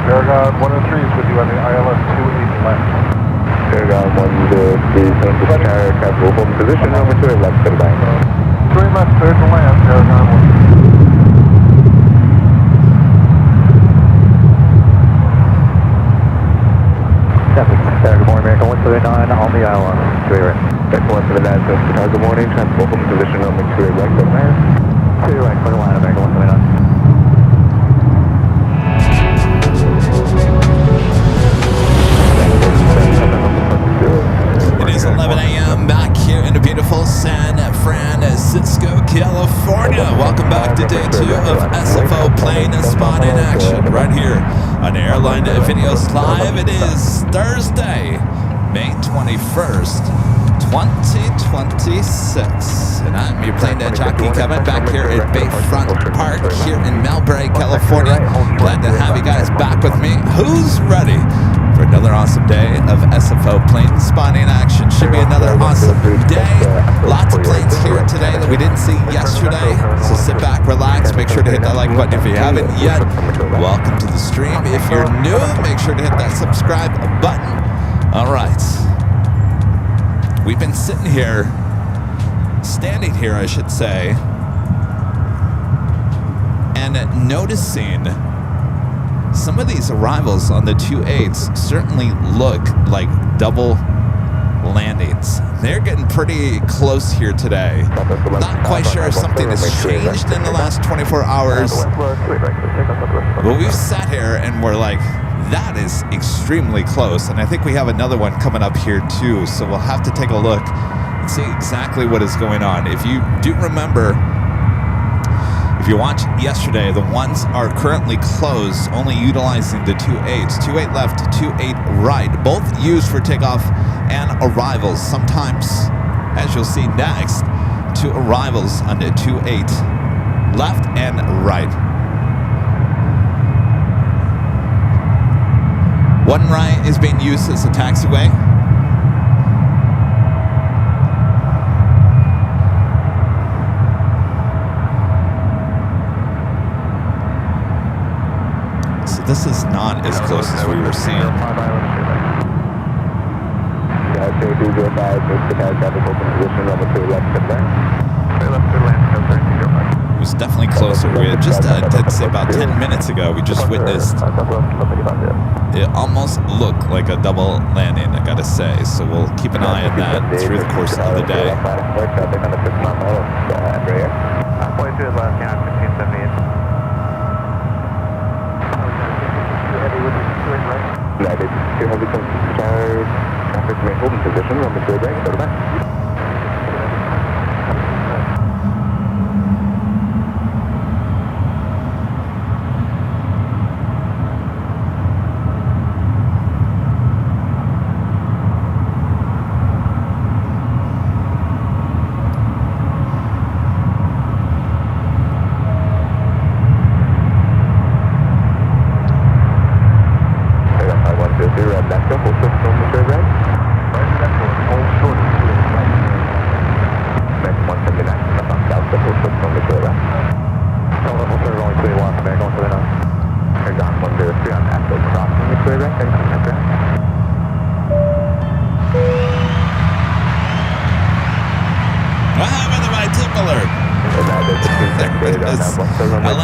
Paragon 103 is with you on the ILS 28 left. Paragon 103, careful, hold position, over to your left, clear to land. 3 left, clear to land, Paragon 103. Good morning, American 179 on the island. To your right. American 179, so Chicago morning, transfer from position on the to your right, clear to land. To your right, clear to land, American 179. It is 11 a.m. back here in the beautiful San Francisco, California. Welcome back to day 2 of SFO Plane and Spot in Action right here on Airline Videos Live. It is Thursday, May 21st, 2026. And I'm your Plane Jockey Kevin back here at Bayfront Park here in Melbury, California. Glad to have you guys back with me. Who's ready for another awesome day of SFO Plane Spotting Action? Should be another awesome day. Lots of planes here today that we didn't see yesterday. So sit back, relax, make sure to hit that like button if you haven't yet. Welcome to the stream. If you're new, make sure to hit that subscribe button. All right. We've been standing here, I should say, and noticing some of these arrivals on the 28s certainly look like double landings. They're getting pretty close here today. Not quite sure if something has changed in the last 24 hours. But we've sat here and we're like, that is extremely close. And I think we have another one coming up here too. So we'll have to take a look and see exactly what is going on. If you do remember, if you watched yesterday, the ones are currently closed, only utilizing the 28s. 28 left, 28 right, both used for takeoff and arrivals. Sometimes, as you'll see next, 2 arrivals on the 28 left and right. One right is being used as a taxiway. This is not as close as we were seeing. It was definitely closer. We had just, I'd say about 10 minutes ago, we just witnessed. It almost looked like a double landing, I gotta say. So we'll keep an eye on that through the course of the day. United 200 traffic remain holding position, run the clear break, go to back.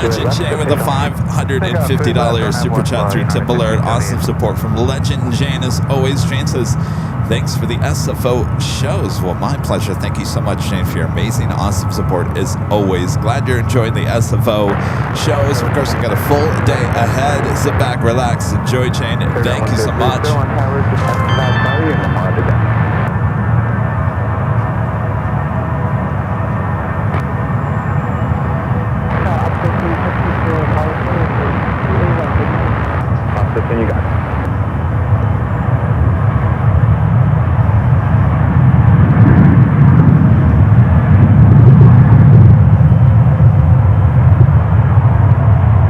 Legend Jane with a $550 super chat through tip alert. Awesome support from Legend Jane as always. Jane says, thanks for the SFO shows. Well, my pleasure. Thank you so much, Jane, for your amazing, awesome support as always. Glad you're enjoying the SFO shows. Of course, we've got a full day ahead. Sit back, relax, enjoy, Jane. Thank you so much. You got it.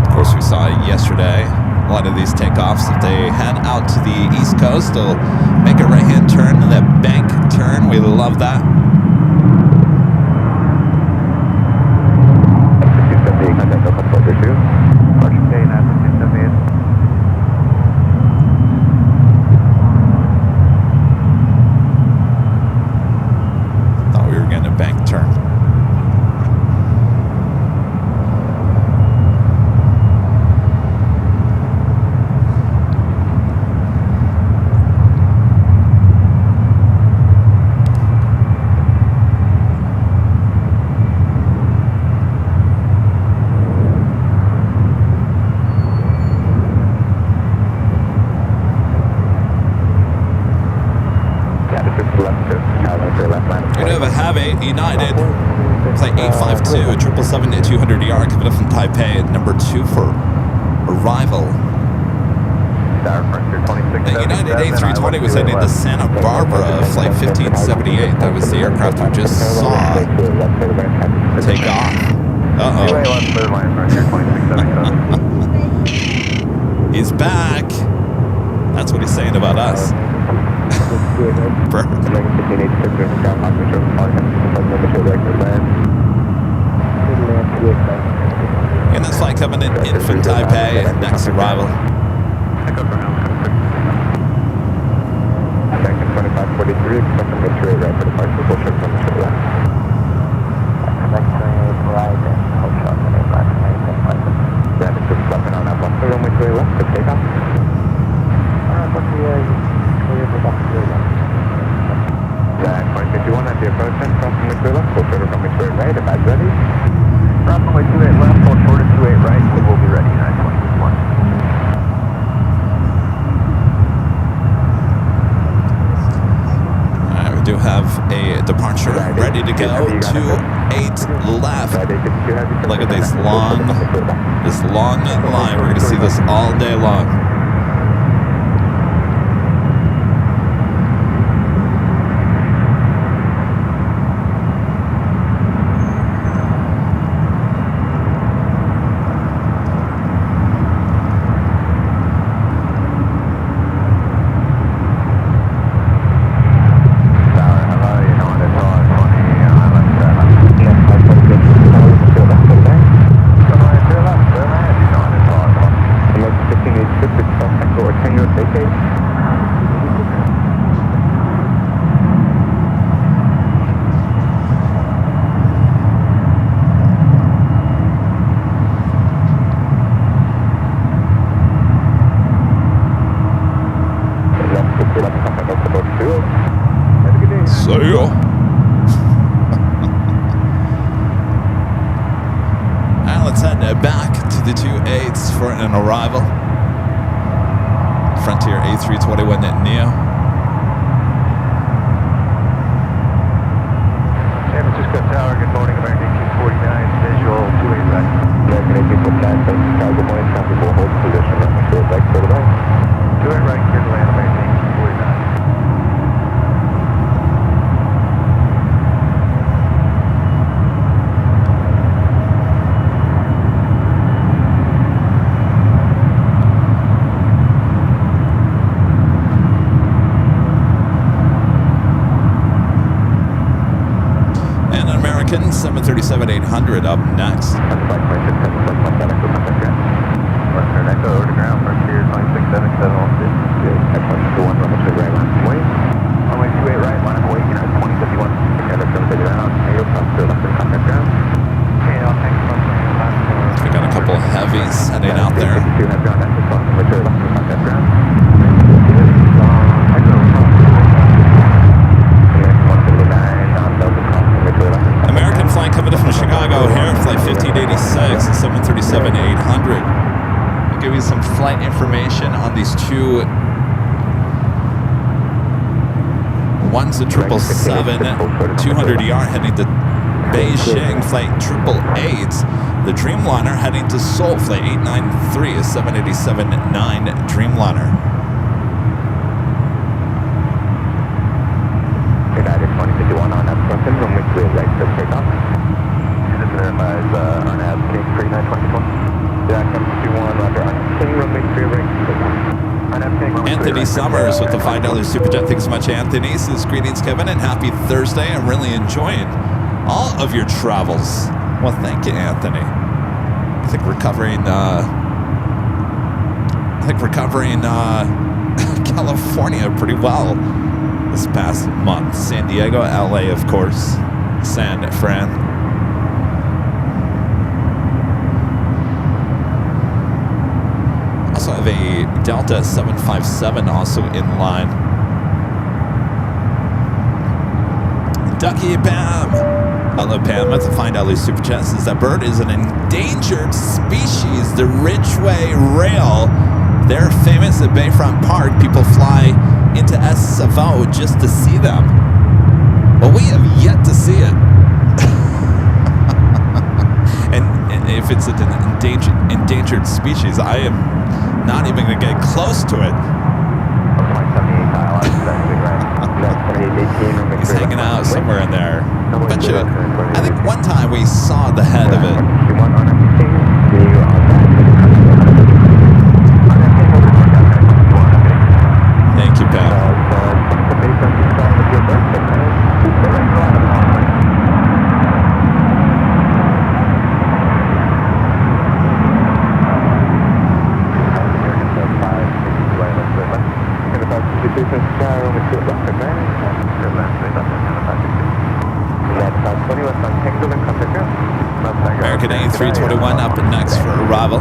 Of course, we saw yesterday a lot of these takeoffs. If they head out to the East Coast, they'll make a right-hand turn, that bank turn. We love that. United, flight 852, 777-200ER, coming up from Taipei at number 2 for arrival. The United A320 was heading to Santa Barbara, flight 1578. That was the aircraft we just saw take off. Uh-oh. He's back. That's what he's saying about us. Bird. And this flight coming in from Taipei, next arrival. Section 2543, expect to make sure right for departure, full short from the left. Then it's just flapping on that one, so runway 28 left for takeoff. Then 2051 at the approach end, cross runway 28 left, full short from runway 28 right, if that's ready. Cross runway 28 left, full short of 28 right, we will be ready, 921. We do have a departure ready to go. 28 left. Look at this long line. We're going to see this all day long. Let's head back to the 28s for an arrival. Frontier A321 Neo. San Francisco Tower, good morning, American 249, visual 28 right. American 249, Chicago, good morning, traffic will hold position, let me show it back for the right. 28 right, clear to land, American 249. American 737-800 up next. Western Echo over to ground, Frontier 267-716. Runway 28 right, line of awake, United 2051. We got a couple of heavies heading out there. American flight coming in from Chicago here, flight 1586, 737-800. I'll give you some flight information on these two. One's a 777-200ER heading to Beijing, flight 888. The Dreamliner heading to Seoul, flight 893, a 787-9 Dreamliner. United 2051 on that person, runway 28 right for takeoff. This verifies RNAV King 3924. Yeah, 751, roger, RNAV King, runway 28 right for takeoff. Anthony Summers with the $5 Super Chat. Thanks so much, Anthony. Says, greetings, Kevin, and happy Thursday. I'm really enjoying all of your travels. Well, thank you, Anthony. I think we're covering California pretty well this past month. San Diego, LA, of course, San Fran. Also have a Delta 757 also in line. Ducky Pam. Hello, Pam. With the $5 Super Chat says that bird is an endangered species. The Ridgeway Rail. They're famous at Bayfront Park. People fly into SFO just to see them. But we have yet to see it. if it's an endangered species, I am not even going to get close to it. He's hanging out somewhere in there. I think one time we saw the head of it. Thank you, pal. American A321 up next for arrival.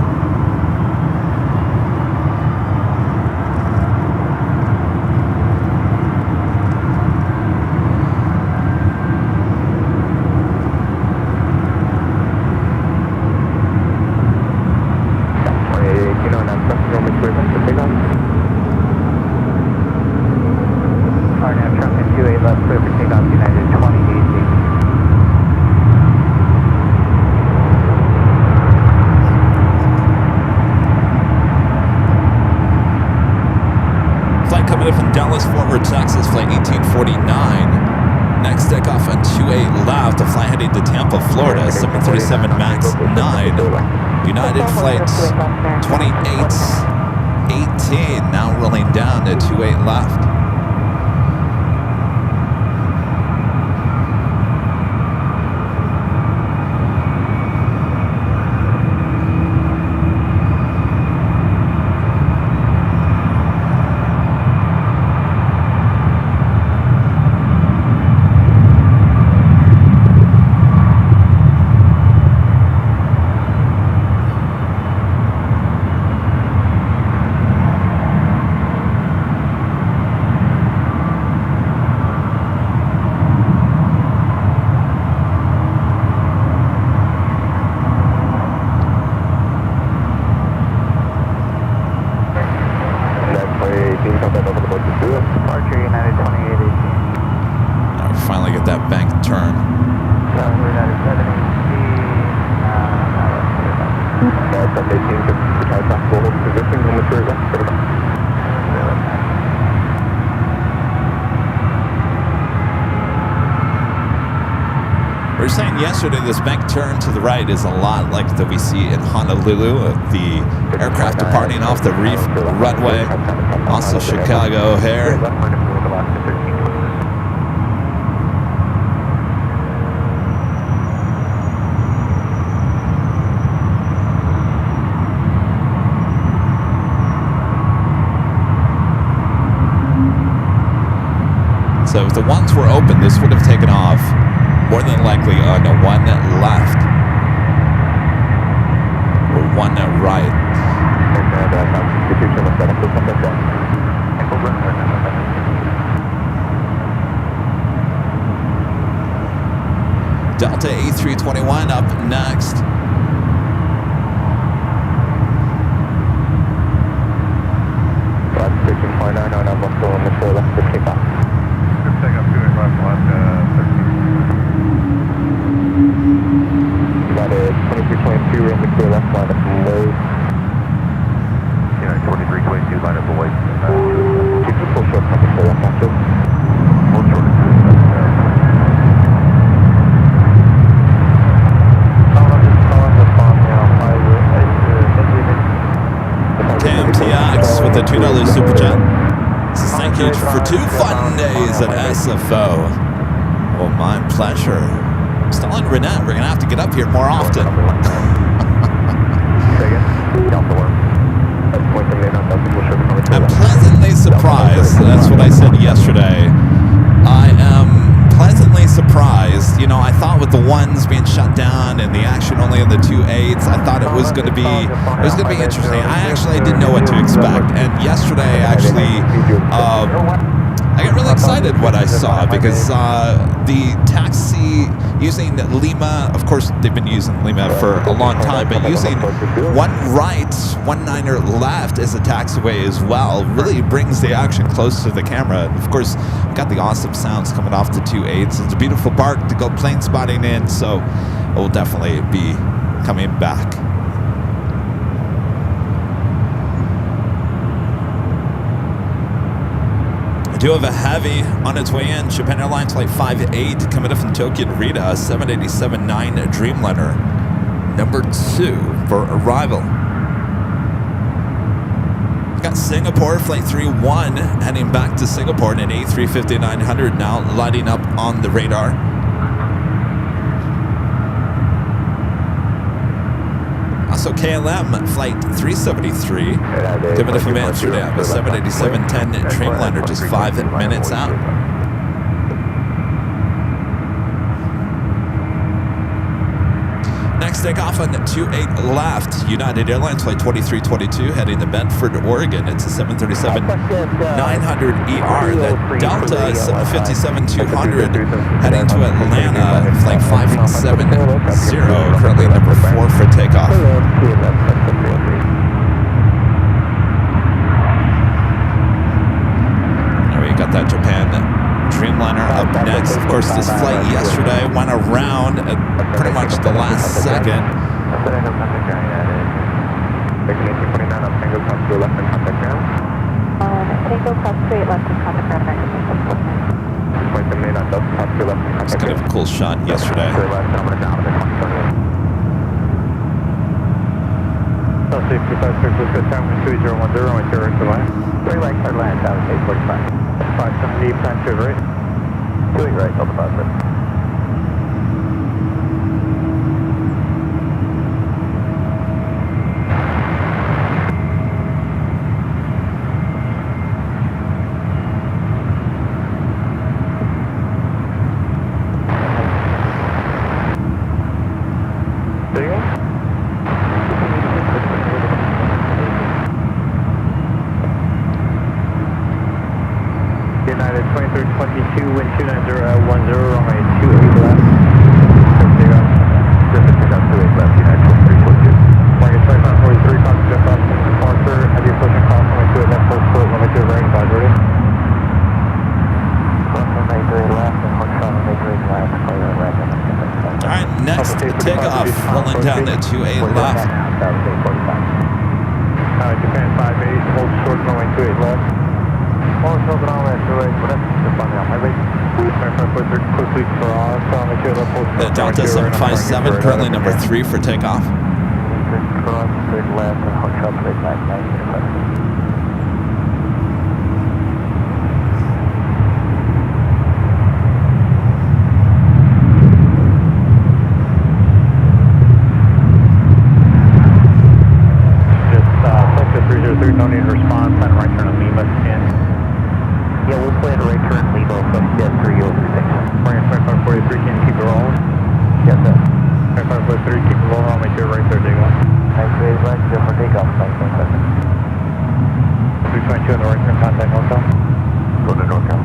Texas, flight 1849. Next takeoff on 28 left, a flight heading to Tampa, Florida, 737 MAX 9. United flight 2818, now rolling down to 28 left. We were saying yesterday this bank turn to the right is a lot like that we see in Honolulu, the aircraft departing off the reef runway, also Chicago O'Hare. So if the ones were open, this would have taken off more than likely on a one left or one right. Delta A321 up next. The $2 super chat. Says thank you for 2 fun days at SFO. Well, my pleasure. Stalin Renette, we're gonna have to get up here more often. I'm pleasantly surprised. That's what I said yesterday. I am pleasantly surprised. You know, I thought with the ones being shut down and the action only in the 2.8s, I thought it was going to be interesting. I didn't know what to expect, and yesterday I got really excited what I saw because the taxi using Lima, of course they've been using Lima for a long time, but using one right, one niner left as a taxiway as well really brings the action close to the camera. And of course, got the awesome sounds coming off the 2.8s. It's a beautiful park to go plane spotting in, so it will definitely be coming back. I do have a heavy on its way in. Japan Airlines Flight 58 coming up from Tokyo Narita, 787-9 Dreamliner, number 2 for arrival. Got Singapore Flight 31 heading back to Singapore in an A350-900 now lighting up on the radar. Also KLM Flight 373 coming up from Amsterdam, a 787-10 Dreamliner just 5 minutes out. Next takeoff on 28 left, United Airlines Flight 2322 heading to Bedford, Oregon. It's a 737-900ER. The Delta 757-200 heading to Atlanta, Flight 570, currently number 4 for takeoff. There we got that Japan Dreamliner up next. Of course, this flight yesterday went around at pretty much the last second. It's kind of a cool shot yesterday. Right, on the button. United 2322, wind 290, 10, runway 28 left. Griffin 28 left, United 2322. Market 2543, contact jet left, departure, heavy approaching cross, runway 28 left, first foot, runway 2 right, advise ready. Runway 28 left, and one shot, runway 28 left, fire left. All right, next takeoff, rolling down the 28 left. Japan 58, hold short, runway 28 left. All short, runway 28, whatever, just on the highway. Quickly cross, runway 28 left, hold The Delta 757, currently number 3 for takeoff. Cross, straight left, and hold short, straight left, 90 left. No need to respond, plan right turn on Lima in. Yeah, we'll plan a right turn Lima from Jet 3 over 6. Bring 2543, can you keep it rolling? Yes, sir. 2543, keep it rolling, I'll make sure right there, day 1. Nice way, right there for takeoff, 322 on the right turn, contact NorCal. Go to NorCal.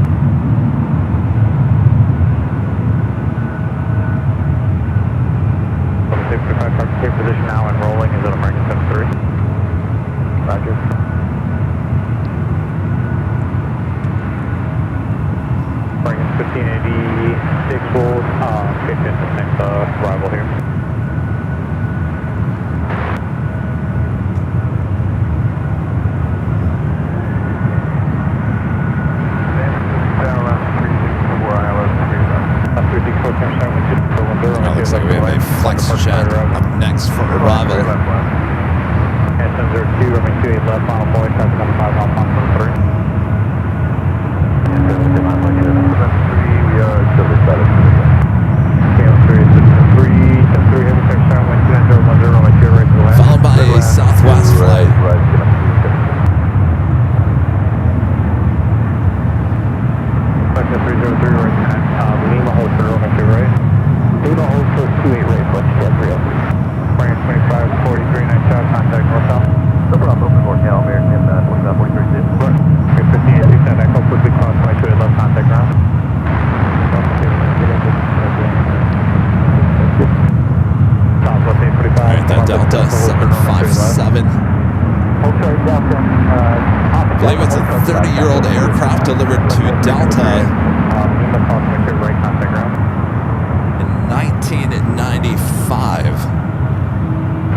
Take 45, take position now and rolling, is at American 73. Roger. Bring 1586 volt, kicked into the next arrival here. It looks like we have a flex jet up next for arrival. S702, runway 28 left, final point, traffic on 5 mile, final 3. We are still excited. KL3, 73, heavy section, runway 290, runway 2 right to the left. Followed by a Southwest flight. Section 303, right at Lima, hold for runway 2 right. Lima hold for 28 right, watch Jet 3 up. Bring 2543, nice shot, contact NorCal. No problem, NorCal, American 2543. Right. 1586, echo, quickly cross, runway 28 left, contact ground. Southwest 845. All right, that Delta 757. I believe it's a 30-year-old aircraft delivered to Delta in 1995.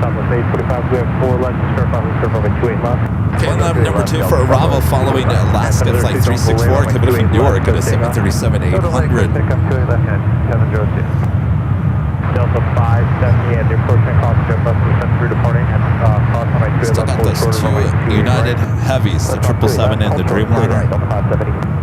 Southwest 845, we have 4 left, surf out, surf over 28 left. KLM number 2 for arrival following Alaska Flight 364 coming from Newark at a 737-800. Pick up 28 left hand, Kevin Josie. Delta 570 at the approaching cost, jet bus 73 departing, and cross on my 28 Still got left, those forward, two United heavies, the 777 and the Dreamliner. Delta 570.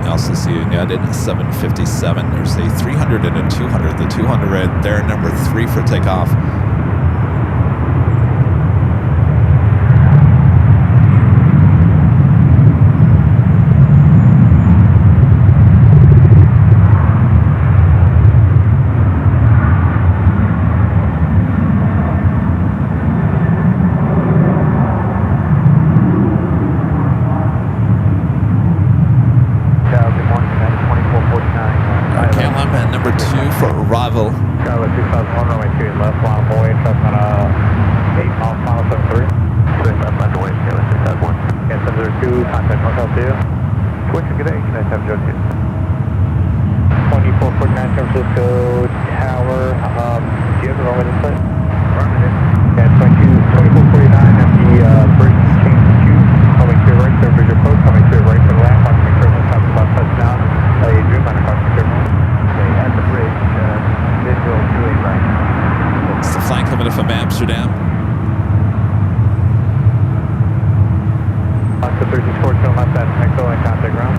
Also see United 757. There's a 300 and a 200. The 200 they're number 3 for takeoff. For arrival. Travel 2001, runway 28 left, line boy, trust on 8 miles, final 73. Straight left, left away, Kevin 651. Yeah, 702, contact North to you. Switch, good day, United 7 Josie. 2449 San Francisco Tower, do you have the runway this place? Running it. Yeah, 2449 at the bridge change to choose. Runway to your right, clear bridge approach, runway to your right for the land, crossing terminal, top of bus touchdown, LA Dreamliner crossing terminal. At the bridge, visual 28 right. It's the flight coming in from Amsterdam. Alaska 364, turn left at Echo and contact ground.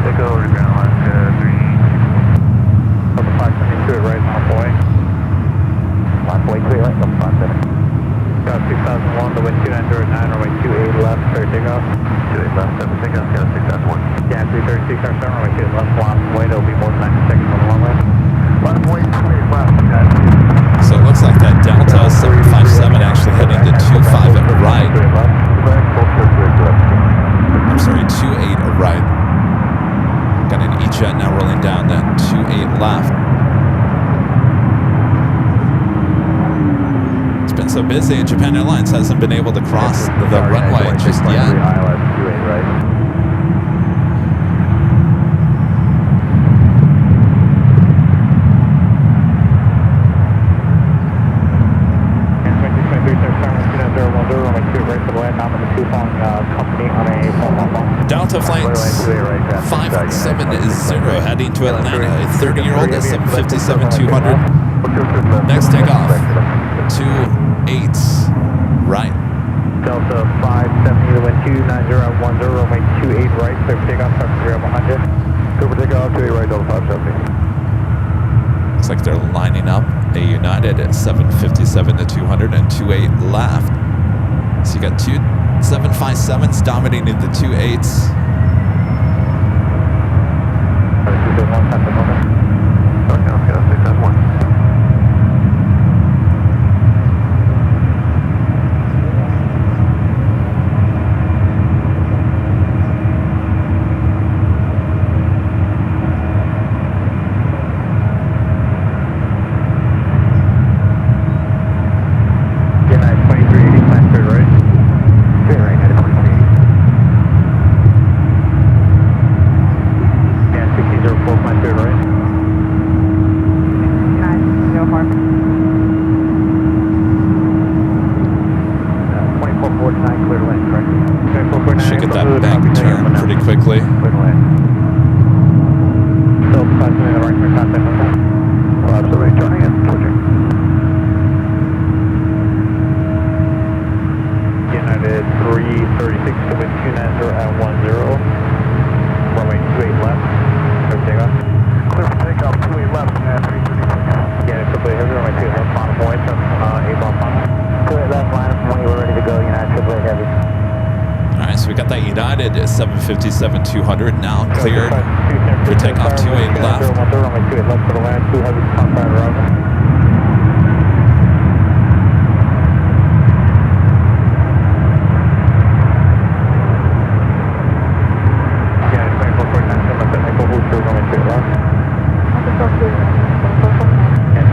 Take over to ground, Alaska 3. Delta 572 at right, line boy. Line boy, clear right, Delta 570. Got 6001, the wind 290 at 9, runway 28 left, clear takeoff. 28 left, 7 takeoff, Kevin 651. Yeah, 336 our stern, runway 28 left, line boy, there'll be more than 90 seconds on the runway. Line boy, 28 left, guys. So it looks like that Delta 757 actually heading to 25 at right. I'm sorry, 28 at right. Got an E-jet now rolling down that 28 left. It's been so busy, and Japan Airlines hasn't been able to cross the runway just yet. Delta Flight 570 heading to Atlanta, a 30-year-old at 757-200. Next takeoff, 28 right. Delta 570, the wind 290 at 10, runway 28 right, clear for takeoff, traffic 3 up 100. Clear for takeoff, 28 right, Delta 570. Looks like they're lining up a United at 757-200 and 28 left. So you got two 757s dominating the 28s. Should get that bank turn pretty quickly. Still passing in the right for contact number. Absolutely, turning and switching. United 336 to wind 290 at 10. Runway 28 left. Clear for takeoff. Clear for takeoff, 28 left, and 336. United AAA heavy, runway 28 left, final point, 8 ball final. 28 left, line up when you were ready to go, United AAA heavy. All right, so we got that United 757-200 now cleared for takeoff 28 left. Runway 28 left for the land, 2 heavy outside arrival. Yeah, 2449, so left at Nickel, hold through runway 28 left. And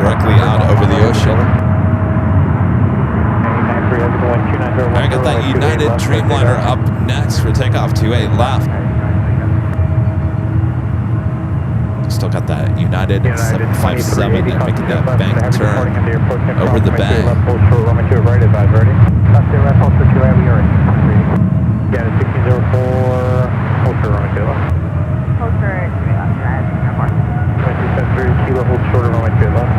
directly out over the ocean. I got that United Dreamliner up next for takeoff, 28 left. Still got that United 757 making that bank turn over the bay. Yeah, 1604, ultra runway 2 left. Ultra, 273, kilo, hold shorter runway 2 left.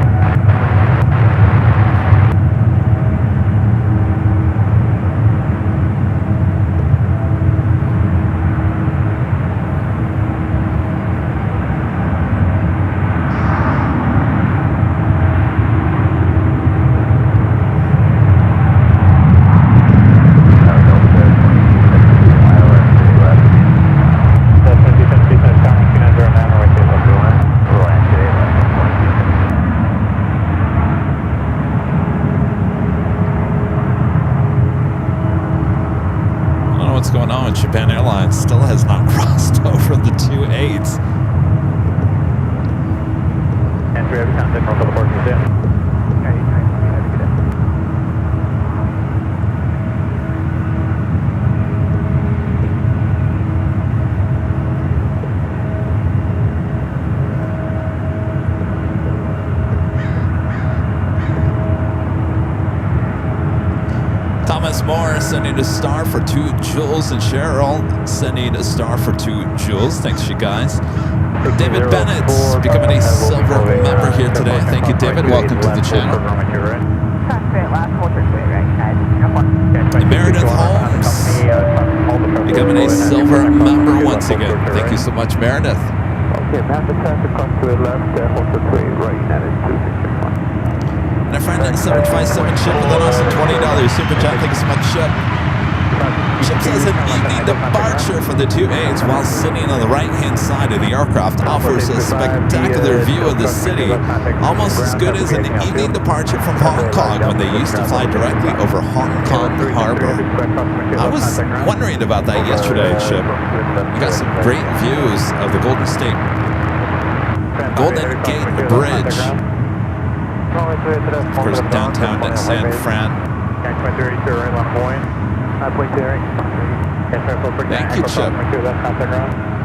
What's going on? Japan Airlines still has not crossed over the 28s. And we have contact from the port is in. Thomas Moore sending a star for 2 Jules, and Cheryl sending a star for 2 Jules. Thanks, you guys. David Bennett becoming a silver member here today. Thank you, David. Welcome to the channel. Meredith Holmes becoming a silver member once again. Thank you so much, Meredith. Okay, pass the traffic on to the left, also 28 right, United 261. And a friend at 757 Chip with an awesome $20 super chat. Thank you so much, Chip. Chip says an evening departure for the 28s while sitting on the right-hand side of the aircraft offers a spectacular view of the city, almost as good as an evening departure from Hong Kong when they used to fly directly over Hong Kong Harbor. I was wondering about that yesterday, Chip. You got some great views of the Golden Gate Bridge. Of course, downtown San Fran. Thank you, Chip.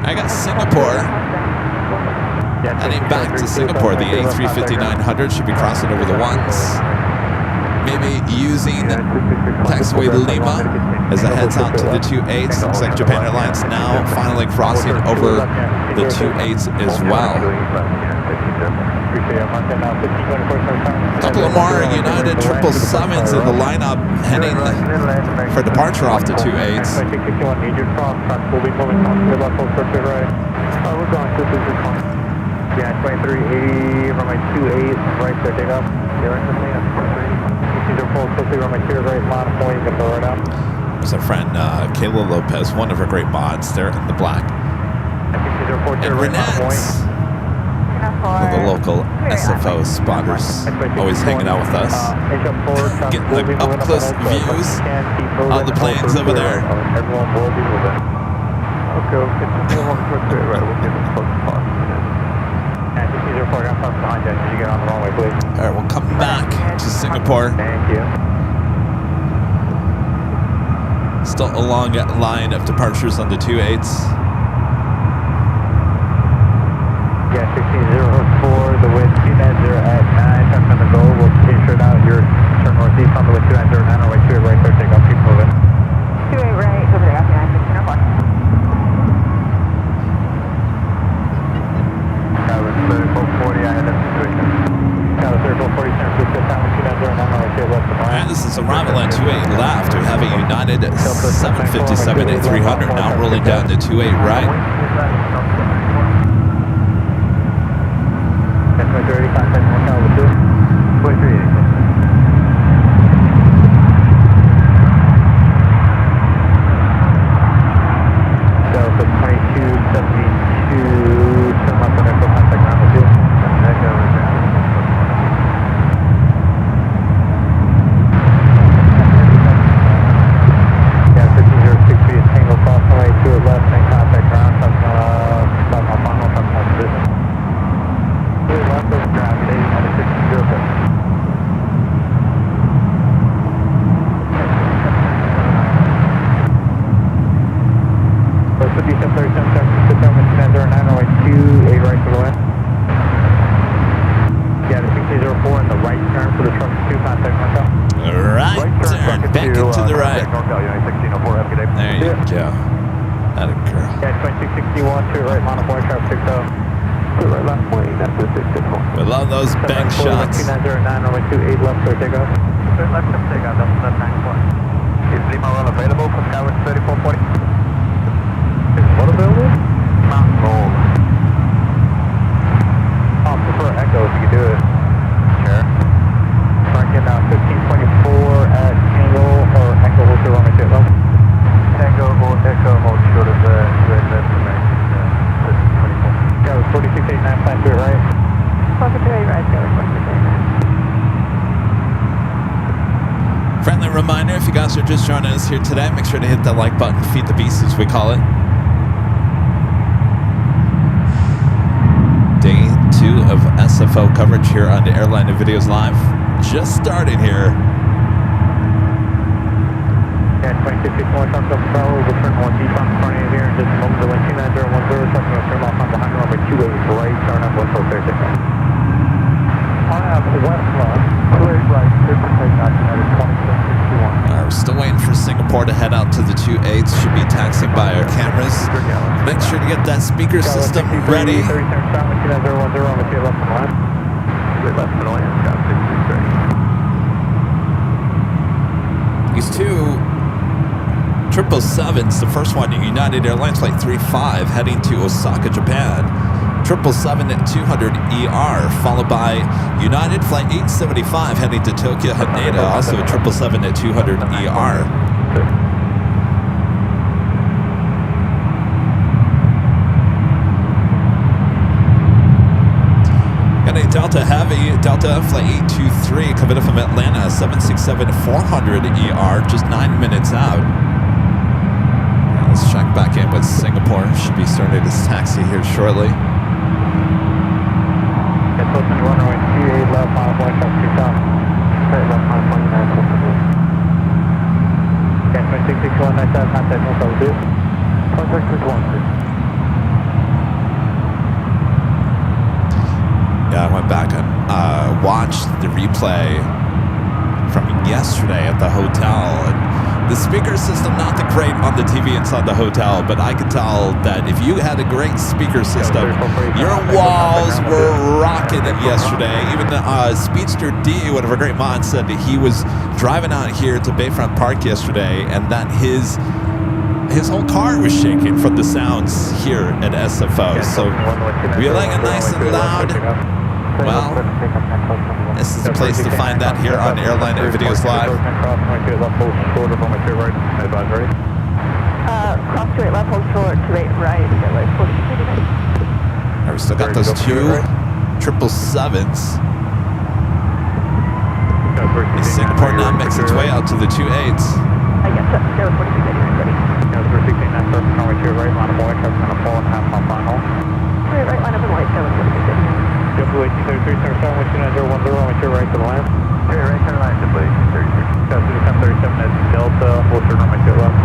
I got Singapore. Heading back to Singapore. The A350-900 should be crossing over the ones. Maybe using taxiway Lima as it heads out to the 28s. Looks like Japan Airlines now finally crossing over the 28s as well. A couple of more United 777s in the lineup heading for departure off the 28s. Yeah, 2380 from my 28 right there, take off. There's a friend, Kayla Lopez, one of her great mods. They're in the black. And Renette, one of the local SFO spotters, always hanging out with us. Getting the up-close views on the planes over there. Everyone will be moving. Okay, we'll continue on to right. We'll get as close as possible. And this is your program from behind you. Did you get on the runway, please? All right, we'll come back to Singapore. Thank you. Still a long line of departures on the 28s. Yeah, 1604, the wind 290 at 9, time to go. We'll stay straight out. Your turn northeast on the wind 290, runway 28 right there, take off, keep moving. 28 right, over there, 1604. Tower 3440, I had a situation. Tower 3440, turn to the time, 290, runway 28 left of mine. And this is arrival at 28 left. We have a United 757-300 now rolling down to 28 right. That's 30, contact Motel 2. 2380. Delta 2272, turn left on echo, contact ground 2. Yeah, 1506 feet, single cross runway 2 at left, and contact ground, South Alpano, South business. Left of ground, United 1605. 2661, to right, line of point, traffic 60. To right left wing, that's the 661. We love those bank shots. 2909, runway 28 left, clear takeoff. Straight left of takeoff, that's 794. Is Lima Roll available for Skyward 3440? Is what available? Mountain Roll. I'll prefer Echo if you could do it. Sure. Franken 1524 at Tango or Echo hold short runway 2 level. Tango or Echo hold short of the red left American 1524. Yeah, it was 4689, plan to it right. Closer to a right, Skyward 4689. Friendly reminder, if you guys are just joining us here today, make sure to hit that like button, feed the beast as we call it. Day 2 of SFO coverage here on the Airline and Videos Live. Just starting here. Yeah, 2661, turn up travel, we'll turn 1 deep on the front of you here in just a moment. Delay 29010, something will turn off on behind runway 28 right, turn up 1 full clear takeoff. I have west left, 28 right, clear for takeoff, United 2661. We're still waiting for Singapore to head out to the 28s. Should be taxiing by our cameras. Make sure to get that speaker system ready. 37 29010, runway 2 left on the line. Straight left to the land, Scout 663. These two 777s, the first one, United Airlines Flight 35 heading to Osaka, Japan. 777-200ER, followed by United Flight 875 heading to Tokyo, Haneda, also 777-200ER. Got a Delta Heavy, Delta Flight 823 coming up from Atlanta, 767-400ER, just 9 minutes out. Now let's check back in with Singapore. Should be starting this taxi here shortly. Get close to runway 28 left, final point, traffic 6 out. Straight left, final point, 9 okay, 2661, nice out, contact, no trouble, dude. Contact 613. Yeah, I went back and watched the replay from yesterday at the hotel. And the speaker system, not the great on the TV inside the hotel, but I could tell that if you had a great speaker system, your walls were rocking it yesterday. Even Speedster D, one of our great mods, said that he was driving out here to Bayfront Park yesterday and that his whole car was shaking from the sounds here at SFO. So reeling it nice and loud. Well, this is the place to find that here on Airline and Videos Live. Cross 28 left, hold short, 28 right, Skyward 4689. We still got those two 777s. Singapore now makes its way out to the 28s. I guess that's Skyward 4689, ready. Skyward 4689, first runway 2 right, line of point, traffic on a 4.5 mile final. 28 right, line up and white, Skyward 4689. JetBlue 1833, turn south, 29010, runway 2 right to the land. Straight right, turn line, JetBlue 1833. Scout 1037 at Delta, hold short runway 2 left.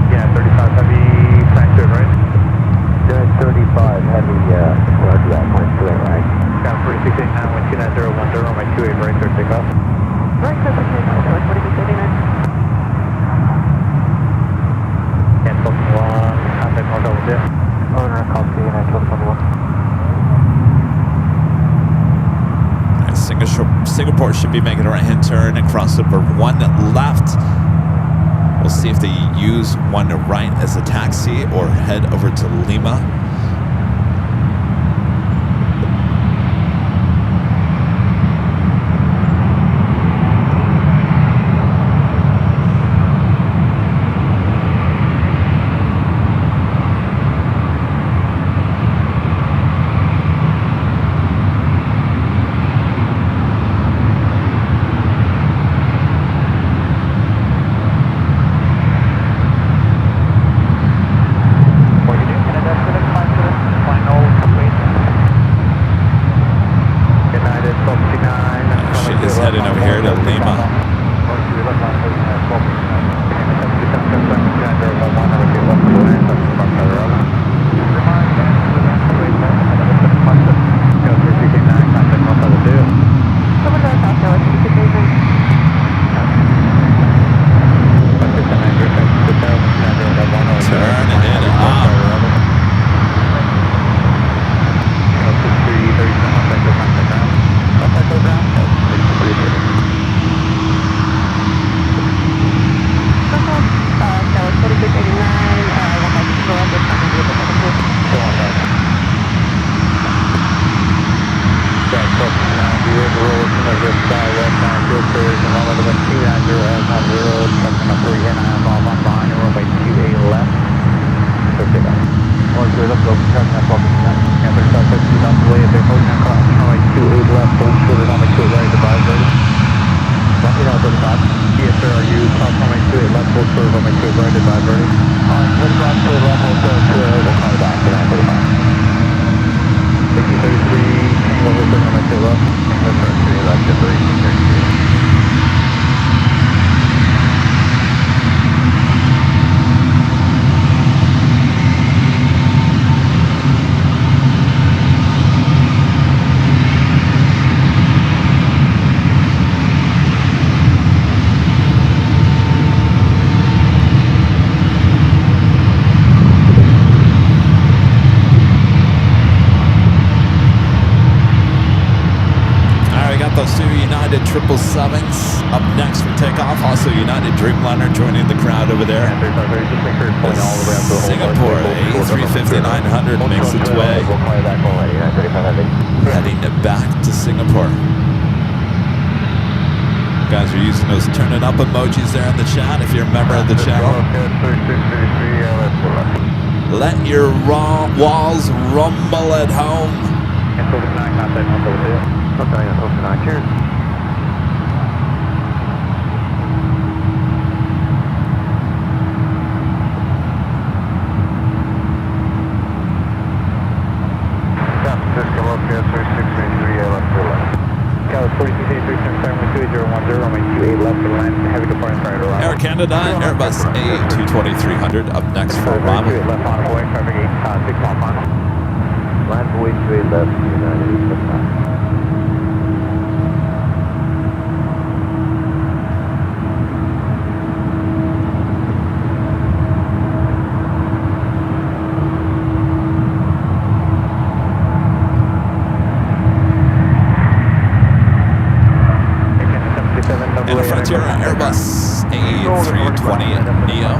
Yeah, 35 heavy, plan to it right. Good, 35 heavy, roger that, point to it right. Scout 4689, 29010, runway 28 right, clear takeoff. Right, clear for takeoff, Skyward 4689. And booking one, contact north over there. Owner, copy, and I told Singapore should be making a right-hand turn and cross over 1 left. We'll see if they use 1 right as a taxi or head over to Lima. What are you doing? Can I Field clears and runway to wind 290 as 10, trusting up 3 and I'm off on line and runway 28 left. Clear takeoff. All clear, let's go. Kevin, that's all good. And 35, 50 knots away at the approach and cross runway 28 left, hold short at runway 28 right, advise ready. Rocky now 35. Yes sir, are you cross runway 28 left, hold short runway 28 right, advise ready. Hold cross 28 left, hold short 28 right, we'll call you back to 935. 6033, tango hold short runway 28 left. That's right, 28 left, get 30, 30. Those two United 777s up next for takeoff. Also United Dreamliner joining the crowd over there. Singapore A350-900 makes its way. Heading back to Singapore. You guys are using those turn it up emojis there in the chat if you're a member of the channel. Let your walls rumble at home. Okay, that's open 9, cheers. San Francisco, Lopez, 3683, left to left. Calais 4683, confirm with 2010, runway 28 left to land, heavy departing prior to Air Canada and Airbus A220-300 up next for Rob. Left on boy, traffic 6 miles. Land boy 28 left, United 879. And a Frontier Airbus A320neo.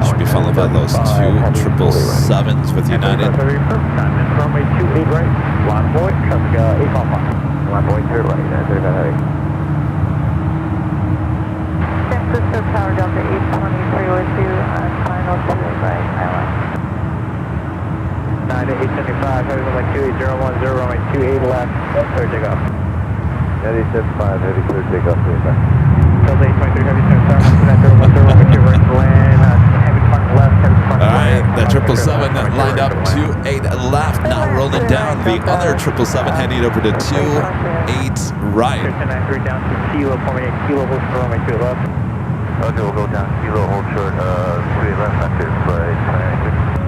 Should be followed by those two 777s with United. Runway 28 right, line boy, traffic 8 miles. Line boy 3 right, 35 heavy. San Francisco Tower Delta 823 with you on final 28 right, Airline. 9 to 875, heavy runway 28010, runway 28 left, clear takeoff. 975, heavy clear takeoff, Delta 823, heavy 770, runway 2 right to land, heavy front left, heavy front All right, the 777 lined up 28 left, now rolling down. The other 777 heading over to 28 right. 1093 down to Kilo, forming a Kilo, hold short, runway 2 left. Okay, we'll go down Kilo, hold short, 28 left, not this, but 1093.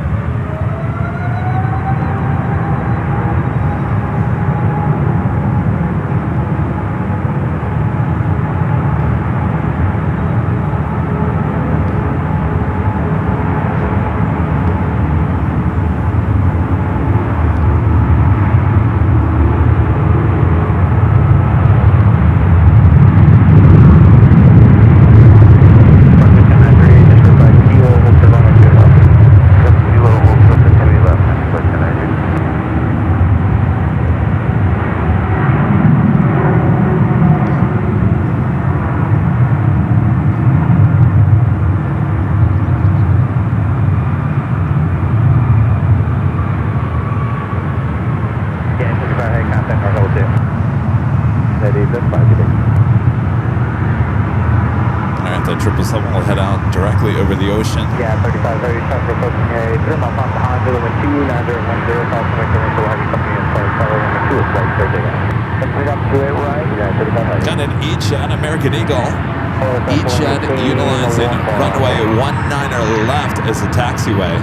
The 777 will head out directly over the ocean. Yeah, 35, heavy traffic approaching area, 3 miles on behind, runway 29010, South American Rental Heavy Company in flight, tower runway 2 is flight, clear takeoff. Complete up to it right, yeah, 35 heavy. Got an E-Jet American Eagle. E-Jet utilizing runway 19 left as a taxiway.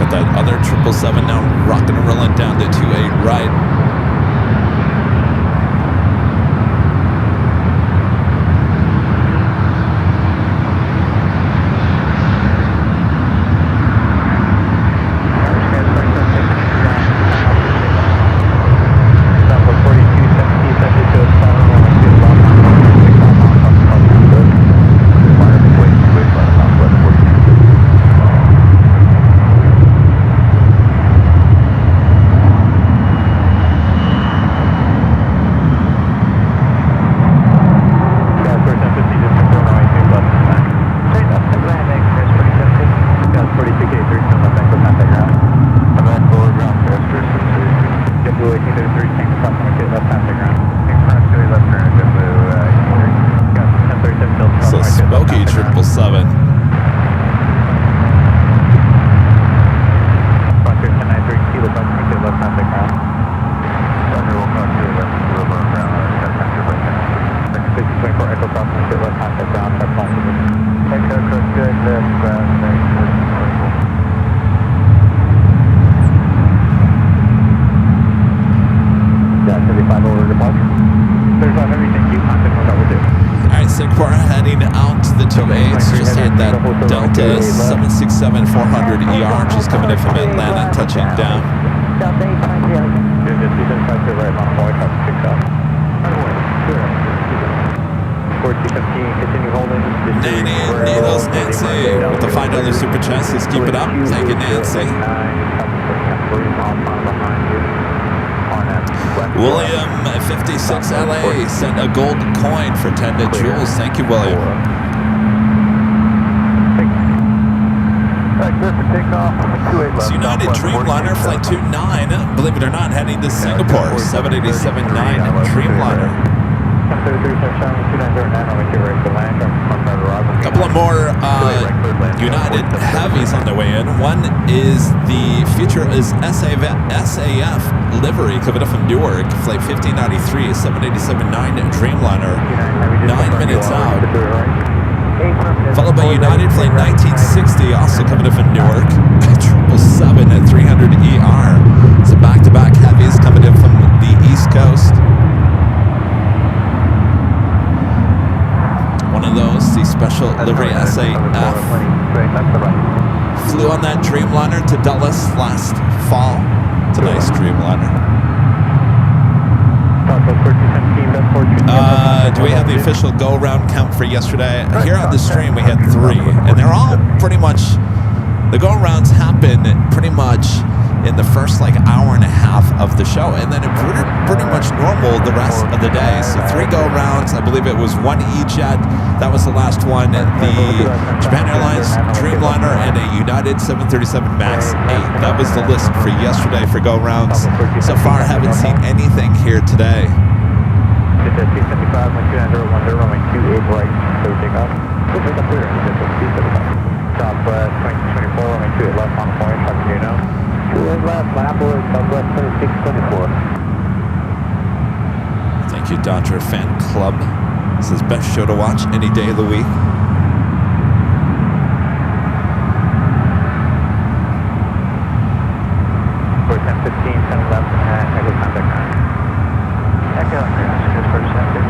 Got that other 777 now rocking and rolling down to 28 right. 777. Frontier 1093, Kilo Bucks, Frontier left hand take ground. Frontier will cross to the left, river ground, 1024 Echo Cross, Frontier left hand take ground, check phone position. Echo Cross, good, left, ground, thanks, Yeah, 35 over departure. 35, everything, you contact what that will do. All right, Singapore heading out to the 28s. Just had that Delta 767-400 ER just coming in from Atlanta, touching down. Delta 823, Yeah, just 275 right, long forward, traffic picks up. Runway, clear. 4215, continue holding. Nancy, Needles, Nancy, with the $5 super chest. Let's keep it up. Thank you, Nancy. William, 56 LA, sent a gold coin for 10 to Jules. Thank you, William. It's United Dreamliner, Flight 29, believe it or not, heading to Singapore, 787-9 Dreamliner. A couple of more United heavies on the way in. One is the future is SAF livery coming up from Newark, flight 1593, 787-9 Dreamliner, 9 minutes out. Followed by United flight 1960, also coming up from Newark, 777 at 300 ER. So back-to-back heavies coming in from the East Coast. One of those, the special livery SAF, flew on that Dreamliner to Dulles last fall. It's a nice Dreamliner. Do we have the official go-around count for yesterday? Here on the stream we had 3, and they're all pretty much, the go-arounds happen pretty much in the first hour and a half of the show, and then it pretty much normal the rest of the day. So 3 go-rounds, I believe it was 1 E-Jet, that was the last one, the Japan Airlines Dreamliner, and a United 737 MAX 8. That was the list for yesterday for go-rounds. So far, I haven't seen anything here today. Southwest 2224, runway 28 left on point, traffic you know. 28 left, Lapwood, Southwest 2624. Thank you, Dodger Fan Club. This is best show to watch any day of the week. For 1015, 10 left, and Echo contact 9. Echo, good for center.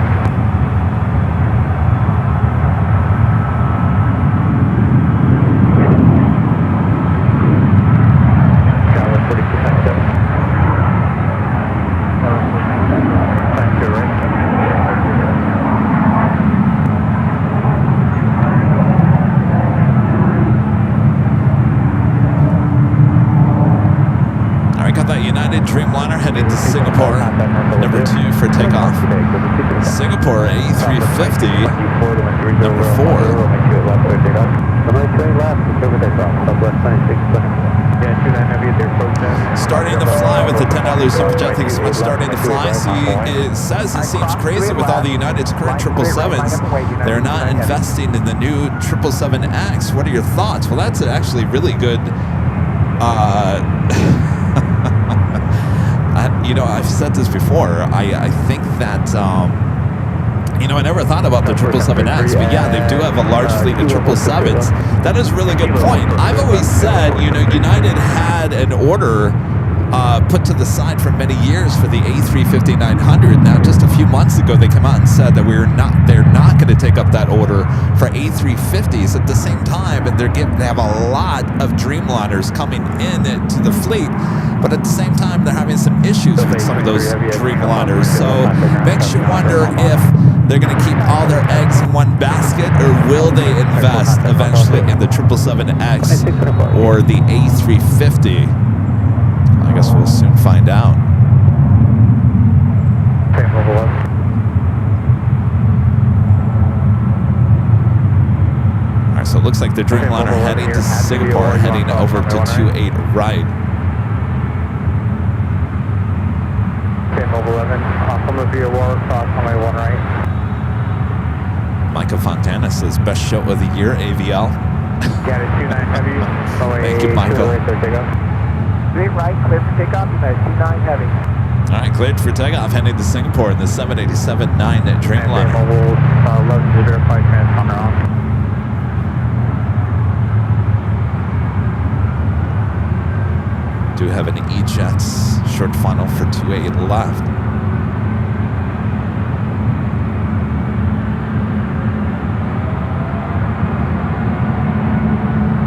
Dreamliner heading to Singapore, number 2 for takeoff. Singapore A350, number 4. Starting to fly with the $10 super jet. Thank you so much. Starting to fly. See, it says it seems crazy with all the United's current 777s. They're not investing in the new 777X. What are your thoughts? Well, that's actually really good. I've said this before. I think that, I never thought about the 777X, but yeah, they do have a large fleet of 777s. That is a really good point. I've always said, United had an order put to the side for many years for the A350-900. Now, just a few months ago, they came out and said that they're not going to take up that order for A350s. At the same time, they have a lot of Dreamliners coming in to the fleet, but at the same time, they're having some issues with some of those Dreamliners. So makes you wonder if they're going to keep all their eggs in one basket, or will they invest eventually in the 777X or the A350? I guess we'll soon find out. All right, so it looks like the Dreamliner heading to Singapore, heading over to 28 right. Micah Fontana says, best show of the year, AVL. Got it, 29 heavy. Thank you, Michael. Straight right, clear for takeoff, United 29 heavy. All right, cleared for takeoff, heading to Singapore in the 787-9 at Dreamliner. Mobile, love to verify transponder on. Do have an E-Jets short funnel for 28 left.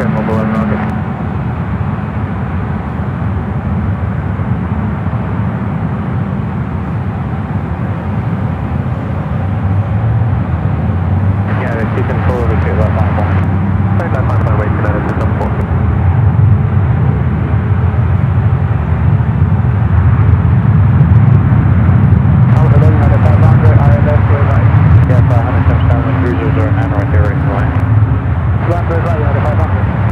Mobile 11 rocket. You can pull over to left line point. Right left line point, wait for that at the top 4. Alpha 11 at 500, ILS to right. Yes, 177 cruisers are man right there, right line. Land to right, at 500.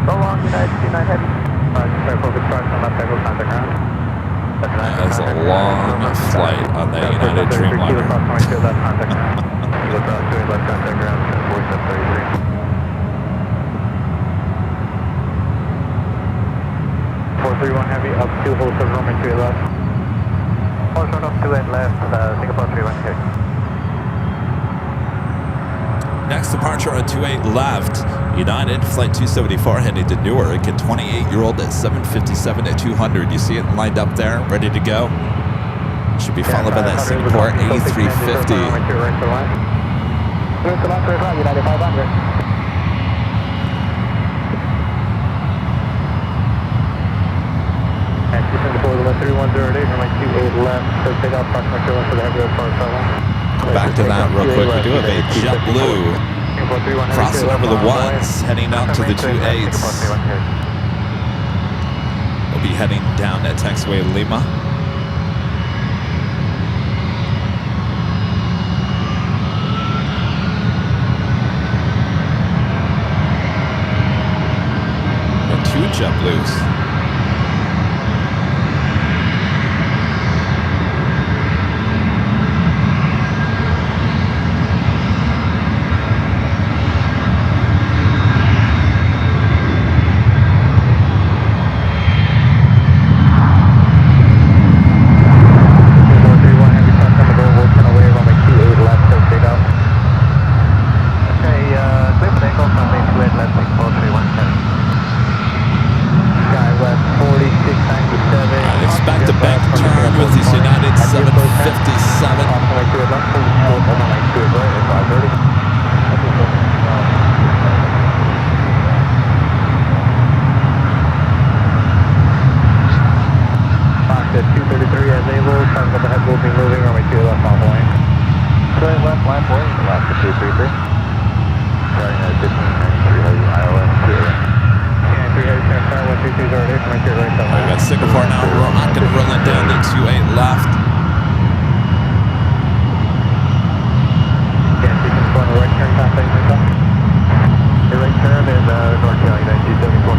So long, United 29 heavy. That's a long flight on the United Dreamliner. 431 heavy, up 2, hold 7 runway 28 left. Hold short up 28 left, Singapore 31 heavy. Next departure on 28 left. United Flight 274 heading to Newark at 28-year-old at 757 at 200. You see it lined up there, ready to go. Should be followed by that Singapore A350. United 500. And Singapore 3108, runway 28 left, so take off approximately 2 for the heavy approach. Back to that real quick. We do have a JetBlue crossing over the ones, heading out to the 28s. We'll be heading down at taxiway Lima. And 2 JetBlues. Singapore now rocking and rolling down the 28 left. The right turn in North County 1974.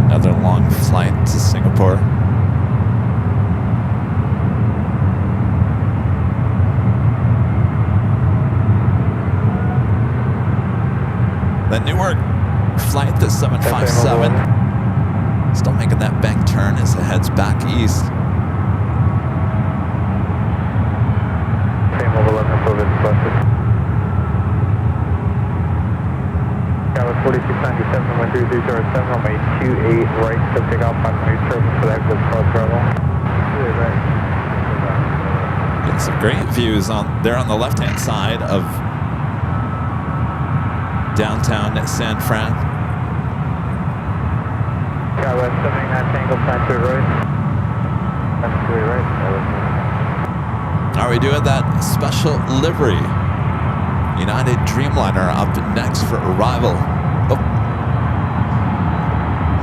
Another long flight to Singapore. The Newark flight, the 757, still making that bank turn as it heads back east. Same over 11 for this busted. Tower 4697, wind 1307, runway 28 right, to take off on new turbine for the exit cross travel. Getting some great views there on the left-hand side of downtown San Fran. West 79 Tango, plan to right. Plan to right. Are we doing that special livery? United Dreamliner up next for arrival. Oh.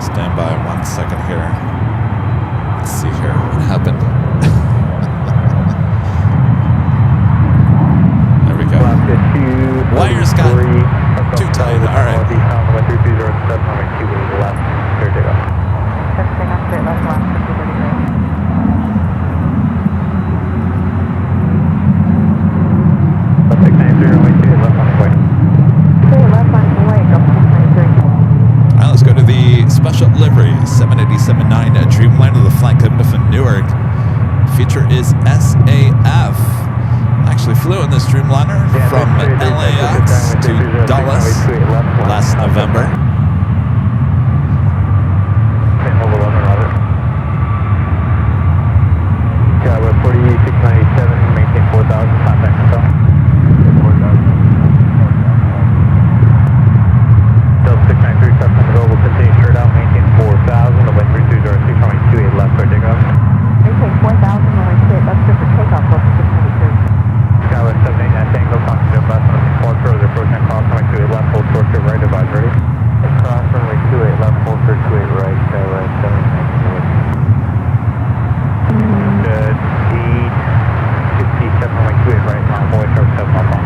Stand by 1 second here. Let's see here what happened. There we go. Wires got too tight. All right. Let's go to the special livery 787-9 Dreamliner, the flight coming from Newark. Feature is SAF. I actually flew in this Dreamliner from LAX to Dallas last November. Tower 4697, maintain 4000, contact control. 693, Custom Go will continue straight out, maintain 4000, the wind 3206, runway 28 left for takeoff. Maintain 4000, runway 28 left for takeoff, level 693. Tower 789 Tango, contact left on the departure, the approaching cross, runway 28 left, full short to right, advise ready. Cross, runway 28 left, full short to 28 right, Tower 789. Good, D67, runway 28 right, long boy, sharp 7 up on.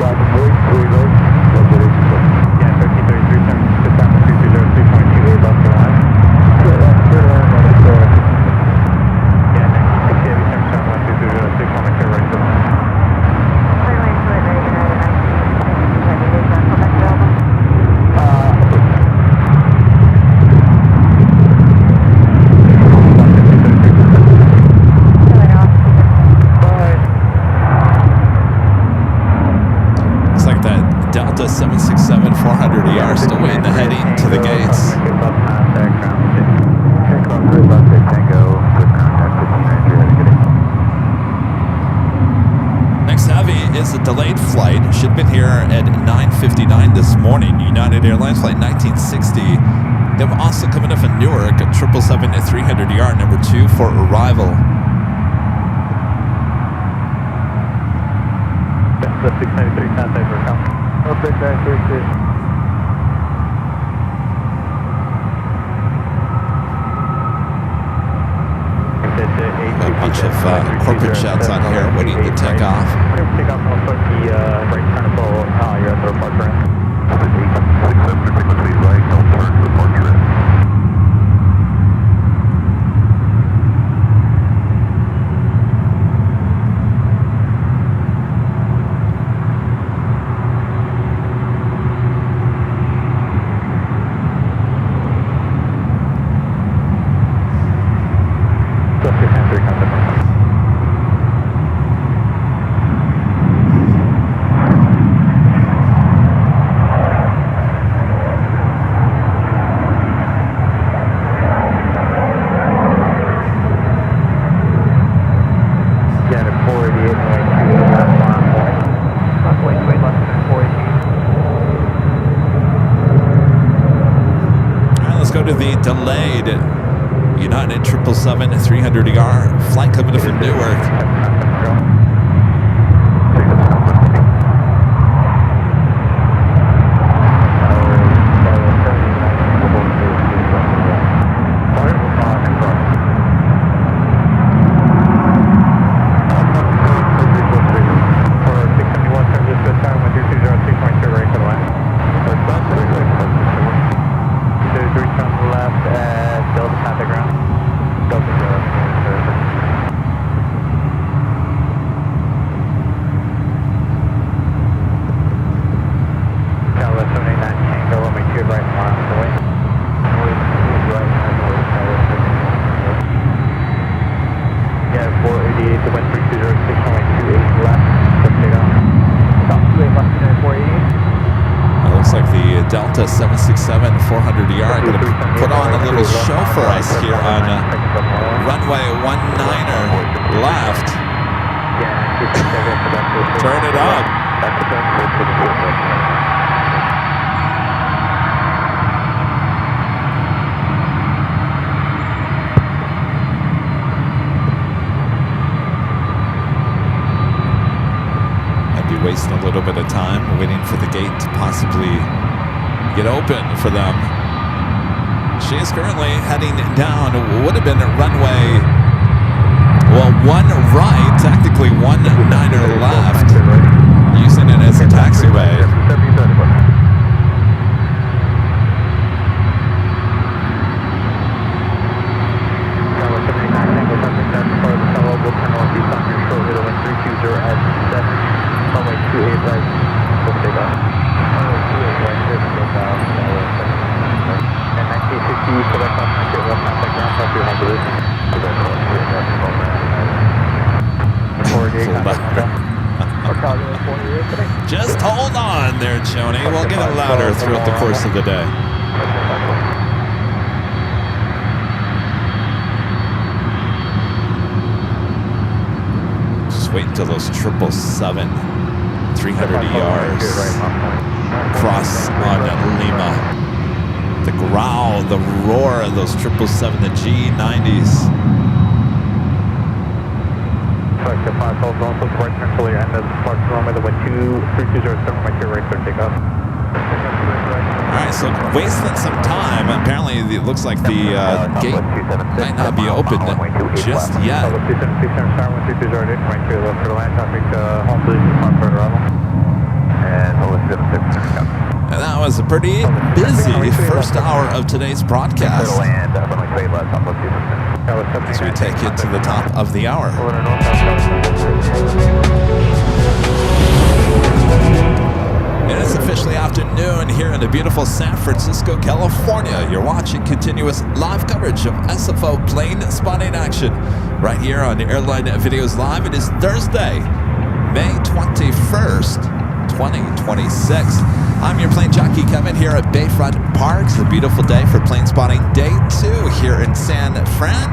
Long boy, 28 right, yeah, 1333, 7 left for line. Yeah, 96 Heavy, 7 1 right for line. Looks like that Delta 767-400ER still waiting to head into the gates. Next heavy is a delayed flight. Should have been here at 9:59 this morning. United Airlines flight 1960. They were also coming in from Newark at 777-300ER number 2 for arrival. The 693 contact for come. Open 933. A bunch of corporate jets on here waiting to take off. Take off on the right turn to pull. You're at the departure end. 673 right, don't turn to departure end. Go to the delayed United 777-300ER flight coming in from Newark. Delta 767 400ER going to put on a little show for us here on runway 19er left. Turn it up. I'd be wasting a little bit of time waiting for the gate to possibly get open for them. She is currently heading down. Would have been a runway, well, one right, technically 19er left, using it as a taxiway. Just hold on there, Joni. We'll get it louder throughout the course of the day. Just wait until those 777 300ERs cross on Lima. The growl, the roar of those 777, the G90s. Select the 5 hold on, so the right turn fully end as far as runway, the wind 2307, right to right turn, take off. Alright, so wasting some time. Apparently, it looks like the gate might not be open just yet. And that was a pretty busy first hour of today's broadcast. As we take it to the top of the hour. It is officially afternoon here in the beautiful San Francisco, California. You're watching continuous live coverage of SFO plane spotting action right here on Airline Videos Live. It is Thursday, May 21st, 2026. I'm your plane jockey Kevin here at Bayfront Park. It's a beautiful day for plane spotting day 2 here in San Fran.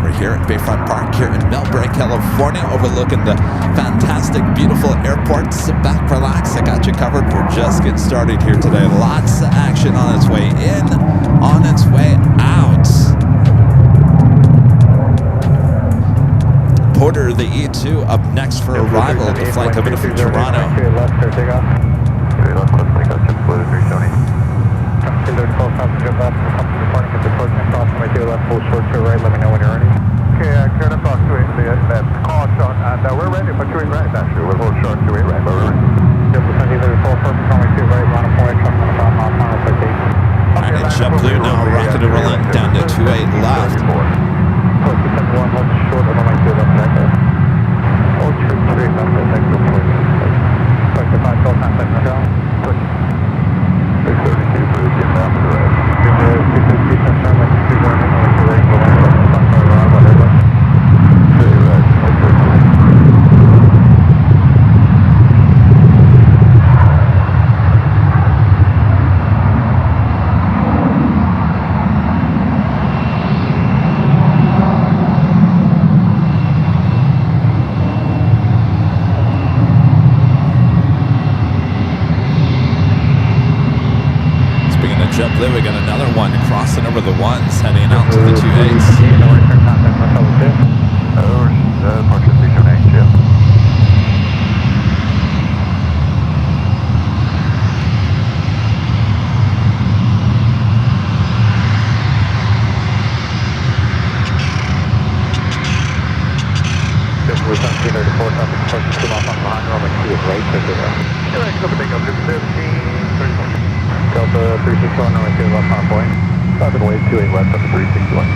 We're here at Bayfront Park here in Millbrae, California, overlooking the fantastic, beautiful airport. Sit back, relax. I got you covered. We're just getting started here today. Lots of action on its way in, on its way out. Porter, the E2, up next for arrival. The flight coming from Toronto. Okay, cleared across to that's caution, and we're ready for two right, actually. We'll hold short to right, but we're ready. Alright, and JetBlue now rocking and rolling down to 28 left. JetBlue, we got another one crossing over the ones, heading out to the 28s. Delta 361, runway 2 left on point. Southern wave 28 west up to 361.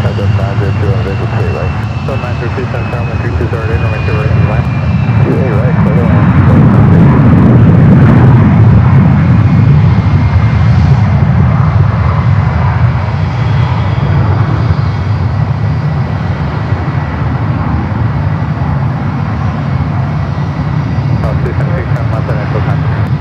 Delta 502 on visual 2 right. So 932, runway 32 zero in, runway 2 right in line. 28 right, clear to land. South 276, left and info contact.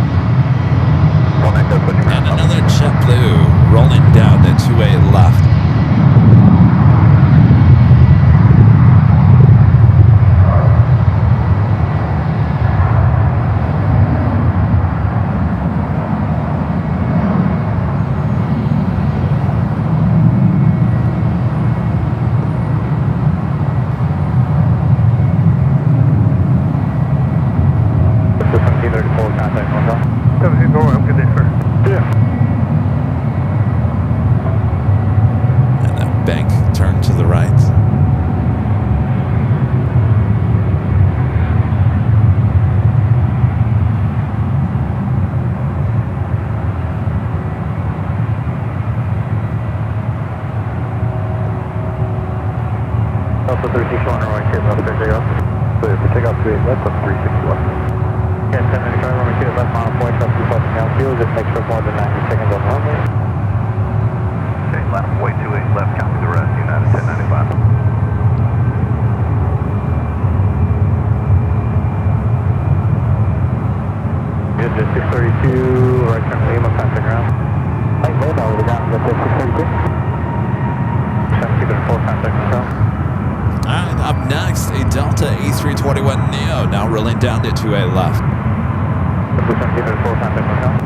the right. Alpha 361, runway 2 left, clear takeoff. Clear for takeoff 28 left on 361. Yeah, 10 minutes drive, runway 2 left, mile point, trust requesting altitude, just make sure more than 90 seconds on the runway. Okay, left, way 28 left, copy the rest, United 1095. Good, just 632, right turn Lima, contact ground. Light wind, over the ground, get to 632. 724, contact ground. Alright, up next, a Delta A321neo, now rolling down to 28 left. 724, contact ground.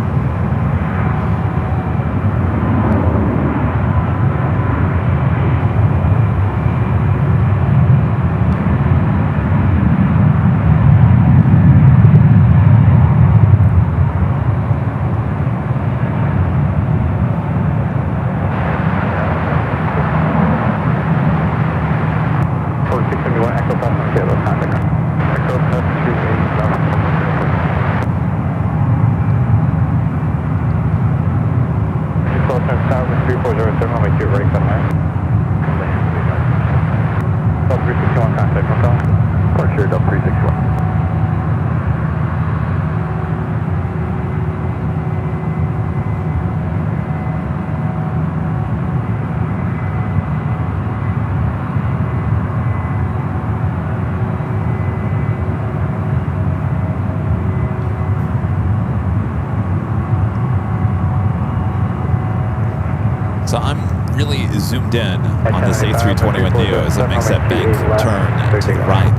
So I'm really zoomed in on this A321neo as it makes that big turn to the right.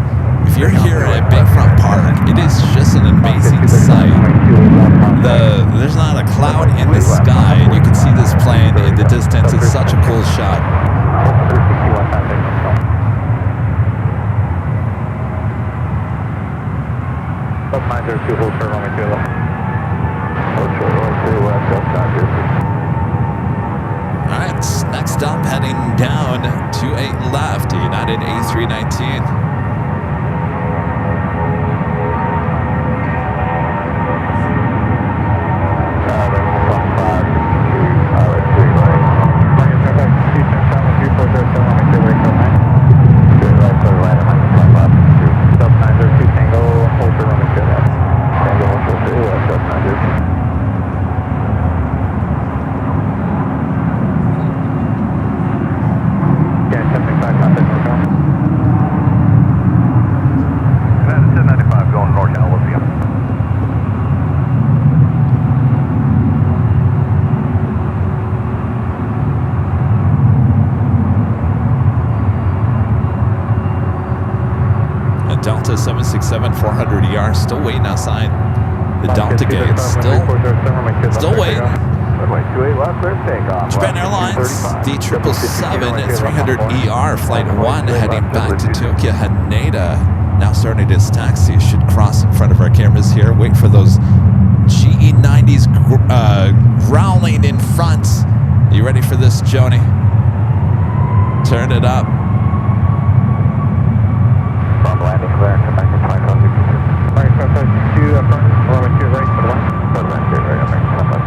If you're here at Bayfront Park, it is just an amazing sight. There's not a cloud in the sky, and you can see this plane in the distance. It's such a cool shot. Up 902, hold short runway 2 left. Hold short runway 2 left, up 902. Alright, next up, heading down to 8 left, United A319. Delta 767 400ER still waiting outside the Delta gate. Still waiting. Japan Airlines, the 777-300ER Flight 1 heading back to Tokyo Haneda. Now starting its taxi. Should cross in front of our cameras here. Wait for those GE90s growling in front. You ready for this, Joni? Turn it up. Landing clear, come back to flight 2 affirm, 11 2 right, 11 2 right, I'm making 11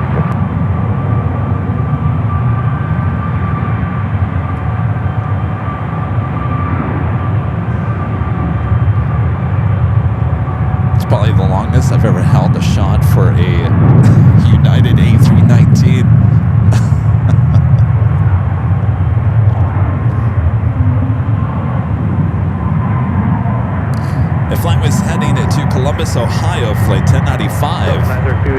2. It's probably the longest I've ever held a shot for a United A319. The flight was heading to Columbus, Ohio, flight 1095.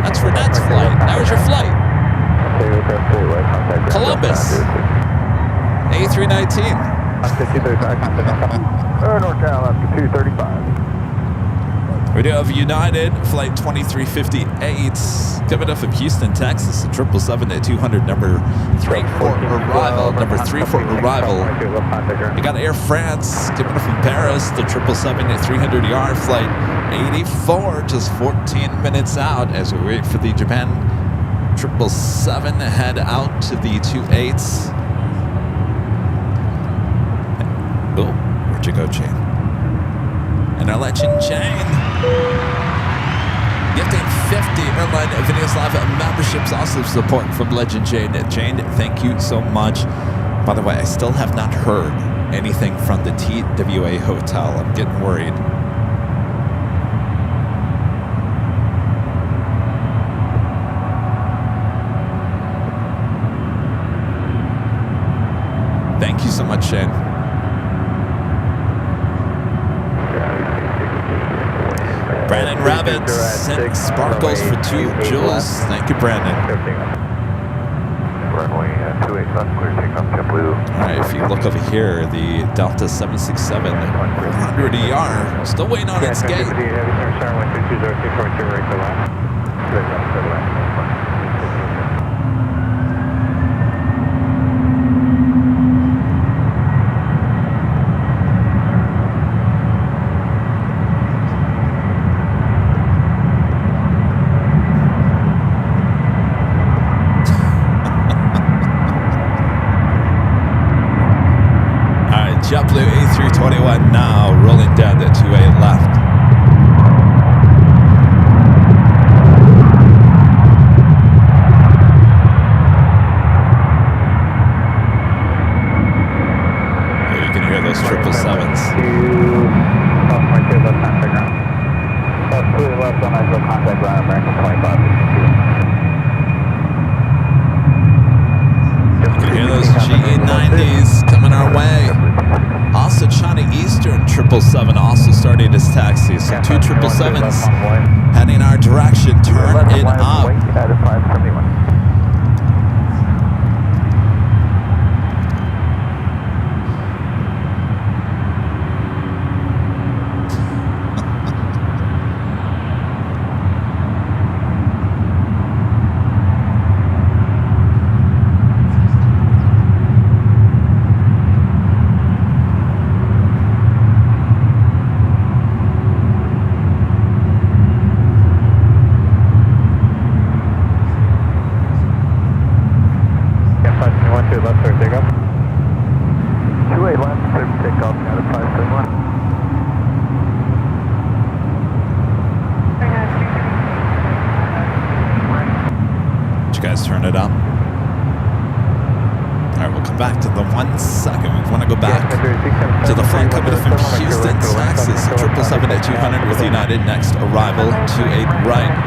That's for Ned's flight. That was your flight. Columbus. A319. NorCal up to 235. We do have United, flight 2358, coming up from Houston, Texas, the 777-200, number 3 for arrival, number 3 for arrival. We got Air France, coming up from Paris, the 777-300ER, flight 84, just 14 minutes out as we wait for the Japan 777 to head out to the 28s. Legend Jane. Gifting 50 Airline Videos Live memberships, also support from Legend Jane. Jane, thank you so much. By the way, I still have not heard anything from the TWA Hotel. I'm getting worried. Thank you so much, Shane. Brandon Rabbit sent sparkles for 2 Jules. Thank you, Brandon. Runway 28 left, clear takeoff, JetBlue. All right, if you look over here, the Delta 767 100ER still waiting on its gate. JetBlue A321 now rolling down to 28 left. Oh, you can hear those 777s. Left on actual contact ground, American 25. You can hear those GE90s coming our way. Also, China Eastern 777 also starting its taxi. So 2 777s heading our direction. Turn it up. Turn it up. All right, we'll come back to the 1 second. We want to go back to the front coming from Houston, Texas. 777 at 200 with United. Next arrival, 28 right.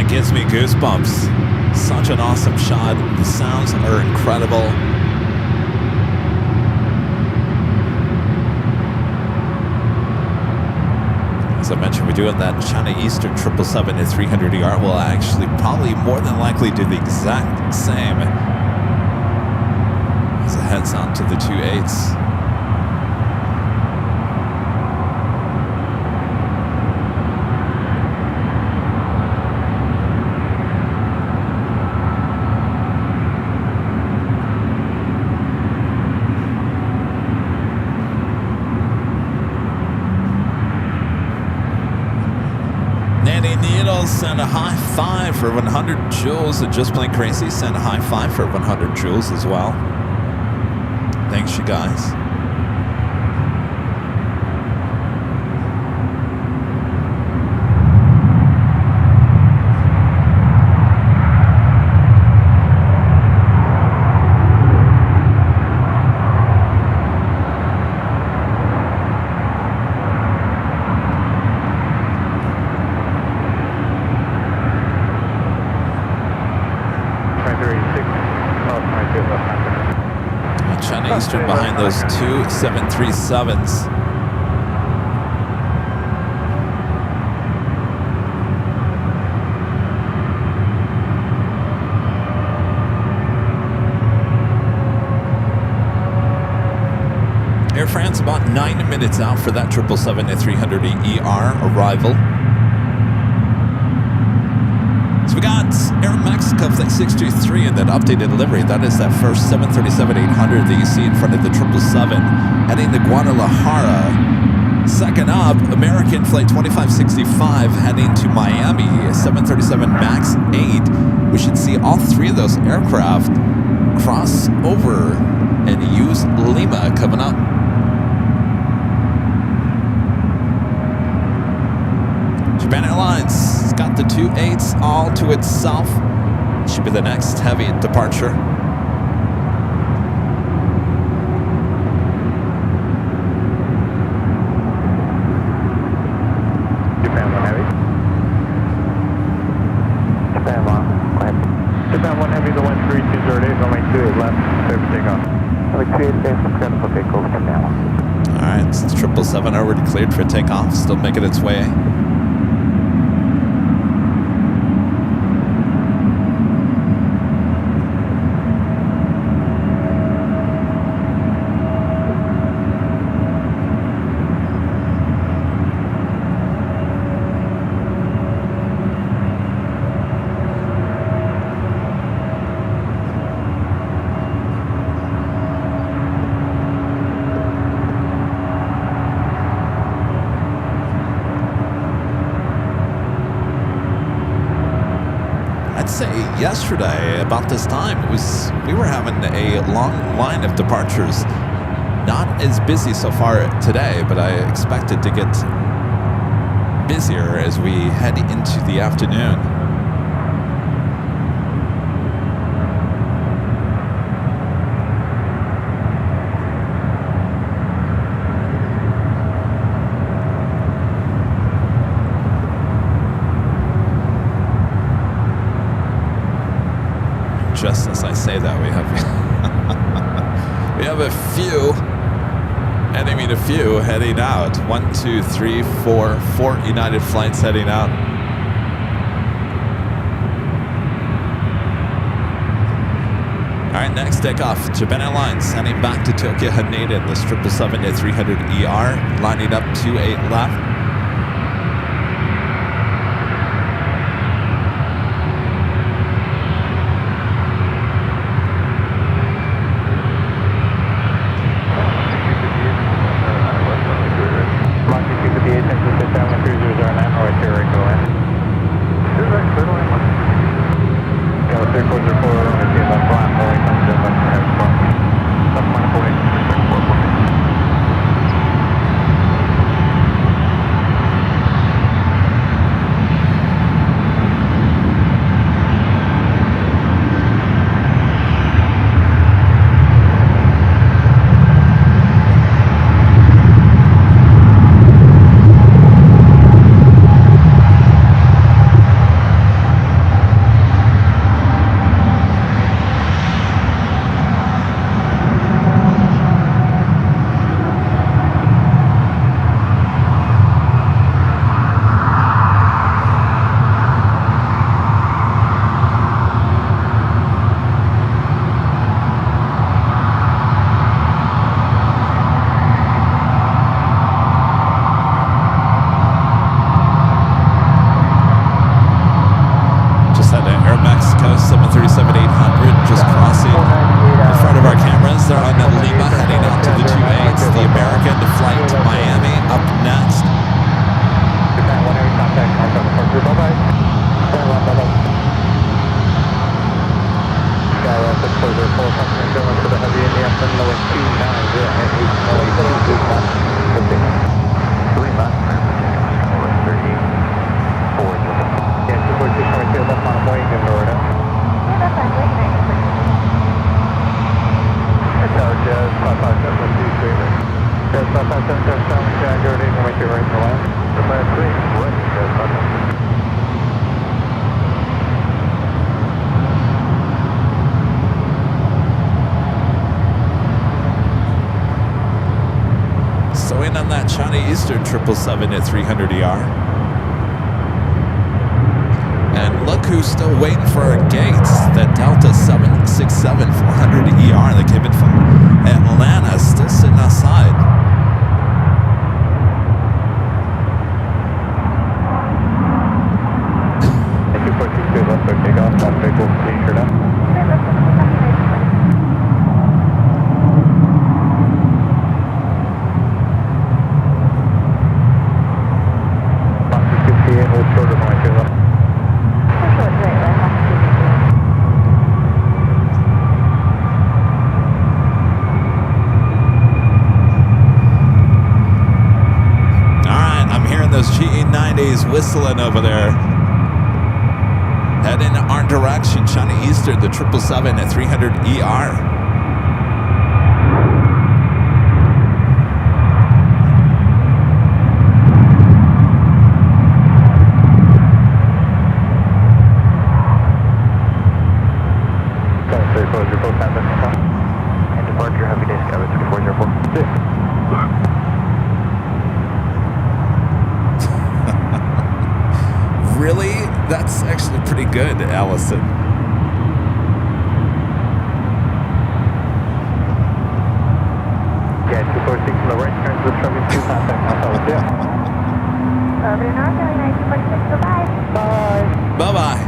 Gives me goosebumps. Such an awesome shot. The sounds are incredible. As I mentioned, we're doing that China Eastern 777-300ER. Will actually probably more than likely do the exact same as it heads on to the 28s. Send a high five for 100 joules. And Just Plain Crazy sent a high five for 100 joules as well. Thanks, you guys. China Eastern behind those two 737s. Air France about 9 minutes out for that 777-300ER arrival. So we got Air Mexico Flight 623 in that updated delivery. That is that first 737-800 that you see in front of the 777 heading to Guadalajara. Second up, American Flight 2565 heading to Miami, 737 MAX 8. We should see all three of those aircraft cross over and use Lima coming up. Japan Airlines got the 28s all to itself. Should be the next heavy departure. Japan 1 Heavy. Japan 1, go ahead. Japan 1 Heavy, the 13208, runway 28 left, clear for takeoff. Runway 28 left, clear for takeoff, Japan 1. Alright, it's 777 already cleared for takeoff, still making its way. Yesterday, about this time, we were having a long line of departures. Not as busy so far today, but I expect it to get busier as we head into the afternoon. Just as I say that, we have a few heading out. 1, 2, 3, 4 United flights heading out. All right, next takeoff. Japan Airlines heading back to Tokyo Haneda in this 777-300ER, lining up 28 left. land that China Eastern 777 at 300 ER. And look who's still waiting for our gates. That Delta 767 400 ER that came in from Atlanta, still sitting outside. Whistling over there. Head in our direction, China Eastern, the 777 at 300 ER. And departure, happy days, Kevin, 3404. Really? That's actually pretty good, Allison. Yeah, 246 on the right, turns with traffic 2, contact myself, yeah. Over to North, Airline 246, goodbye. Bye. Bye-bye.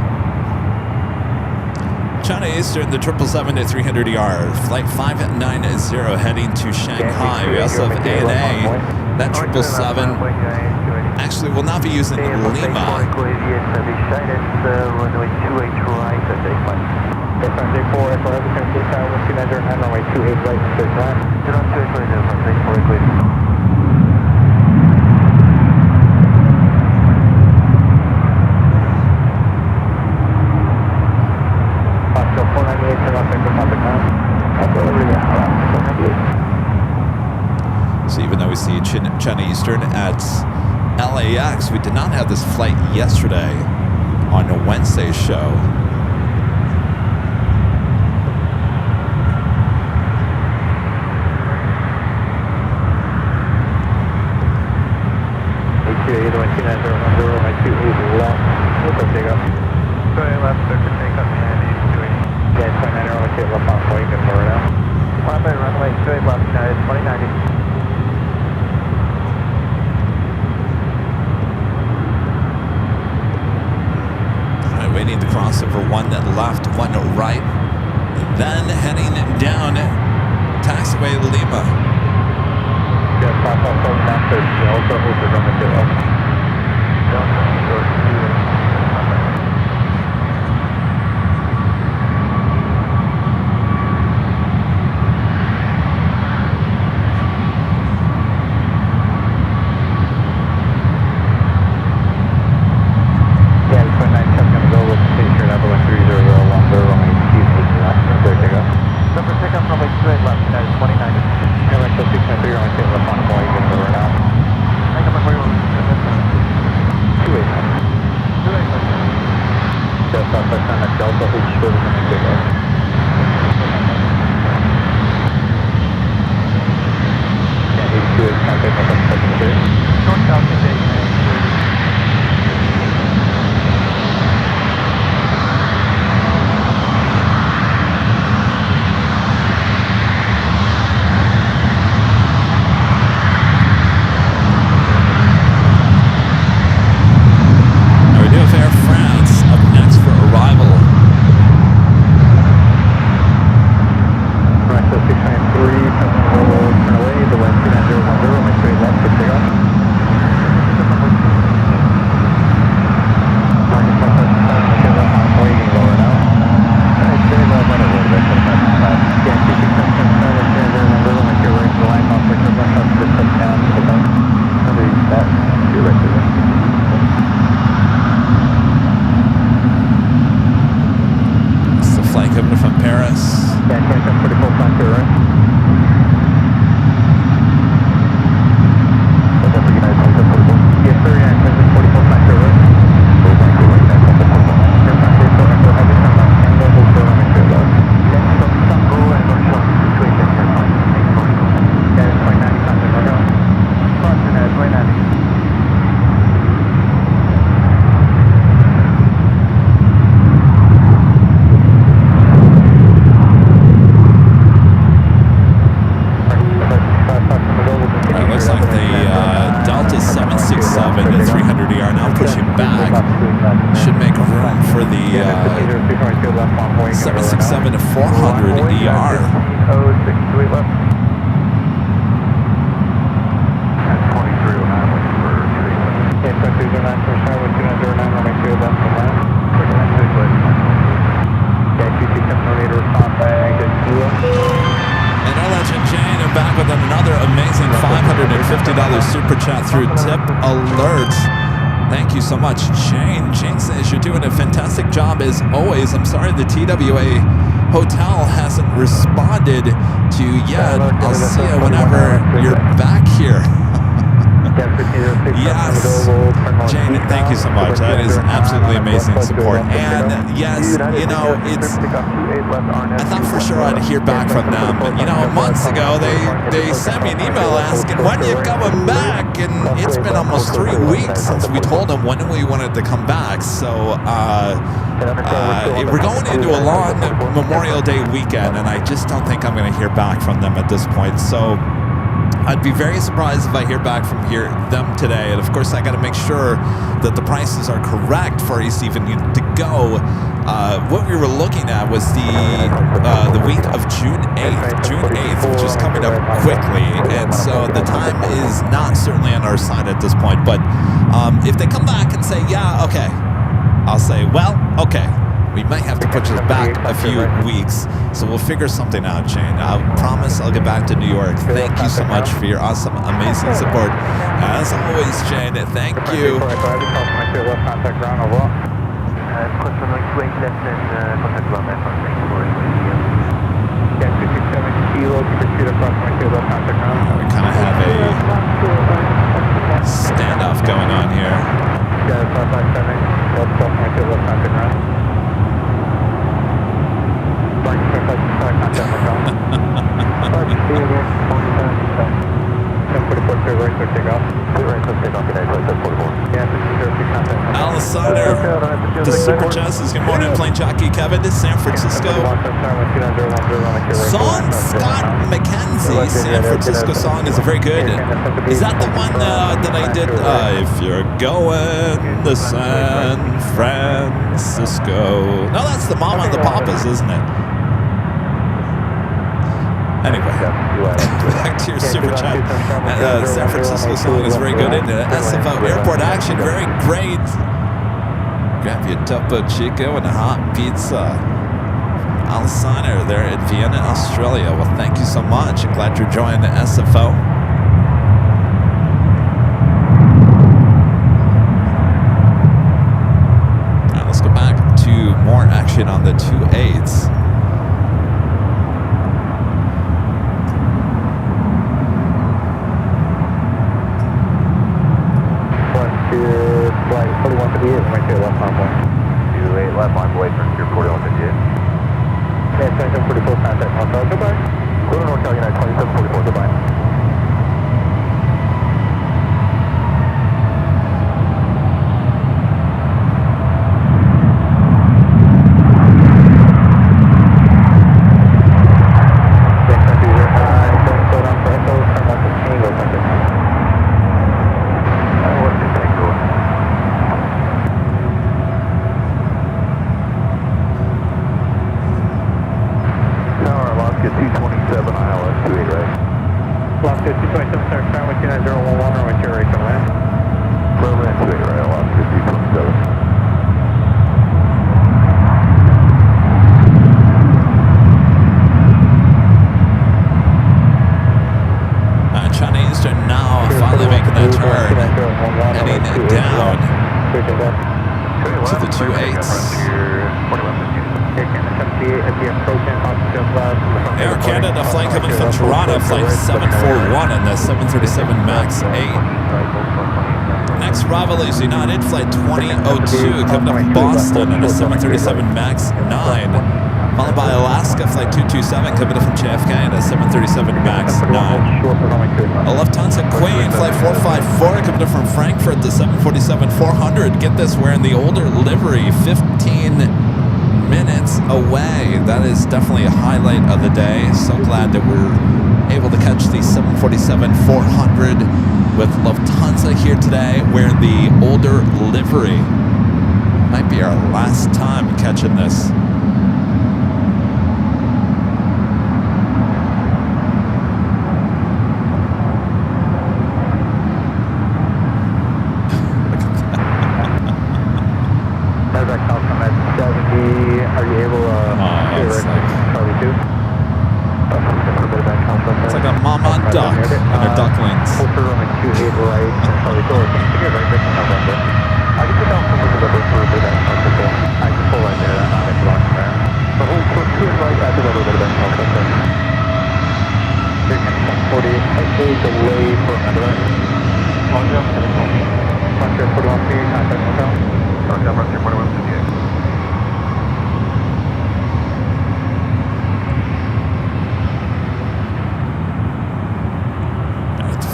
China Eastern, the 777 at 300 ER. Flight 590 heading to Shanghai. We also have ANA. That 777 actually will not be using Lima. Runway 28 right at 85. Runway 4, Echo Everton, 2909, runway 28 right, 39. 28 right, runway 4, Echo. Pascal 498, turn off into topic 9. Echo Everton, 498. So even though we see China Eastern at LAX, we did not have this flight yesterday on Wednesday's show. Waiting to cross over one left, one right, then heading down taxiway Lima. Number 6 up, runway 28 left, United 2090. Airline 693, runway 28 left, on boy, you can move right now. ER. 0628 left. That's 2309 looking for 28 left. Yeah, 2309 for Charlotte 2909 runway 2 left from land. Yeah, 227 to respond by exit Kilo. And our legend Jane are back with another amazing $550 super chat through Tip Alert. Thank you so much, Shane. Shane says you're doing a fantastic job as always. I'm sorry the TWA hotel hasn't responded to you yet. I'll see you whenever you're back here. Yes, Jane, thank you so much. That is absolutely amazing support. And yes, you know, it's, I thought for sure I'd hear back from them. But, you know, months ago, they sent me an email asking, when are you coming back? And it's been almost 3 weeks since we told them when we wanted to come back. So we're going into a long Memorial Day weekend, and I just don't think I'm going to hear back from them at this point. So I'd be very surprised if I hear back from them today. And of course, I got to make sure that the prices are correct for us even to go. What we were looking at was the week of June 8th, which is coming up quickly. And so the time is not certainly on our side at this point. But if they come back and say, yeah, okay, I'll say, well, okay. We might have to push it back a few weeks, so we'll figure something out, Shane. I promise I'll get back to New York. Thank you so much for your awesome, amazing support. As always, Shane, thank you. We kind of have a standoff going on here. Alessandro, the Super Justice. Good morning, Plane Jockey Kevin to San Francisco. Song Scott McKenzie, San Francisco song is very good. Is that the one that I did? If you're going to San Francisco. No, that's the Mama and the Papas, isn't it? Anyway, back to your super chat. San Francisco song is very good. And SFO airport action, very great. Grab your Topo Chico and a hot pizza. Alessandro there in Vienna, Australia. Well, thank you so much. I'm glad you're joining the SFO. Now let's go back to more action on the 28s. Flight 4158, right there, left envoy. 28 left envoy, turn to 4158. Yeah, 2744, contact North. Goodbye. Quarter North United 2744, goodbye. Air Canada flight coming from Toronto, flight 741 on the 737 MAX 8. Next arrival is United, flight 2002 coming up from Boston on the 737 MAX 9. Followed by Alaska, flight 227 coming up from JFK on the 737 MAX 9. A Lufthansa Queen, flight 454 coming up from Frankfurt, the 747-400. Get this, wearing the older livery, 15 minutes away. That is definitely a highlight of the day. So glad that we're able to catch the 747-400 with Lufthansa here today, wearing the older livery. Might be our last time catching this. ducklings. Full short runway 28 right, Charlie Door, thanks to get right, Victor November. I can put down some of the weather for a bit of comfortable. I can pull right there, not if you want there. The whole short 2 right, at the weather a bit of comfortable. Big 148, a delay for another. On jump, Frontier 41 feet, contact hotel. Okay, Frontier 4158.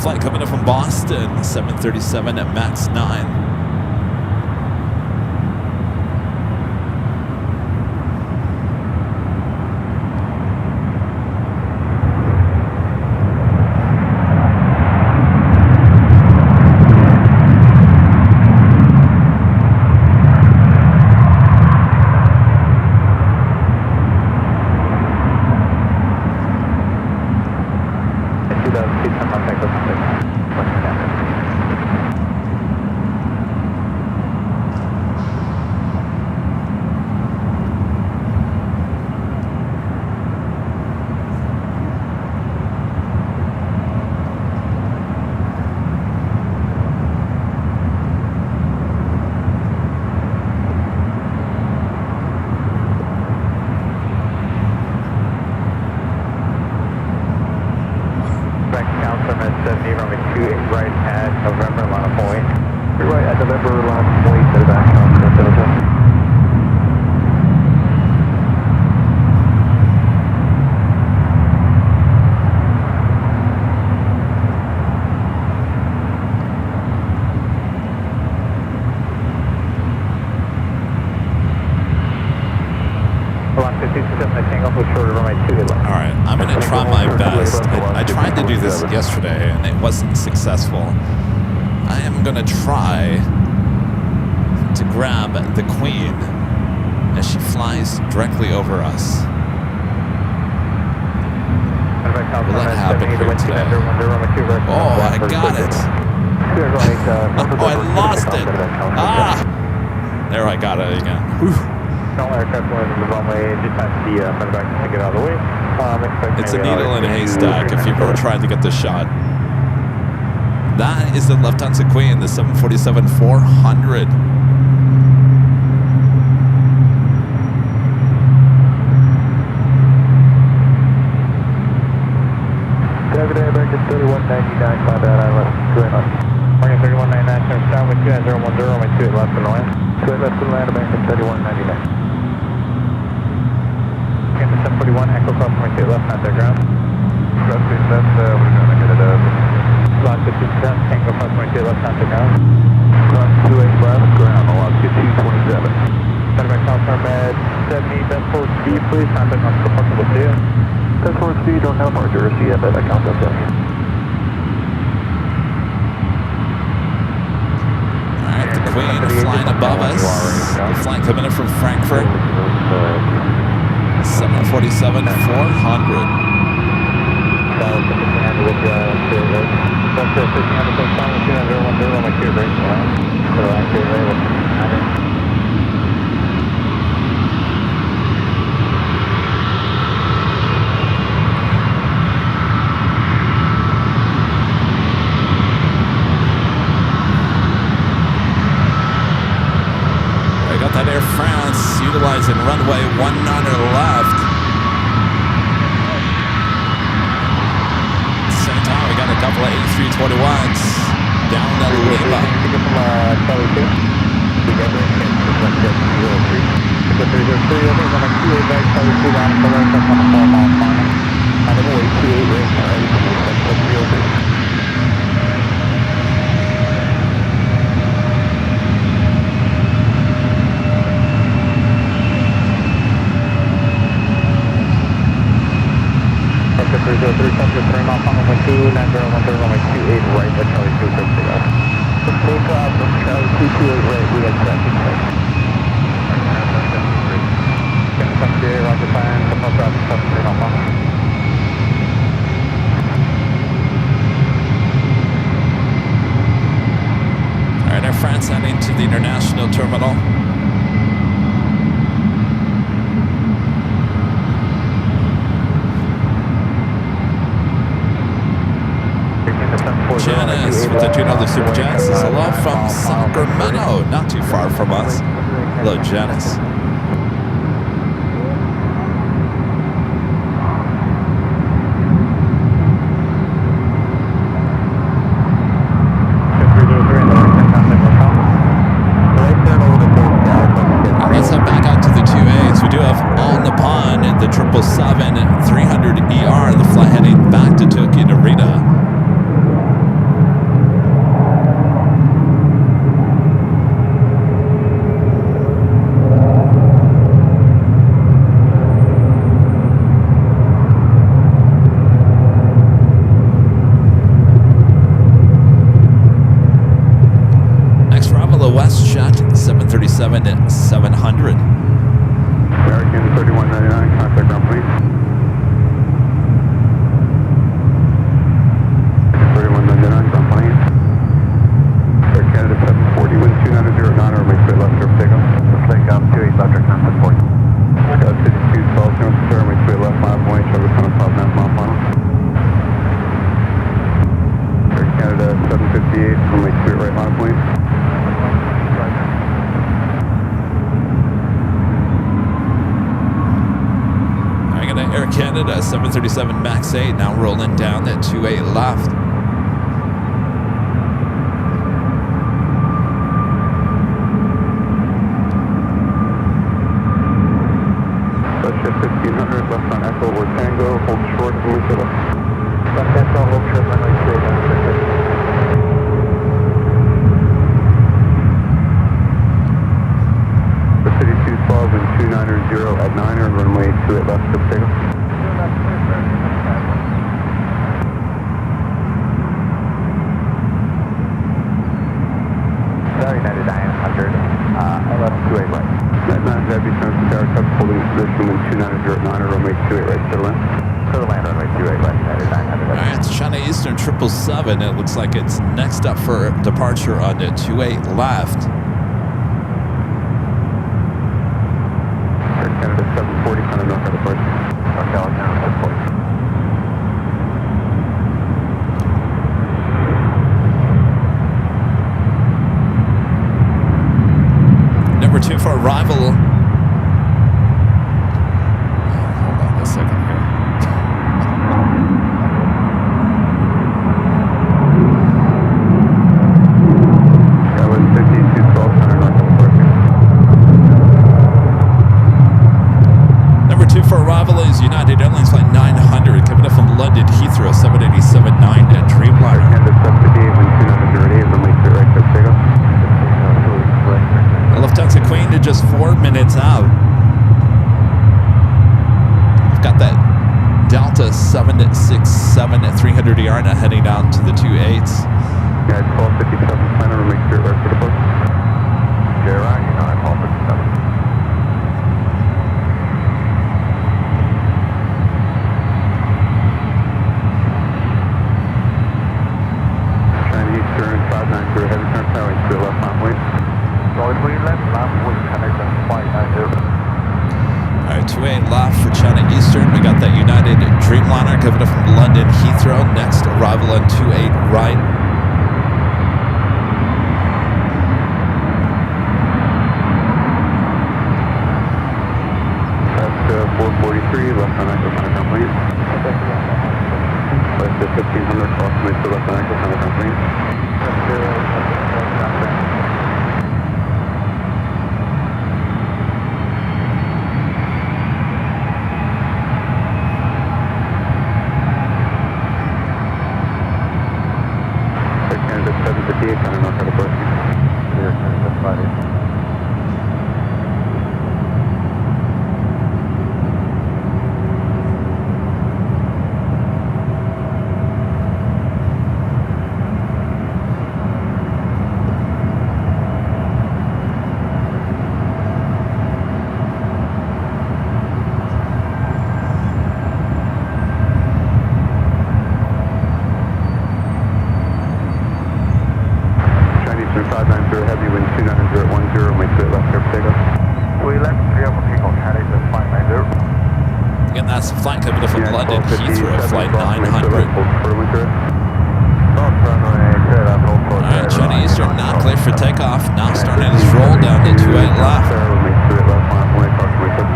Flight coming in from Boston, 737 at Max 9. Alright, I'm going to try my best. I tried to do this yesterday and it wasn't successful. I am going to try to grab the Queen as she flies directly over us. Will that happen here today? Oh, I got it! Oh, I lost it! Ah! There, I got it again. Whew. All aircraft going to the runway, just have the medevac to get out of the way. It's a needle in a haystack if you've ever tried to get this shot. That is the Lufthansa Queen, the 747-400. David American 3199, cloud out island, 2 inland. American 3199, turn down with 2010, runway 28 left and land. 28 left and land, American 3199. Again, the 741, echo cross runway 28 left, contact ground. Cross 28 left, we're going to get it up. Launch 50%, tango cross runway 28 left, contact ground. Cross 28 left, ground, velocity 227. Medevac confirm at 70, best forward speed, please, contact on departure with you. Best forward speed on departure, CF at contact them. Alright, the Queen flying above us. The flight coming in from Frankfurt. 747-400. I got that Air France utilizing runway 19 left. Same time, we got a couple of A321s down to Lima. Alright, Air France heading to the international terminal. with the $2 Super Jets. Hello from Sacramento, not too far from us. Hello, Janice. Let's head back out to the 2-8s. We do have All Nippon, the 777 300ER, the flight heading back to Tokyo Narita. WestJet 737-700. American 3199, contact ground please. 3199, ground plane. Air Canada 740, wind 2909, or make straight left for takeoff. Looks like 28 left, or contact 40. Got 5212, no sir, make straight left, mile point, travel 105 mile final. Air Canada 758, we'll make straight right mile point. Air Canada 737 MAX 8 now rolling down at 28 left. Ship 1500 left on Echo or Tango, hold short, move to left. Left Echo, hold short, runway 28 down the City 212 and 290 at 9 or runway 28 left, to takeoff. United 900, LF 28 right. That 9 Heavy Transit Tower Cup holding position in 290 at 9 or runway 28 right to the land. To the land, runway 28 right, United 900. All right, it's China Eastern 777. It looks like it's next up for departure on the 28 left. Air Canada 740, kind of north of the first. North Carolina 740. Number 2 for arrival. Hold on a second here. That was 5212, kind of north of the first. Number 2 for arrival is United Airlines Flight 900 coming up from London Heathrow 787-9 at Dreamliner. Canada 758 and 290 and runway 28 right to takeoff. Lufthansa Queen to just 4 minutes out. We've got that Delta 767 at 300ER now heading down to the 2-8s. Yeah, it's 1257, plan to make straight right to the book. Airline, you know, I'm 1257. China Eastern 590, heavy turn power, to the left mile point. Solid green left, left with connection 590. All right, 2-8 left for China Eastern. We got that United Dreamliner coming up from London Heathrow. Next arrival on 2-8 right. That's 443, left on Echo, kind of company. Left to 1500, cross to left on Echo, kind of company. Canada 758, kind of north of the first. Clear, that's Friday. Heavy wind 290 at 10, make straight left here for takeoff. We left 3 over takeoff, Canada 590. Again, that's a flight coming up from London Heathrow, flight 900. North runway, clear left Eastern, not clear for takeoff. Now starting his roll down to 28 left. Runway 28 left, runway approximately 7.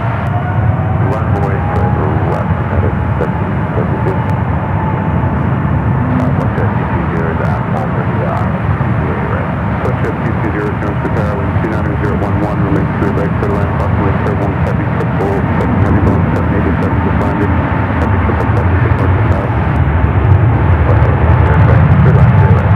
Runway 28 left, headed 772. What's your TC0 to asphalt with the right? What's your TC0 turns to power wind 29011, remains 3 right, clear line approximately clear 1 heavy, triple, heavy bone 787 to landed, heavy triple 7 to north to south. Clear line, clear line.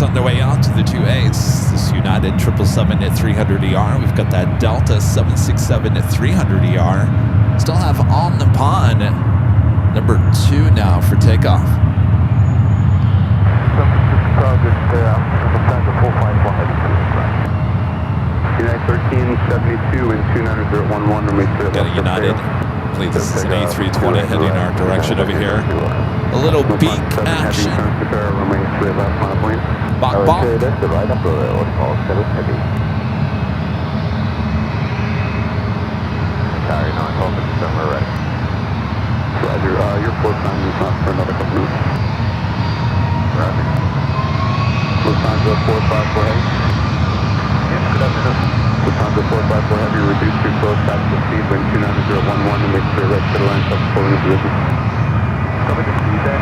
On their way out to the 28s. This United 777 at 300 ER. We've got that Delta 767 at 300 ER. Still have on the pond number 2 now for takeoff. United 1372 and 29011. Got a United. I believe this is an A320 heading our direction over here. A little beak action. Bok bok. That's the right up there, what's called heavy. Sorry, no, I'm hoping somewhere right. Roger, your floor time is not for another couple minutes. Roger. Lufthansa 454 heavy. Yes, good afternoon. Lufthansa 454 heavy, reduce your close back to speed when 29011 and make sure right to the line up pulling into position. Cover the speed and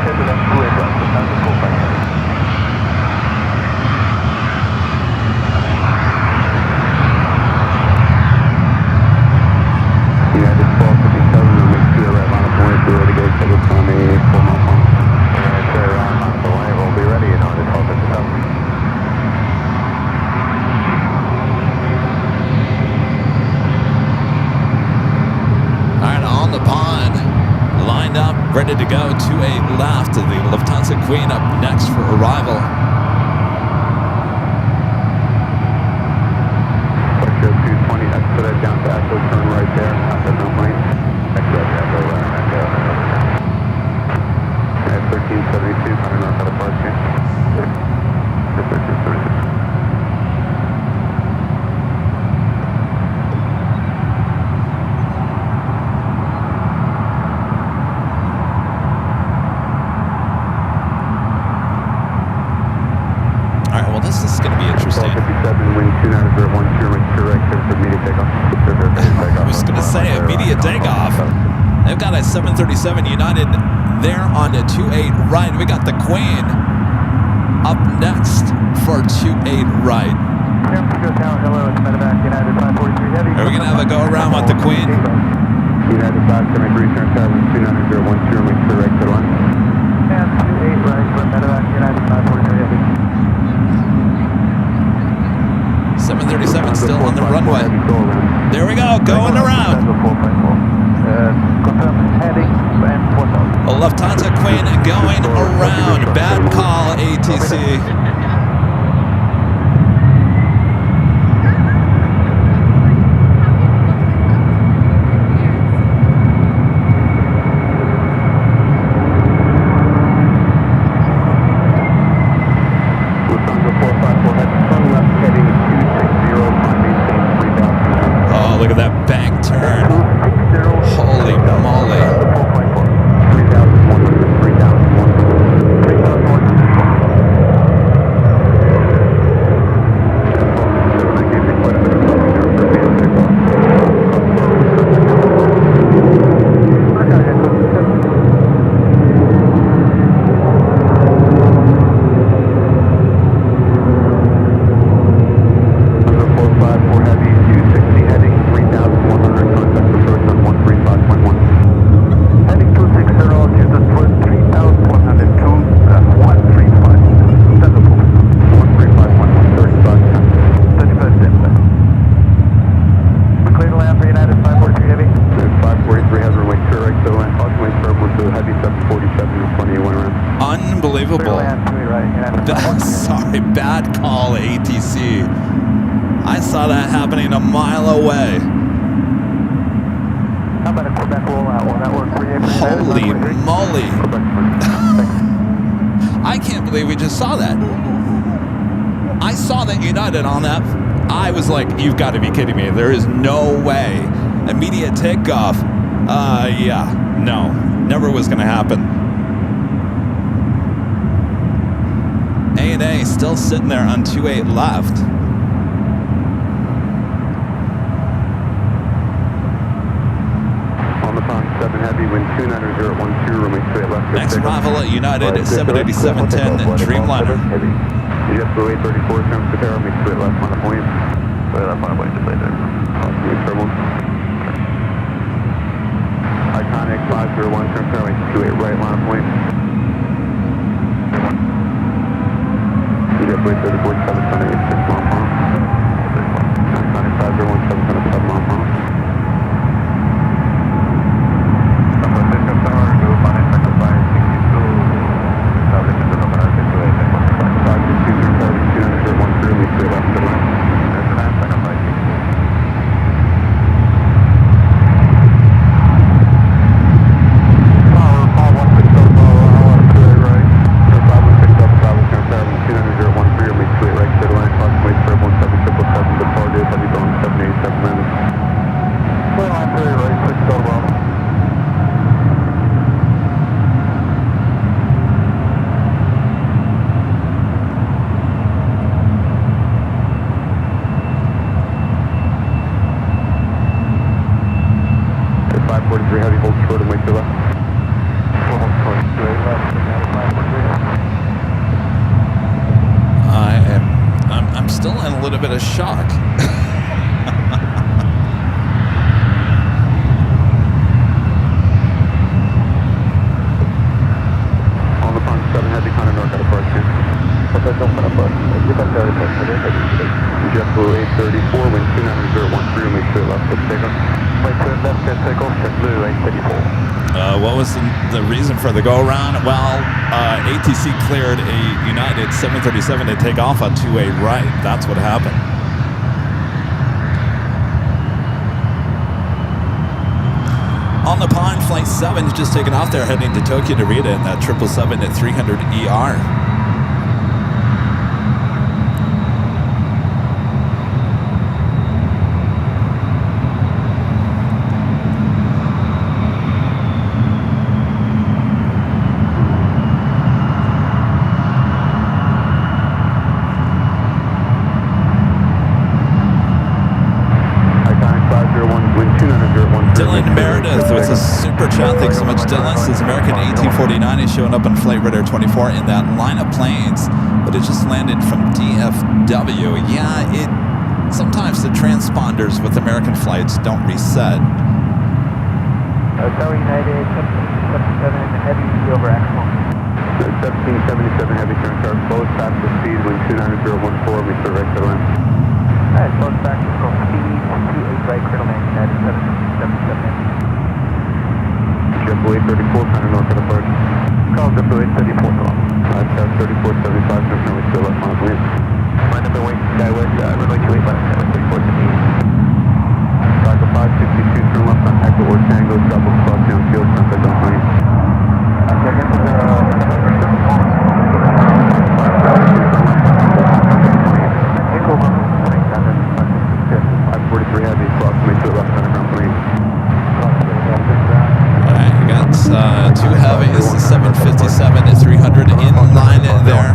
head to left 2 and right, Lufthansa 454 heavy. United 1257 and make sure right line up point, be ready to go to the on a 4-mile pump. Alright, sir, on the line, we'll be ready in order to 1257. On the pond, lined up, ready to go. 28 left. The Lufthansa Queen up next for arrival. Echo 220, expedite down to Echo, turn right there, after no plane. Expedite Echo, Echo. At 1372, running north out of Park here. 1372. This is going to be interesting. 57, wind 29012, make sure right clear for immediate takeoff. I was going to say immediate takeoff. They've got a 737 United there on the 28 right. We got the Queen up next for 28 right. Are we going to have a go around with the Queen? United 573, turn 29012, make sure right to the line. And 28 right, United 543 heavy. 737 still on the runway. There we go, going around. A Lufthansa Queen going around. Bad call, ATC. Look at that bank turn. Holy moly. Unbelievable. Sorry, bad call, ATC. I saw that happening a mile away. How about a Quebec rollout? Will that work for you? Holy moly. I can't believe we just saw that. I saw that United on that. I was like, you've got to be kidding me. There is no way. Immediate takeoff. Yeah, no. Never was going to happen. A&A still sitting there on 28 left. On the Pond 7 Heavy, wind 290.012, runway 28 left. Next arrival at United at 787-10 Dreamliner. JetBlue 834, turn to Carol, make 28 left on the point. 28 left on the point, just later. Awesome, Iconic 501, turn to Carol, make 28 right line of point. JetBlue 34, 786 mile per hour. Iconic 501, 777 mile per hour. I'm still in a little bit of shock. On the Pond 7 Heavy, kind of north out of Park. JetBlue 834, wind 290.013, make sure left, let's take off. Wait, turn left, get takeoff, JetBlue 834. What was the reason for the go-around? Well, ATC cleared a United 737 to take off on 2A right. That's what happened. On the Pond, Flight 7 is just taking off there, heading to Tokyo Narita in that 777 at 300 ER. With a super chat, thanks so much, Dylan. Says American 1849 is showing up on Flight Radar 24 in that line of planes, but it just landed from DFW. Yeah, sometimes the transponders with American flights don't reset. Tower United 777 Heavy over Axel. 1777 Heavy, turn car, close, fastest speed, wind 290.014, make sure right to the line. Alright, close fastest, go speed, 28 right, critical man, United 777. JetBlue 834, kind of north of the park. Call JetBlue 834, come on. 3475, turn currently still left on the wind. Line up and wait, skywest, runway 28 left, 34 to me. Cycle 562, turn left on Echo or Tango, double cross downfield, sunset down plane. Heavy, approximate to the left center ground plane. Alright, you got two heavies, 757 to 300 in line there.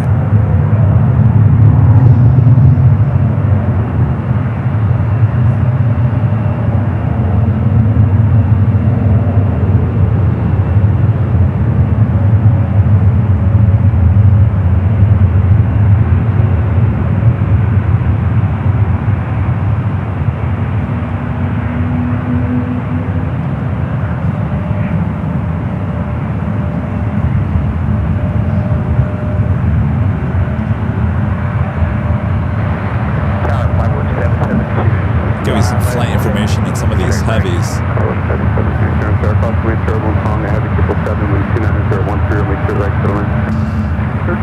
Give you some flight information on some of these heavies.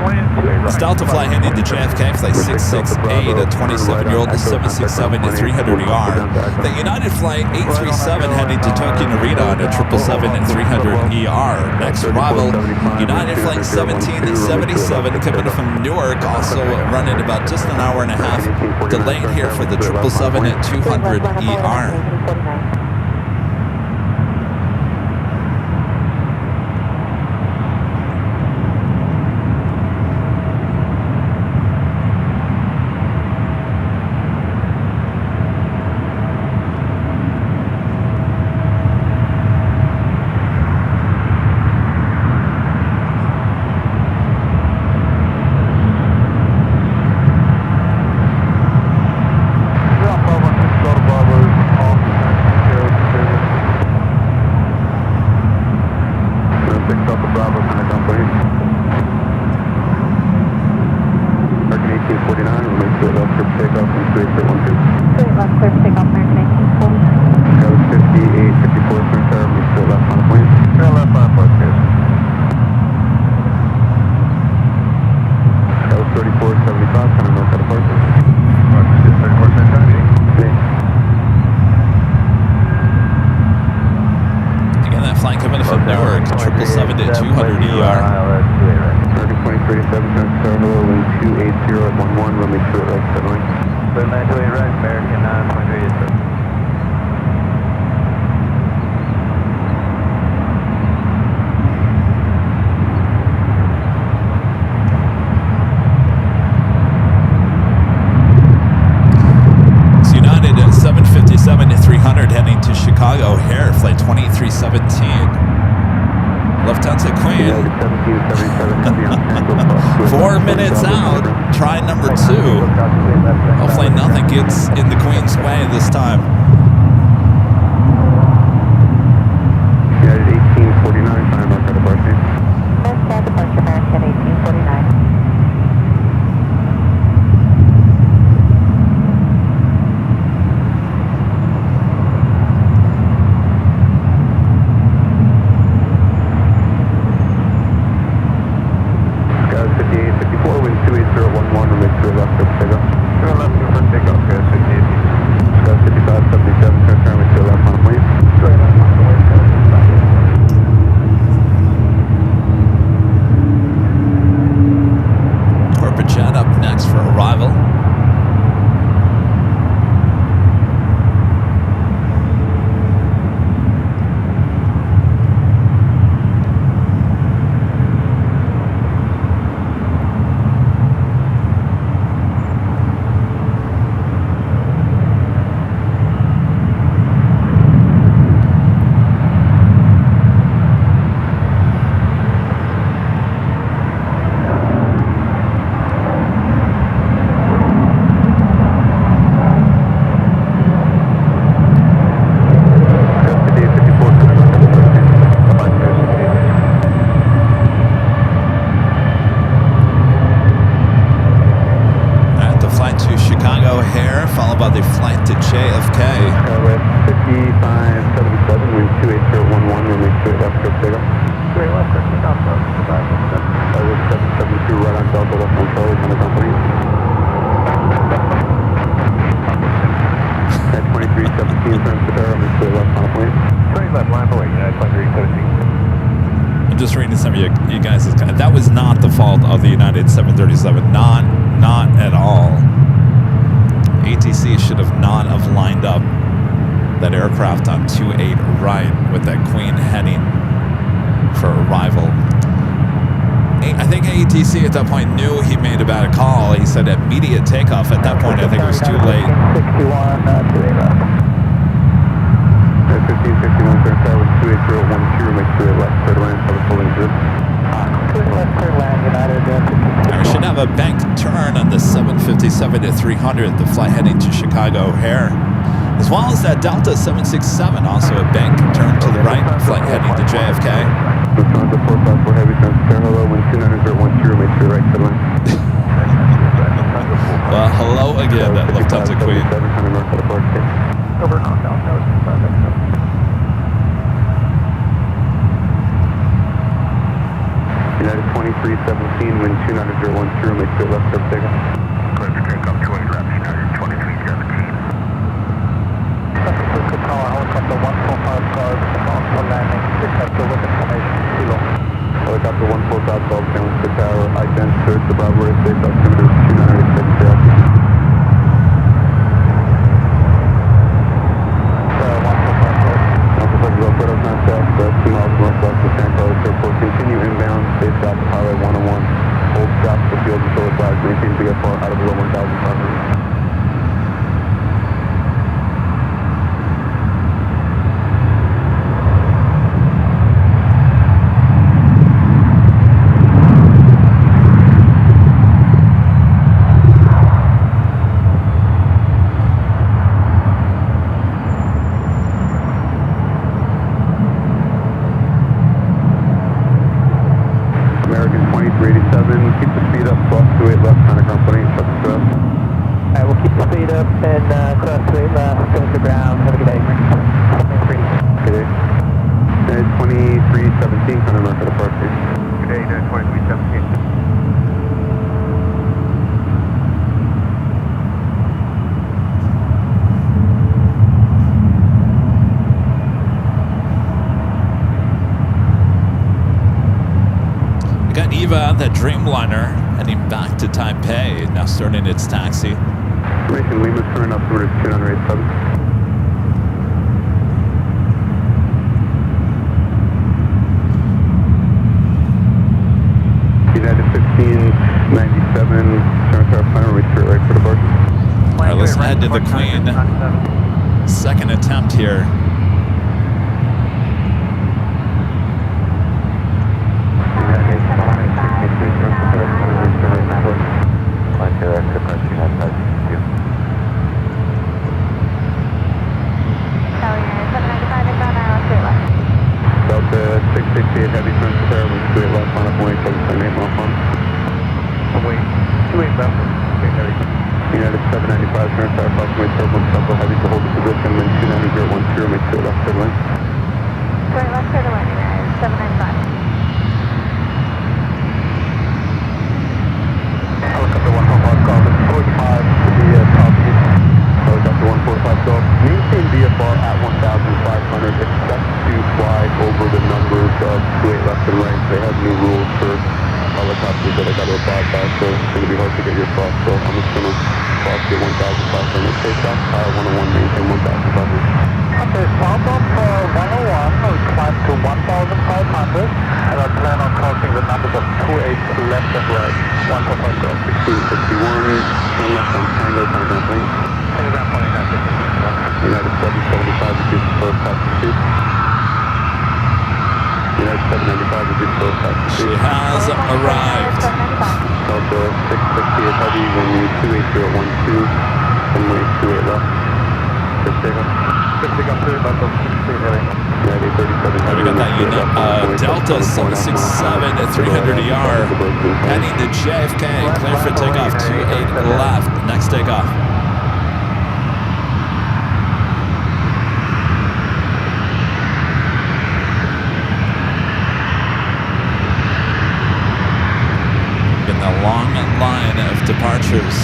It's Delta flight heading to JFK, flight 668, a 27-year-old 767-300ER. The United flight 837 heading to Tokyo Narita on a 777-300ER. Next arrival, United flight 1777 coming from Newark, also running about just an hour and a half delayed here for the 777-200ER. heading to Chicago O'Hare, flight 2317. Lufthansa Queen. 4 minutes out, try number 2. Hopefully nothing gets in the Queen's way this time. United 1849, time mark departure. Departure American 1849. I'm just reading some of you guys. That was not the fault of the United 737. Not at all. ATC should have not have lined up that aircraft on 28 right with that Queen heading for arrival. I think ATC at that point knew he made a bad call. He said immediate takeoff. At that point, I think it was too late. 61, 28 left. 1551, turn tower 28012, make sure left clear land for the full engine. Left clear land, United. I should have a bank turn on the 757-300, the flight heading to Chicago O'Hare. As well as that Delta 767, also a bank turn to the right, flight heading to JFK. Lufthansa 454 heavy transfer, hello, wind 29010, make sure right clear land. Well, hello again at Lufthansa Queen. Over knockdown, that was perfect. United 2317, wind 290.10, make sure left turn takeoff. Clear for takeoff, 28 left, United 2317. Pacific Tower, helicopter 145 guard, for landing, detector with information, kilo. Helicopter 145 Golf, San Francisco Tower, I-10 search the Bravo Air Safe, altimeter 296 Jackie. 2 miles northwest of San Carlos Airport. Continue inbound, stay south of Highway 101. Hold south of the field until advised. Maintain VFR out of below 1,500. Keep the speed up, cross 28 left, kind of company, shut the stress. Alright, we'll keep the speed up and cross 28 left, go to the ground, have a good day. 23. Good day. 2317, kind of north of the park. Good day, 2317. Got Eva, the Dreamliner, heading back to Taipei, now starting its taxi. Information, Lima's current altimeter is 287. United 1597, turn to our final, reach straight right for the bar. All right, let's head to the Queen. Second attempt here. Delta 668 heavy turn to Sarah, wind 28 left, on up 187.8 mile from. Wait, 28 left. Okay, heavy. United 795, turn to our approximately turbulent tempo, heavy to hold the position, wind 290.10, make sure left turn lane. Straight left turn lane, United 795. Helicopter 145 Golf, 45 to the top east. Helicopter 145 Golf, maintain VFR at 1,500, expect to fly over the numbers of 28 left and right. They have new rules for helicopters that I got to abide by, so it's going to be hard to get your cross, so I'm just going to cross at 1,500. Take off, Tower 101, maintain 1,500. Okay, south of 101, we climb to 1,500, and I plan on crossing the numbers of 28 left and right. 145 Golf. 1661, turn left on Tango, kind of thing. Telegram point, United 775, reduce first taxi 2. United 795, reduce first taxi 2. She has arrived. Delta 668 heavy, wind 280.12, runway 28 left. Just take off. Just pick up 2 left of 68 heavy. United 37 heavy. We got that unit, Delta 767 at 300 ER, heading to JFK, clear for takeoff, 28 left, next takeoff. In the long line of departures.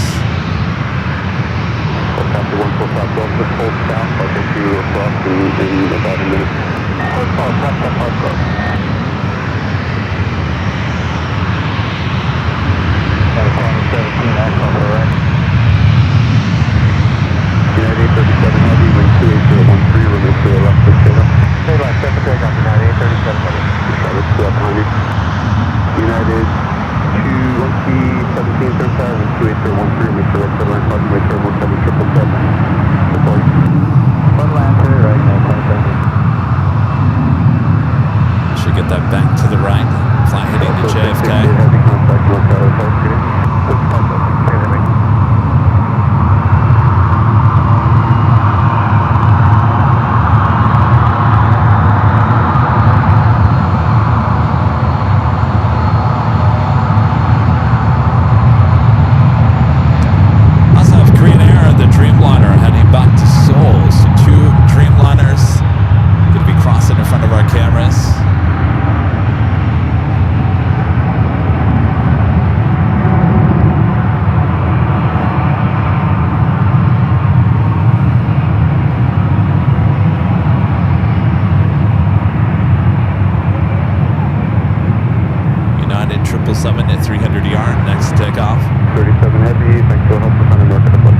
Helicopter 145 Golf, just hold south, I'll get you across in about a minute. United 837 heavy, wind 280.13, remove to the left, just take off. Stay by, set for takeoff, United 837 heavy. Travis, behind you. United 217, turn tower, wind 280.13, make sure left turn line, approximately turn 17777. Report. One land to the right now, 27. Should get that back to the right, fly heading to JFK. Heavy contact, North Tower, Park City. Good contact, okay, heavy. 300 yard next takeoff. 37 heavy, thanks to help us on the north of the bus.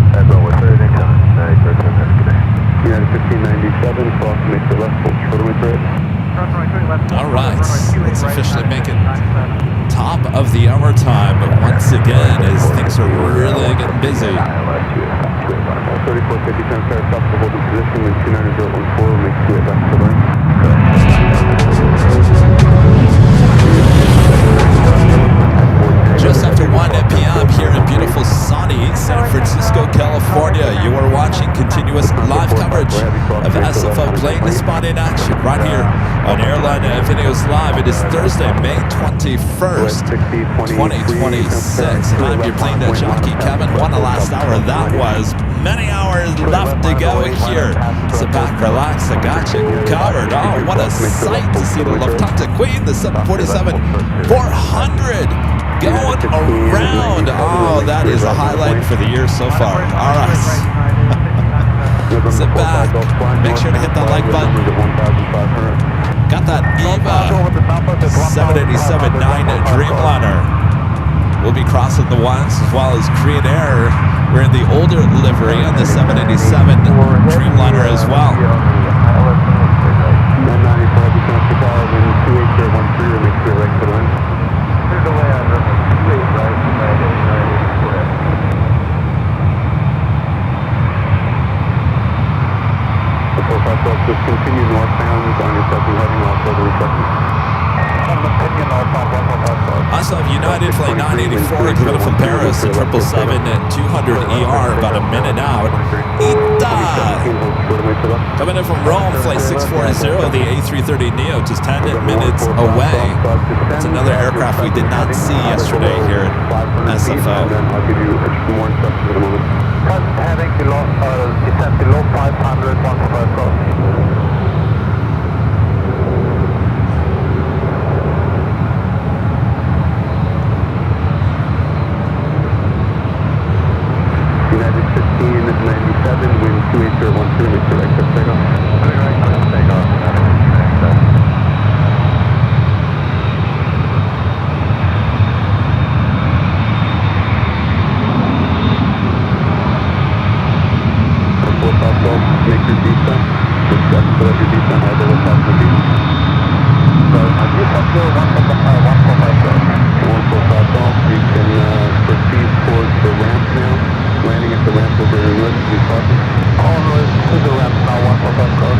That's all with 30, 37, United 1597, cross, make the left, full short wind thread. All right, let's officially make it top of the hour time once again as things are really getting busy. 3450 10 stop to hold in position and 29014 makes 28 left to learn. Just after 1 p.m. here in beautiful sunny San Francisco, California, you are watching continuous live coverage of SFO Plane Spotting action right here on Airline Videos Live. It is Thursday, May 21st, 2026. I'm your Plane Jockey Kevin. What a last hour that was. Many hours left to go here. Sit back, relax. I got you covered. Oh, what a sight to see the Lufthansa Queen, the 747-400. Going around. Oh, that is a highlight for the year so far. All right. Sit back. Make sure to hit that like button. Got that EVA 787-9 Dreamliner. We'll be crossing the ones as well as Korean Air. We're in the older livery on the 787 Dreamliner as well. 994 just continue northbound on your second heading off over the second. Also have United Flight 984 coming from Paris, the 777-200ER, about a minute out. Ita! Coming in from Rome, Flight 640, the A330neo, just 10 minutes away. That's another aircraft we did not see yesterday here at SFO. I'll give you more instructions in a moment. Heading descent below 500, 145 cross. United 1597, wind 28013, make direct up takeoff. Make your descent. Just accelerate your descent, either will pass the beat. So, I just up to 145 off. You can proceed towards the ramp now. Landing at the ramp will be removed. Be cautious. On to the ramp now, 145 cross.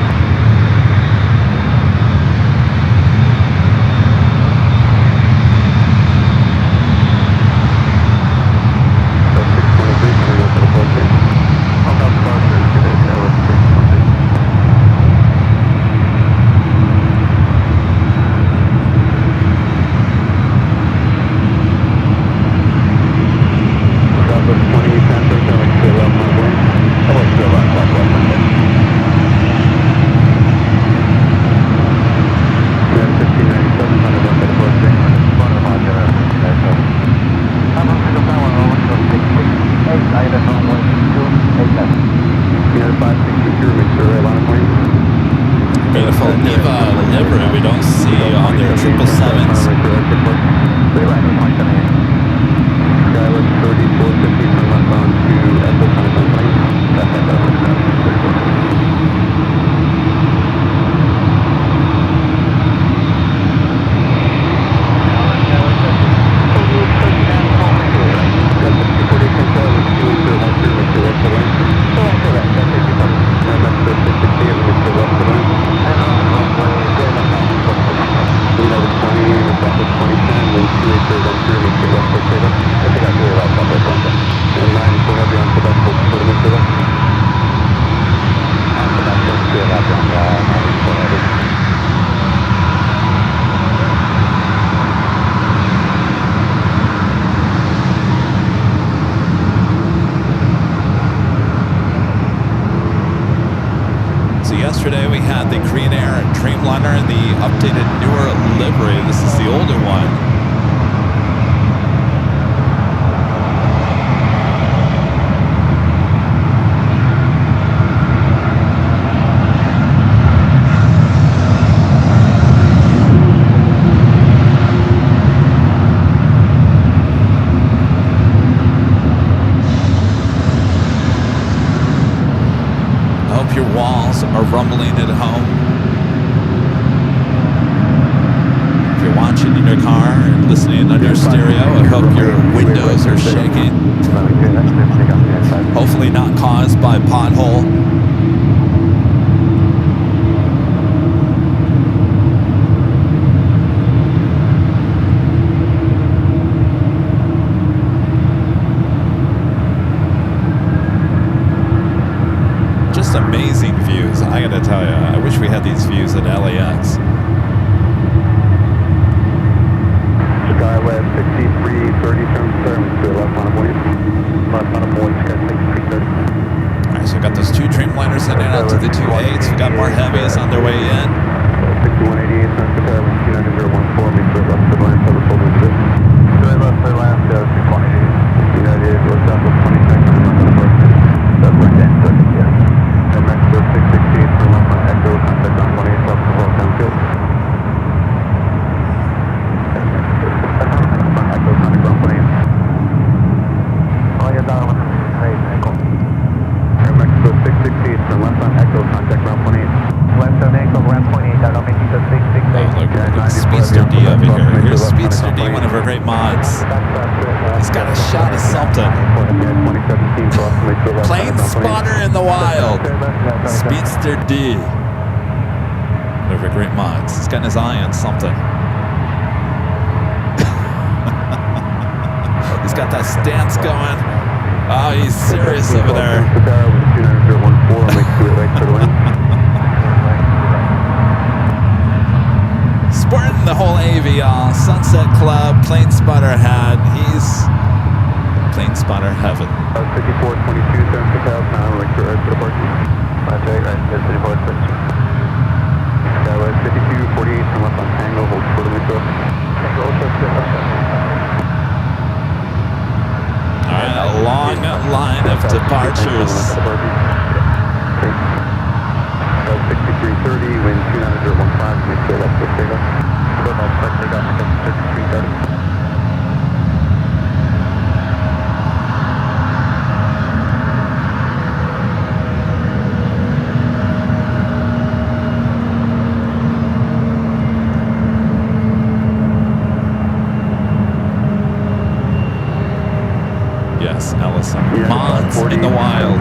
Beautiful EVA livery we don't see on their 777s. Skyline 3450 turn left on to SFO Plane. Yesterday we had the Korean Air Dreamliner in the updated newer livery. This is the older one. or rumbling at home. If you're watching in your car and listening under stereo, I hope your windows are shaking. Hopefully not caused by pothole. Just amazing views, I gotta tell you. I wish we had these views at LAX. Skywest 6330, turn to left on a point. Left on a point, Sky 6330. Alright, so we got those two Dreamliners heading out to the 2.8s. We got more heavies on their way in. 6188, turn to Tower 29014, make sure left to the line, cover shoulder position. Straight left to the line, 6188. United, West Southwest 22nd, left on the first. That's right, 10 seconds, yeah. And Mexico 668, turn left on Echo, contact on 28, left to the downfield. Mexico 668, turn left on Echo, contact ground 28. Left on Echo, ground 28, that'll make you to 668. Look, Speedster D over here. Here's Speedster D, one of our great mods. He's got a shot of something. Plane spotter in the wild. Speedster D. One of our great mods. He's got his eye on something. He's got that stance going. Oh, he's serious over there. Sporting the whole AV, y'all. Sunset Club, plane spotter hat. He's plane spotter heaven. 5422, turn to south, now like your right to the parking. That's right, 5422. Skywest 5248, turn left on Tango, hold short of Metro. Alright, a long line of departures. 6330, wind 29015, make sure that's the takeoff. Don't know, expect takeoff, 6330. Yes, Ellison. Mods in the wild.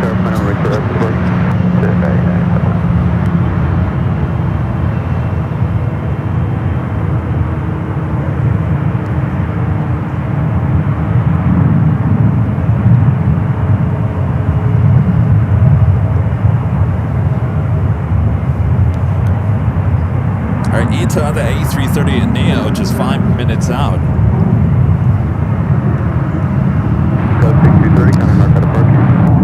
Alright, Ito, the A330 and Neo, just 5 minutes out.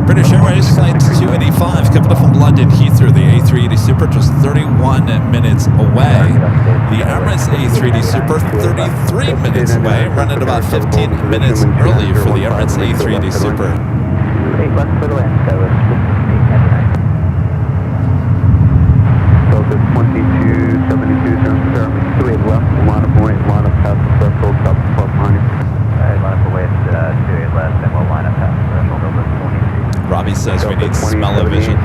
British Airways Flight 285 coming up from London Heathrow. The A380 Super just 31 minutes away. The Emirates A380 Super 33 minutes away, running about 15 minutes early for the Emirates A380 Super. 8 left for the land, Skywest 2272, turn to Jeremy, 28 left, line of point, line of past the threshold, top of plus behind you. Alright, line up away at 28 left, and we'll line up past the threshold over 22. Robbie says we need smell-o-vision.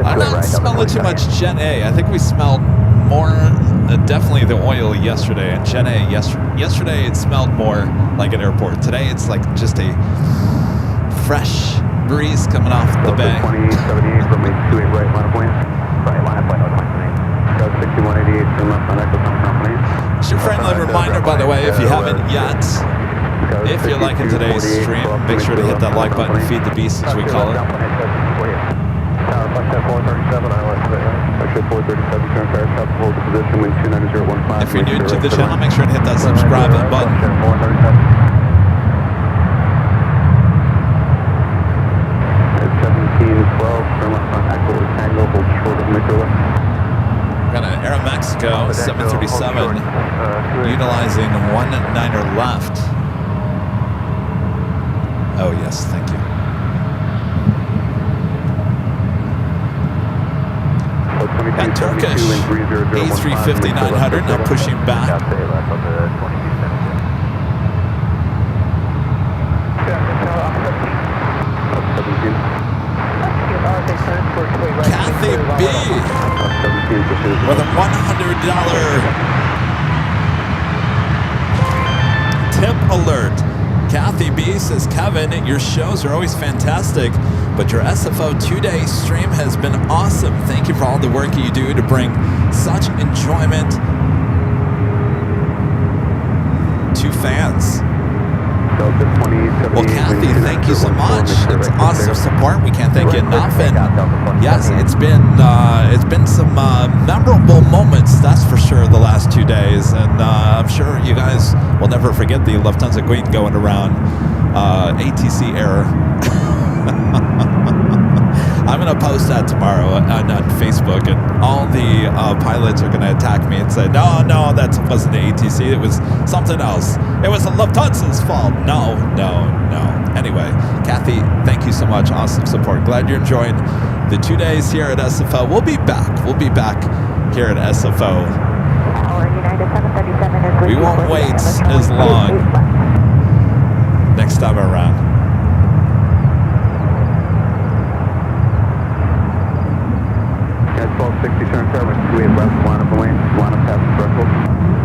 I'm not smelling too much Gen A. I think we smelled more, definitely the oil yesterday. And Gen A, yesterday it smelled more like an airport. Today it's like just a fresh breeze coming off the bay. 2878 from 828 right, line of point. Right, line up point, over 6188, turn left on Echo, company. It's your friendly reminder, by the way, if you haven't yet. If you're liking today's stream, make sure to hit that like button, feed the beast as we call it. If you're new to the channel, make sure to hit that subscribe button. Got an Aeromexico 737 utilizing 1-9er left. Oh yes, thank you. Got Turkish A350-900 now pushing back. tip alert. Kathy B says, Kevin, your shows are always fantastic, but your SFO 2-day stream has been awesome. Thank you for all the work you do to bring such enjoyment to fans. Well, Kathy, thank you so much. It's awesome support. We can't thank you enough. And yes, it's been some memorable moments, that's for sure, the last 2 days. And I'm sure you guys will never forget the Lufthansa Queen going around ATC error. I'm going to post that tomorrow on Facebook, and all the pilots are going to attack me and say, no, that wasn't the ATC. It was something else. It was the Lufthansa's fault. No. Anyway, Kathy, thank you so much. Awesome support. Glad you're enjoying the 2 days here at SFO. We'll be back here at SFO. We won't wait as long next time around.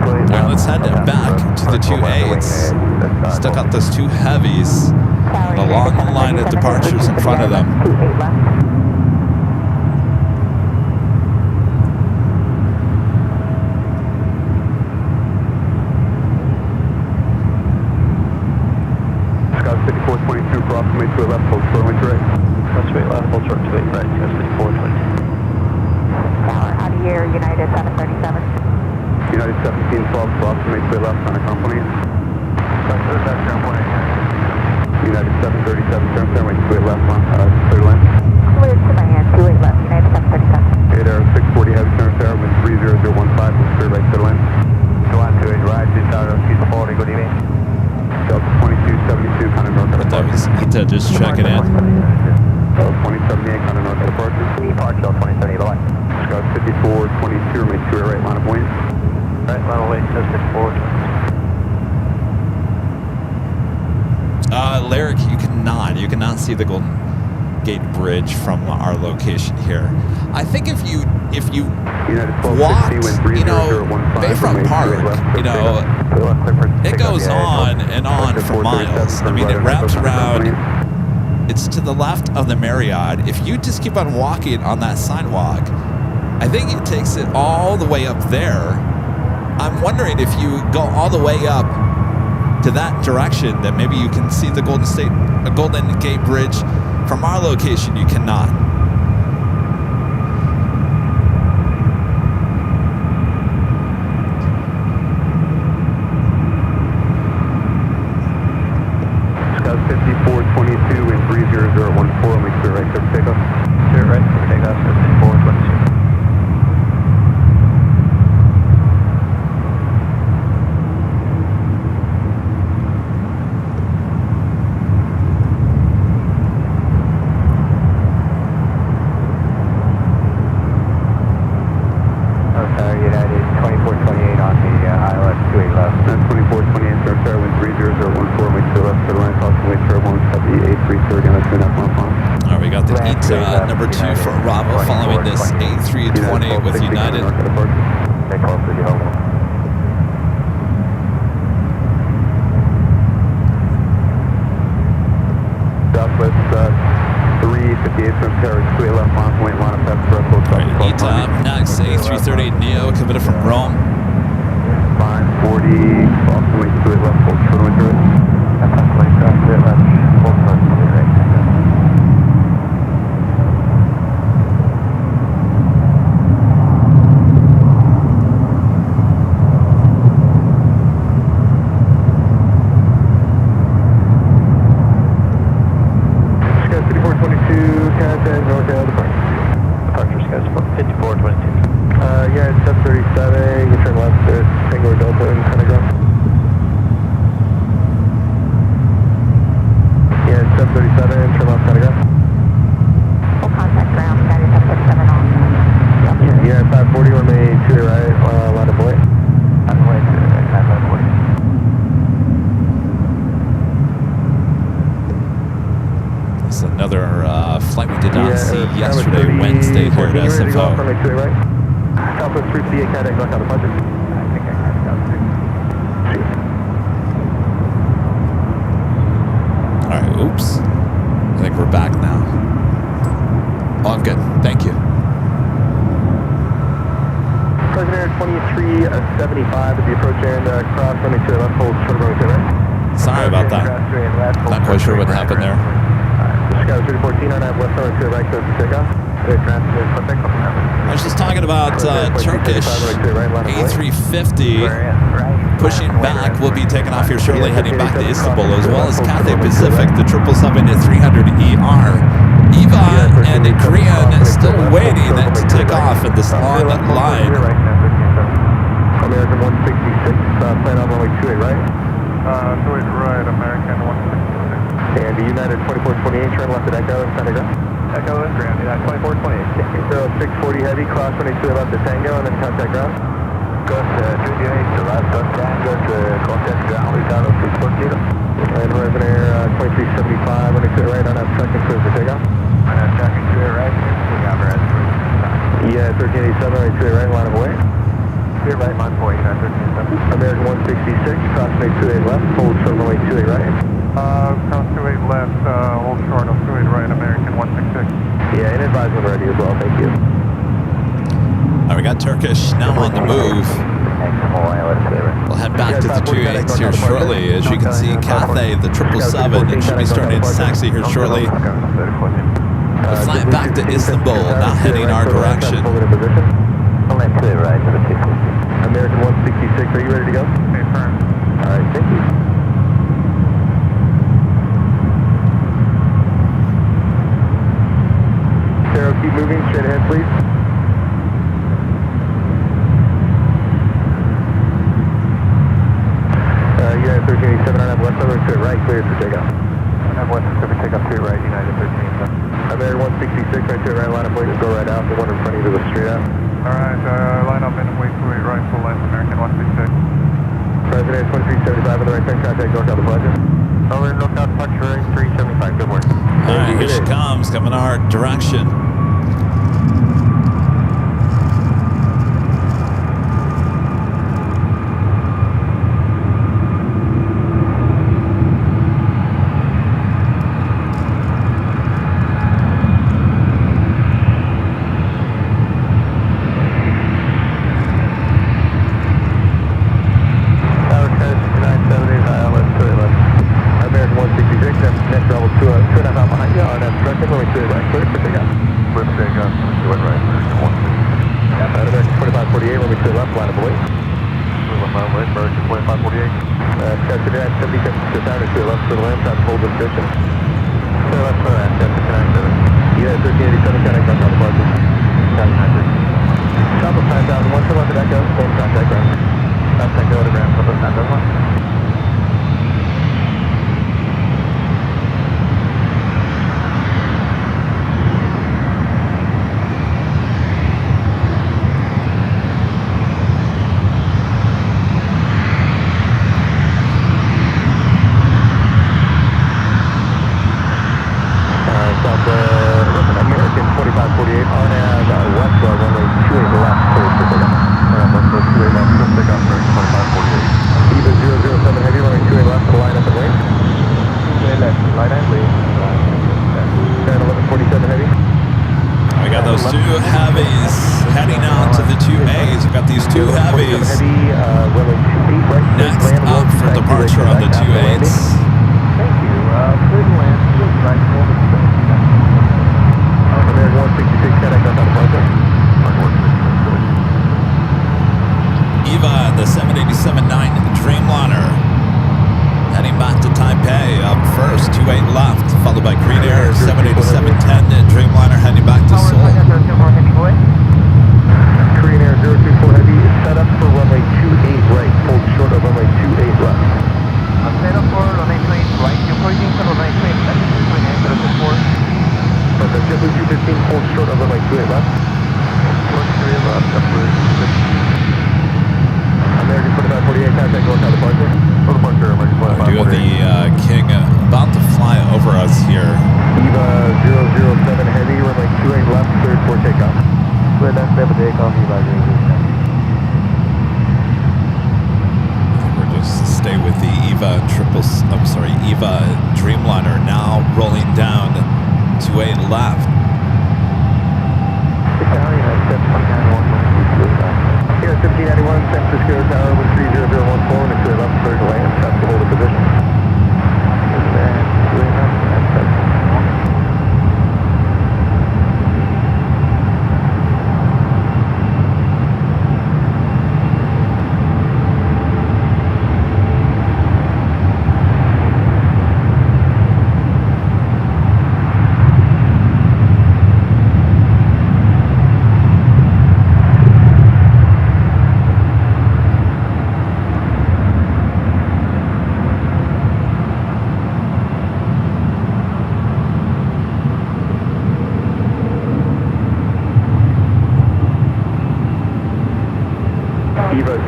All right, let's head back to the 2-8s. Still got those 2 heavies. The long line of departures in front of them. Scott 5422, approximate to a left, hold short wind direct. Approximate left, hold short to 8 right, Scott 5422. Out of here, United 737. United 1712, approximate to a left on a company. United 737, turn clear, wait to a left on clear lane. Clear to my hand, 28 left, United 737. 8 air 640 heavy turn clear, wind 30015, with clear right clear lane. Go on to 8 right, 2040, good evening. Delta 2272, kind of north of departure. Ita just check it in. Delta 2078, kind of north of departure. Departure, Delta 2078, bye-bye. Scott 5422, remain to a right line of wing. Right, line of wing, just 5422. Lyric, you cannot see the Golden Gate Bridge from our location here. I think if you walked, Bayfront Park, it goes on and on for miles. I mean, it wraps around. It's to the left of the Marriott. If you just keep on walking on that sidewalk, I think it takes it all the way up there. I'm wondering if you go all the way up to that direction, that maybe you can see the Golden Gate Bridge. From our location, you cannot. Scott 5422 and 30014, make sure right there for takeoff. Clear right for takeoff, 5422. Number 2 for Bravo, following this A320 with United. Southwest 358 from Paris, 2 left on point, line of pass threshold. Right, ETA, next A330 Neo, coming from Rome. 540, approximately 2 left, hold short wind direct. Approximately 2 left, hold short to 8 right. Flight we did not see yesterday, Wednesday, here at SFO. Southwest 358, contact north out of budget. I think I have Sorry about that. Not quite sure what happened there. Sky 314 on that left runway 28 right, close to takeoff. I was just talking about Turkish A350 pushing back. We'll be taking off here shortly, heading back to Istanbul, as well as Cathay Pacific, the 777-300ER. Eva and Korean still waiting to take off in this long line. American 166, plan on runway 28 right. 28 right, American 166. And the United 2428, turn left at Echo, Santa Ground. Echo is ground, 2428. 640 heavy, cross 22 left to Tango, and then contact ground. Ghost 28 to left, Ghost Tango to contact ground, we got 640. And Horizon Air 2375, runway 28 right on that truck and cruise for takeoff. On that truck and 28 right, we got our Yeah, 1387, runway 28 right, line of way. Clear right, Mont Point, 1387. American 166, cross 28 left, hold short runway 28 right. Cross 28 left, hold short of 28 right, American 166. Yeah, and advisement ready as well, thank you. All right, we got Turkish now on the move. We'll head back to the 28s here shortly. As you can see, Cathay, the 777, should be starting its taxi here shortly. We're flying back to Istanbul, now heading our direction. American 166, are you ready to go? Confirm. All right, thank you. Sarah, keep moving, straight ahead, please. United 1387 on that west side, to right, clear for takeoff. On that west Pacific, take up to right, United 1387. American 166, right to right, line up, wait, go right out, the one in front of you to go straight out. Alright, line up and wait 28 right, full length, American 166. President 2375 on the right turn, contact NorCal departure. Over, lookout departure 375, good work. All right, here she comes, coming our direction.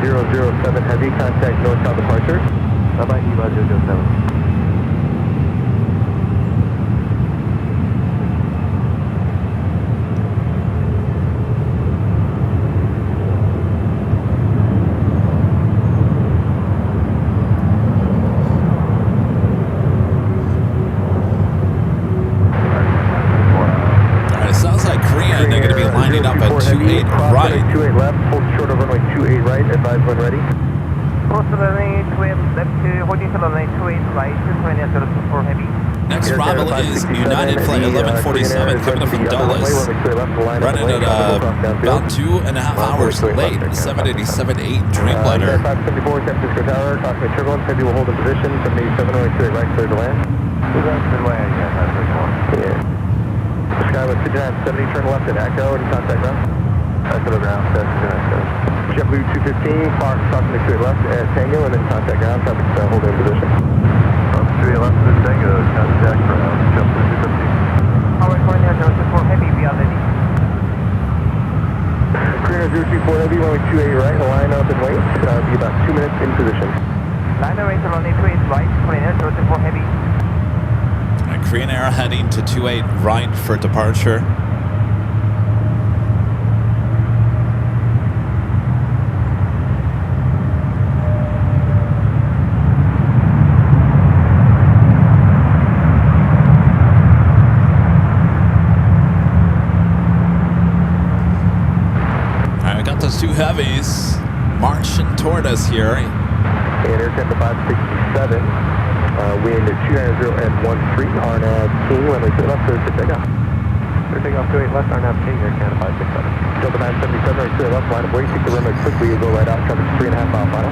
007 Heavy, contact northbound departure. Bye-bye, Eva 007. They're going to be lining up at 28 right. 28 left, hold short of runway 28 right, advise when ready. runway 28 left, holding short of runway 28 right, for heavy. Next arrival is United Flight 1147 coming up from Dulles. Running at about 2.5 hours late, 787-8 Dreamliner. 574, San Francisco Tower, cosmic turbulence, heavy will hold in position, 787, runway 28 right, clear to land. Good land, yeah. Sky with 270, turn left at Echo and contact ground. That's to the ground, JetBlue 215, Fox crossing the 28 left at Tango and then contact ground, traffic hold in position. 28 left at Tango, contact ground, JetBlue 215. Alright, calling here 024 Heavy, we are ready. Korean 024 Heavy, runway 28 right, line up and wait, be about 2 minutes in position. Line right, runway 28 right, calling here 024 Heavy. Korean Air heading to 28 right for departure. All right, we got those two heavies marching toward us here. And Air 10 to 567. Wind at 290 and 13, RNAV King, runway to the left, clear to take off. Clear take off 28 left, RNAV King, Air Canada 567. Delta 977, right to the left, line of way, take the runway quickly, you'll go right out, traffic 3.5 mile final.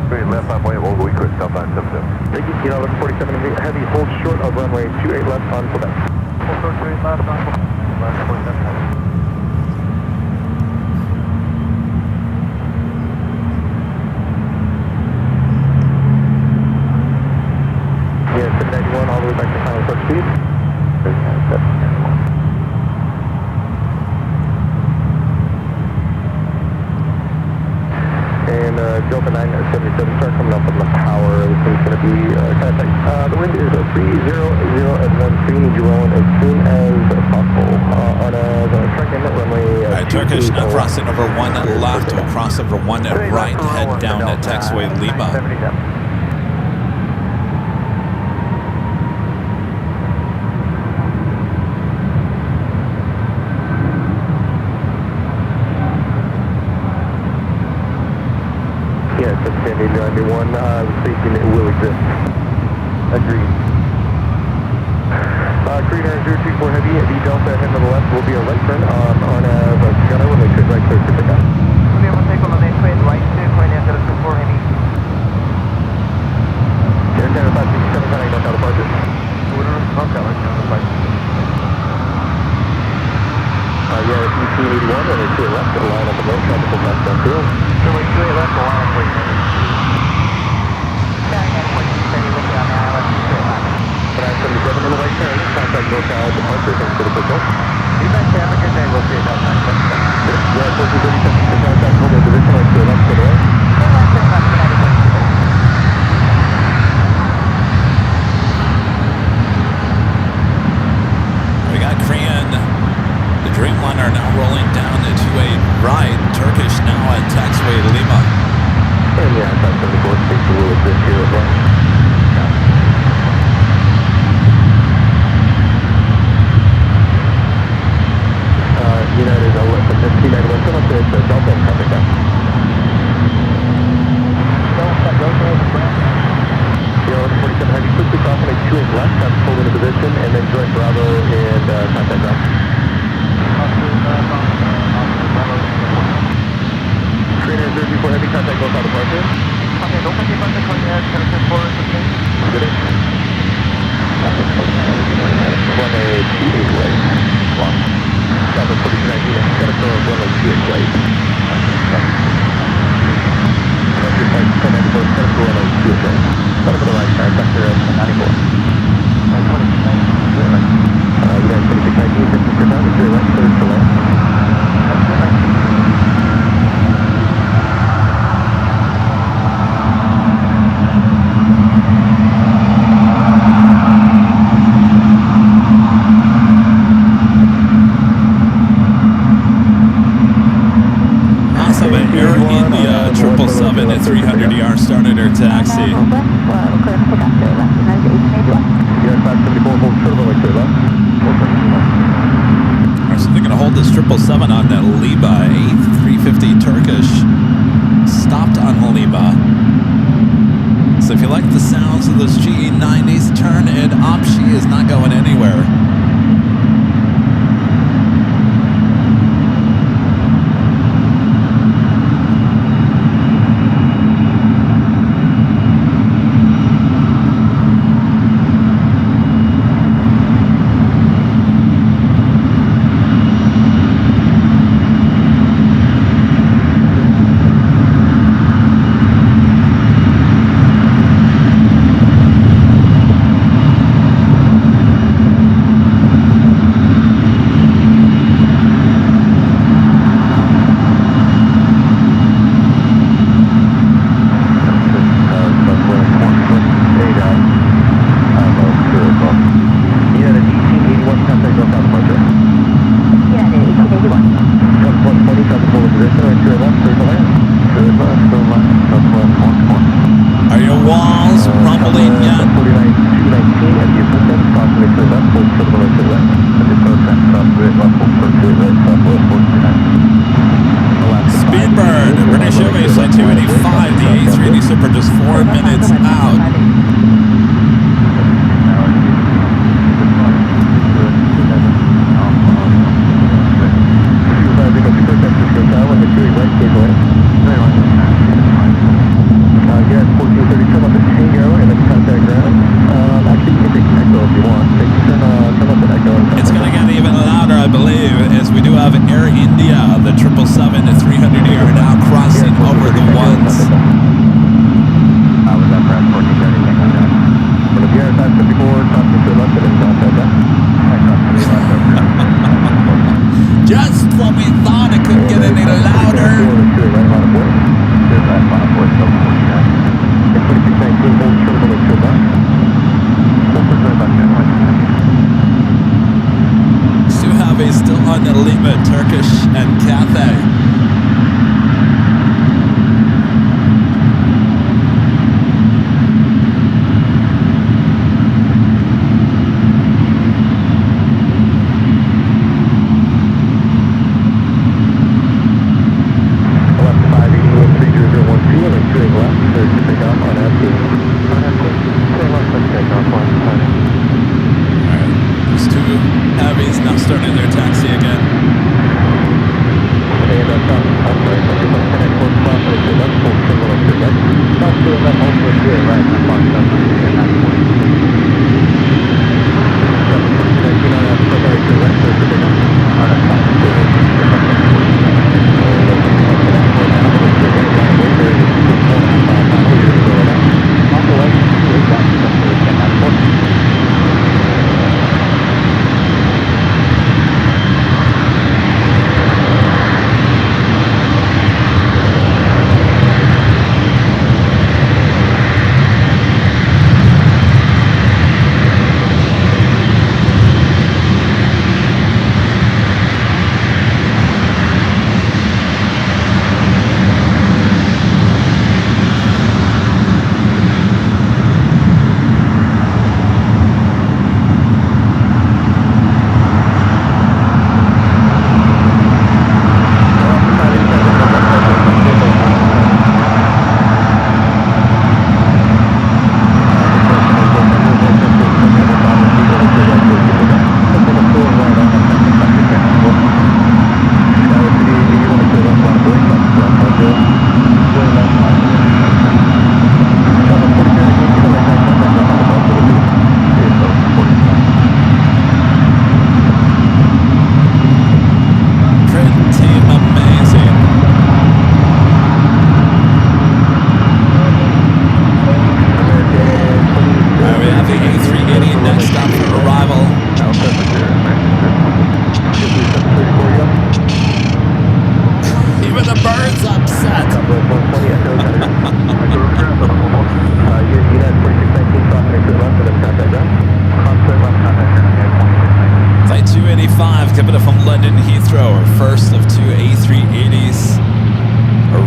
3 left, line way, we'll go quick, Delta 977. Thank you, Kilo 1147 Heavy, hold short of runway 28 left on Quebec. Hold short 28 left on Quebec, 47. Yeah, 791 all the way back to final approach speed. And Delta 977, start coming up on the power. This thing's going to be kind of tight. The wind is 380 at 13. Need you rolling as soon as possible. On a track in runway. Turkish now crossing over 1 left, we'll cross over 1 right, head down at taxiway Lima. Yes, that's standing 91. Safety net will exist. Agreed. Korean Air 024 Heavy, the Delta head to the left will be a right turn on Gunner when they should right clear to pick up. We'll be able to take on the next way, right to Korean Air 024 Heavy. Air Canada 567, counting northbound departure. Order, northbound departure. Yeah, 1881, and they to the left, the line up the road, traffic will pass down through. Runway 28 left, the line up wait. Carrying at 42, steady, looking on now, left, straight left. 977 in the right turn, contact northbound departure, thanks for the quick call. You bet, have a good day, we'll see you about 977. Yeah, 1437, contact hold in position, right to the left, to the right. Straight left, United 42. We got Korean, the Dreamliner now rolling down to 28 right, Turkish now at taxiway Lima. And yeah, 574 space will exist here as well. United 1191, come up to Delta and traffic down. Kilo 1147 Heavy, quickly crossing a 2-inch left, have to hold into position, and then join Bravo and contact ground. Korean Air 024 Heavy, contact northbound departure. Okay, don't forget about the Korean Air 024 Heavy. Good day. Runway 28 right. Long. Traffic 4219, gotta throw a runway 28 right. Your flight 1094, gotta throw runway 28 right. Gotta go to the right side, sector 94. 2619, we got 2619, 56 down, it's your right, clear to land. Northwest, we'll clear to pick up to left, United 1881. Yes, 574, hold short of runway 28 left. All right, so they're going to hold this 777 on that Liba A350 Turkish. Stopped on Liba. So if you like the sounds of those GE90s, turn it up. She is not going anywhere.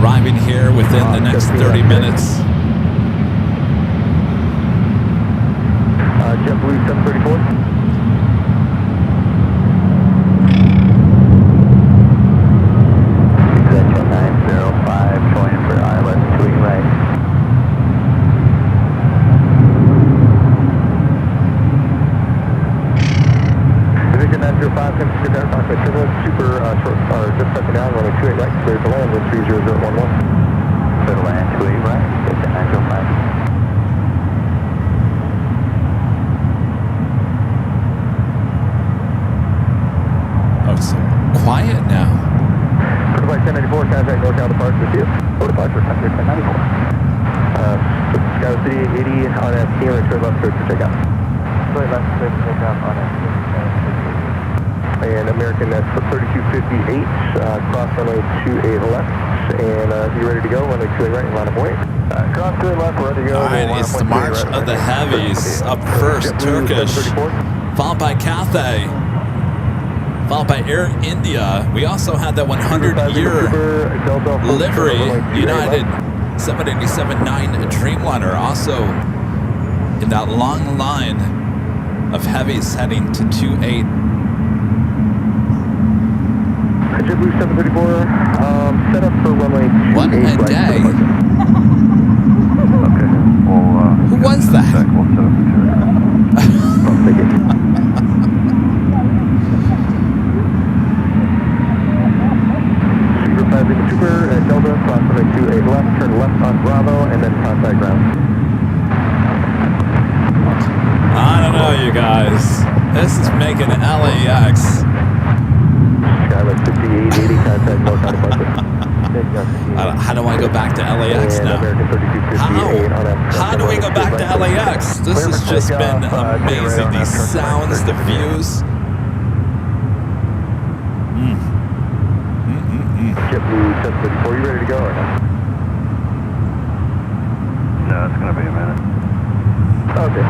arriving here within the next 30 minutes. Cockpit turbulence, super short, just touching down, runway 28 right, clear to land, wind 30011. Clear to land, 28 right, get to 905. Oh, it's quiet now. Flight 1094, contact NorCal departure with you. Oh, departure, Center 1094. Sky City 80 on FT, return left clear for checkout. Clear left, clear for checkout on FT. And American that's 3258, cross runway 28 left, and you ready to go, runway 28 right, and line up away. Cross 28 left, we're ready to go. All right, it's the March of the Heavies. Up first, Turkish, followed by Cathay, followed by Air India. We also had that 100-year livery, United 787-9 Dreamliner, also in that long line of heavies heading to 28. JetBlue 734, set up for runway 28 What a right. day. Okay, well, Who was that? We'll set up the Thank you. Super 5 Lima Trooper at Delta, cross runway 28 left, turn left on Bravo, and then contact ground. I don't know, you guys. This is making LAX. Skyline 5880, contact NorCal departure. How do I go back to LAX And now? American 3258 on F. How do we go back to LAX? This has just been amazing. These sounds, the views. JetBlue 734, you ready to go or not? No, it's going to be a minute. Okay,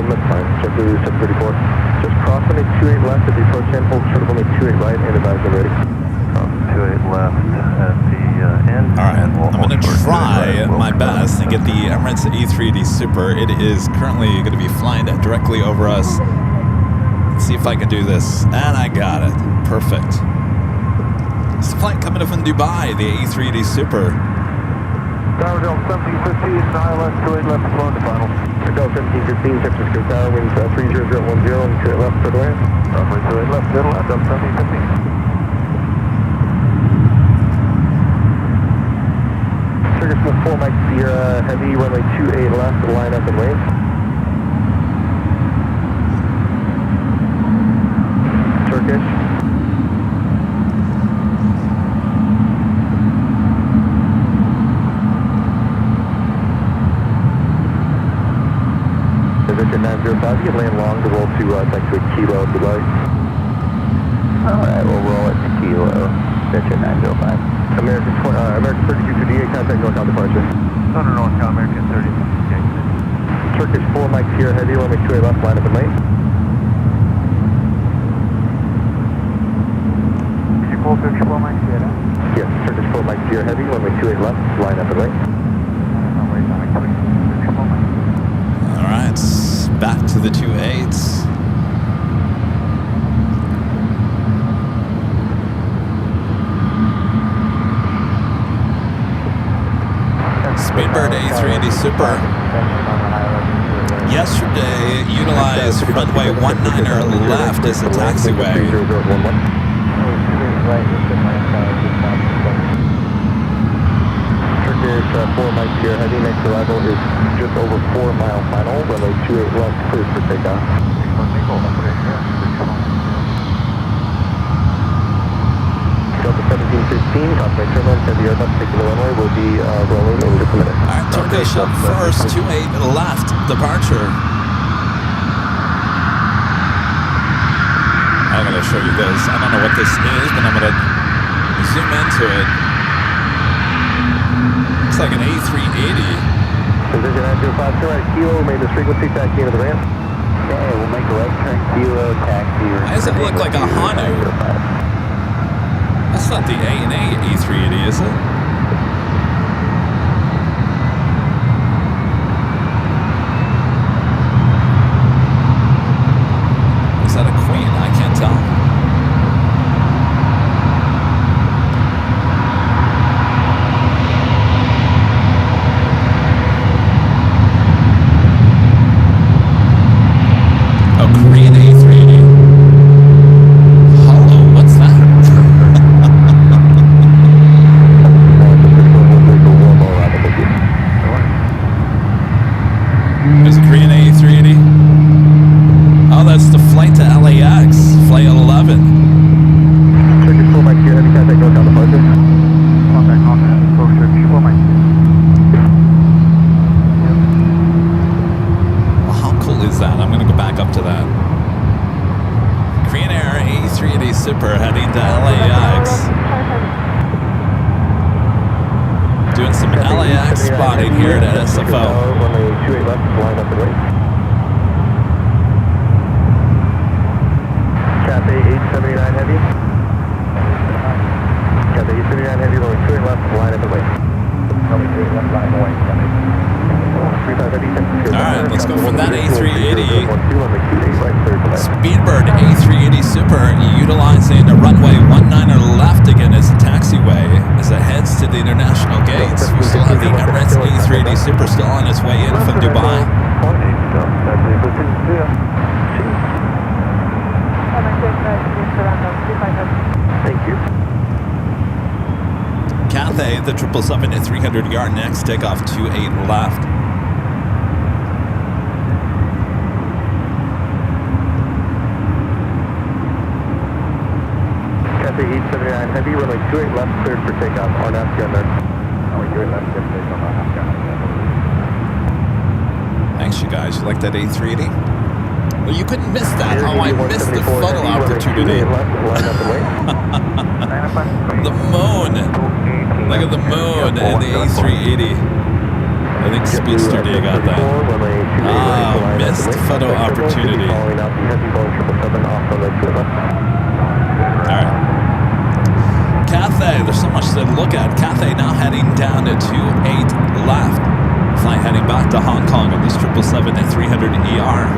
that's fine. JetBlue 734. Just cross runway 28 left at the approach end, hold short of runway 28 right, and advise when ready. 28 left at the end. All right, and we'll I'm going to hold short try right. my best to get the Emirates E380 Super. It is currently going to be flying directly over us. Let's see if I can do this. And I got it. Perfect. It's a flight coming in from Dubai, the E380 Super. Tower Delta 1715, ILS 28 left, flown to final. Delta 1715, San Francisco Tower, winds 30010, and 28 left, clear to land. Runway 28 left, middle left, Delta 1715. Turkish 4 Mike Sierra Heavy, runway 28 left, line up and wave. Turkish. Position 905, you can land long to roll to back to a kilo if you'd like. Alright, we'll roll it to kilo. Position 905. American 3258, contact NorCal departure. Thunder NorCal, American 3258. Turkish 4 Mike Sierra Heavy, runway 28 left, line up and lane. Did you pull Turkish 4 Mike Sierra? Yes, Turkish 4 Mike Sierra Heavy, runway 28 left, line up and lane. All right, back to the 28s. Speedbird A380 Super. Yesterday, utilized runway 19er left as a taxiway. Turkish 4 Mike Sierra Heavy, next arrival is just over 4 mile final, runway 28 left, clear for takeoff. Delta 1715, contact turbulence at the Airbus, taking the runway, will be rolling in just a minute. All right, Turkish up first, 28 left, departure. I'm going to show you this. I don't know what this is, but I'm going to zoom into it. Looks like an A380. Position 905, turn right kilo, remain this frequency, taxi into the ramp. Okay, we'll make a right turn kilo, taxi. Why does it look like a Hanu? That's not the A&A E380, is it? Is that a Queen? I can't tell. Oh, Korean A380. Hello, what's There's a Korean A380. Oh, that's the flight to LAX, flight 11. Turkish 4 Mike here, heavy contact northbound departure. Contact, go Turkish 4 Mike. Well, how cool is that? I'm going to go back up to that. Korean Air A380 Super heading to LAX. Doing some LAX spotting here at SFO. Runway 28 left, line up and wait. Cathay 879 heavy. Cathay 879 heavy, runway 28 left, line up and wait. Runway 28 left, line up and wait. Alright, let's go from that A380 Speedbird Speedbird A380 Super utilizing a runway 19 left again as a taxiway as it heads to the international gates. We still have the Emirates A380 Super still on its way in from Dubai. Thank you. Cathay, the 777 at 300 yard next, takeoff 28 left. Cathay 879 heavy, runway 28 left, cleared for takeoff. RNAV gunner. Runway 28 left, cleared for takeoff. RNAV gunner. Thanks, you guys. You like that A380? Well, you couldn't miss that. Oh, I missed the photo opportunity. The moon. Look at the moon and the A380. I think Speedster D got that. Ah, missed photo opportunity. Alright. Cathay, there's so much to look at. Cathay now heading down to 28 left. Flight heading back to Hong Kong on this 777 at 300 ER.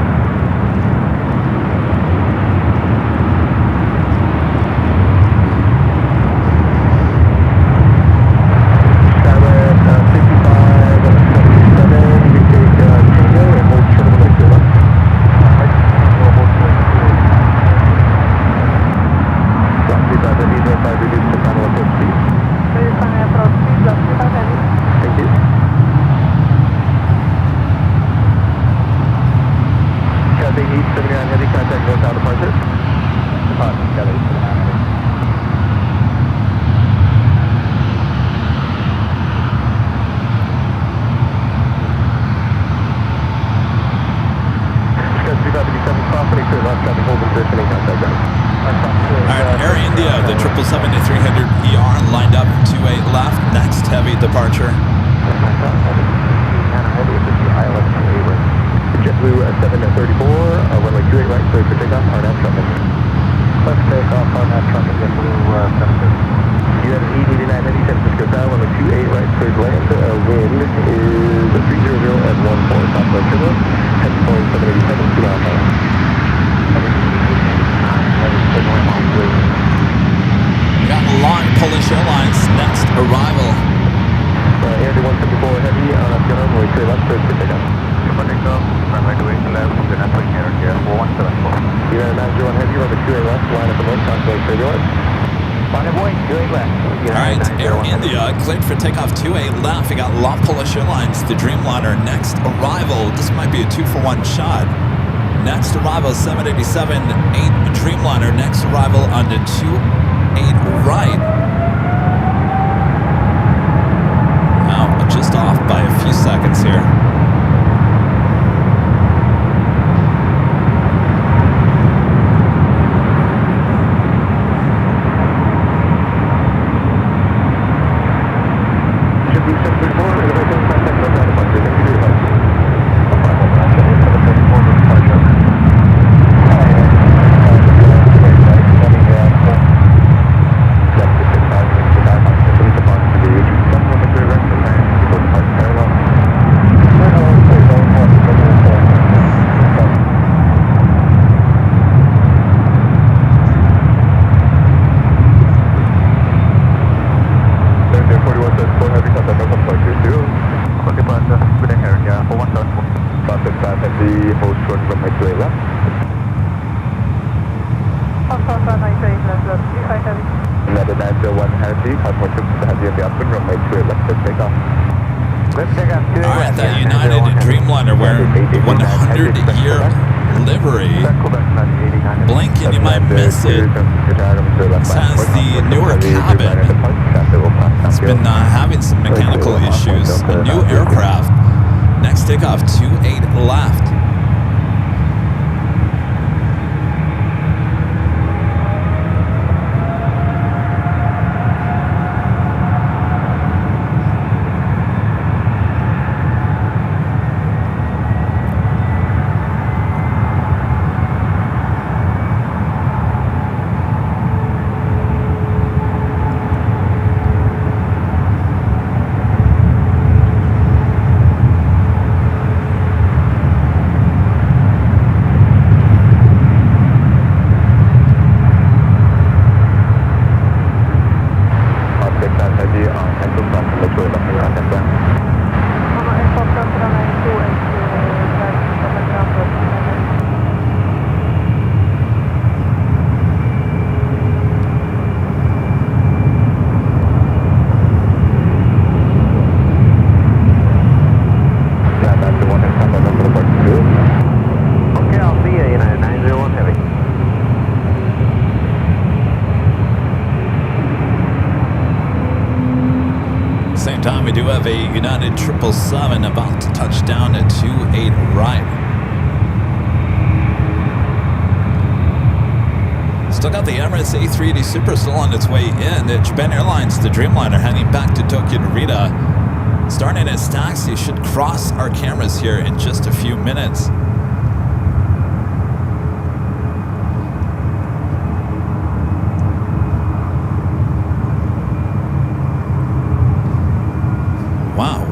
Departure. JetBlue 734, runway 28 right, clear for takeoff, RNAV traffic. Let's take off RNAV traffic, JetBlue 730. You have an 889 heavy, San Francisco Tower, runway 28 right, clear to land. Wind is 300 at 14, top right turbo, head point 787, 2 miles per hour. We got long Polish Airlines next arrival. Air 174 heavy, RNAV gunner, runway 28 left, clear for takeoff. Runway 28 left, from the National Air 4174. United 901 heavy, runway 28 left, line up and wait, contact turbulence. Line up wait, 28 left. Alright, Air India cleared for takeoff 28 left. We got long Polish Airlines, the Dreamliner next arrival. This might be a 2-for-1 shot. Next arrival 787, 8 Dreamliner. Next arrival on the 28 right. Just off by a few seconds here. Alright, that United Dreamliner Dreamliner wearing the 100-year livery. Blink and you might miss it. This has the newer cabin. It's been having some mechanical issues. A new aircraft. Next takeoff, 28 left. Time we do have a United 777 about to touch down at 28 right. Still got the Emirates A380 Super still on its way in. The Japan Airlines, the Dreamliner, heading back to Tokyo Narita. Starting its taxi, should cross our cameras here in just a few minutes.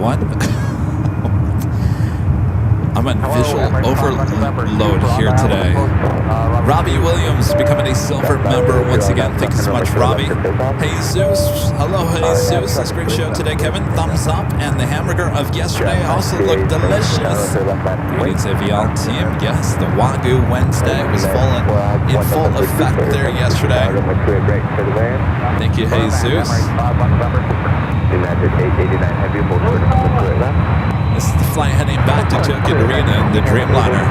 What? I'm on visual overload here today. Robbie Williams becoming a silver member once again. Thank you so much, Robbie. Hey Zeus. Hello, hey Zeus. It's a great show today, Kevin. Thumbs up. And the hamburger of yesterday also looked delicious. Greetings, AVL team. Yes, the Wagyu Wednesday was in full effect there yesterday. Thank you, hey Zeus. This is the flight heading back to Tokyo Narita in the Dreamliner.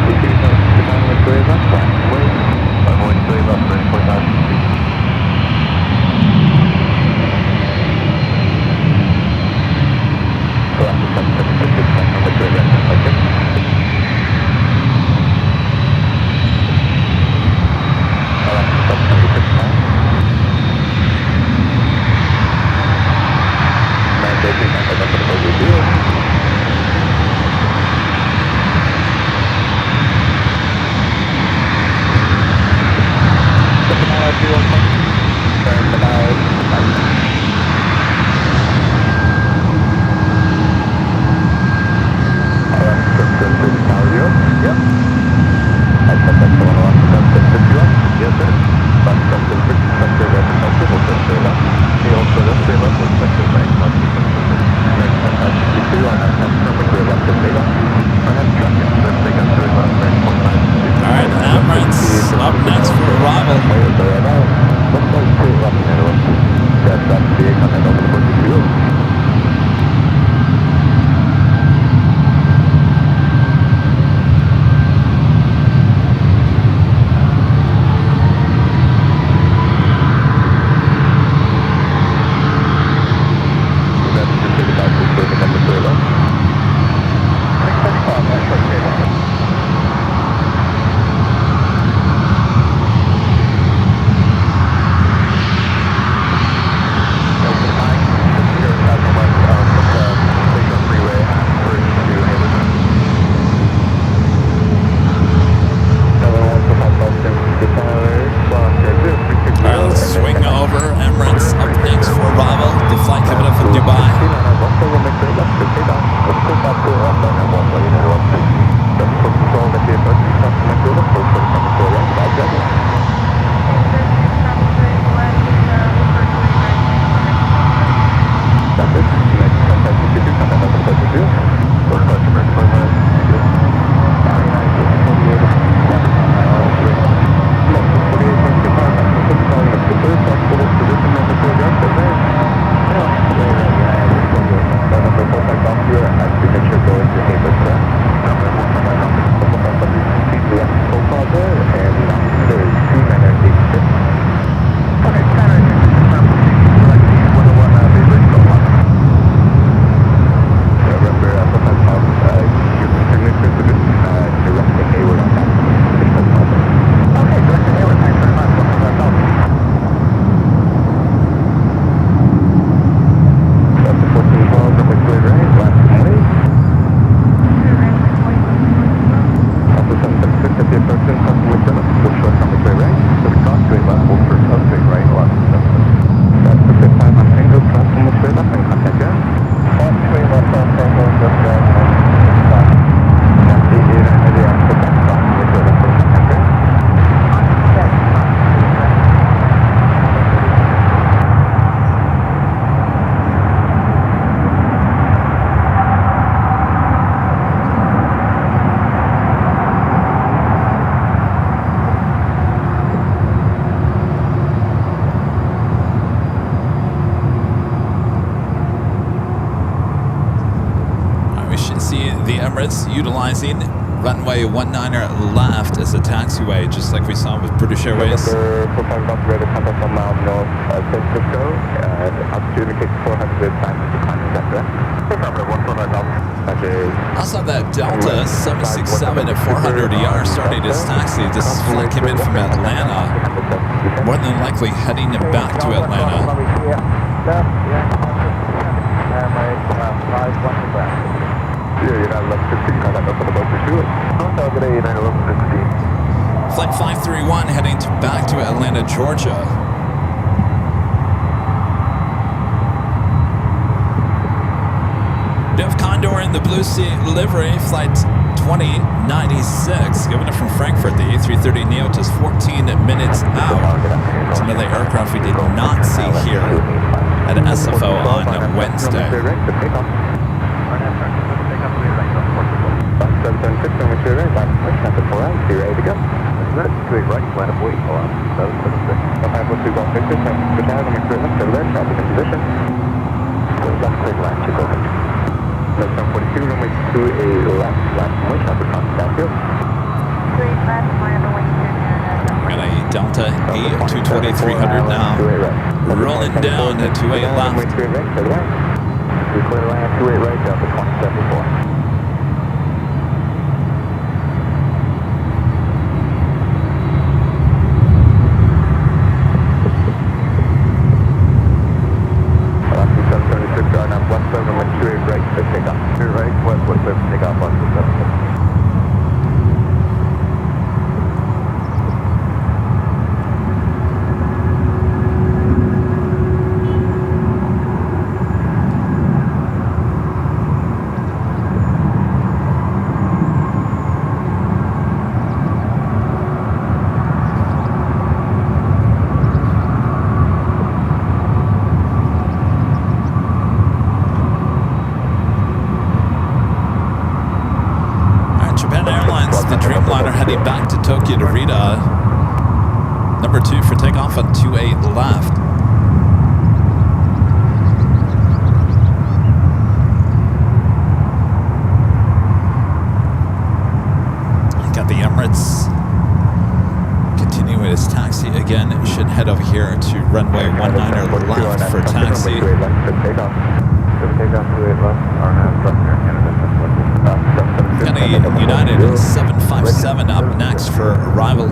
Thank you. utilizing runway 19er left as a taxiway, just like we saw with British Airways. Contact 1 mile north of San Francisco, altitude indicates 400 times the climb, is that correct? Also, that Delta 767 at 400 ER started its taxi. This flight came in from Atlanta, more than likely heading back to Atlanta. Flight 531 heading back to Atlanta, Georgia. Dev Condor in the Blue Sea livery, flight 2096, giving it from Frankfurt. The A330neo just 14 minutes out. It's another aircraft we did not see here at SFO on Wednesday. Got a Delta A220-300 now, rolling down at 28 left. Clear land 28 right, Delta 2074. Back to Tokyo to Rita. Number 2 for takeoff on 28 left. Got the Emirates continuing its taxi again. Should head over here to runway 19er left for taxi. Got a United 757 up next for arrival.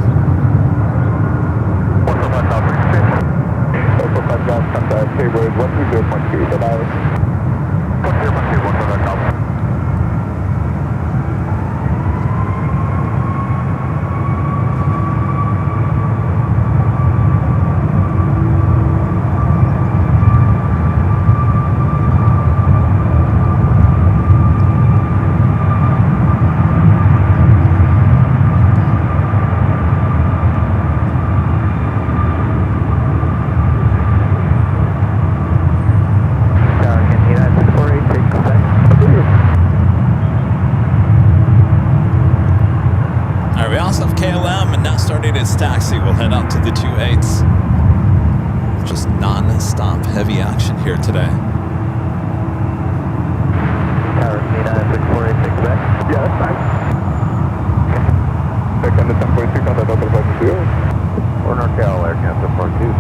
Its taxi will head out to the 28s. Just non-stop heavy action here today. Tower C96486 back. Yeah, that's fine. Back on the 1042, contact Delta 520. Or NorCal Air Canada 42.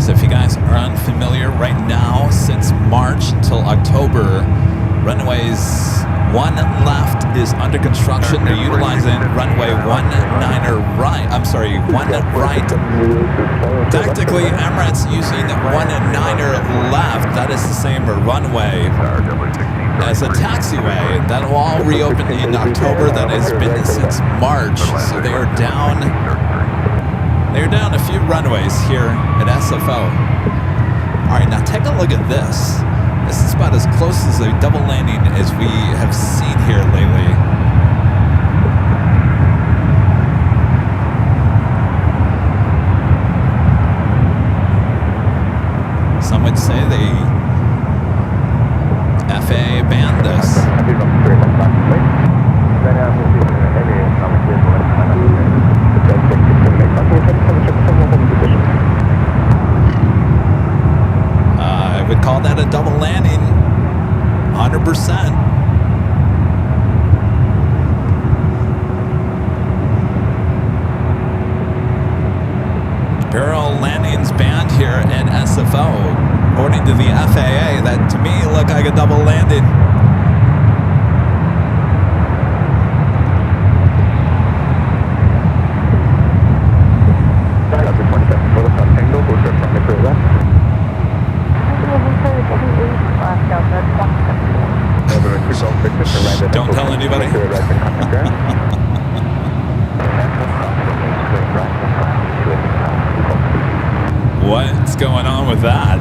So if you guys are unfamiliar, right now, since March until October, runways 1 left is under construction. They're utilizing runway 19er right. I'm sorry, 1 right. Tactically, Emirates using 19er left. That is the same runway as a taxiway. That will all reopen in October. That has been since March. So they are down. They're down a few runways here at SFO. All right, now take a look at this. This is about as close as a double landing as we have seen here lately. Some would say the FAA banned this. here at SFO. According to the FAA, that to me looked like a double landing. Don't tell anybody. What's going on with that?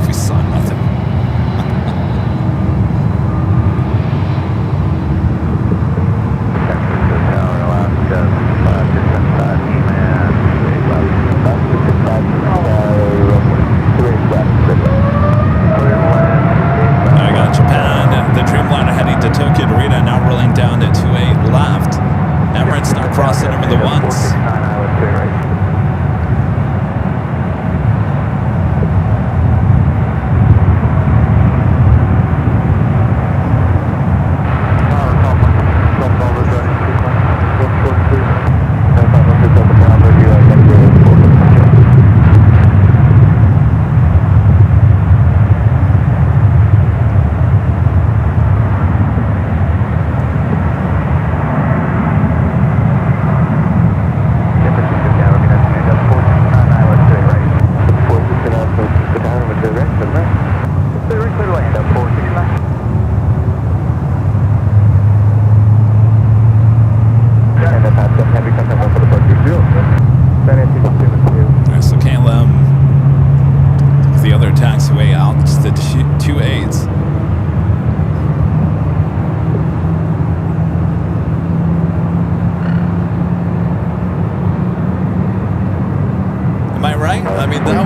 We saw nothing. I got Japan, the Dreamliner heading to Tokyo Narita, now rolling down to 28 left. Emirates now crossing over the ones. So KLM, the other taxiway out, it's the 28s. Am I right? I mean, that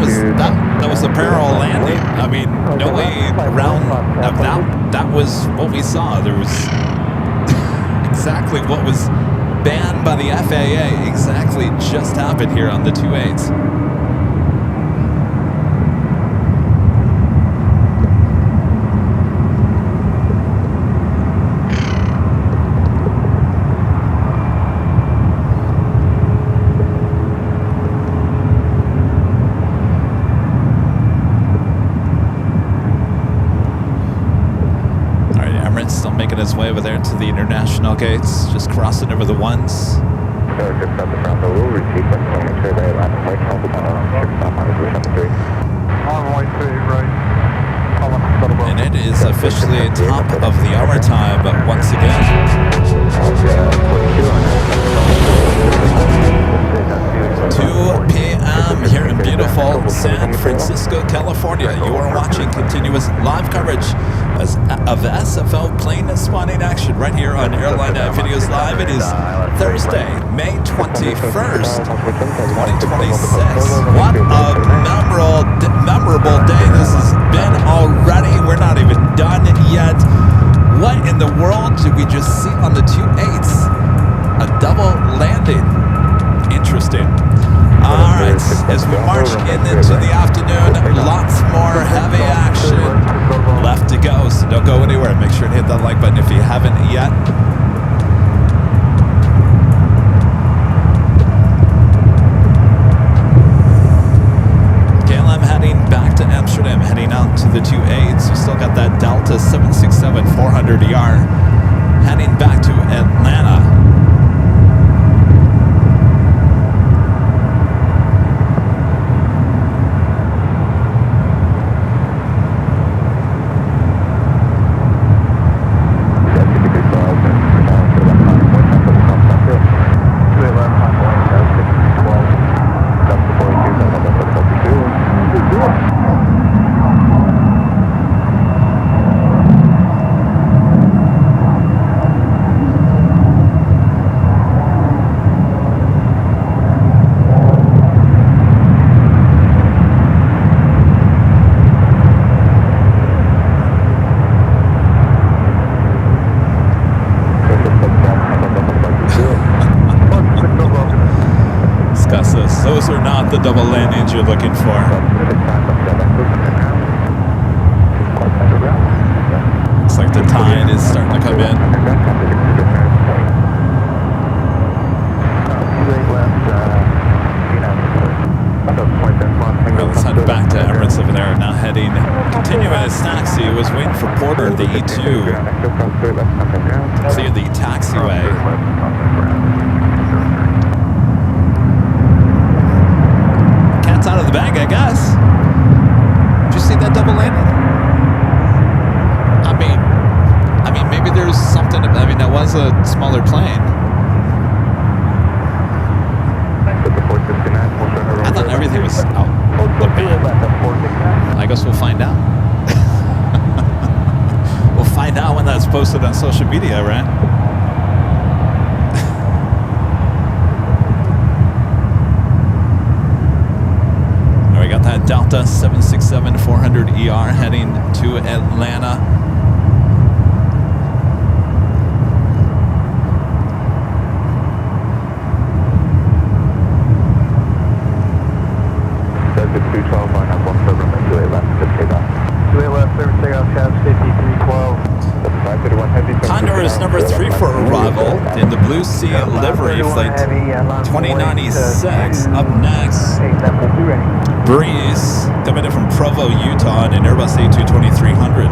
was a parallel landing. I mean, no way around of that. That was what we saw. There was exactly what was banned by the FAA. Exactly just happened here on the 28s. Still making its way over there to the international gates, just crossing over the ones. And it is officially top of the hour time, but once again. 2 p.m. here in beautiful San Francisco, California. You are watching continuous live coverage of SFO plane spotting action right here on Airline Videos Live. It is Thursday, May 21st, 2026. What a memorable day this has been already. We're not even done yet. What in the world did we just see on the 28s? A double landing. Interesting. All right, as we march into the afternoon, lots more heavy action left to go, so don't go anywhere. Make sure to hit that like button if you haven't yet. KLM heading back to Amsterdam, heading out to the 28s. You still got that Delta 767-400ER heading back to Atlanta. the double landings you're looking for. Looks like the tide is starting to come in. Well, let's head back to Emirates over there. Now heading, continuing his taxi. Was waiting for Porter, the E2. Clear the taxiway. Cat's out of the bag, I guess. Did you see that double landing? I mean, maybe there's something. I mean, that was a smaller plane. I thought everything was out the band. I guess we'll find out. We'll find out when that's posted on social media, right? We got that Delta 767-400ER heading to Atlanta. Condor is number 3 for arrival in the Blue Sea livery, flight 2096. Up next, Breeze, coming in from Provo, Utah, in an Airbus A220-300.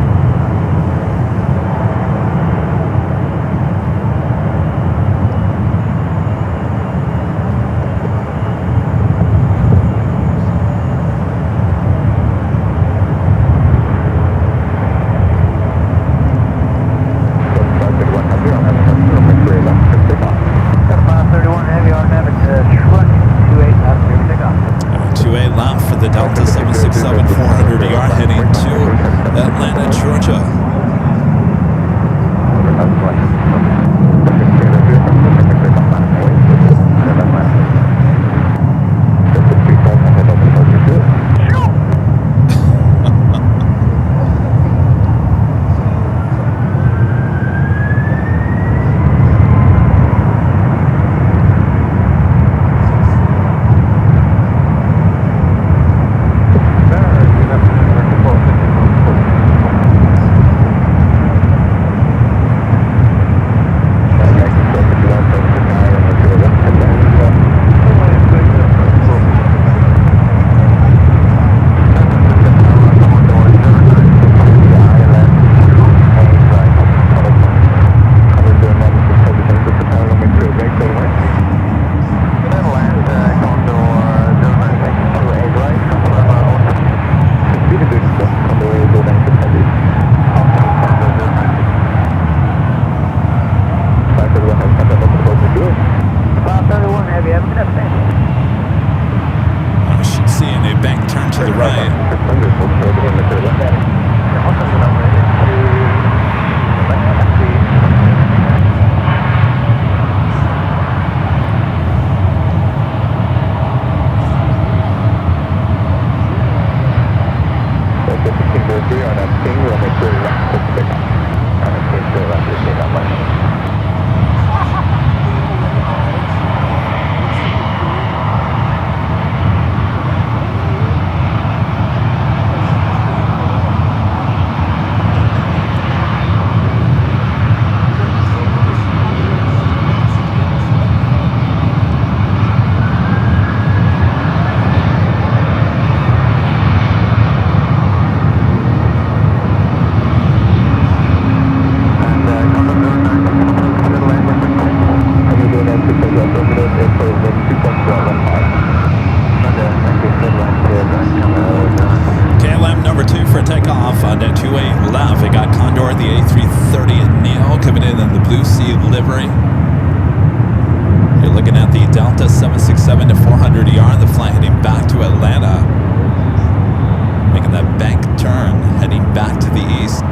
Delta 767-400ER, the flight heading back to Atlanta, making that bank turn, heading back to the east.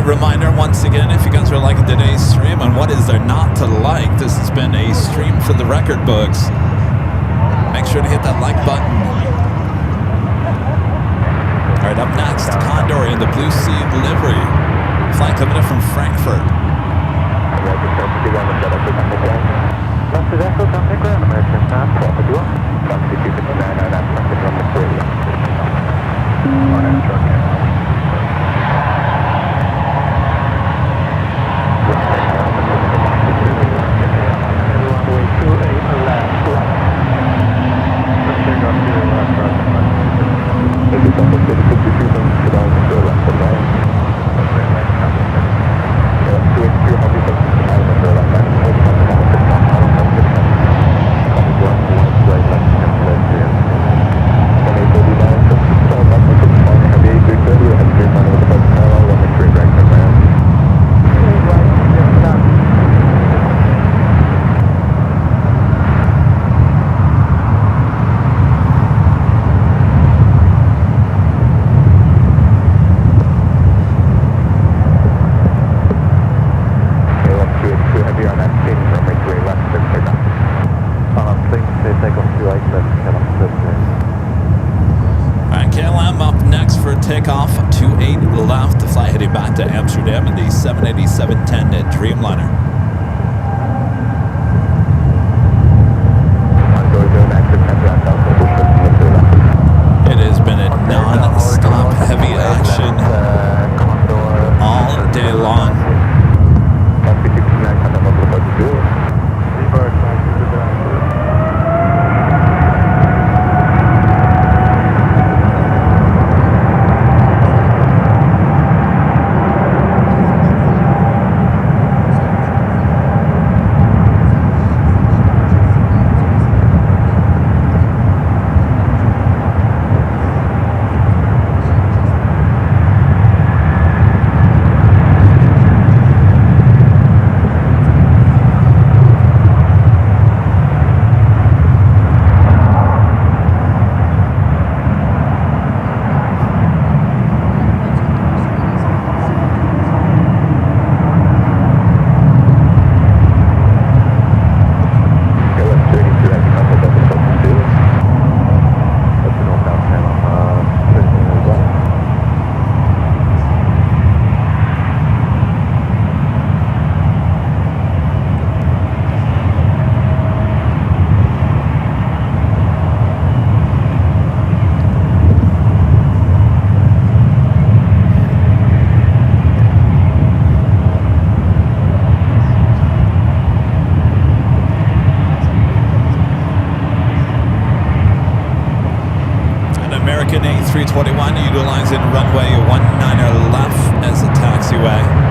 reminder once again, if you guys are liking today's stream, and what is there not to like? This has been a stream for the record books. Make sure to hit that like button. All right, up next, Condor in the Blue Sea livery. Flight coming in from Frankfurt. Takeoff 28 left, the flight heading back to Amsterdam in the 787-10 Dreamliner. It has been a non-stop heavy action all day long. A321 utilizing runway 19 left as a taxiway.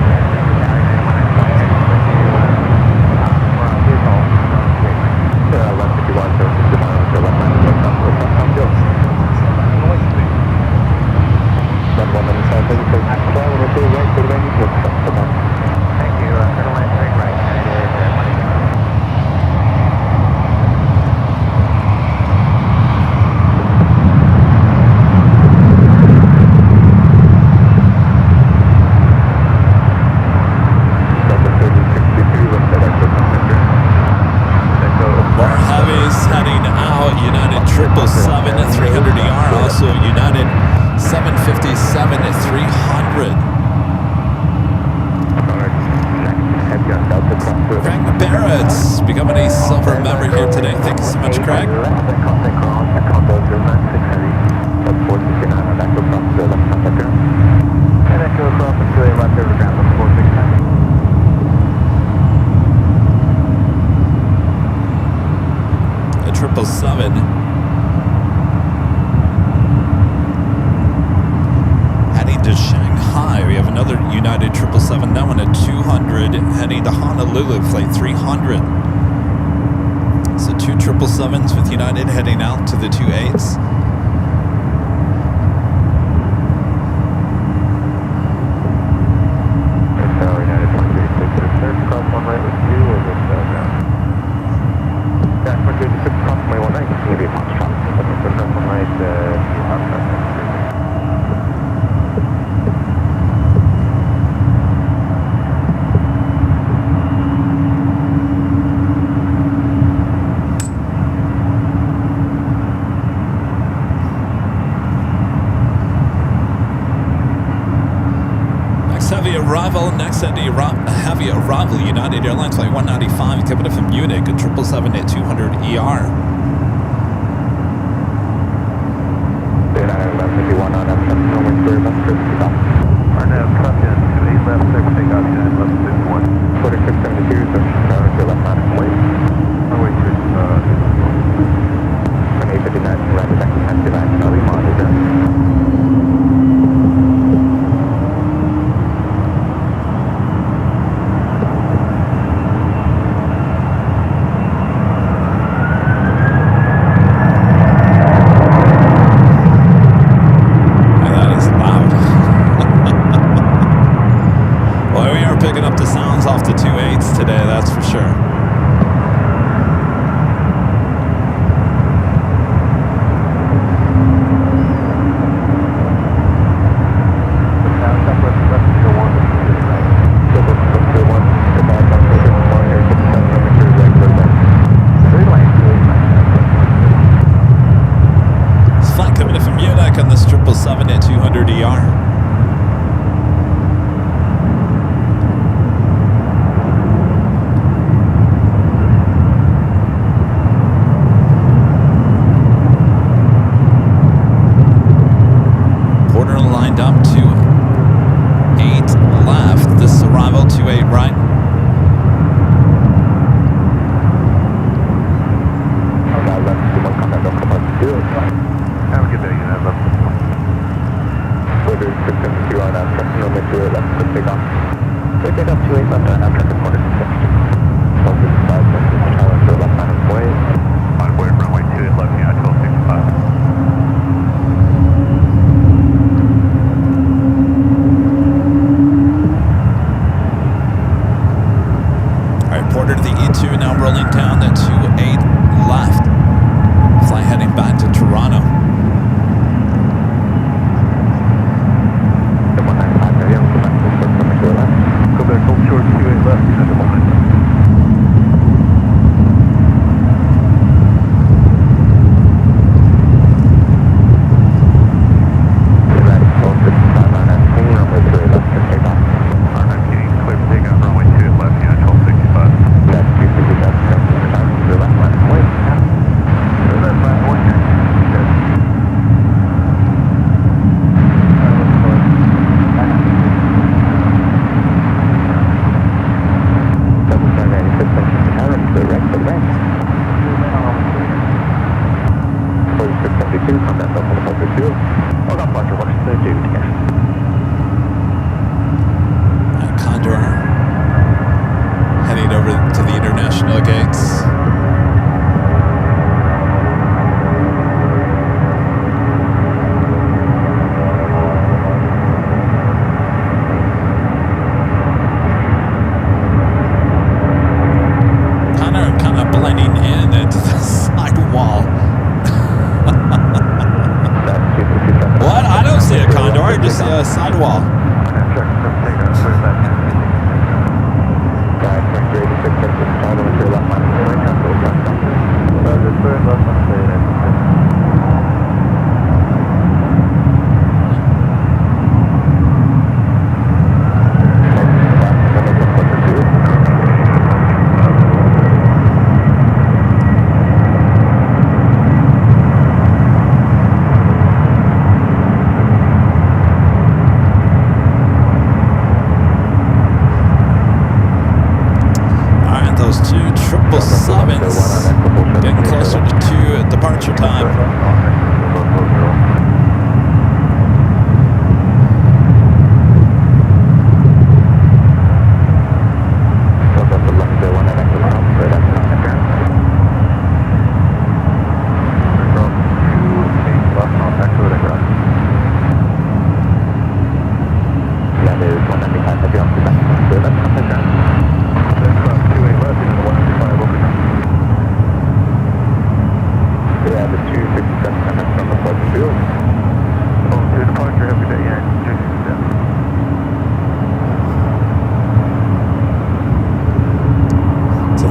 With United heading out to the 28s. arrival. Next at heavy arrival, United Airlines flight 195, Kevin from Munich, 777 at 200 ER. Airline 1151 on up, runway 3 left, first stop. RNAV Truckin, 28 left, 6, take off, United 1151. 4672, so runway 3 left, minus wait. Runway 2, 2859, rapid taxi, 10 Charlie, monitor.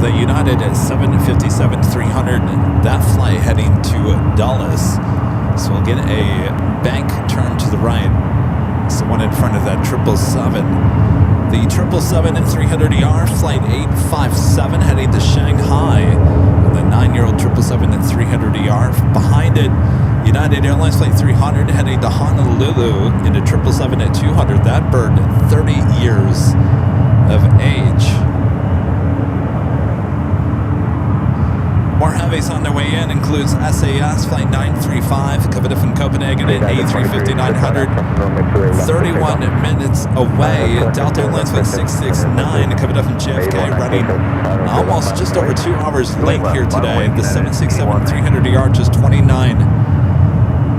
United at 757-300, that flight heading to Dulles. So we'll get a bank turn to the right It's the one in front of that 777. The 777 at 300ER, flight 857, heading to Shanghai. And the 9-year-old 777 at 300ER. Behind it, United Airlines flight 300, heading to Honolulu in a 777 at 200. That bird, 30 years of age. More heavies on their way in includes SAS flight 935, coming from Copenhagen at A350-900, 31 minutes away. Delta Airlines flight 669, coming up from JFK, running almost just over 2 hours late here today. The 767-300ER just 29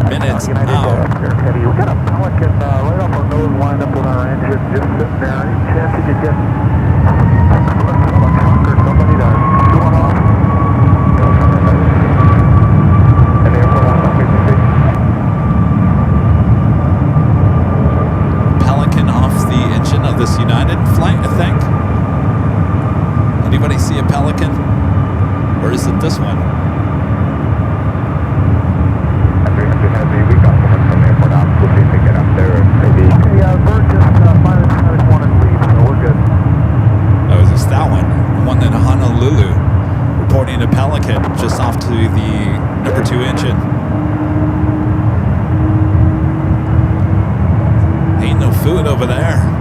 minutes out. Heavy. We got a Pelican right off our nose, lined up with our engine, just sitting there. Any chance you could get a truck or somebody to do one off? Pelican off the engine of this United flight, I think. Anybody see a Pelican? Or is it this one? We got someone from the airport ops. We'll see if they get up there and maybe. Yeah, bird just minus one and leave, so we're good. Oh, is this that one? One in Honolulu, reporting a Pelican just off to the number 2 engine. Ain't no food over there.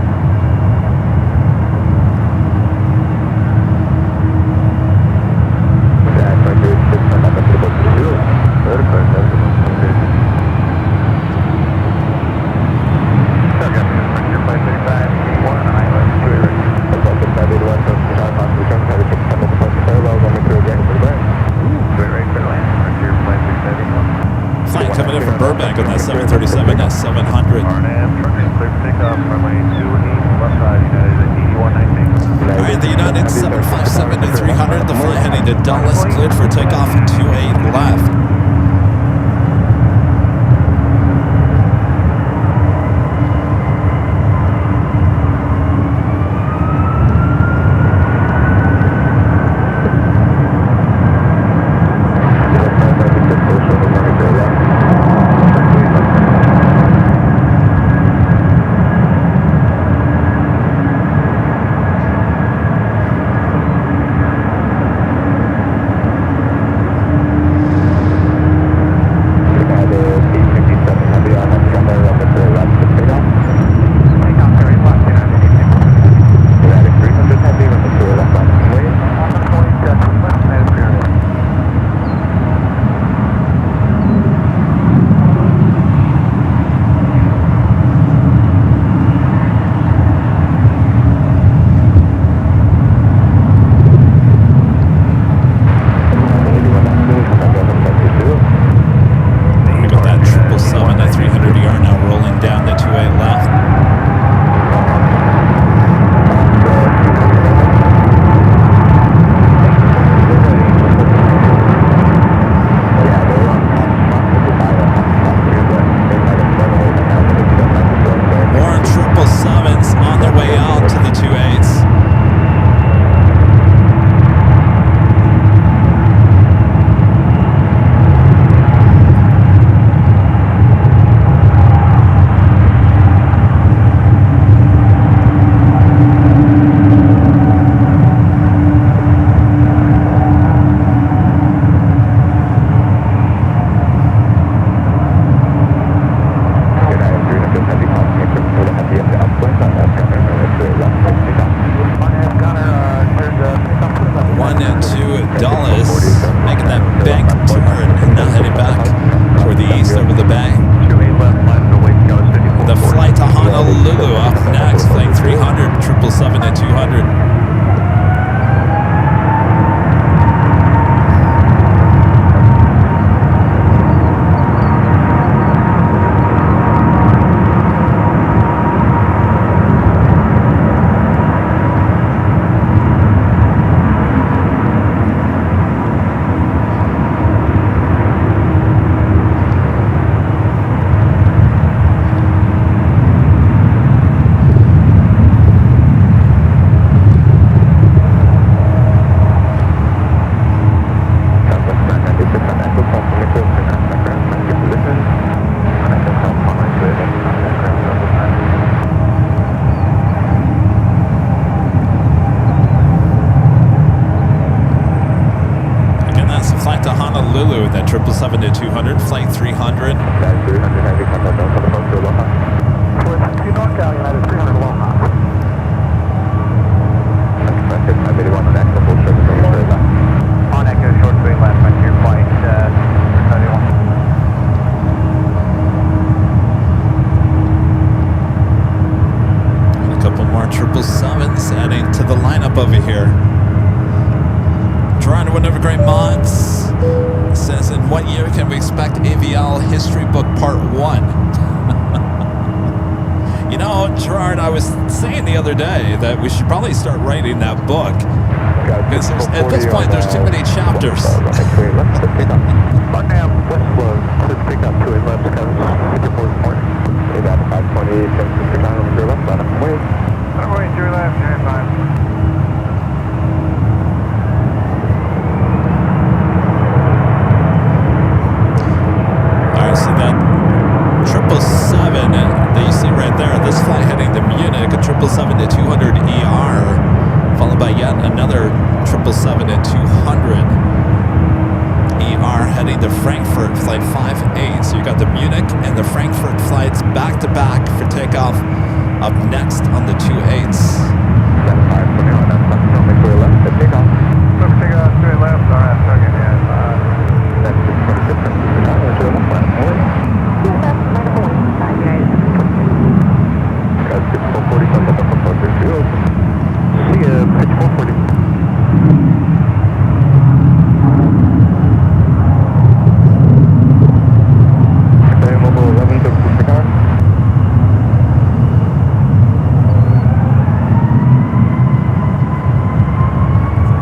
Flight coming in from Burbank on that 737, that's 700. Alright, the United 757-300, the flight heading to Dulles, cleared for takeoff at 28 left. Zulu, then 777 to 200, flight 300. Guys, 300 heavy, contact Delta, the phone to Aloha. With 2 North Cal, United 300 Aloha. Expected 581 on Echo, full service over straight left. On Echo, short straight left, right here, flight 31. A couple more 777s adding to the lineup over here. Trying to win over great mods. Says, in what year can we expect AVL History Book Part 1? You know, Gerard, I was saying the other day that we should probably start writing that book. Because at this point, there's too many chapters. On nav, west slow, let's pick up 28 left, comes report point. About 520, San Francisco time, over left, line up and wait. Runway 2 left, United 5. So that 777 that you see right there, this flight heading to Munich, a 777 to 200 ER, followed by yet another 777 to 200 ER heading to Frankfurt, flight 58. So you got the Munich and the Frankfurt flights back to back for takeoff up next on the 28s. That's 520 on that, make sure left, to take off. Let's take off 2 left, alright, target, yeah. That's 626, San Francisco time, over left, line up and wait. Guys, pitch 440, contact up approach your field. See ya, pitch 440. Okay, mobile 11, San Francisco time.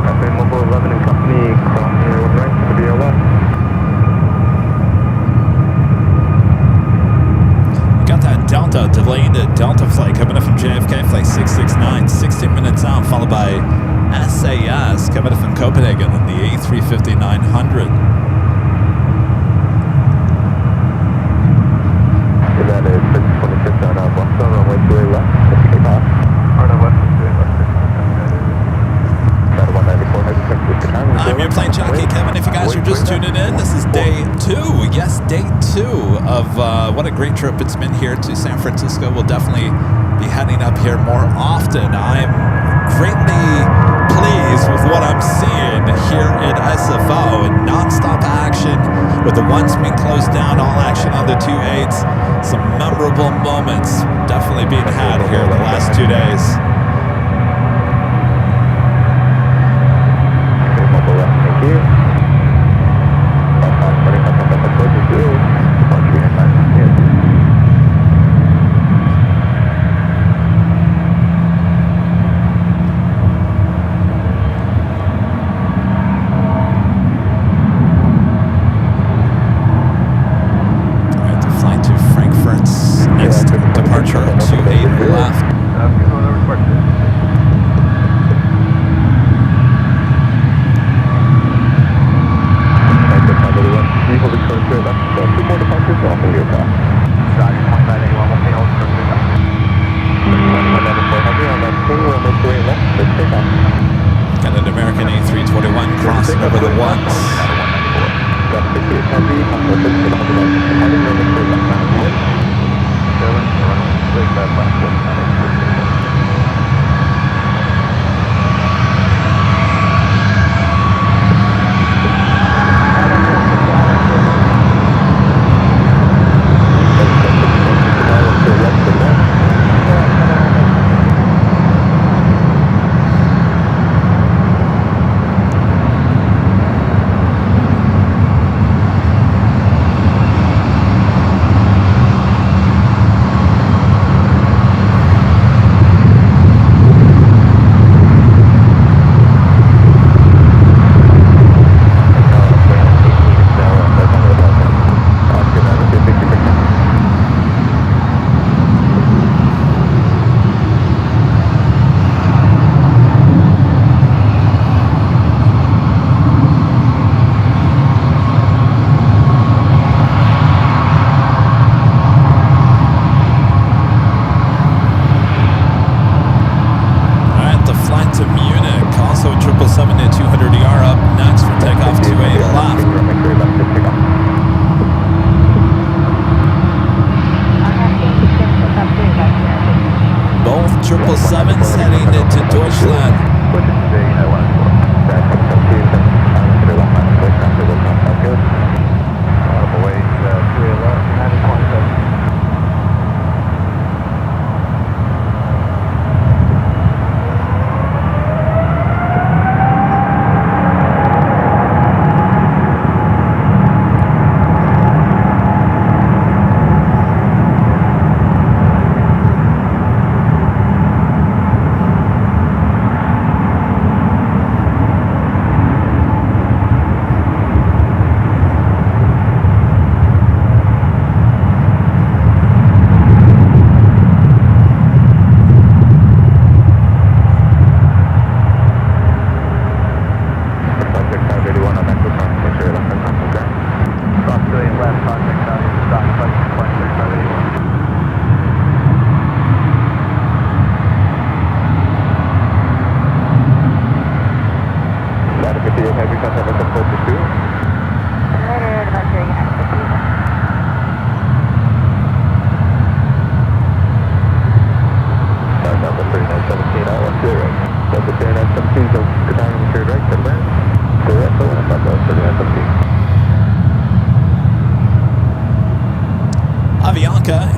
Okay, mobile 11 in company, crossing your right to the left. Got that Delta, delayed Delta flight coming up from JFK, flight 669, 16 minutes out, followed by SAS coming up from Copenhagen on the A350-900. That is 626 on Boston, runway 28 left, let's take off. Runway left, 28 left. About 194 heavy, San Francisco time. I'm your Plane Jockey Kevin. If you guys are just tuning in, this is day 2. Yes, day 2 of what a great trip it's been here to San Francisco. We'll definitely be heading up here more often. I'm greatly pleased with what I'm seeing here at SFO and non-stop action with the ones being closed down, all action on the 28s. Some memorable moments definitely being had here the last 2 days. Thank you. Alright, the flight to Frankfurt's next departure, 28 left. Good one, over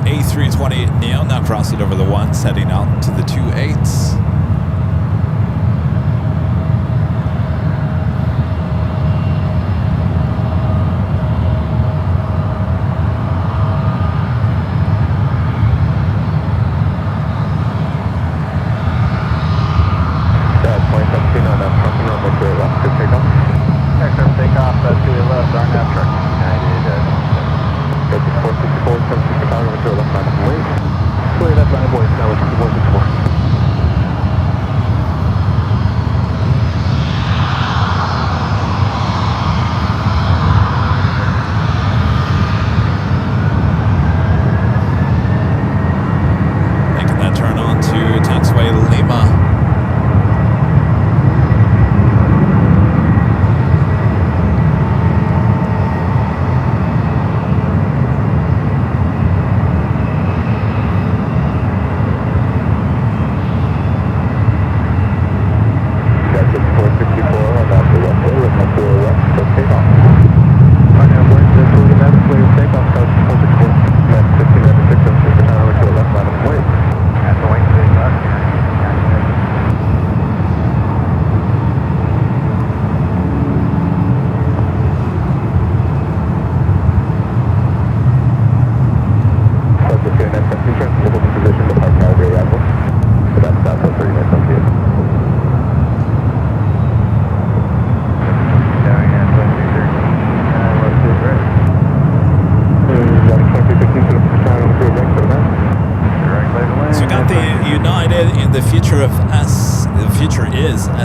A320neo now crossing over the ones, heading out to the 28s.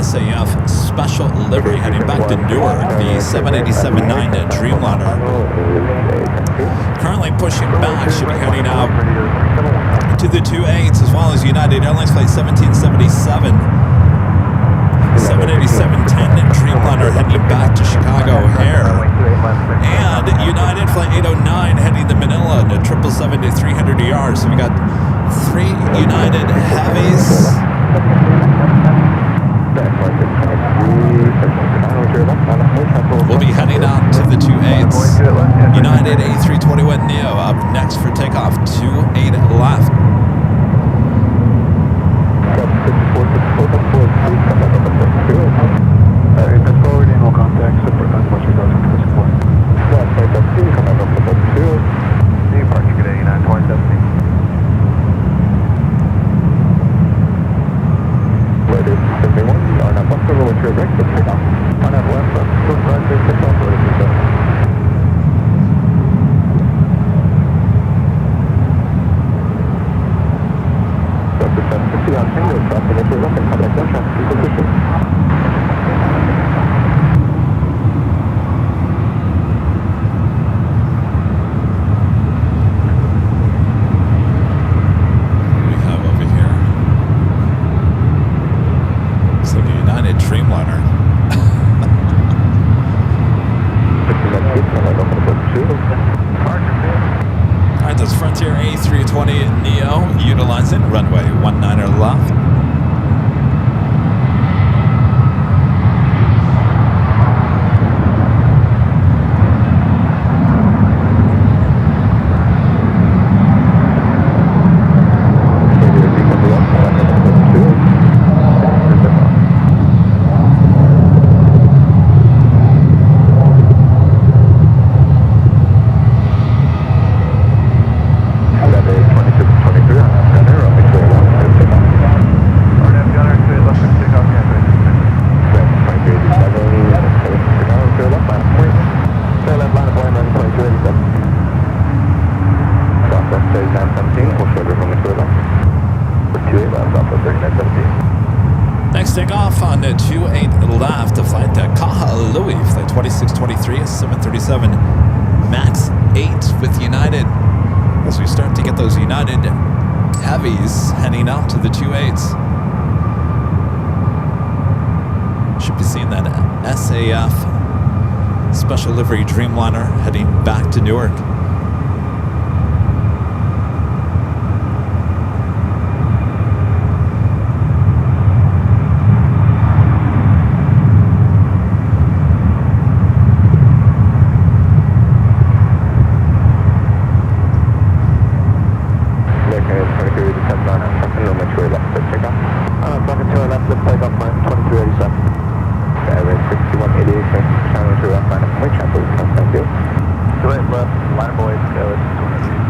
SAF special livery heading back to Newark, the 787-9 Dreamliner. Currently pushing back, should be heading out to the 28s, as well as United Airlines Flight 1777. 787-10 Dreamliner heading back to Chicago O'Hare. And United Flight 809 heading to Manila to 777 to 300 ER. So we got 3 United heavies. We'll be heading out to the 28s. United A321neo up next for takeoff. 28 left. Forwarding all contacts. Departure today, 927. Ladies, 51, on a bus over with your direct to take off. On that left, foot right, take off, or is it? Dr. 750 on Tango, stop the motor left and contact gunshot, position. Dreamliner. Alright, that's Frontier A320neo utilizing runway 19 left. Takeoff on the 28 left to flight to Kahului, flight 2623 at 737 MAX 8 with United. As we start to get those United heavies heading out to the 28s. Should be seeing that SAF special livery Dreamliner heading back to Newark. Line boys, go. It's 200.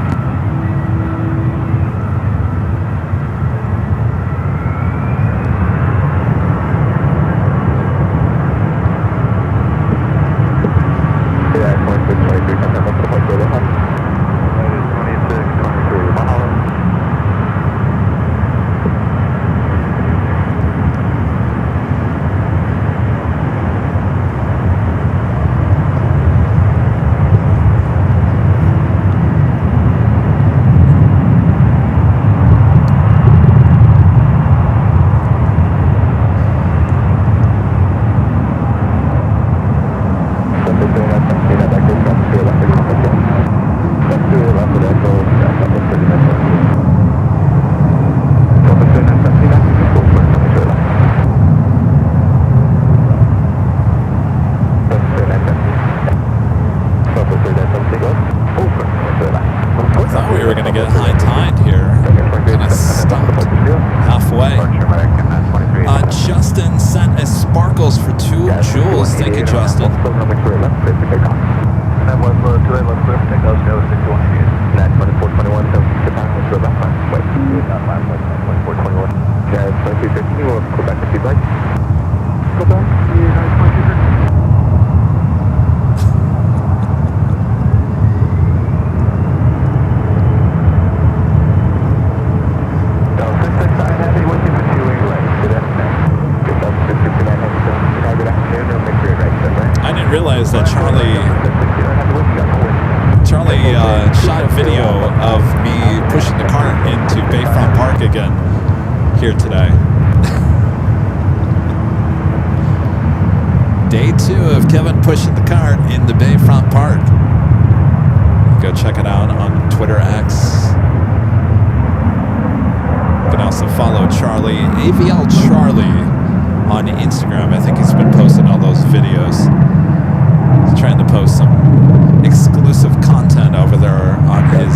Yeah, 26, 23, contact up to the point where they're on. That is 26, 23, Mahalo. Justin sent us sparkles for 2 joules. Thank you, Justin. And that was 2 left clear for takeoff, go 6188. Net 2421, so Japan, let's go back line. Wait, 2421. Yeah, 2250, we'll go back if you'd like. Go back, yeah, 2250. I didn't realize that Charlie shot a video of me pushing the cart into Bayfront Park again here today. Day 2 of Kevin pushing the cart in the Bayfront Park. Go check it out on Twitter X. You can also follow Charlie, AVL Charlie, on Instagram. I think he's been posting all those videos. He's trying to post some exclusive content over there on his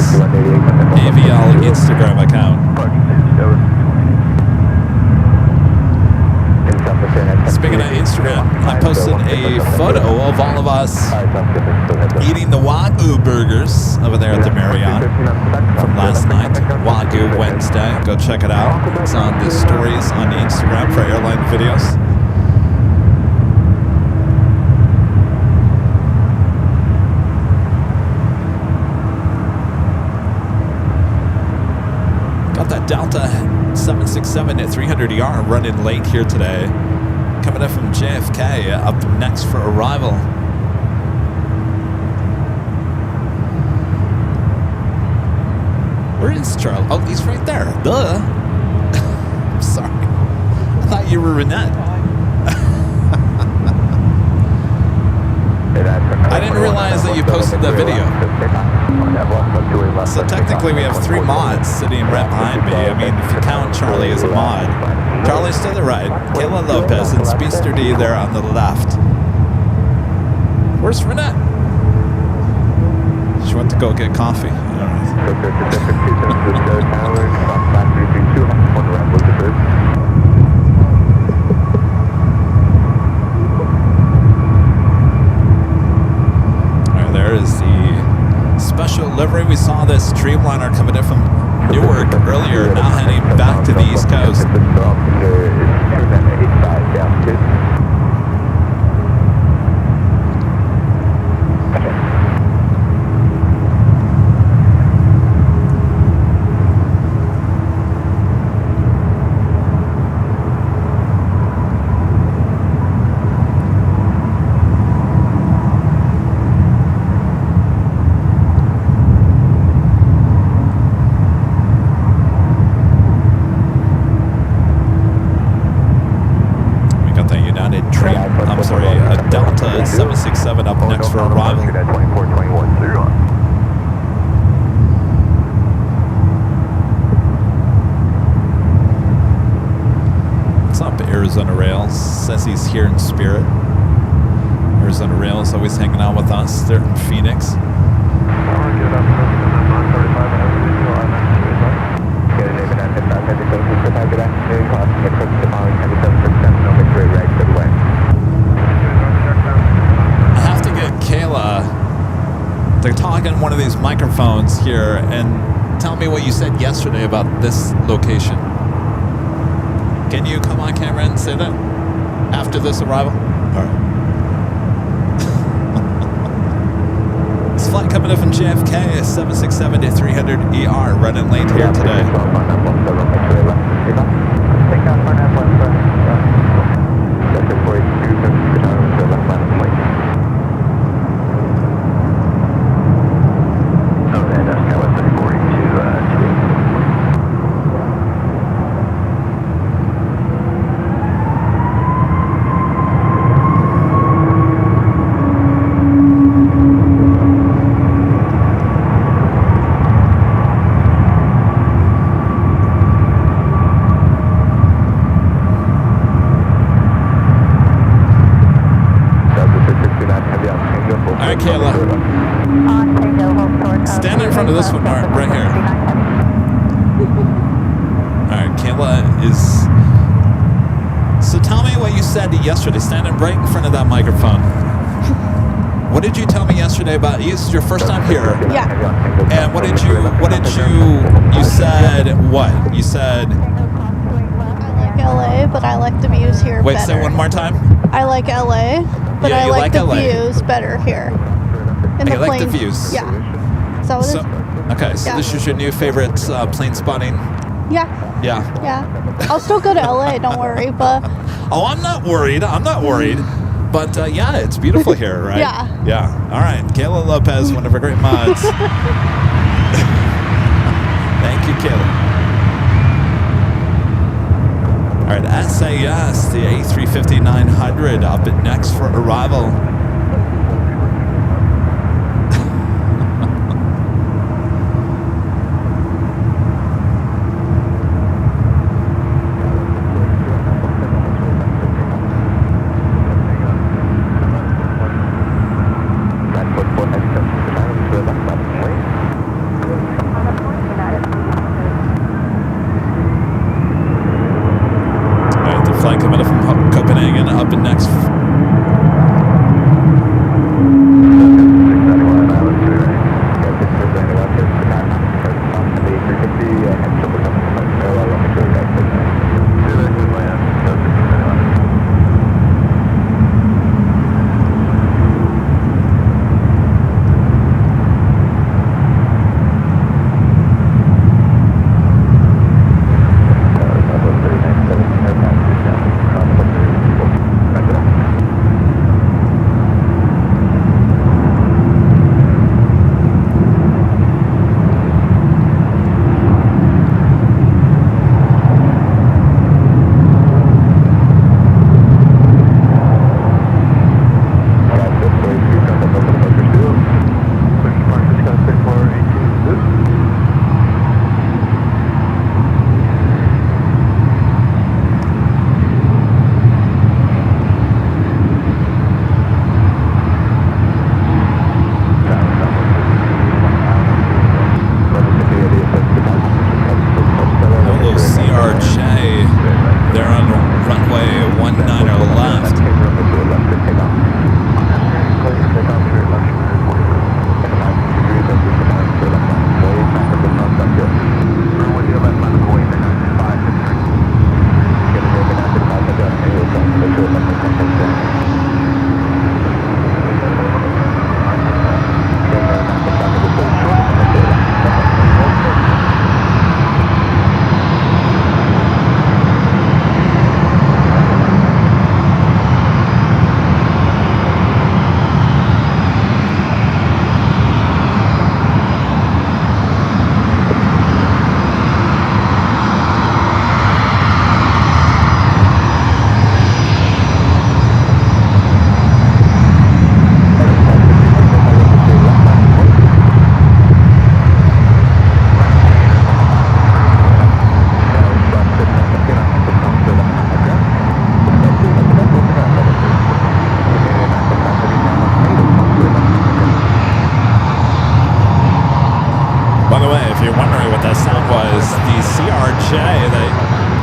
AVL Instagram account. Speaking of Instagram, I posted a photo of all of us eating the Wagyu burgers over there at the Marriott from last night. Wagyu Wednesday. Go check it out. It's on the stories on Instagram for Airline videos. Got that Delta 767 at 300 ER running late here today. Coming up from JFK, up next for arrival. Where is Charlie? Oh, he's right there. Duh. I'm sorry. I thought you were Renette. I didn't realize that you posted that video. So technically we have 3 mods sitting right behind me. I mean, if you count Charlie as a mod. Charlie's to the right, Kayla Lopez, and Speedster D there on the left. Where's Renette? She went to go get coffee. All right. There is the special livery. We saw this Dreamliner coming in from Newark earlier, now heading back to the East Coast. Delta 767 up next for arrival. What's up, Arizona Rails? Says he's here in spirit. Arizona Rails always hanging out with us. They're in Phoenix. I have to get Kayla. They're talking one of these microphones here and tell me what you said yesterday about this location. Can you come on camera and say that after this arrival? All right. This flight coming in from JFK is 767 to 300 ER, running late here today. Take off for an F1 Sector 42, to left line of plane. Oh, and Skywest 42, Stand in front of this one, right here. Alright, Kayla is... So tell me what you said yesterday, standing right in front of that microphone. What did you tell me yesterday about... This is your first time here. Yeah. And what did you said what? You said... I like LA, but I like the views here Wait, better. say one more time. I like LA, but Yeah, I you like like the LA. views better here. In You the like the plane. views? Yeah. Is that what So, it is? okay, so Yeah. this is your new favorite plane spotting? Yeah. Yeah. Yeah. I'll still go to LA, don't worry, but Oh, I'm not worried. But yeah, it's beautiful here, right? Yeah. Yeah. All right. Kayla Lopez, one of our great mods. Thank you, Kayla. All right, SAS, the A350-900 up at next for arrival. Flight coming in from Copenhagen up and next.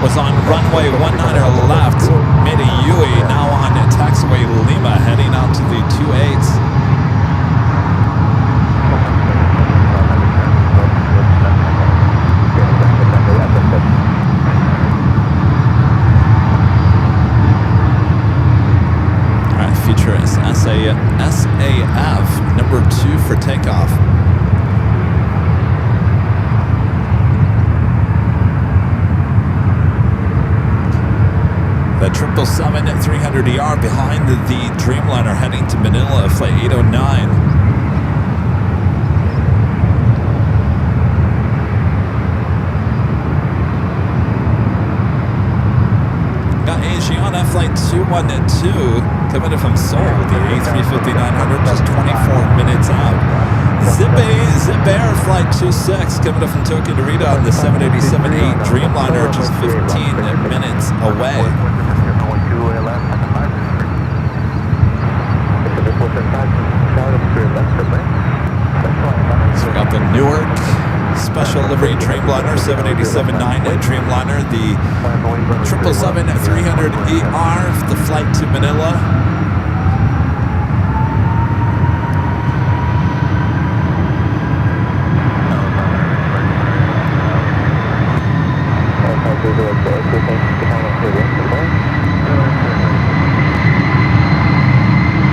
Was on runway 19 left, made a UE, now on taxiway Lima, heading out to the 28s. for takeoff. The 777 at 300ER behind the Dreamliner heading to Manila, flight 809. Got Asiana flight 212 coming in from Seoul, the A350-900, just 24 minutes out. Zip Air flight 26 coming up from Tokyo Narita on the 787-8 Dreamliner, just 15 minutes away. So we got the Newark special livery Dreamliner, 787-9 Dreamliner, the 777-300ER, the flight to Manila.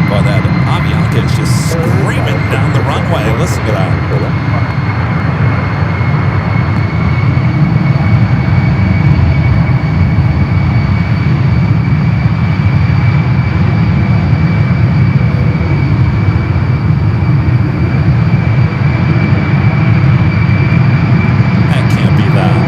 Boy, that Avianca is just screaming down the runway. Listen to that. That can't be that.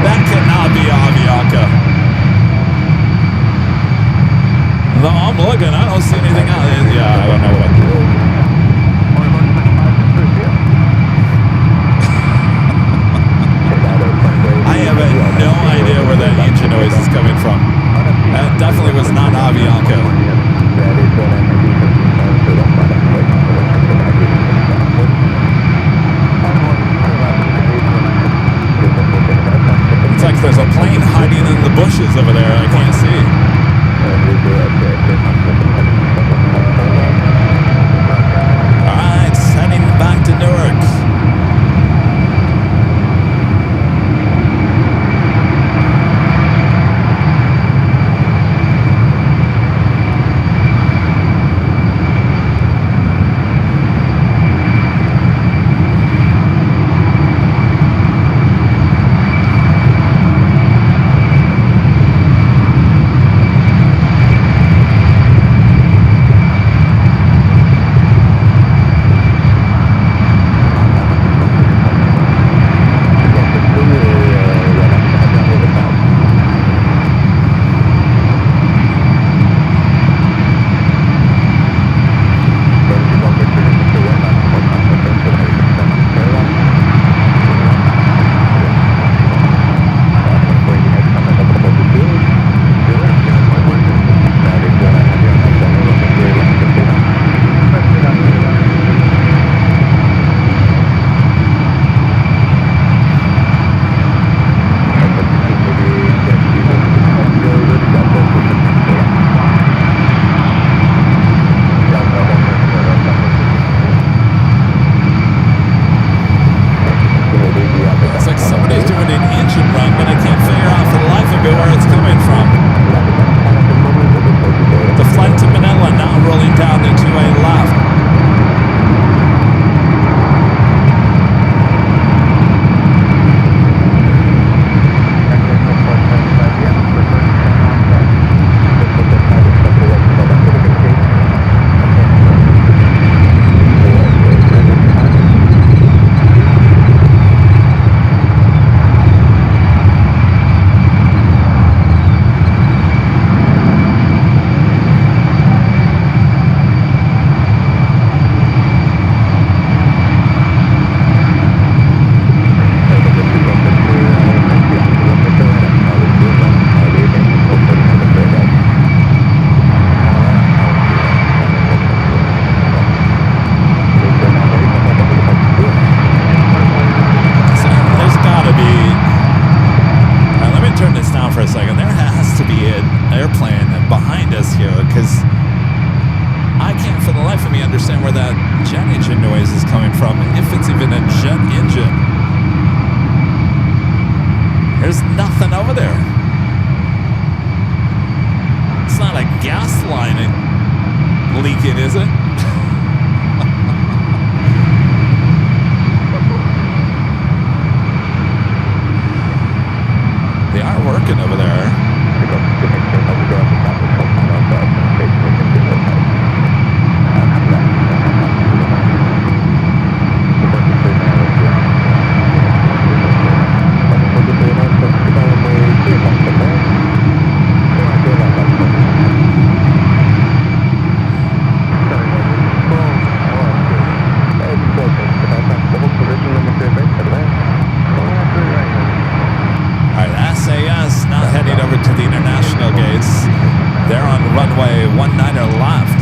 That cannot be Avianca. No, I'm looking. I don't see anything out there. Yeah, I don't know what. I have no idea where that engine noise is coming from. That definitely was not Avianca. It's like there's a plane hiding in the bushes over there. I can't see. All right, heading back to Newark. There's nothing over there. leaking, is it? They are working over there. Runway 19er left.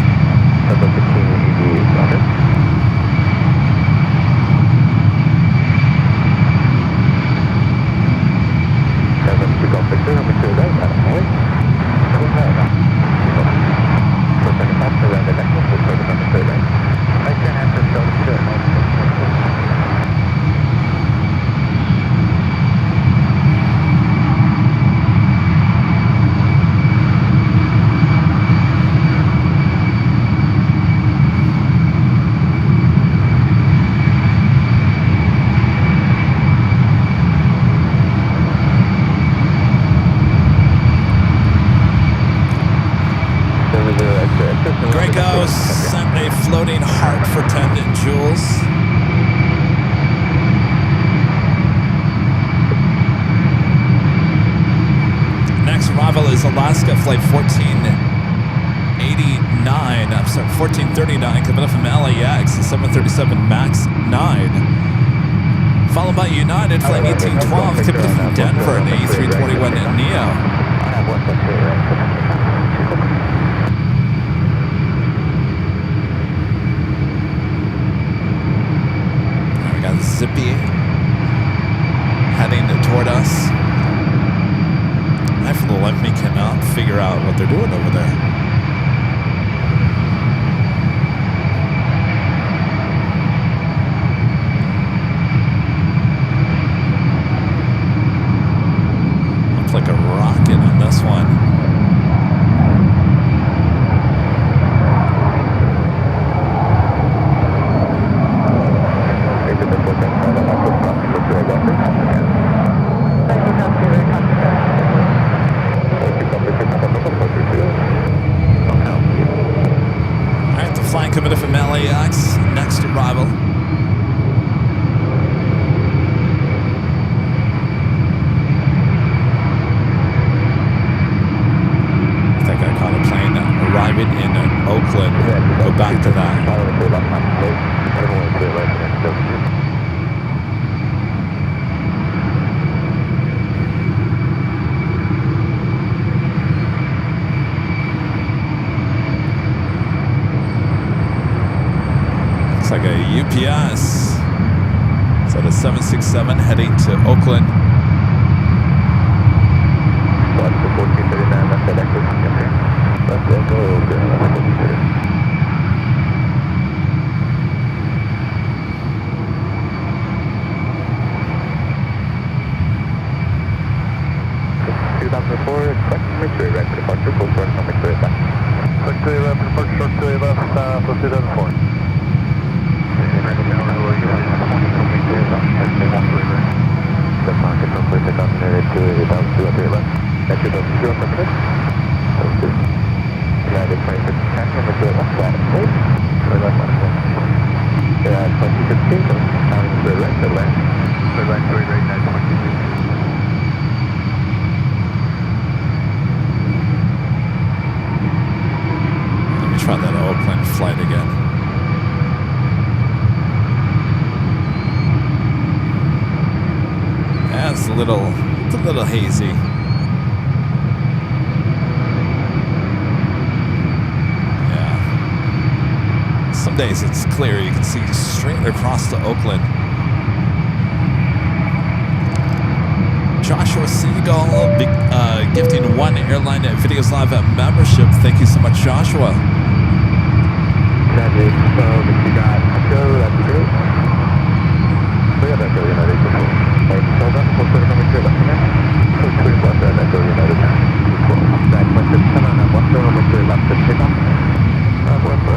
Greco sent a floating heart for 10 joules. Next arrival is Alaska flight 1489. I'm sorry, 1439 coming up from LAX, 737 MAX 9. Followed by United flight 1812 coming up from Denver, an A321 Neo. Zippy heading toward us. I, for the life of me, cannot figure out what they're doing over there. Looks like a rocket on this one. Coming in from LAX, next arrival. I think I caught a plane arriving in Oakland. Go back to that. Like a UPS. So the 767 heading to Oakland. Try that Oakland flight again. Yeah, it's a little hazy. Yeah. Some days it's clear. You can see straight across to Oakland. Joshua Seagull gifting one Airline Videos Live membership. Thank you so much, Joshua. If you got a show, that'd be great. We got that go United before. Like, so that's what's going to come into left again. So it's pretty left there, that go United. That question, come on, what's going to come into left to pick up? What's the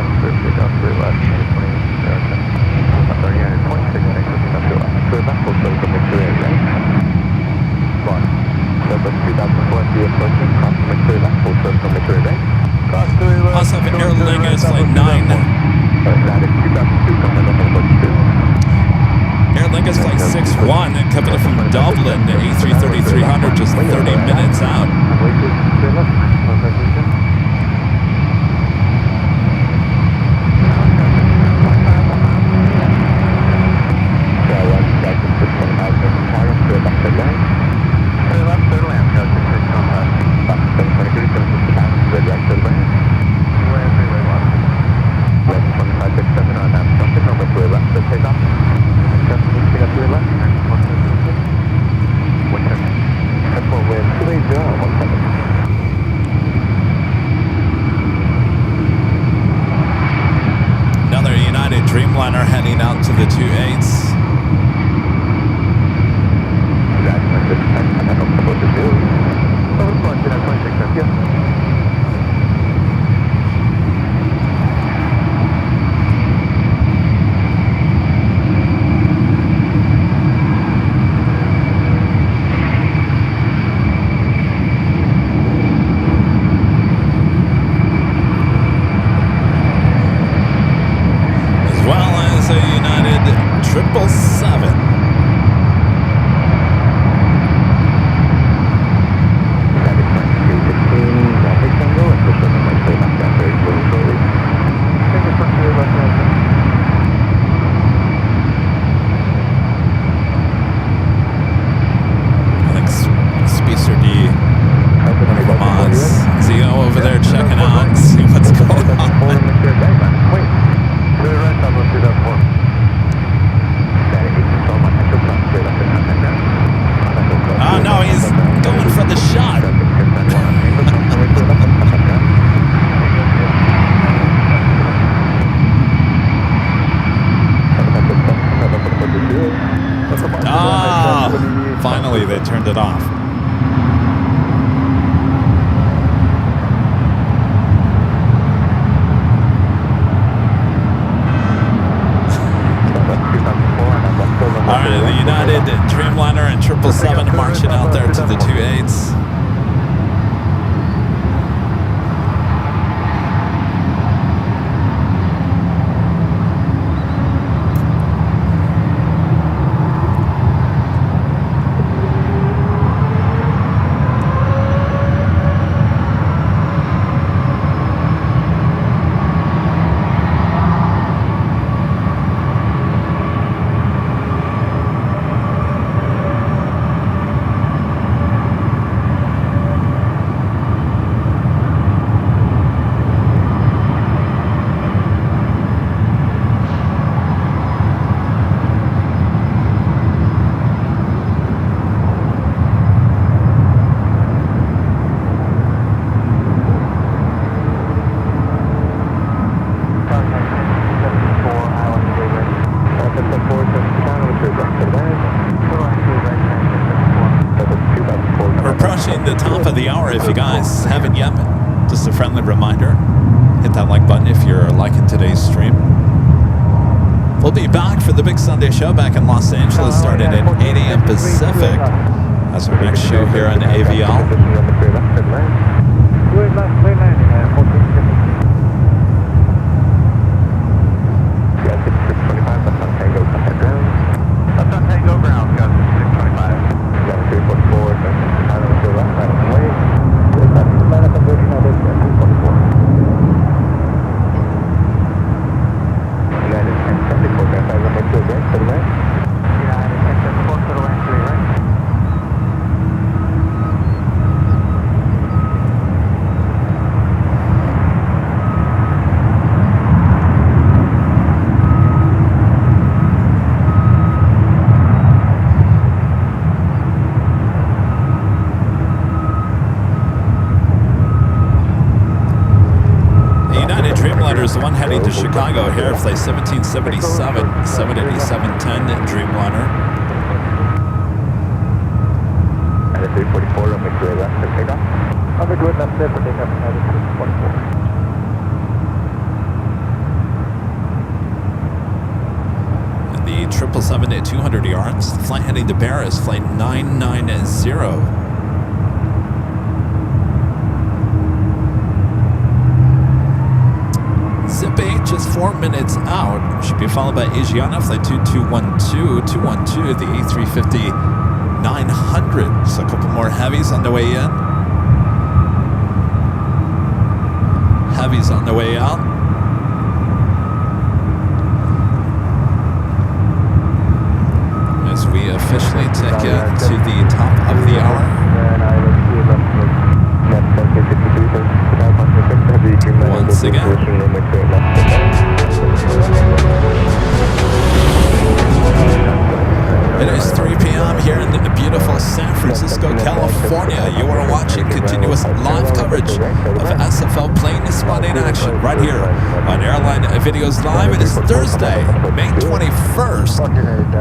Lingus, flight 9. Air Lingus, flight 61, coming in from Dublin, A330-300, just 30 minutes out. Another United Dreamliner heading out to the 28s. As well as a United 777. I think Spacer D, one of the mods, Zio over there checking out and see what's going on. Oh no, he's going for the shot. Ah, finally they turned it off. All right, the United Dreamliner and 777 marching out there to the 28s. The top of the hour. If you guys haven't yet, just a friendly reminder, hit that like button if you're liking today's stream. We'll be back for the big Sunday show back in Los Angeles starting at 8 a.m. Pacific as our next show here on AVL. The one heading to Chicago here, flight 1777, 787-10 Dreamliner. And a 344 on the clear left to take off. On the good left there for takeoff, and 344. And the 777 at 200 yards, the flight heading to Paris, flight 990. should be followed by Asiana, flight 2212, the A350 900. So a couple more heavies on the way in. Heavies on the way out. As we officially tick in to the top of the hour. Once again. It is 3 p.m. here in the beautiful San Francisco, California. You are watching continuous live coverage of SFO plane spotting action right here on Airline Videos Live. It is Thursday, May 21st,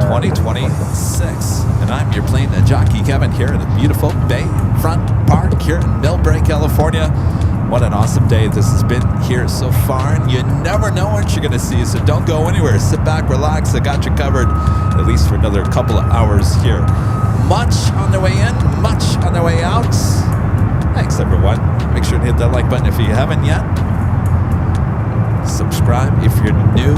2026. And I'm your plane jockey, Kevin, here in the beautiful Bayfront Park here in Millbrae, California. What an awesome day this has been here so far, and you never know what you're going to see, so don't go anywhere. Sit back, relax. I got you covered, at least for another couple of hours here. Much on the way in, much on the way out. Thanks, everyone. Make sure to hit that like button if you haven't yet. Subscribe if you're new.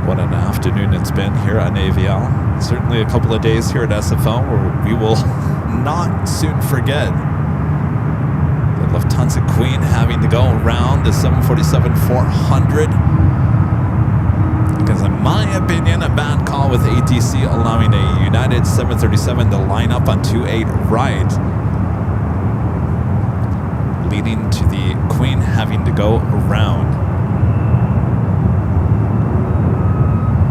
What an afternoon it's been here on AVL. Certainly a couple of days here at SFO where we will not soon forget the Lufthansa Queen having to go around the 747-400. Because in my opinion, a bad call with ATC allowing a United 737 to line up on 28 right, leading to the Queen having to go around.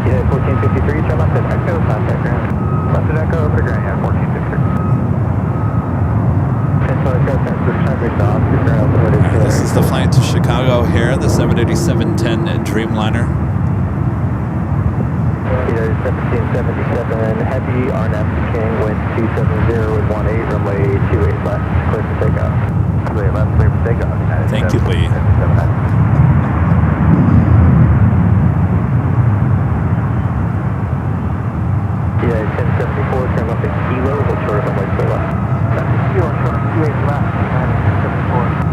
Yeah, 1453, turn left at Echo, contact ground. Left at Echo, over ground, yeah, 1453. This is the flight to Chicago here, the 787-10 Dreamliner. Yeah, 1777, heavy, RNAV to King, wind 270 with 18, runway 28 left, clear for takeoff. 28 left, clear for takeoff. Thank you, Lee. Yeah, 1074, turn left at Kilo, hold short of runway 2 left. That's a Kilo, short of 28 left, 1074.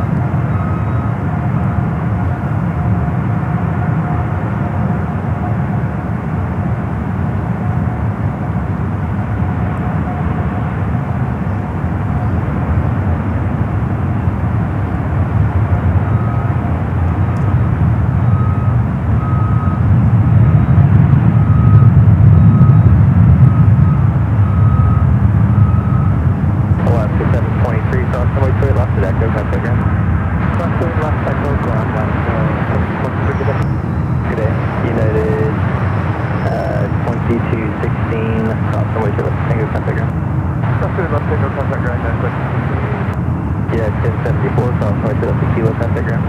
Yeah, 1074, cross right to the Kilo pentagram.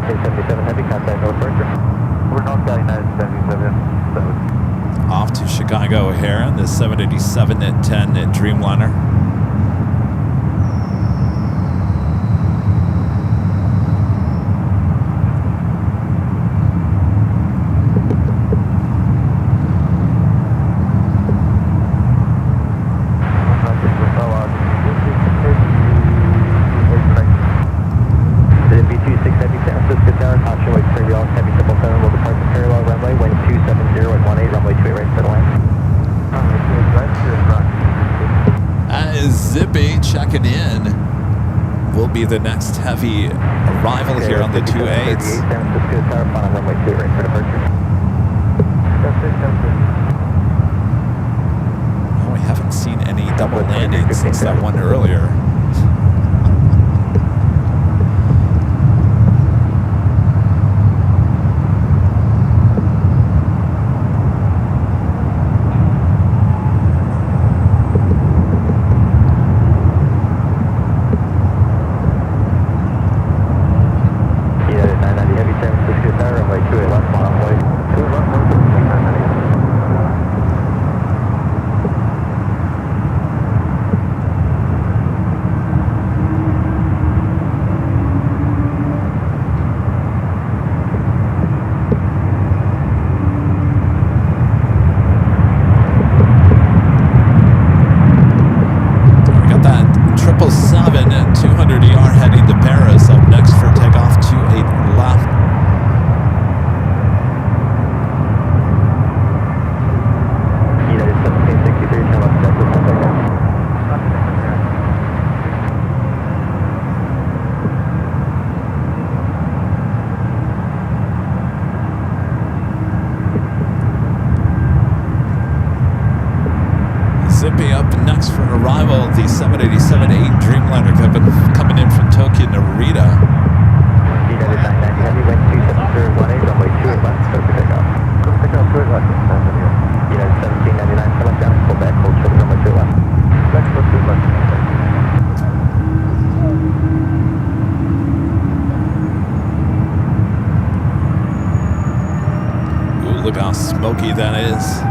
1077, heavy contact, North Berkshire. We're North Valley, United 77. Off to Chicago here, the 787-10 Dreamliner. Checking in will be the next heavy arrival here on the 28s. Well, we haven't seen any double landings since that one earlier. Airliner Kevin coming in from Tokyo Narita. United 990 Heavy, wind 27018, runway 28 left, clear for takeoff. Clear for takeoff, 28 left. United 1799, come up down, pull back, hold short, runway 28 left. Back, 28 left. Ooh, look how smoky that is.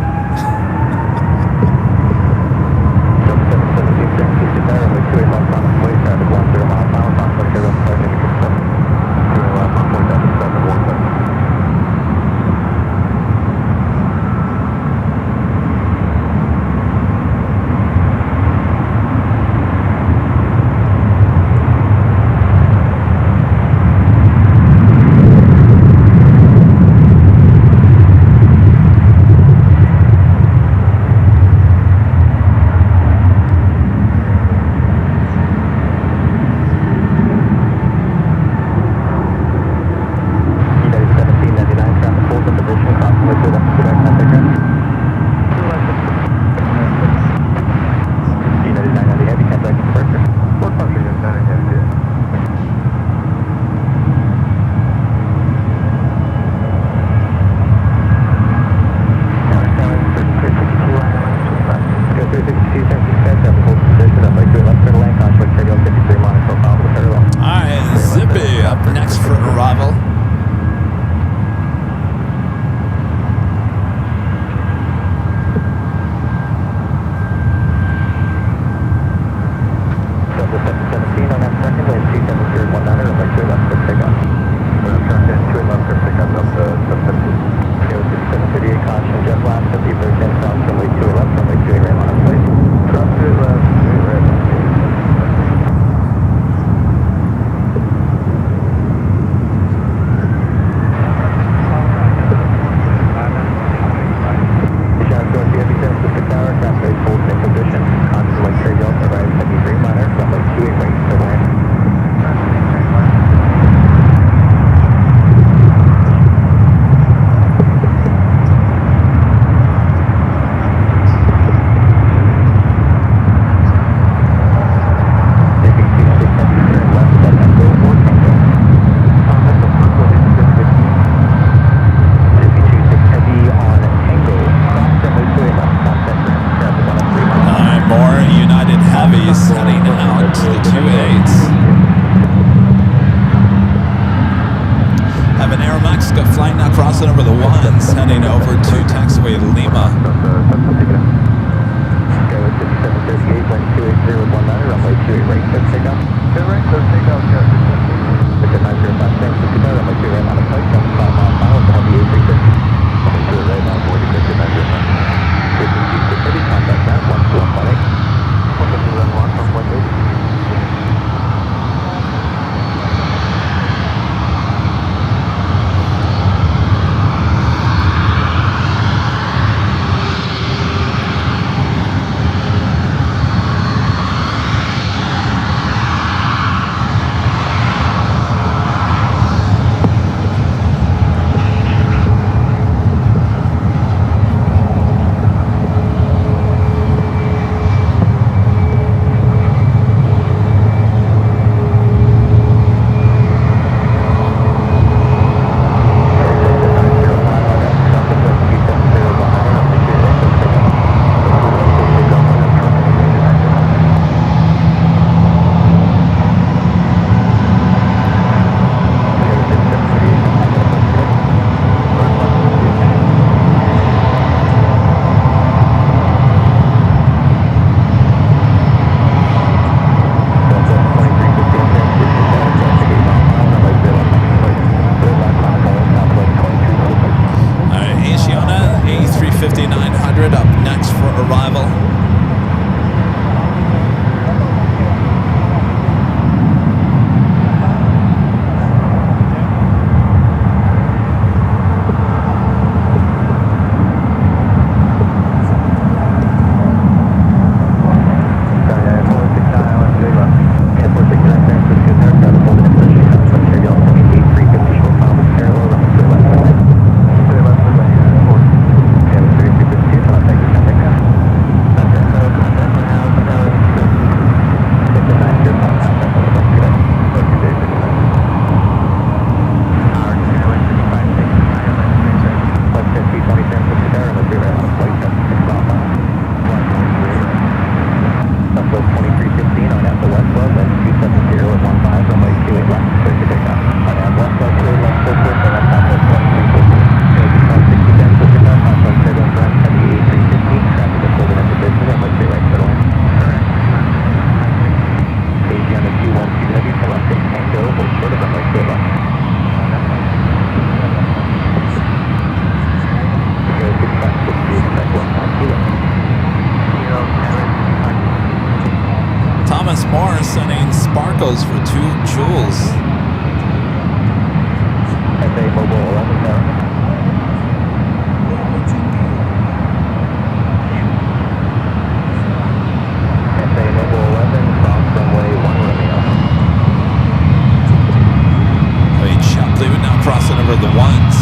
Club and 270 at 15, runway 28 left, clear to take off. On have left side 28 left, full clear for left top of 2350. Clear 60 10, push it back, hot side clear left front, heavy 8350, traffic is holding at the distance, runway 3 right, settle in. Safety on the Q12 heavy, pull up 6 Tango, hold short of runway 2 left. Go 6560, expect 1 kilo. Thomas Moore sending sparkles for 2 joules. FA Mobile 11 down. FA Mobile 11, cross runway 1 Romeo. Wait, Shapley would now crossing over the ones.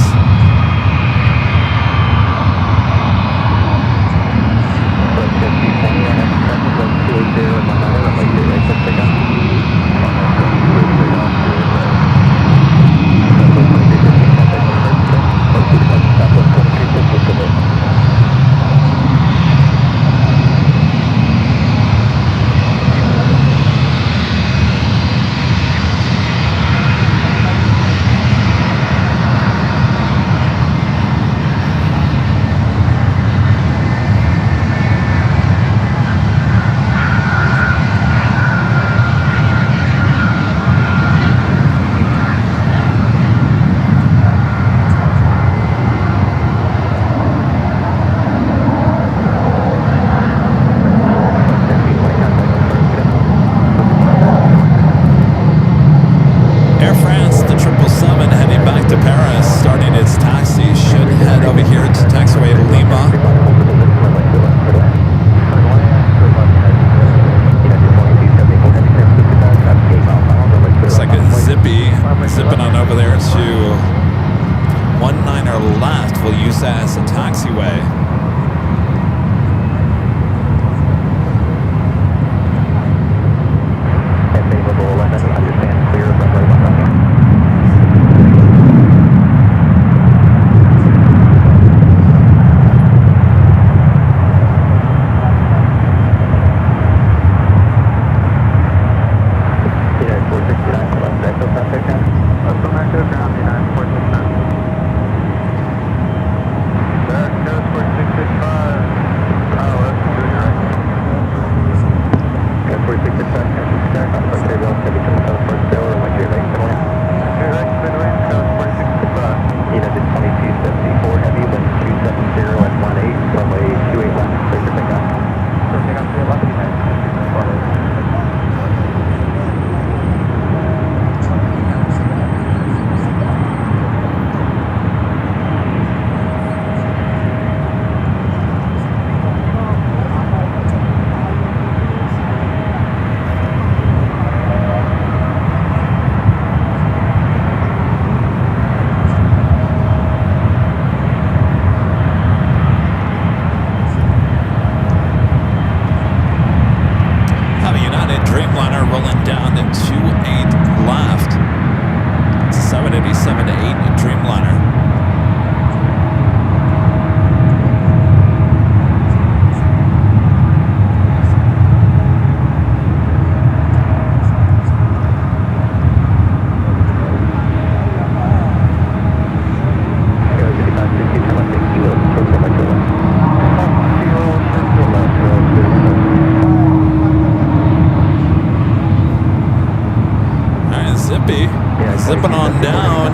Zipping on down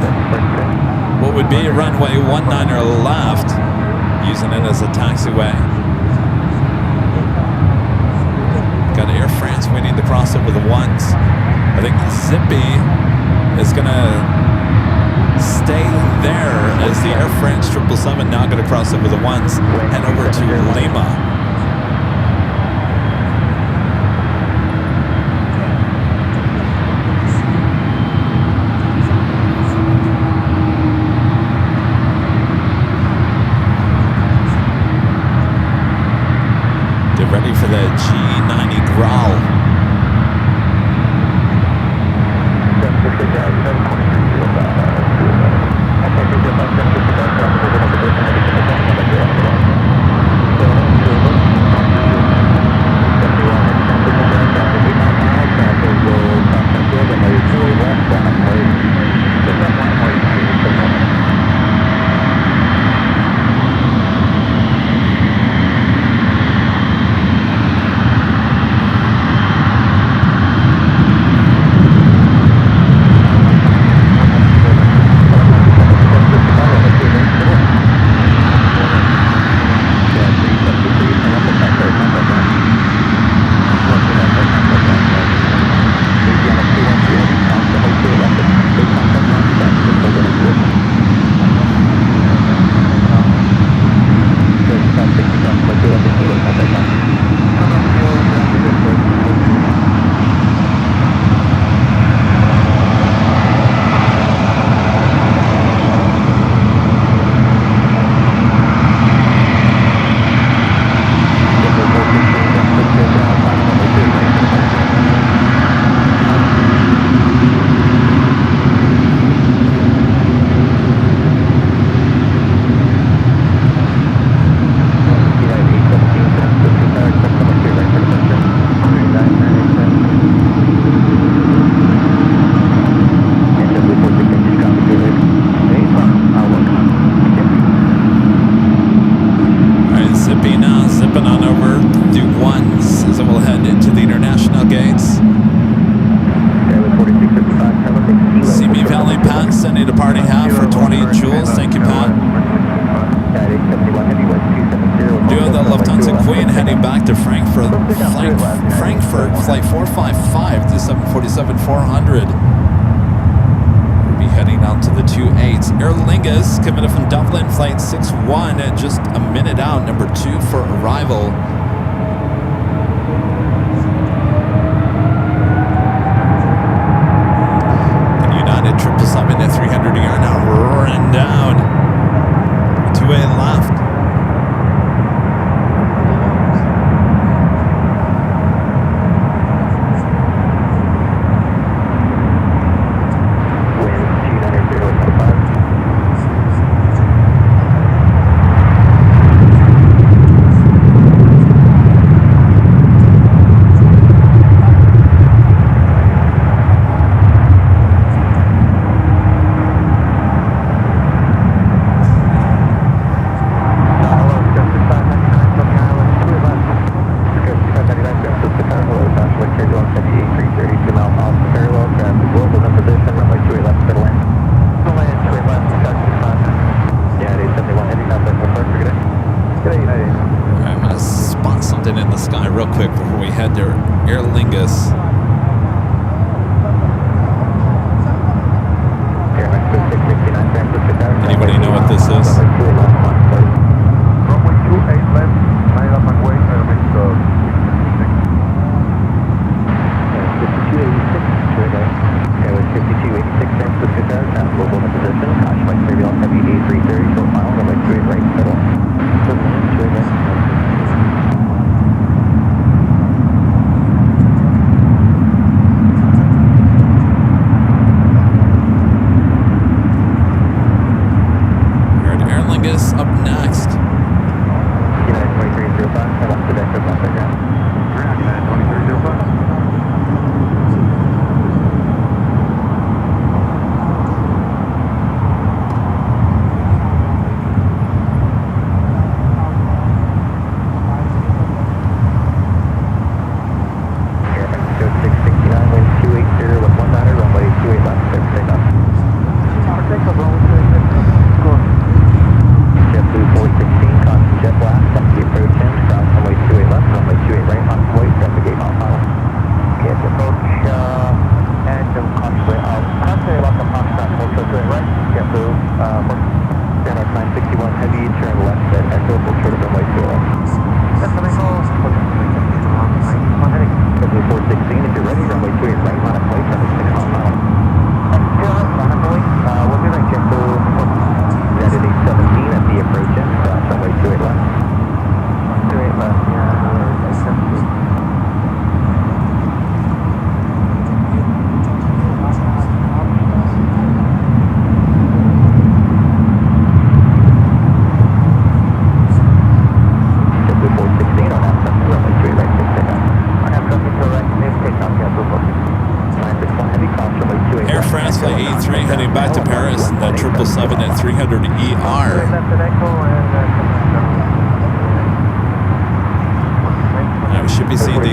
what would be runway 19er left, using it as a taxiway. Got Air France waiting to cross over the ones. I think Zippy is going to stay there as the Air France 777 now going to cross over the ones, head over to Lima. Ready for the G90 growl. party hat for 20 joules. Thank you, Pat. Do the Lufthansa Queen heading back to Frankfurt, flight 455 to 747-400. We'll be heading out to the 28s. Aer Lingus coming from Dublin, flight 61, just a minute out, number 2 for arrival. And United 777 at 300 a yard now, roaring down. 2A left.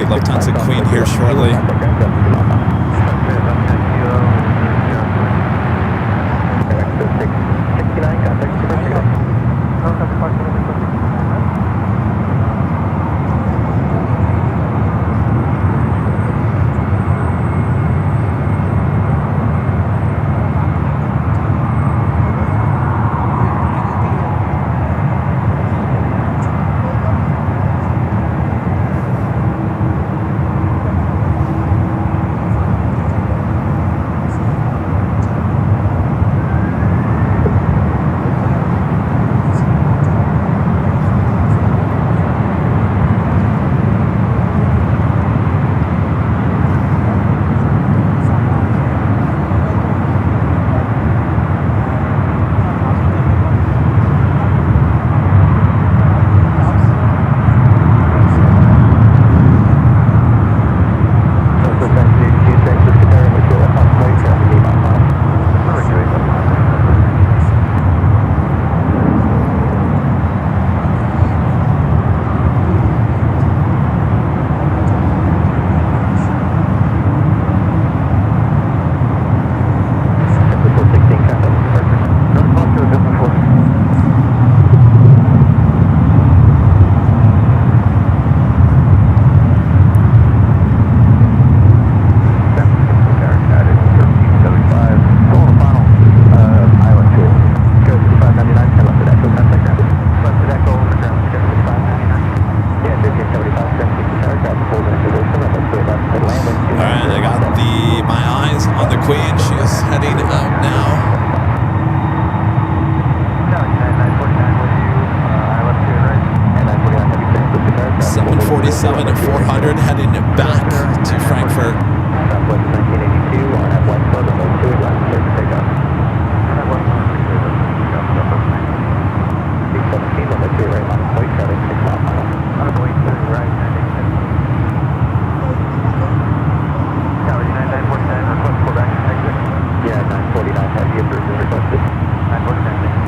Lufthansa Queen here shortly. Queen. She is heading out now. 747 at 400 heading back to Frankfurt. Southwest 1982, RNAV 1 runway 28 left, clear for takeoff. 17, runway 28 right, line point, trailing 6 mile final. Runway 28 right, request Quebec exit. Yeah, 949 heavy approval requested. 949.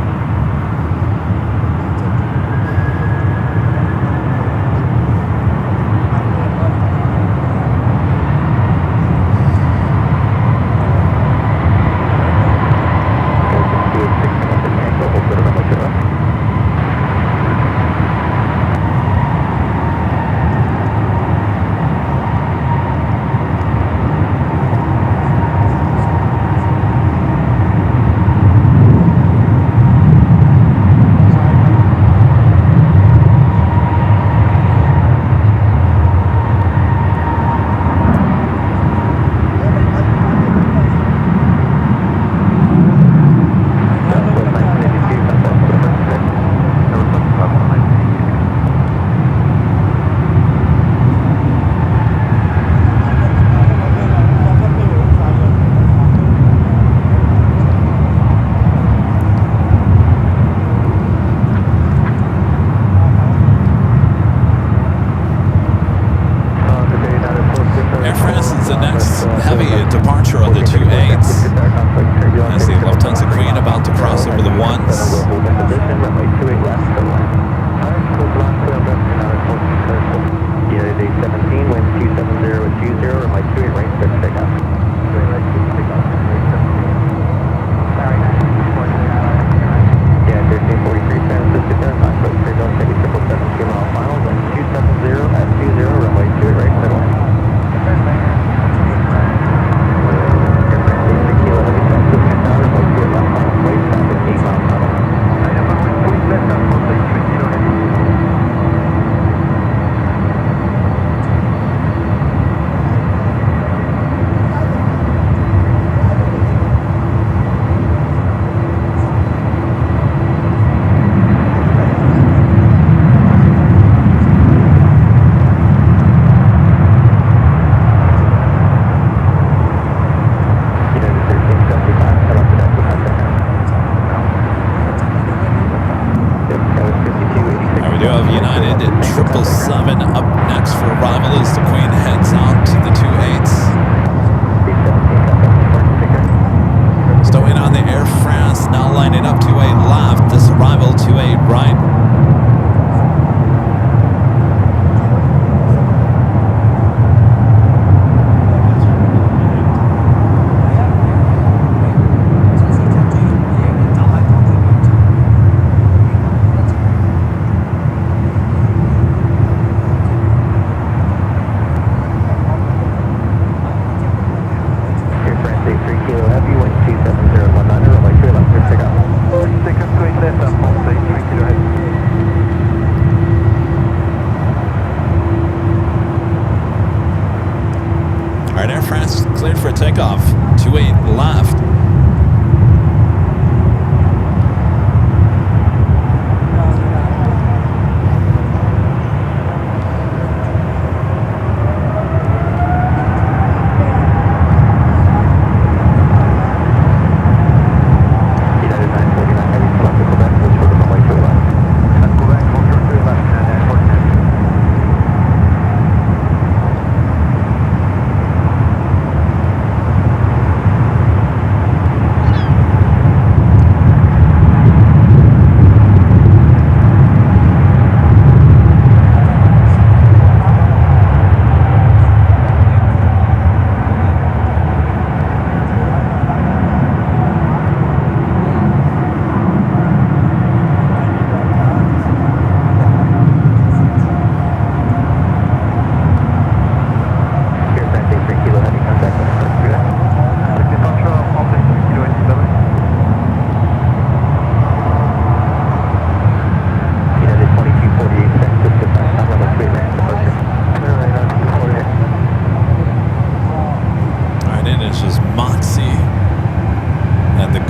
departure of the 28s as the Lufthansa Queen about to cross over the ones. Unit 17, wind 270 at 20, runway 28 right, clear for takeoff. Yeah, 1343 San Francisco, Knoxville, 3 mile final, wind 270 at 20, runway 28 right, clear line. United at 777 up next for arrival as the Queen heads out to the 28s. Stowing on the Air France, now lining up to a left, this arrival to a right. Air France cleared for takeoff. 28 left.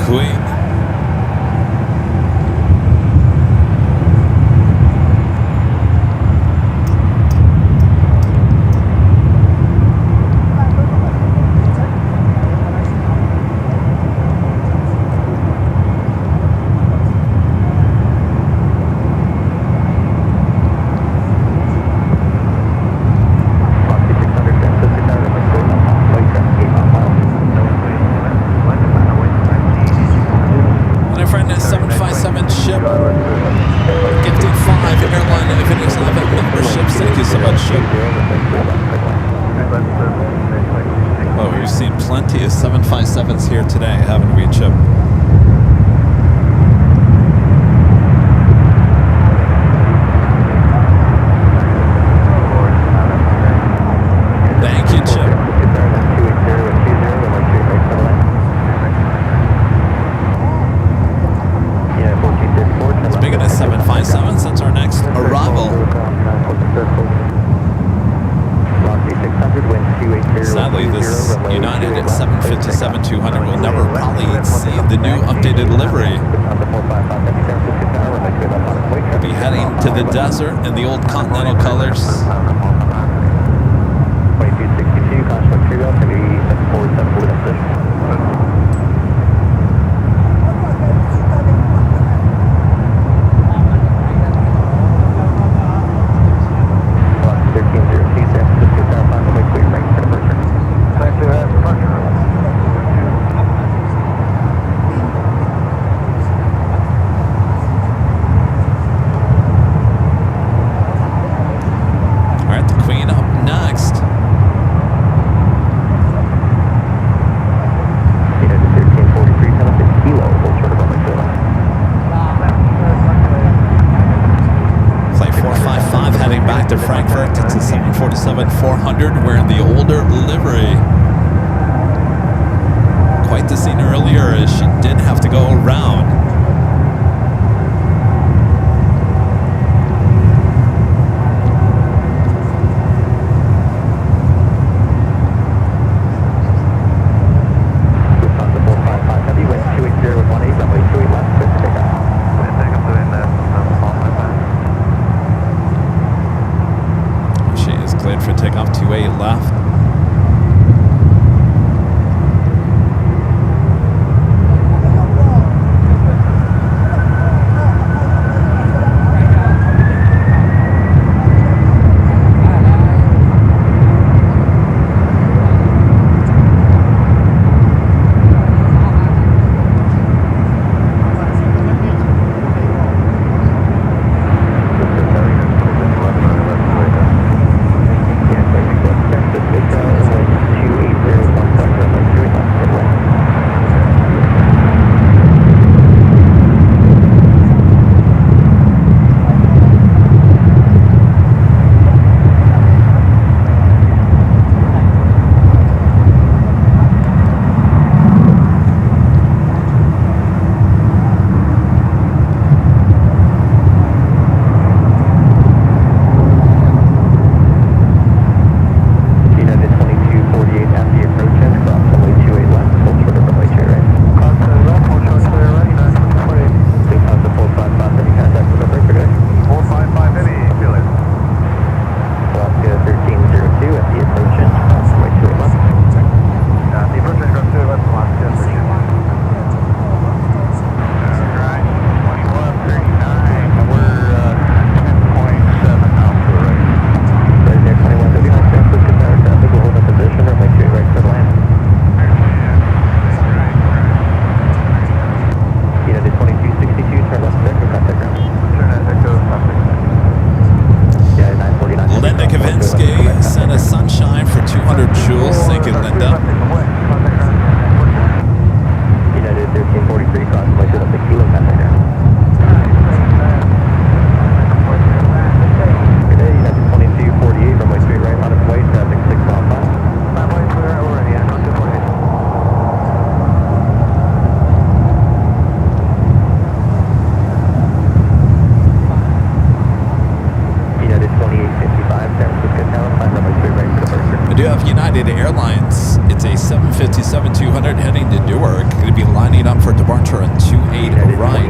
Queen. Plenty of 757s here today, haven't we, Chip? Thank you, Chip. Speaking of 757s, that's our next arrival. Sadly, this United 757-200 will never probably see the new updated livery. We'll be heading to the desert in the old Continental colors. 2262, caution 2 up, and 47 to Frankfurt. It's a 747-400 wearing the older livery. Quite the scene earlier as she did have to go around. For takeoff 28 left. Airlines. It's a 757 57-200 heading to Newark. Going to be lining up for departure on 28 right.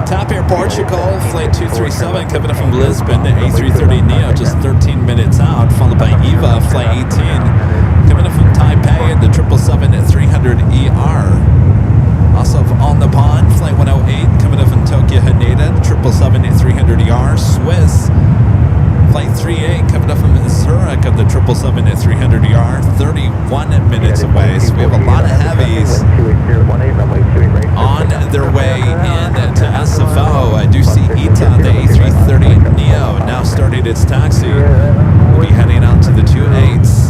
Top Air Portugal, flight 237, coming up from Lisbon, A330neo, just 13 minutes out, followed by EVA, flight 18, coming up from Taipei, and the 777-300ER. Also on the pond, flight 108, coming up from Tokyo Haneda, 777-300ER, Swiss. Flight 38 coming up from Zurich of the 777-300ER, 31 minutes away. So we have a lot of heavies on their way in to SFO. I do see ITA, the A330neo, now starting its taxi. We'll be heading out to the 28s.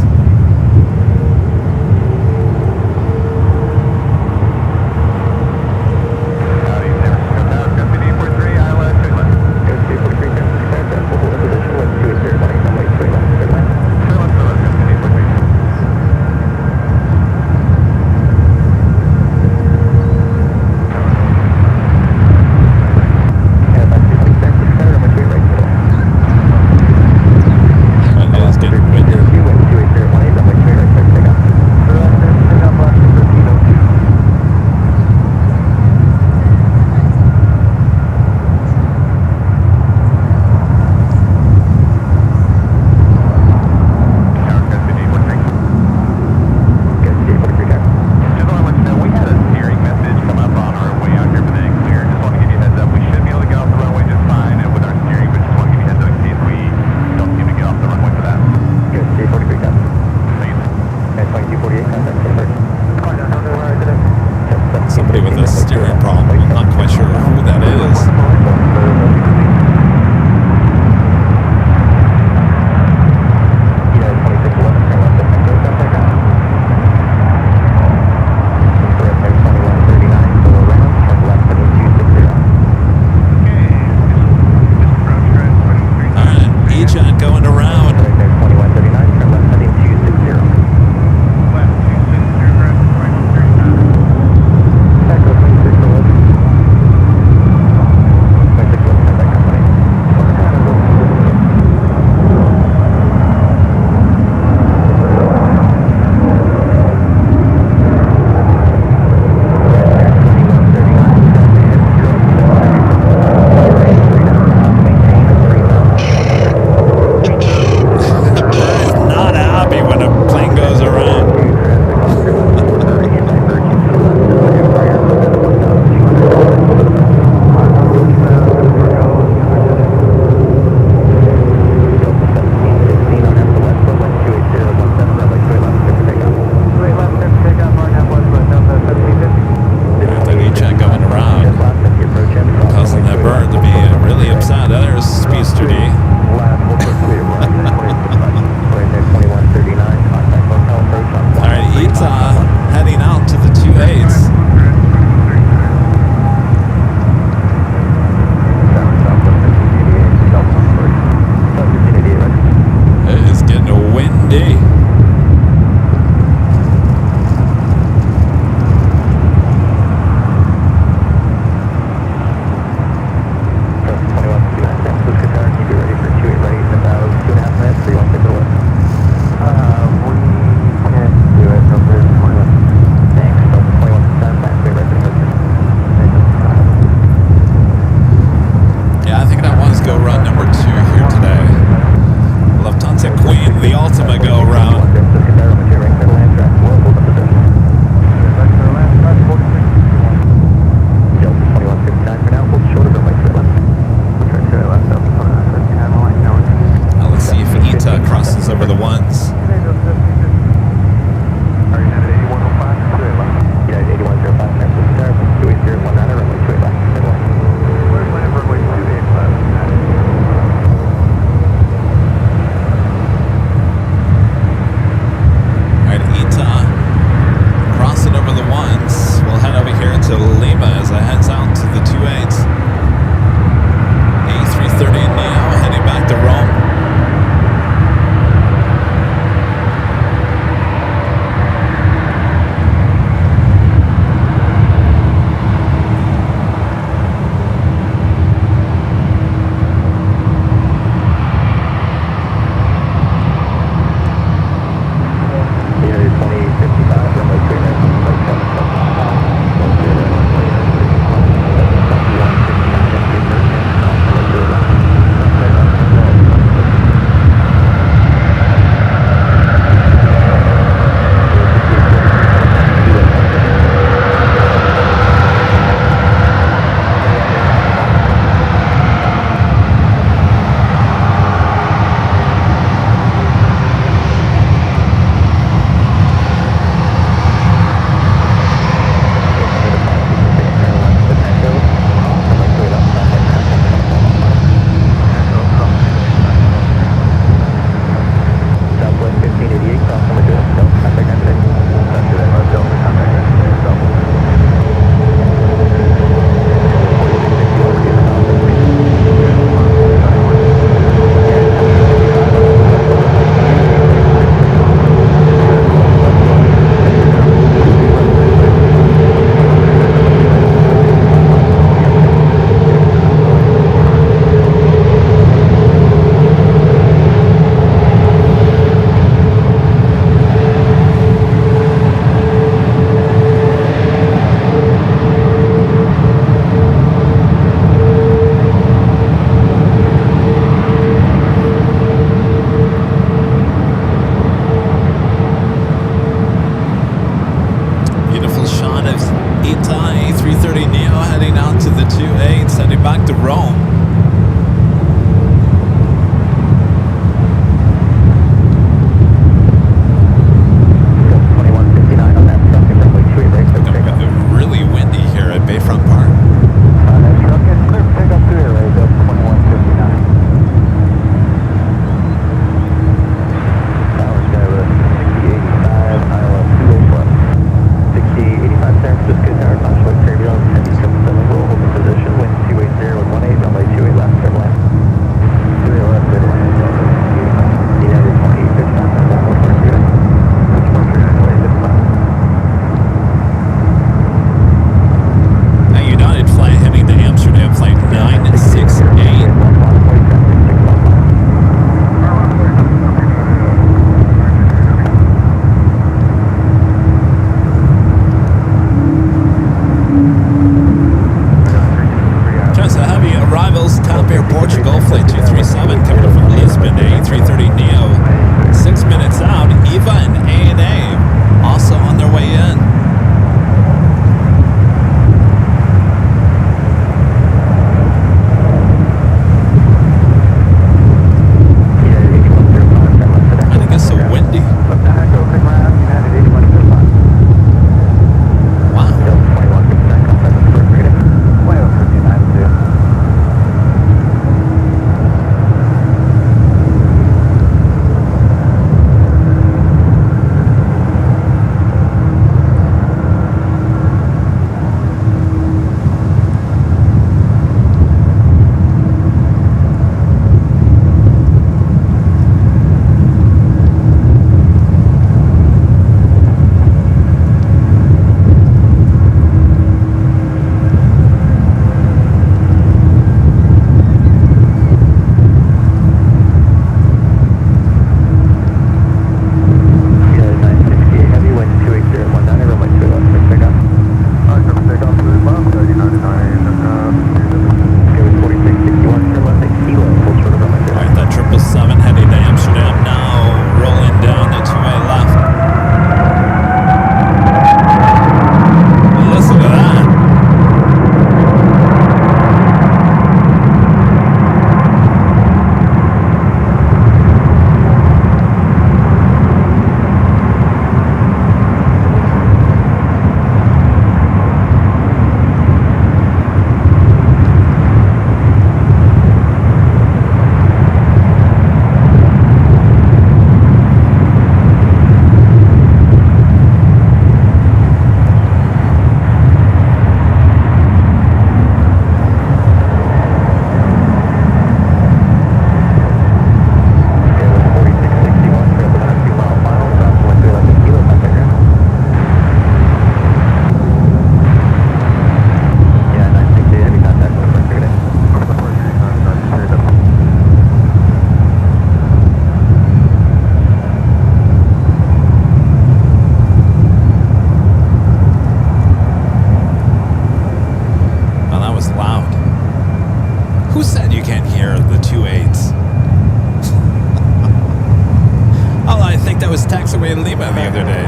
think that was taxiway Lima the other day.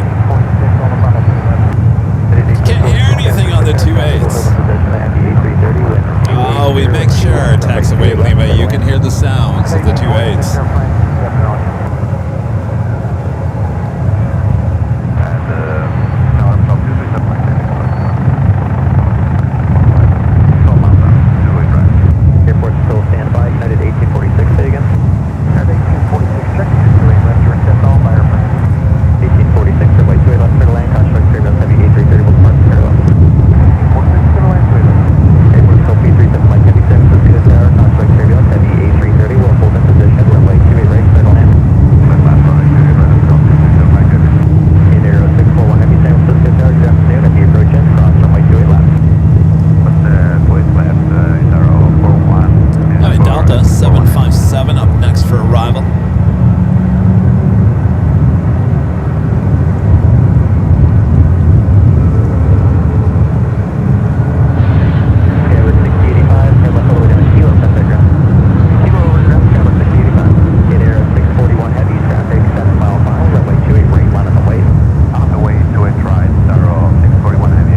Can't hear anything on the 28s. Oh, we make sure, taxiway Lima, you can hear the sounds of the 28s. Airport still standby. United 1846, say again. United 1846, check. 28 left, direct set all by airplane. 1846, runway 28 left, clear to land, construct turbulence, heavy A330 will depart parallel. 1846, clear to land, 28 left. Airport still P37, Mike Heavy 7, Cisco Tower, construct turbulence, heavy A330 will hold in position, runway 28 right, clear to land. In Aero 641, Heavy 7, Cisco Tower, good afternoon, heavy approach in, cross runway 28 left. All right, Delta 757 up next for arrival. Tower 6085, turn left all the way down to Kilo, set that ground. Kilo over ground, Tower 6085. In Aero 641, heavy traffic, 7 mile final, runway 28 right, line on the way. On the way to a try, Tower 641 heavy.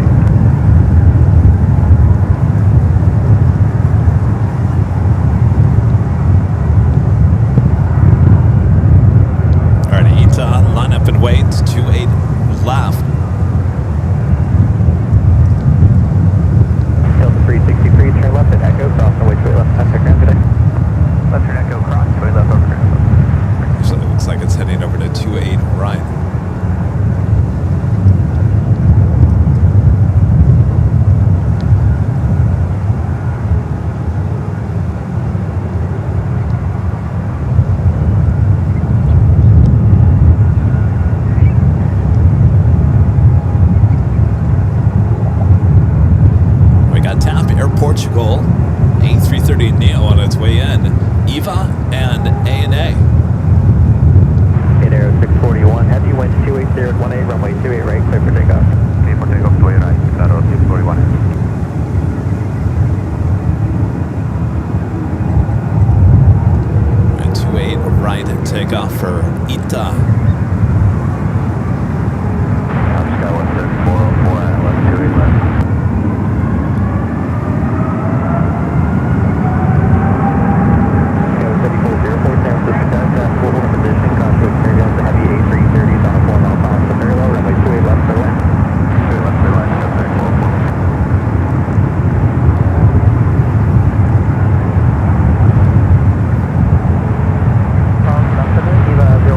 All right, Ita, line up and wait. 28 left. Delta 363, turn left at Echo, cross runway 28 left, set that ground today. Left turn Echo, cross, 28 left over ground. Actually, it looks like it's heading over to 28 right. We got TAP Air Portugal, A330 Neo on its way in, EVA and ANA. In Aero 641, heavy winds 280 at 18, runway 28 right, clear for takeoff. Clear for takeoff, 28 right, Tower 641 heavy. And 28 right and takeoff for Ita. Oscar 17404, left 28 left. Tower 7404, San Francisco Tower, craft full in position, construct turbulence, heavy A330s on a 4 mile final, to parallel, runway 28 left, clear land. 28 left, clear line, step back, 404. Good afternoon, EVA 018,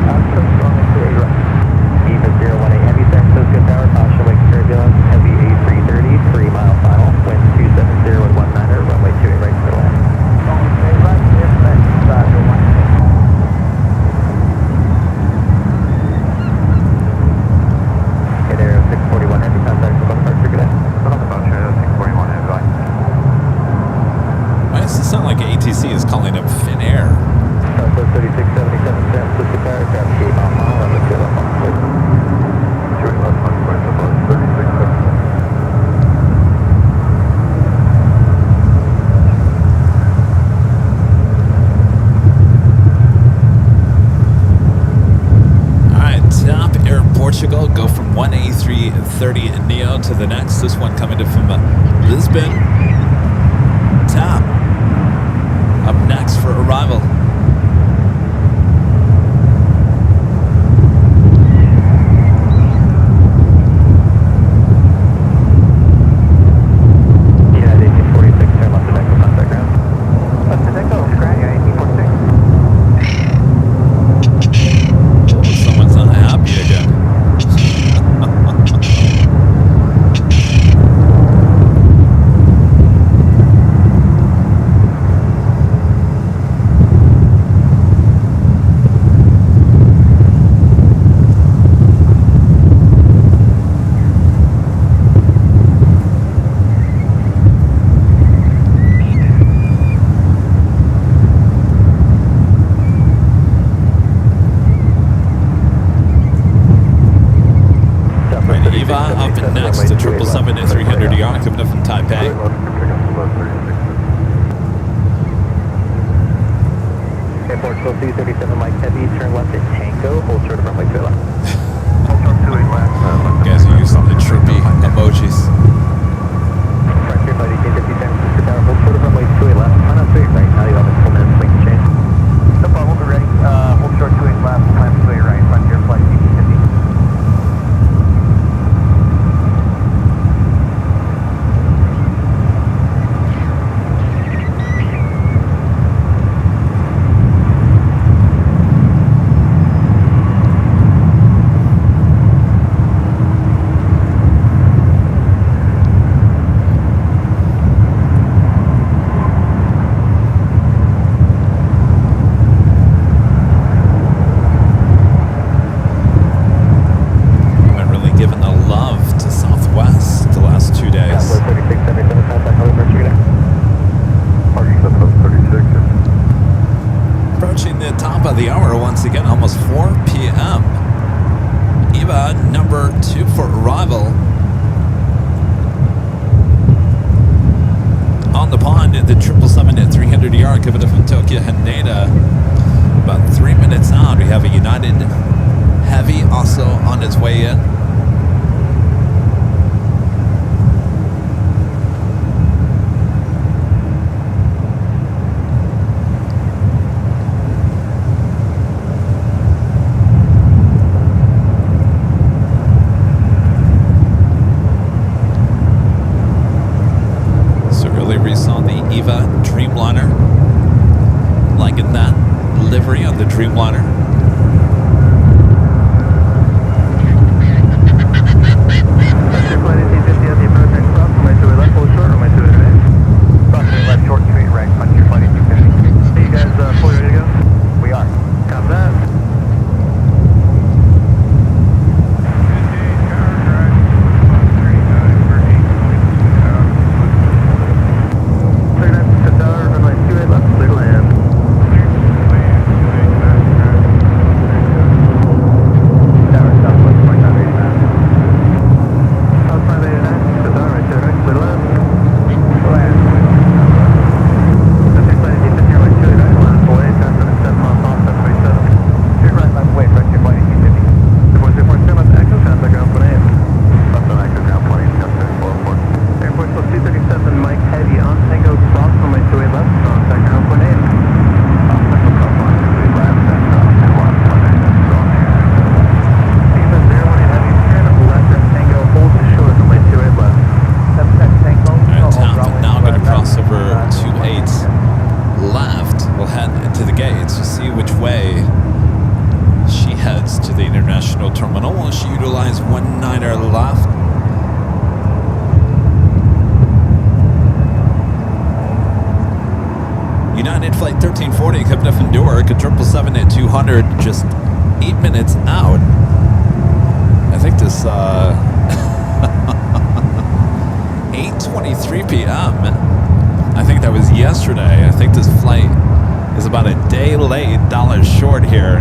approach runway 28 right. EVA 018, heavy San Francisco Tower, caution wake turbulence, heavy A330, 3 mile final, wind 270 at 19er, runway 28 right, clear land. Runway 28 right, clear land, Roger 1. In Aero 641, heavy contact with departure, good day. Departure 641 heavy line. Why does it sound like ATC is calling up Finnair? Southwest 3677, San Francisco Tower, craft 8 mile final, runway 28 left, on clear. 28 left, on course, Southwest 3677. All right, TAP Air Portugal go from one A330 Neo to the next. This one coming to from Lisbon. TAP up next for arrival. United 1846, turn left at Echo, contact ground. Left at Echo, ground, United 1846. Someone's not happy again. next to 777 and 300ER coming up from Taipei. Airport still 237, Mike Heavy, turn left almost 4 p.m. EVA number 2 for arrival. On the pond at the 777 at 300 yard, coming up from Tokyo Haneda. About 3 minutes out, we have a United Heavy also on its way in. So earlier we saw the EVA Dreamliner. Liking that livery on the Dreamliner. United Flight 1340 coming up from Newark, a 777 at 200, just 8 minutes out. I think this 8:23 p.m. I think that was yesterday. I think this flight is about a day late, dollars short here.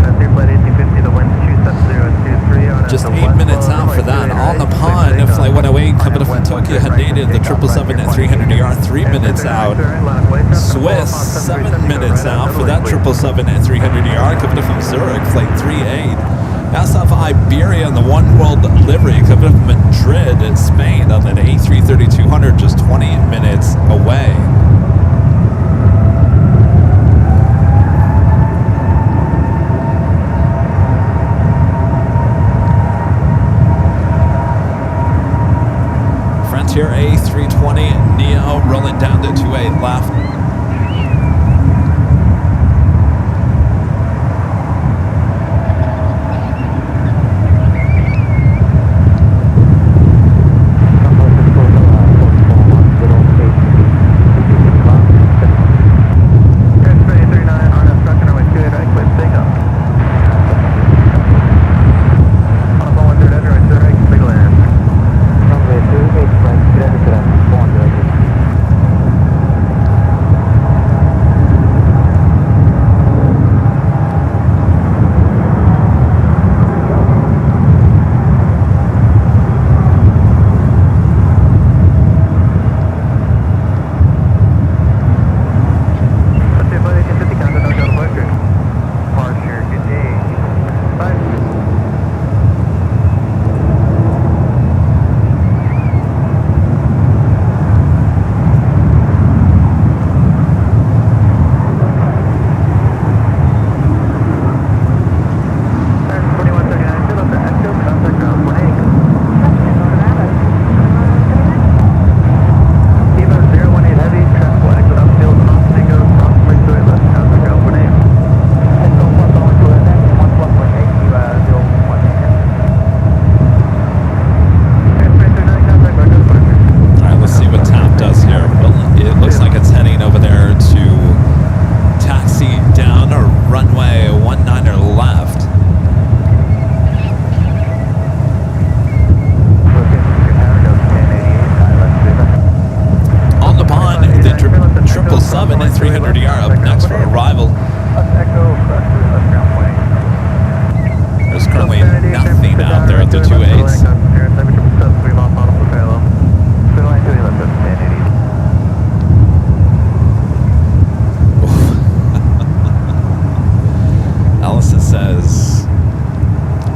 Just 8 minutes out for that. On the pond, Flight 108 coming up from Tokyo Haneda, the 777 at 300 yard, 3 minutes out. Swiss, 7 minutes out for that 777 at 300 yard, coming up from Zurich, Flight 38. SF Iberia on the One World livery coming up from Madrid in Spain on that A330-200, just 20 minutes away. Frontier A320 Neo rolling down to 28 left.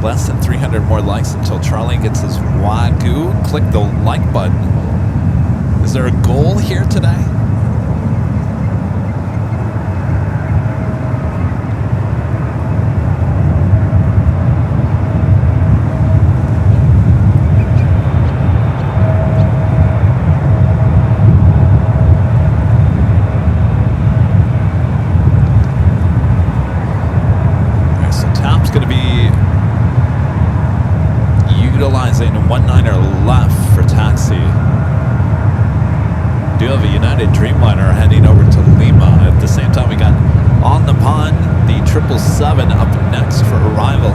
less than 300 more likes until Charlie gets his Wagyu. Click the like button. Is there a goal here today? Going to be utilizing 19er left for taxi. Do have a United Dreamliner heading over to Lima. At the same time, we got on the pond the 777 up next for arrival.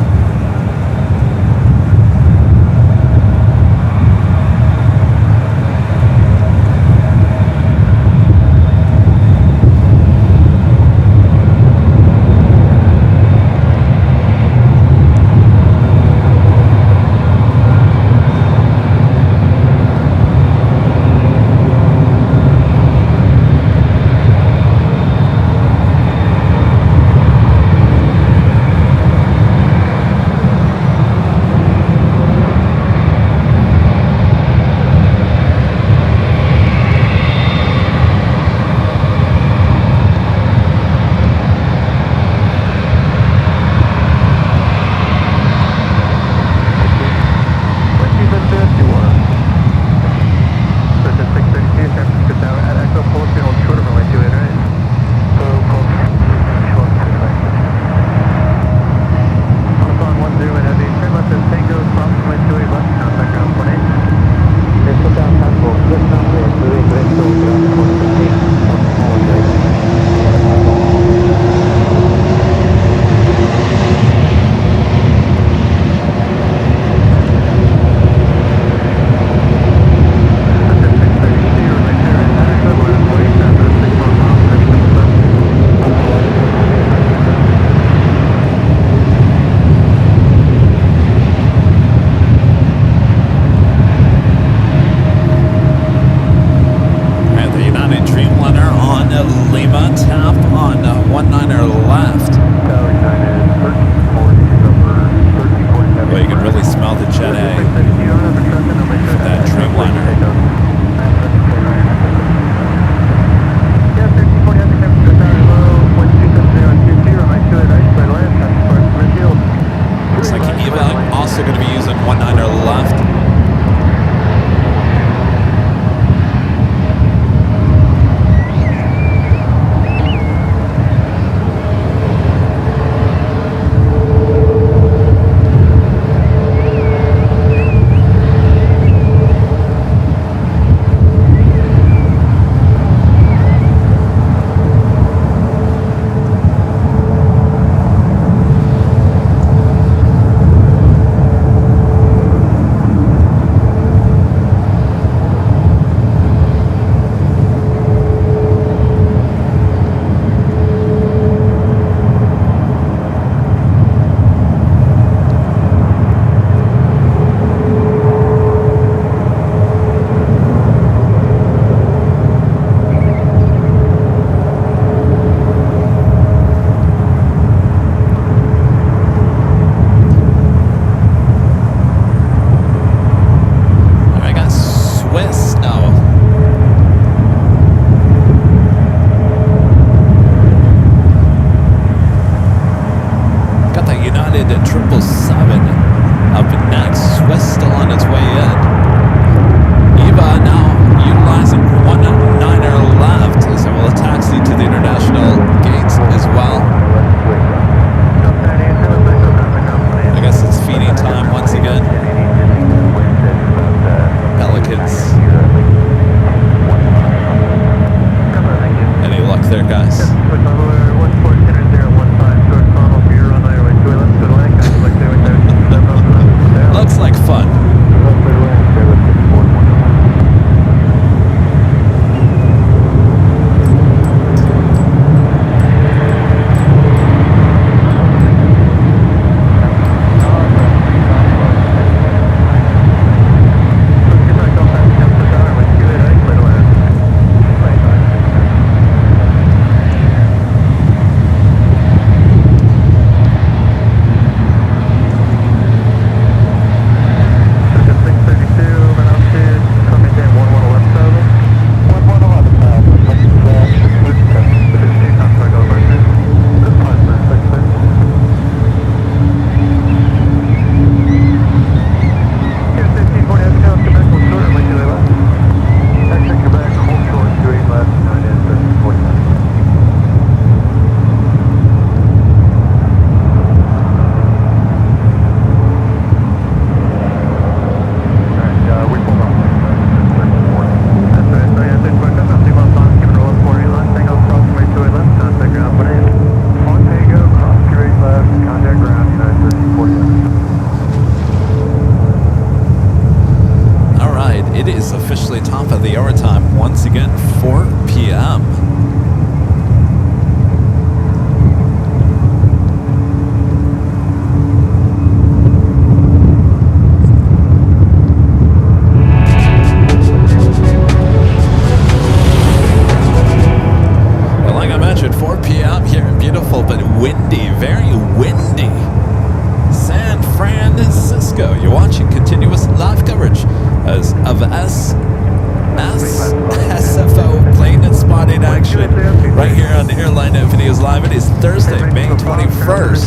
SFO plane and spotting action right here on Airline Videos Live. It is Thursday, May 21st,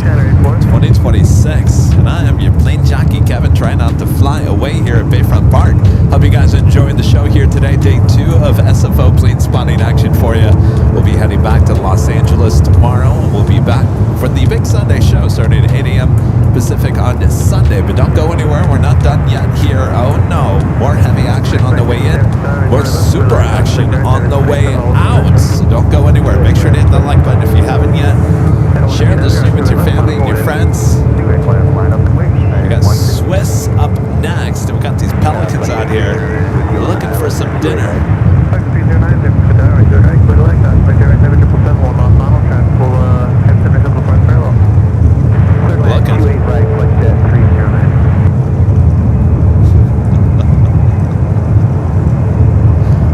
2026. And I am your plane jockey, Kevin, trying not to fly away here at Bayfront Park. Hope you guys are enjoying the show here today. Day 2 of SFO plane spotting action for you. We'll be heading back to Los Angeles tomorrow, and we'll be back for the big Sunday show starting at 8 a.m. Pacific on Sunday. But don't go anywhere. We're not done yet here. Oh no. More heavy action on the way in. More super action on the way out. So don't go anywhere. Make sure to hit the like button if you haven't yet. Share the stream with your family and your friends. We got Swiss up next. And we got these Pelicans out here looking for some dinner.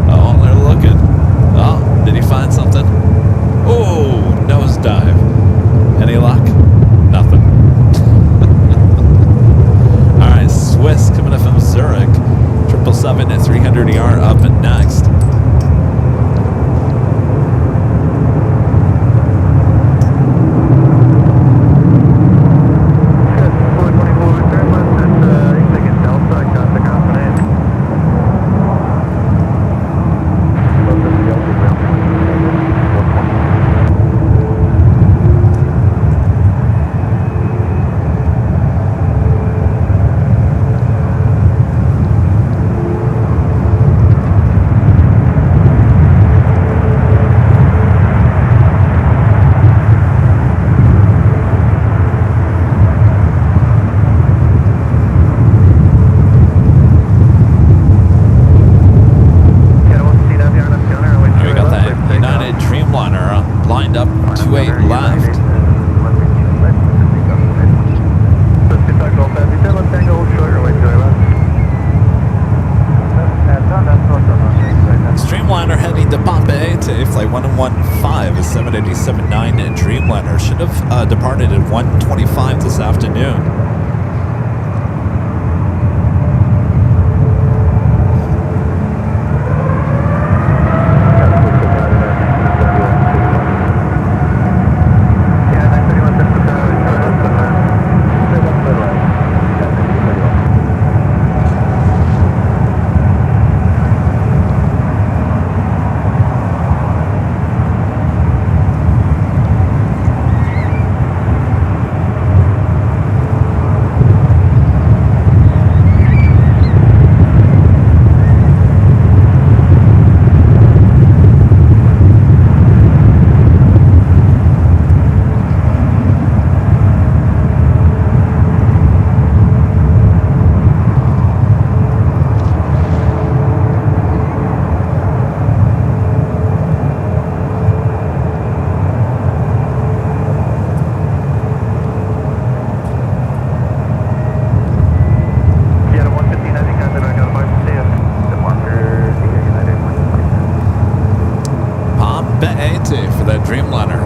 Oh, they're looking. Oh, did he find something? Oh, nosedive. Any luck? Nothing. All right, Swiss coming up from Zurich. 777 at 300ER up and next. Flight 115 is 787-9 and Dreamliner should have departed at 1:25 this afternoon. For that Dreamliner.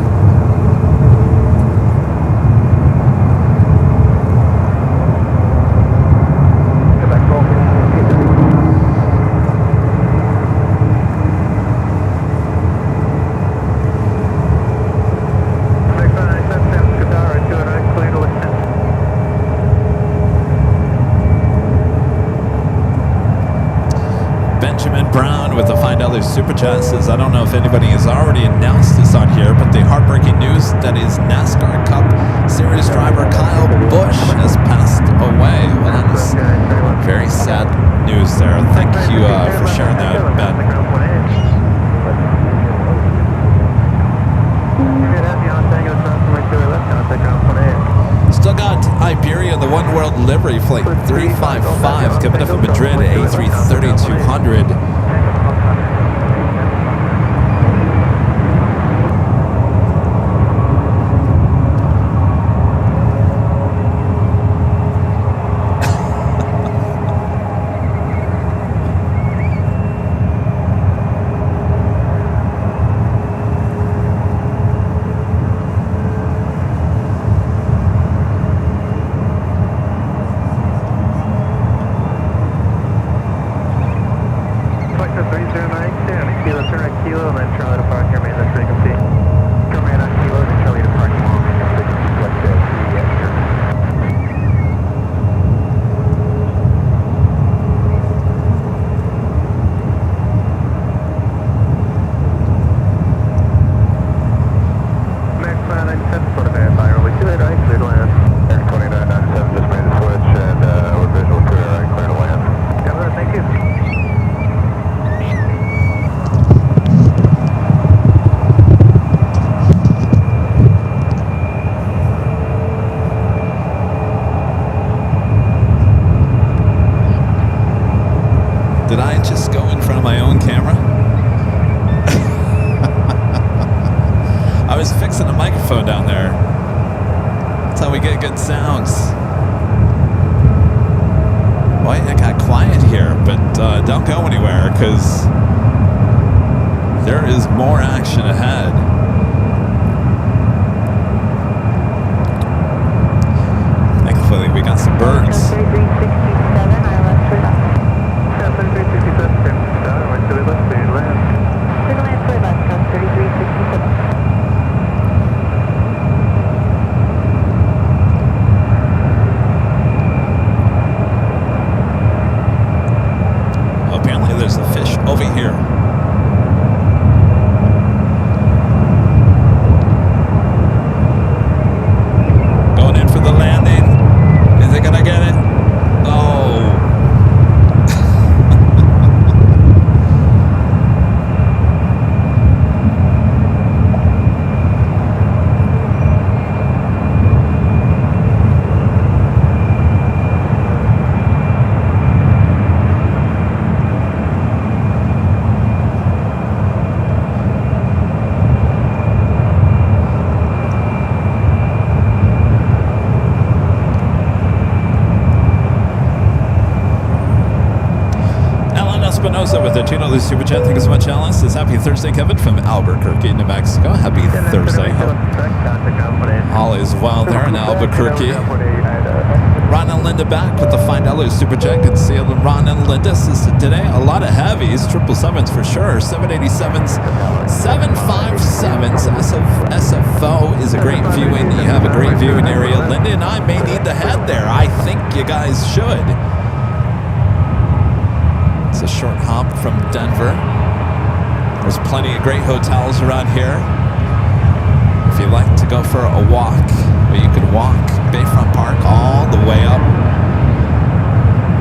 Brown with the $5 super chat says, I don't know if anybody has already announced this on here, but the heartbreaking news that is NASCAR Cup Series driver Kyle Busch has passed away. Well, that was very sad news there. Thank you for sharing that, Ben. Still got Iberia, the One World Livery Flight 355 coming up from Madrid at A330-200. Did I just go in front of my own camera? I was fixing a microphone down there. That's how we get good sounds. Boy, it got quiet here, but don't go anywhere because there is more action ahead. Thankfully, we got some birds. 3367, ILS 3 left. 3367, right to the left, clear land. Clear to land 3 left, gust 3367. Apparently, there's a fish over here. Going in for the landing. Is it gonna get it? Oh. With a $2 super chat. Thank you so much, Alice. It's happy Thursday, Kevin, from Albuquerque, New Mexico. Happy Thursday. Hope all is well there in Albuquerque. Ron and Linda back with the $5 super chat. Good to see you, Ron and Linda. Today, a lot of heavies, 777s for sure, 787s, 757s. SFO is a great viewing. You have a great viewing area. Linda and I may need to head there. I think you guys should. It's a short hop from Denver. There's plenty of great hotels around here. If you like to go for a walk, well, you could walk Bayfront Park all the way up.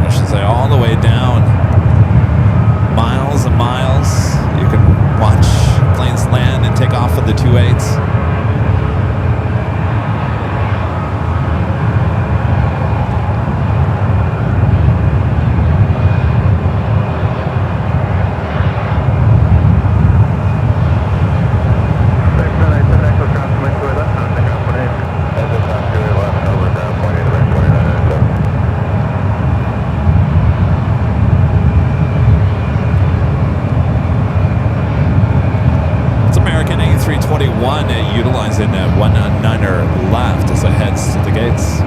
I should say all the way down. Miles and miles. You can watch planes land and take off with the 2.8s. Utilizing that 1-9er left as it heads to the gates.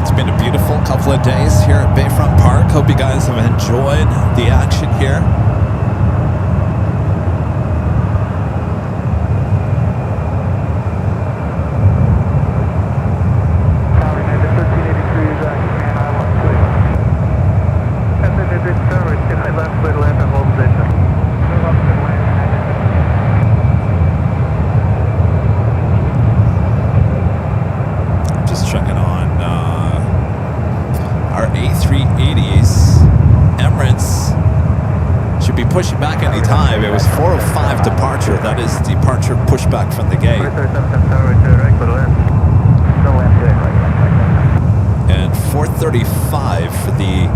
It's been a beautiful couple of days here at Bayfront Park. Hope you guys have enjoyed the action here. Pushing back any time. It was 4:05 departure. That is departure pushback from the gate. And 4:35 for the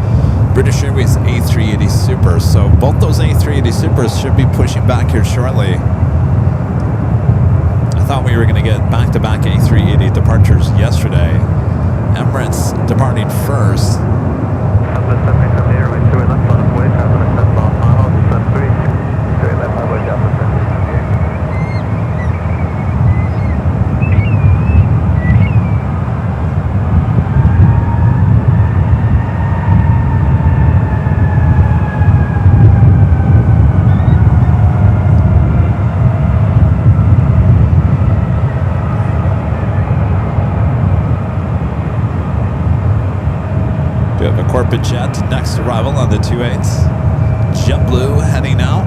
British Airways A380 Super. So both those A380 Supers should be pushing back here shortly. I thought we were going to get back-to-back A380 departures yesterday. Emirates departing first. Corporate jet, next arrival on the 2.8s. JetBlue heading out.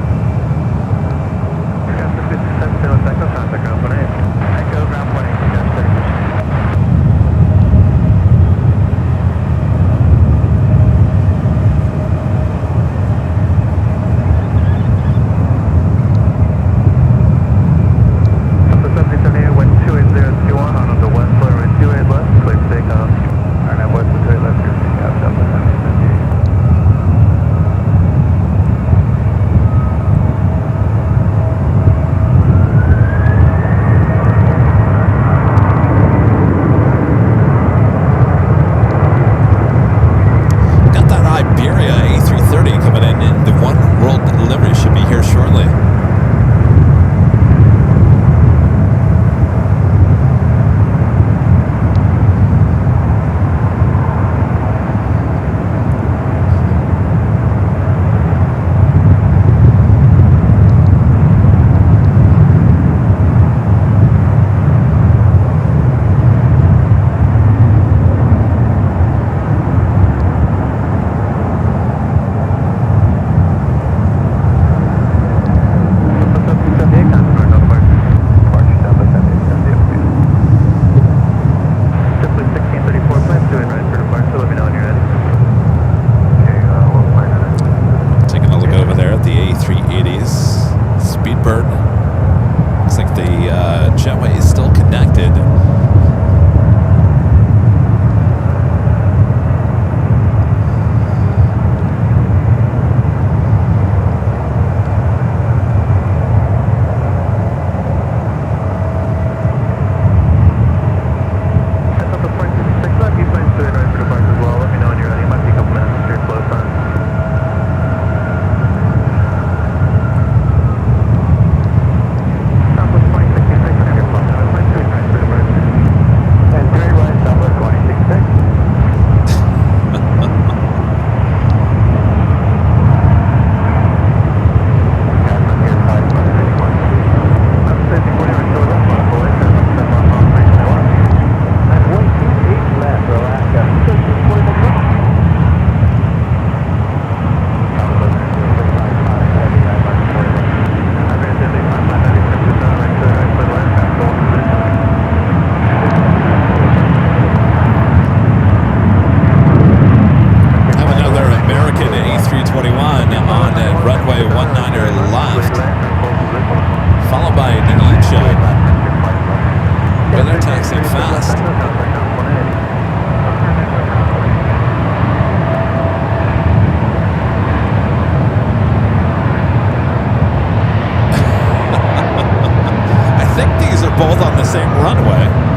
same runway.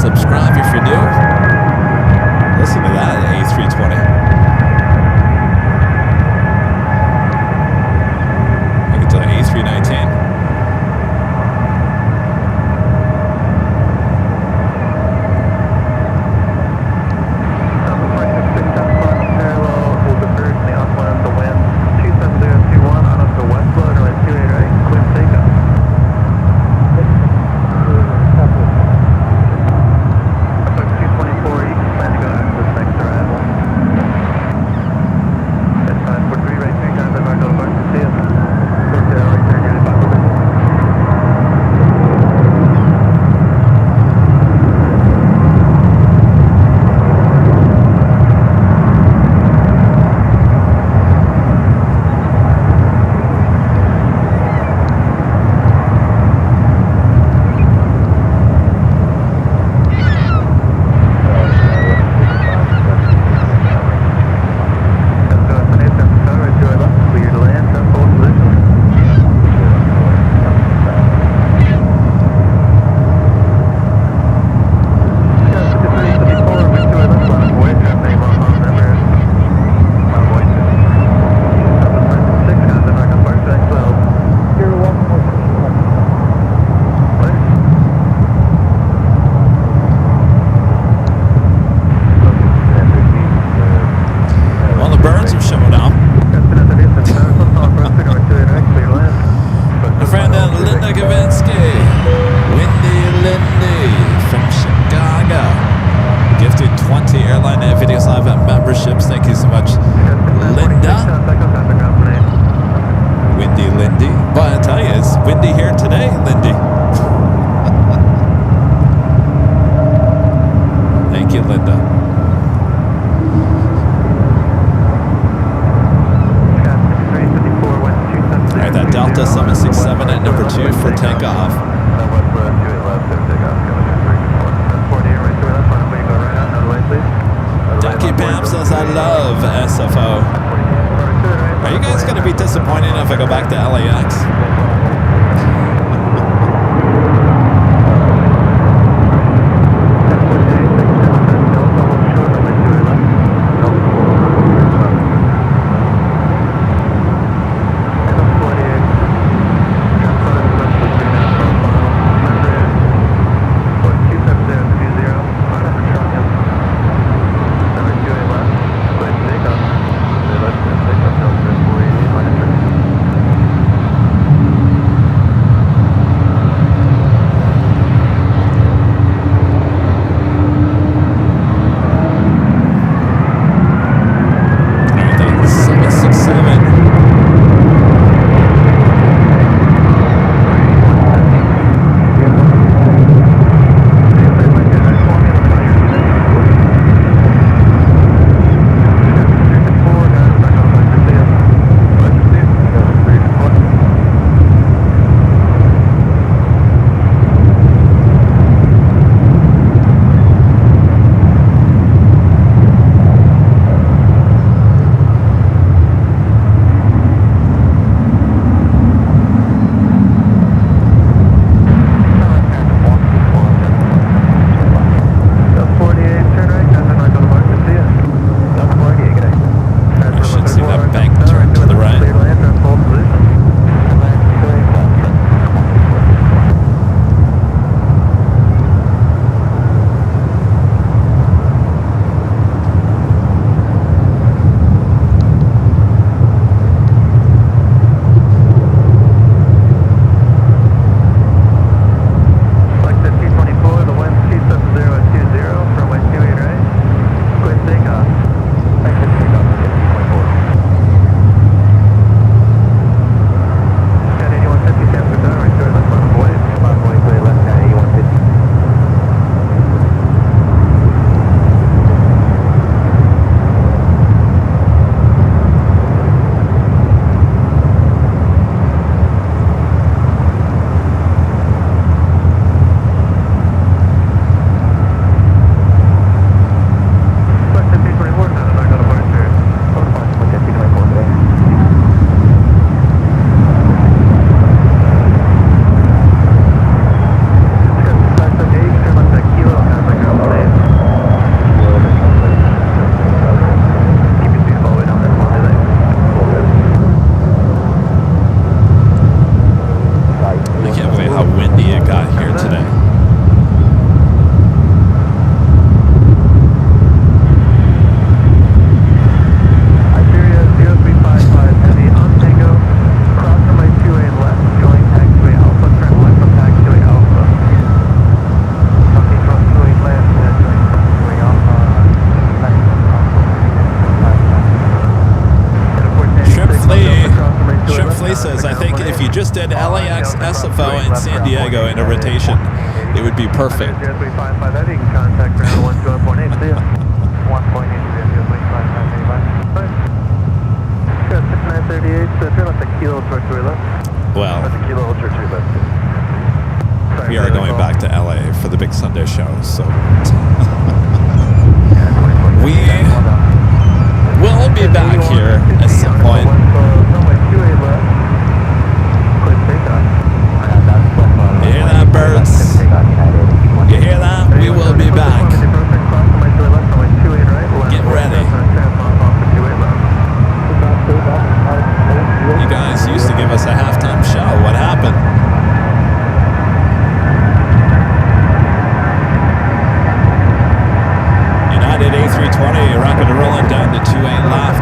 Subscribe if you're new. Listen to that, A320. Take it to the A319. memberships. Thank you so much, Linda. Windy Lindy. But I tell you, it's windy here today, Lindy. Thank you, Linda. All right, that Delta 767 at number 2 for takeoff. Ducky Pam says, I love SFO. Are you guys going to be disappointed if I go back to LAX? Just did LAX, SFO, and San Diego in a rotation, it would be perfect. Well, we are going back to LA for the big Sunday show, so we will be back here at some point. You hear that, birds? You hear that? We will be back. Get ready. You guys used to give us a halftime show. What happened? United A320 rocking and rolling down to 2A left.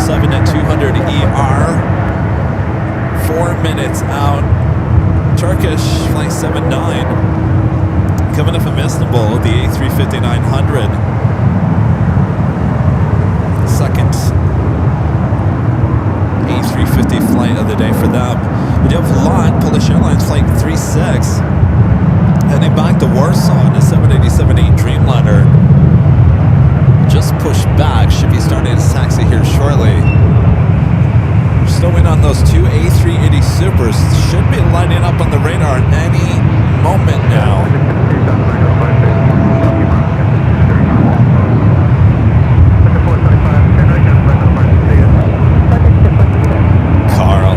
777 at 200 ER. 4 minutes out. Turkish flight 79 coming up from Istanbul, the A350-900. Second A350 flight of the day for them. We do have LOT, Polish Airlines flight 36, heading back to Warsaw in a 787-8 Dreamliner. Just pushed back, should be starting to taxi here shortly. We're still waiting on those two A380 Supers. Should be lining up on the radar any moment now. Carl.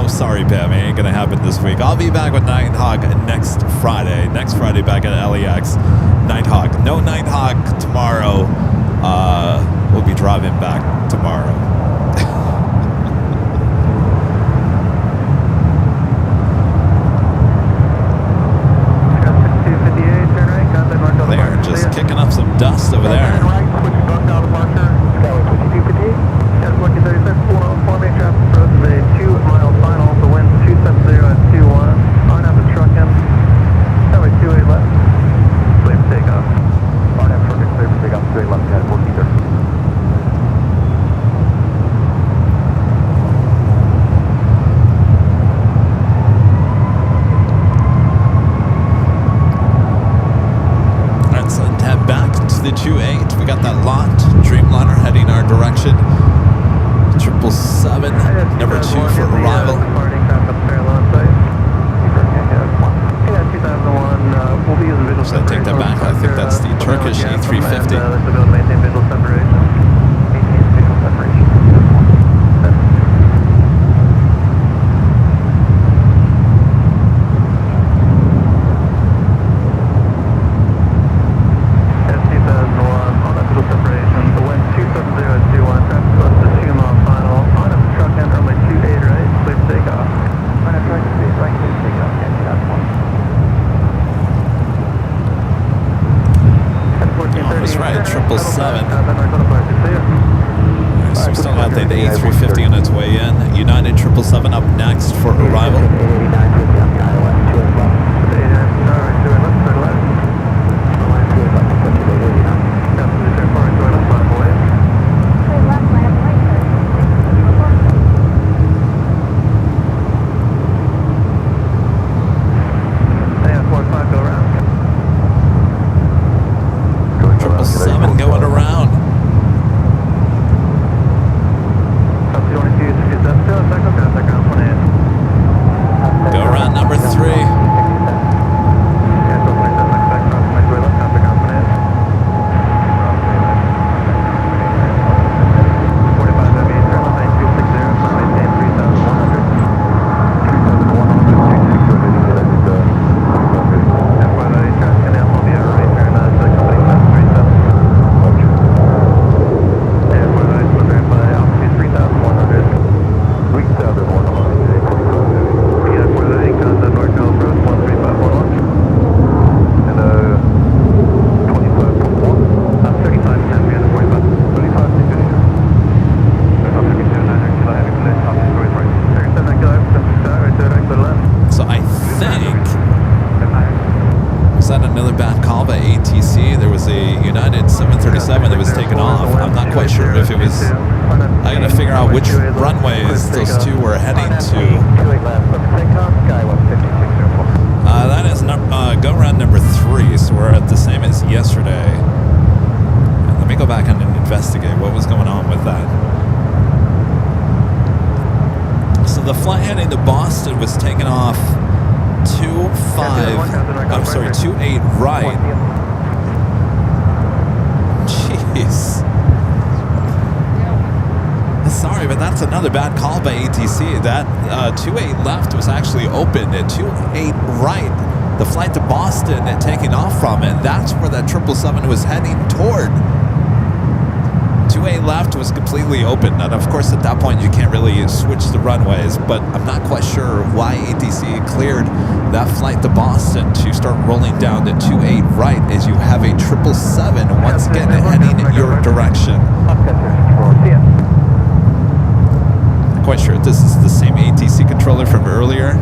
Sorry, Pam, it ain't gonna happen this week. I'll be back with Nighthawk next Friday. Next Friday back at LAX. Nighthawk. No Nighthawk tomorrow. We'll be driving back tomorrow. They're just kicking up some dust over there. The 28, we got that LOT Dreamliner heading our direction. 777, number 2 for arrival. Should I take that back? I think that's the Turkish A350. So we still got the A350 on its way in. United 777 up next for arrival. runways those two were heading to. 28 left, let's take off, Sky 15604. That is go round number 3, so we're at the same as yesterday. Let me go back and investigate what was going on with that. So the flight heading to Boston was taken off 28 right. Jeez. Sorry, but that's another bad call by ATC. That 28 left was actually open at 28 right. The flight to Boston and taking off from it, that's where that 777 was heading toward. 28 left was completely open, and of course at that point you can't really switch the runways, but I'm not quite sure why ATC cleared that flight to Boston to start rolling down to 28 right as you have a 777 once again heading in your direction. Not quite sure if this is the same ATC controller from earlier.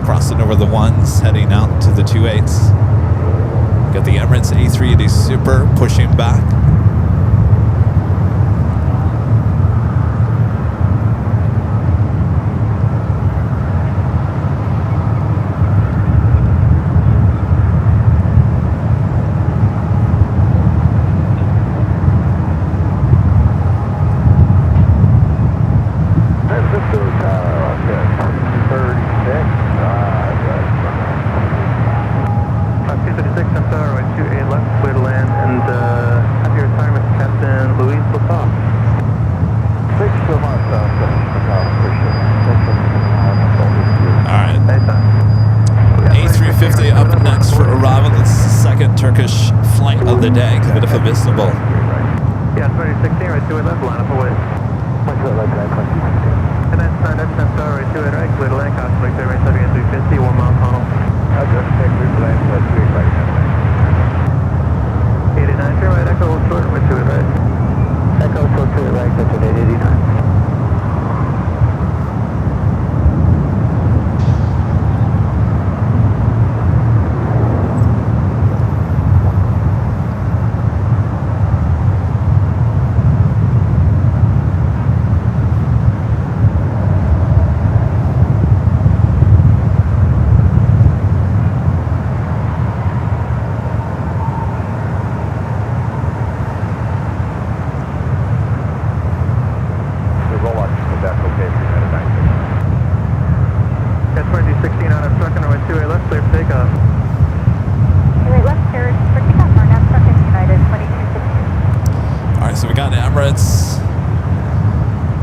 Crossing over the ones, heading out to the 28s. Got the Emirates A380 Super pushing back. Turkish flight of the day, a bit of a visible. Yeah, 2016, right to it left, line up away. And that's 9, right to it right, clear to land, cost like that, range 350, 1 mile tunnel. I'll just take route lane, let's do it right now. 89, turn right, echo short, right to it right. Echo short to it right, that's an 889.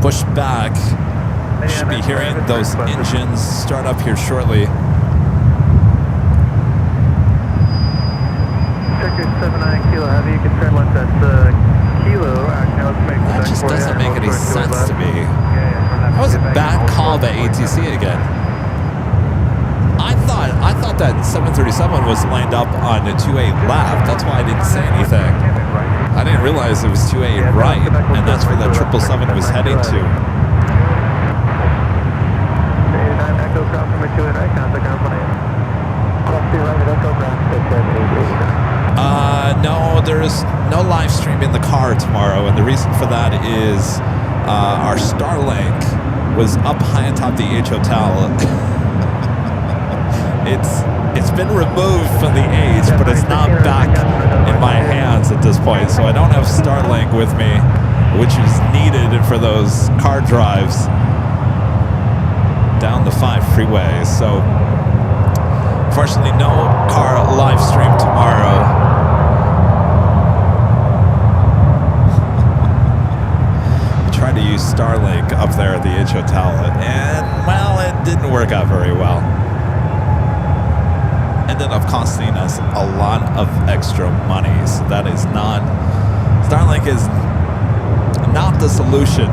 Push back. Should be hearing those engines start up here shortly. Check your 79 kilo heavy. You can turn left at kilo. That just doesn't make any sense to me. That was a bad call by ATC again. I thought that 737 was lined up on a 28 left. That's why I didn't say anything. I didn't realize it was 28 right, and that's where that 777 was heading to. No, there's no live stream in the car tomorrow, and the reason for that is our Starlink was up high atop the H Hotel. It's been removed from the H, but it's not back in my hands at this point, so I don't have Starlink with me, which is needed for those car drives down the 5 freeway. So unfortunately no car live stream tomorrow. I tried to use Starlink up there at the H Hotel, and well, it didn't work out very well. Ended up costing us a lot of extra money, so that is not, Starlink is not the solution.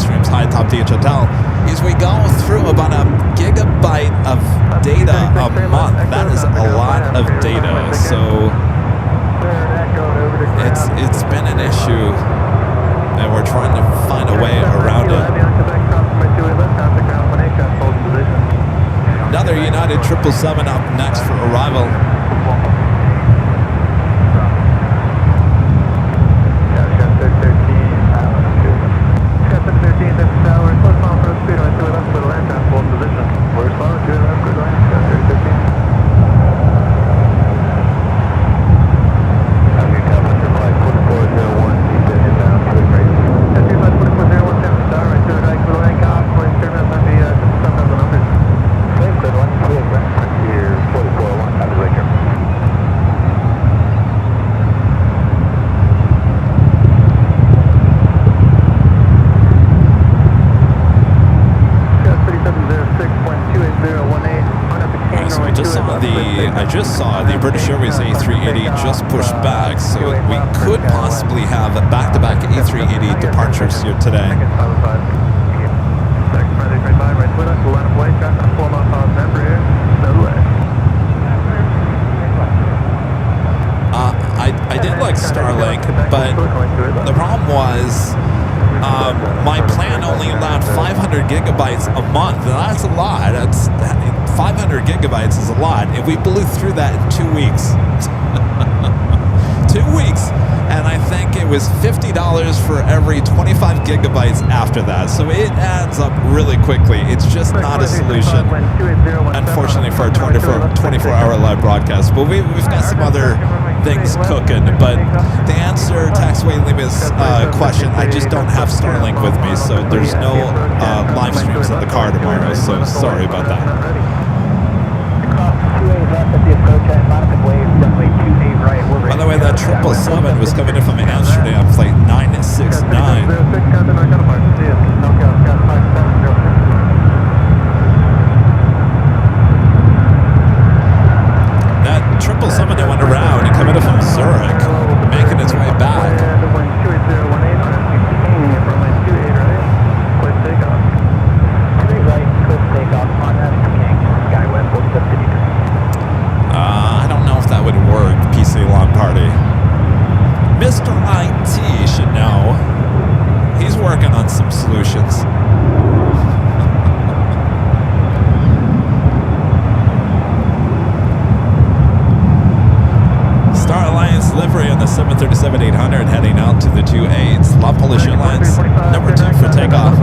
streams. Hi, Top DH Hotel. Is we go through about a gigabyte of data a month. That is a lot of data. So it's been an issue, and we're trying to find a way around it. Another United 777 up next for arrival. I just saw the British Airways A380 just pushed back, so we could possibly have back-to-back A380 departures here today. I did like Starlink, but the problem was my plan only allowed 500 gigabytes a month. Now, that's a lot. 500 gigabytes is a lot, and we blew through that in 2 weeks. 2 weeks, and I think it was $50 for every 25 gigabytes after that. So it adds up really quickly. It's just not a solution, unfortunately, for a 24-hour live broadcast. But we've got some other things cooking. But to answer Taxway Lima's question, I just don't have Starlink with me, so there's no live streams in the car tomorrow. So sorry about that. By the way, that 777 was coming in from Amsterdam, flight 969. That 777 that went around and coming in from Zurich, making its way back. I don't know if that would work, PC Lawn Party. Mr. IT should know. He's working on some solutions. Star Alliance livery on the 737-800 heading out to the 28s. La Polish Airlines, number 2 for takeoff.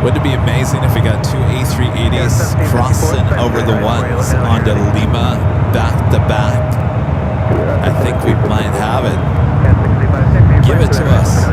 Wouldn't it be amazing if we got two A380s crossing over the ones onto Lima back to back? I think we might have it. Give it to us.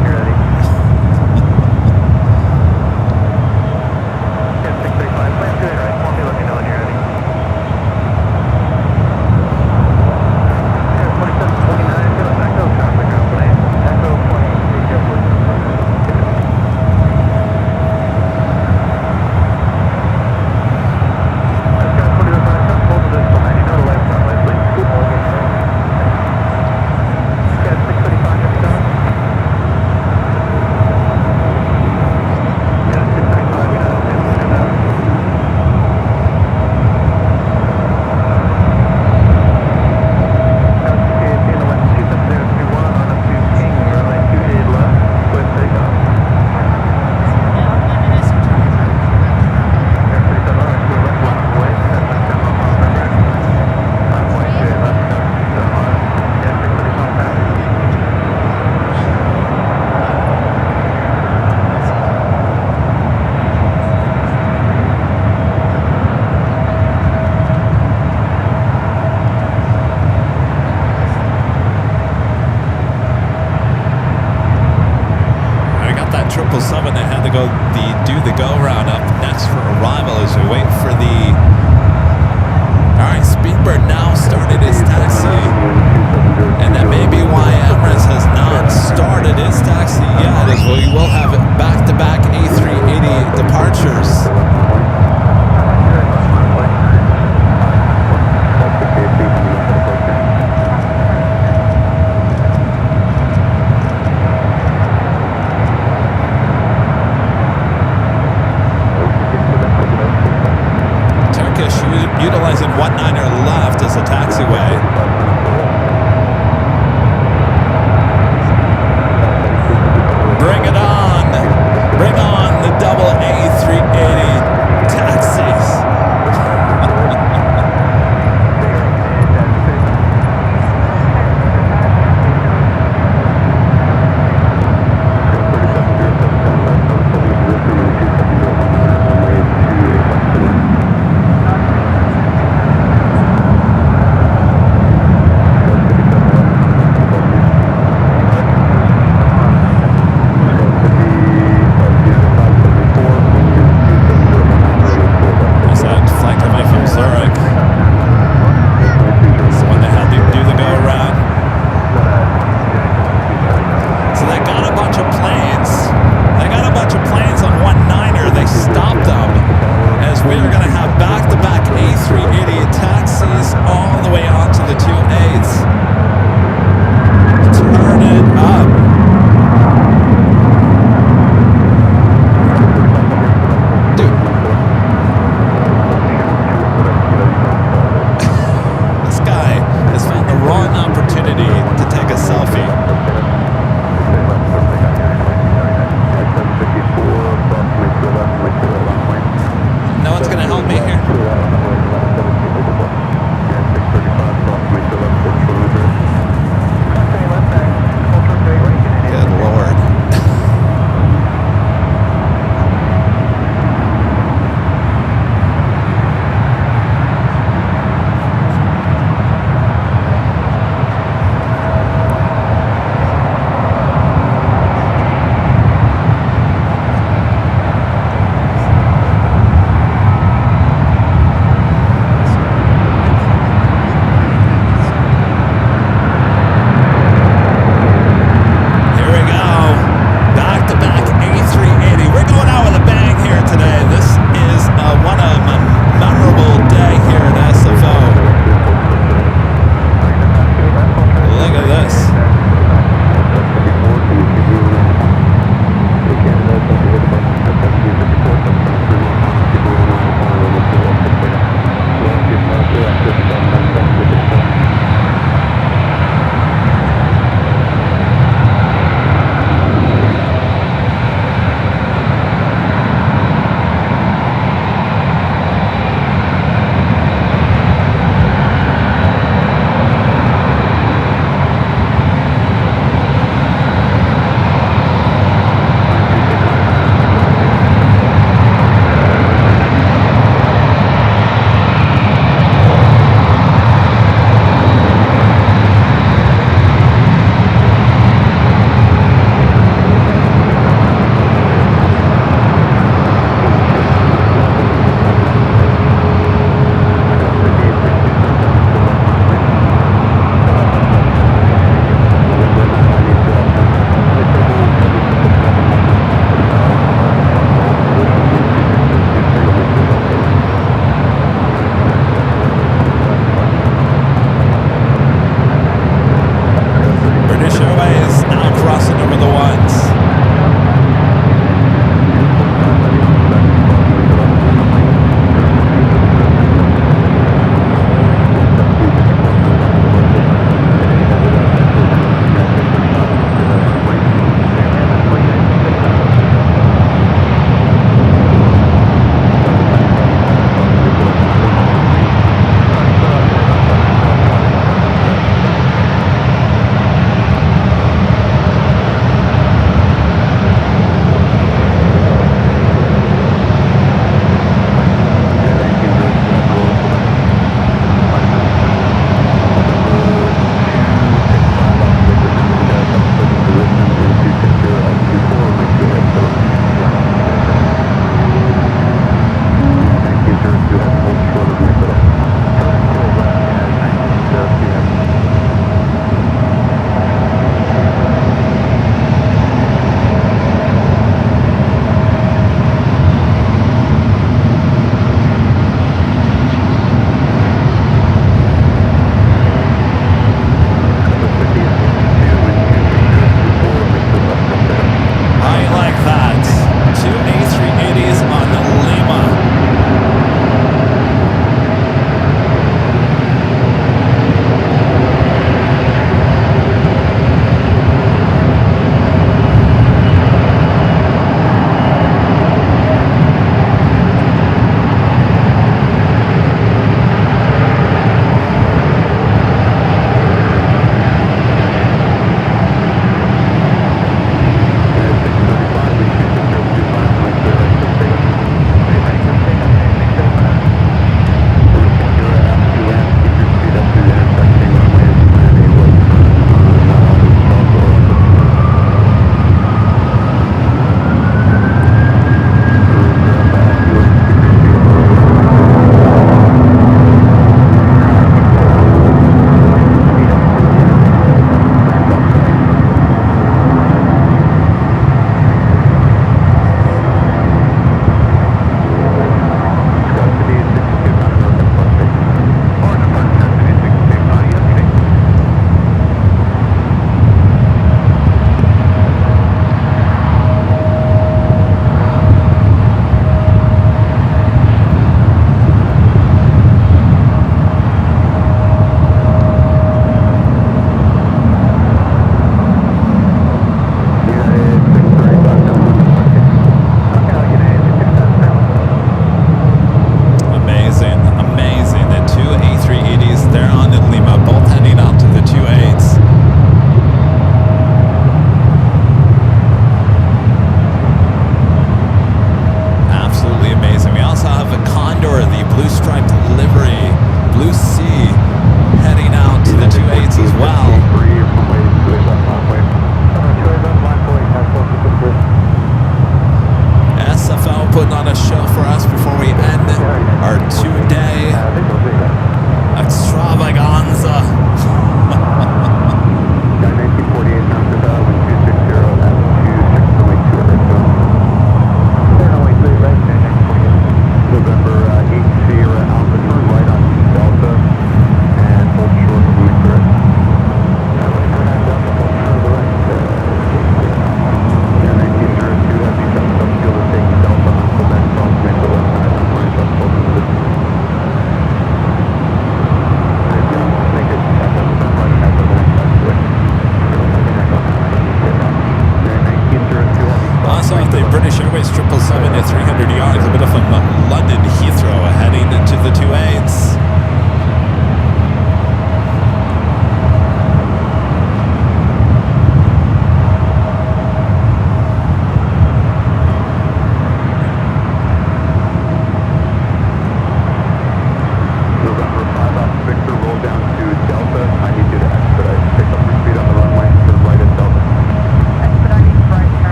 Utilizing 19er left as a taxiway. Bring it on. Bring on the double A380 taxis.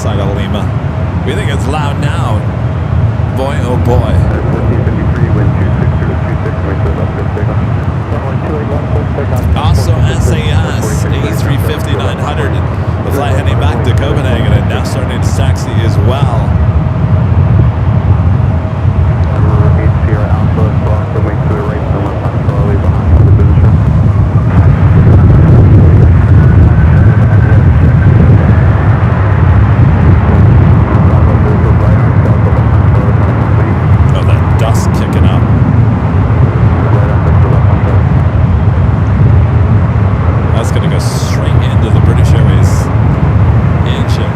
side of Lima. We think it's loud now. Boy, oh boy. 1453, wind 260 to 26, make sure left, takeoff. Also SAS A350 900. The flight heading back to Copenhagen and now starting to taxi as well. Remember 8 Sierra Alpha, so also make to the right and left on Charlie behind the position. Oh, that dust kicking up. That's going to go straight into the British Airways engine.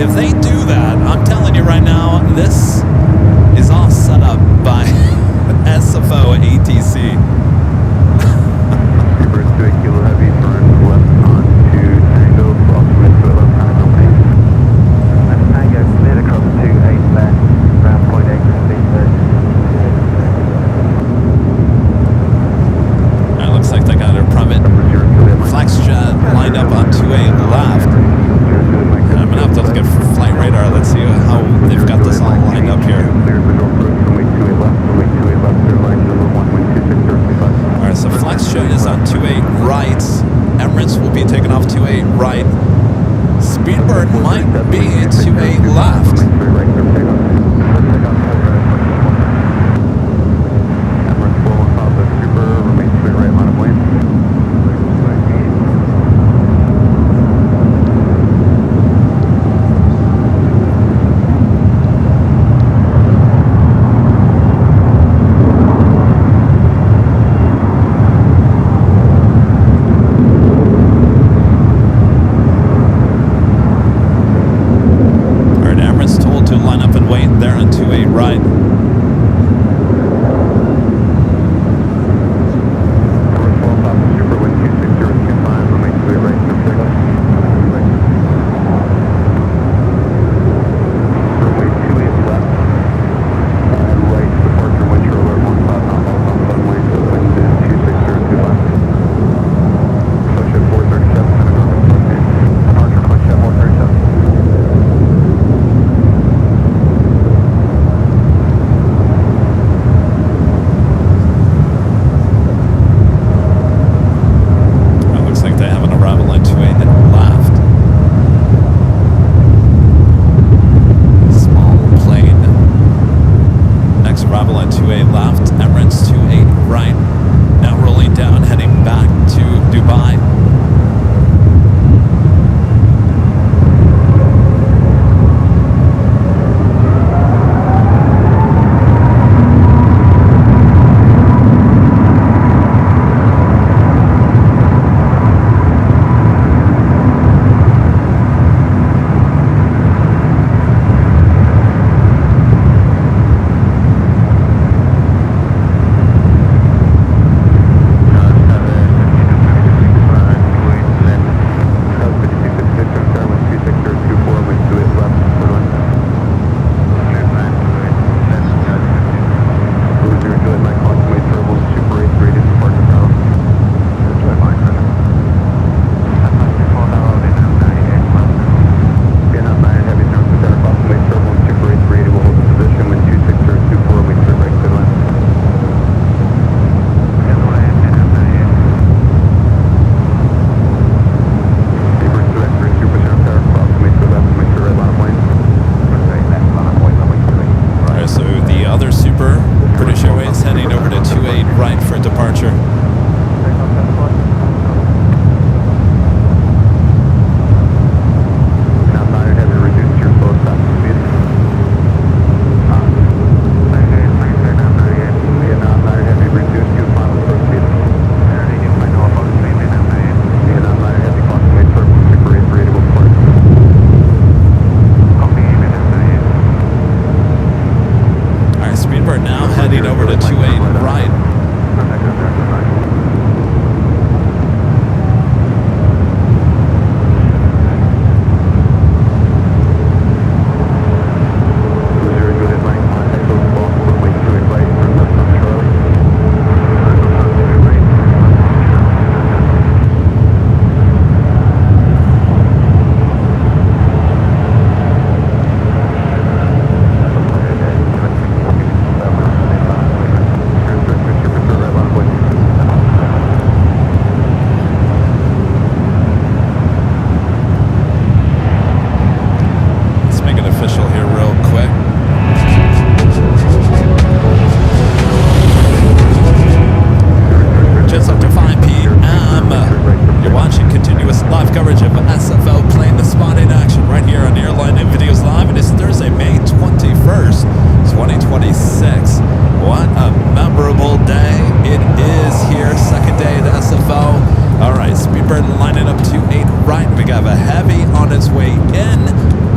if they do that, I'm telling you right now, this is all set up by SFO ATC. Super 2 kilo heavy, turn left on to Tango, approximately to 11 company. Left Tango, cleared across 28 left, ground point 8 speed 30. It looks like they got a private flex jet lined up on 2A left. I'm gonna have to look at flight radar. Let's see how they've got this all lined up here. Alright, so flex jet is on 2A right. Emirates will be taking off 2A right. Speedbird might be 2A left.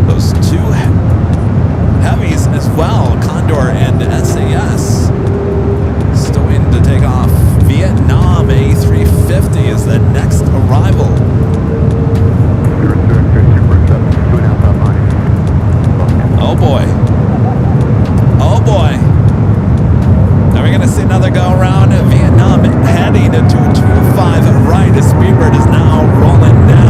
Those two heavies as well, Condor and SAS, still waiting to take off. Vietnam A350 is the next arrival. Oh boy. Oh boy. Are we going to see another go around? Vietnam heading into a 205 right as Speedbird is now rolling down.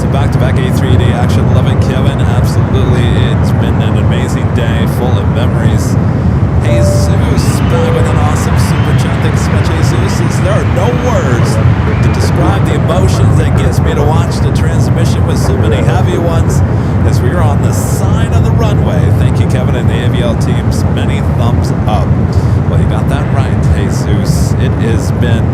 Back-to-back A380 action. Love it, Kevin. Absolutely. It's been an amazing day full of memories. Jesus, back with an awesome super chat. Thanks so much, Jesus. There are no words to describe the emotions that gets me to watch the transmission with so many heavy ones as we are on the side of the runway. Thank you, Kevin, and the AVL teams. Many thumbs up. Well, you got that right, Jesus. It has been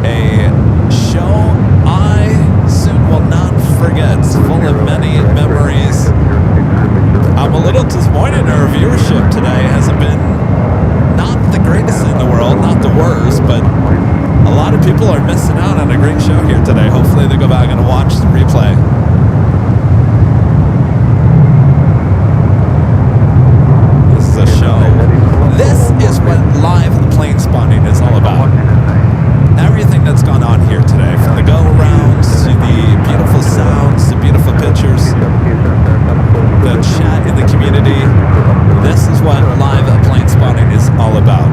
a show I soon will not forget. It's full of many memories. I'm a little disappointed in our viewership today. Hasn't been not the greatest in the world, not the worst, but a lot of people are missing out on a great show here today. Hopefully they go back and watch the replay. This is a show. This is what live plane spotting is all about. Everything that's gone on here today, from the go-arounds to the beautiful sounds, the beautiful pictures, the chat in the community. This is what live plane spotting is all about.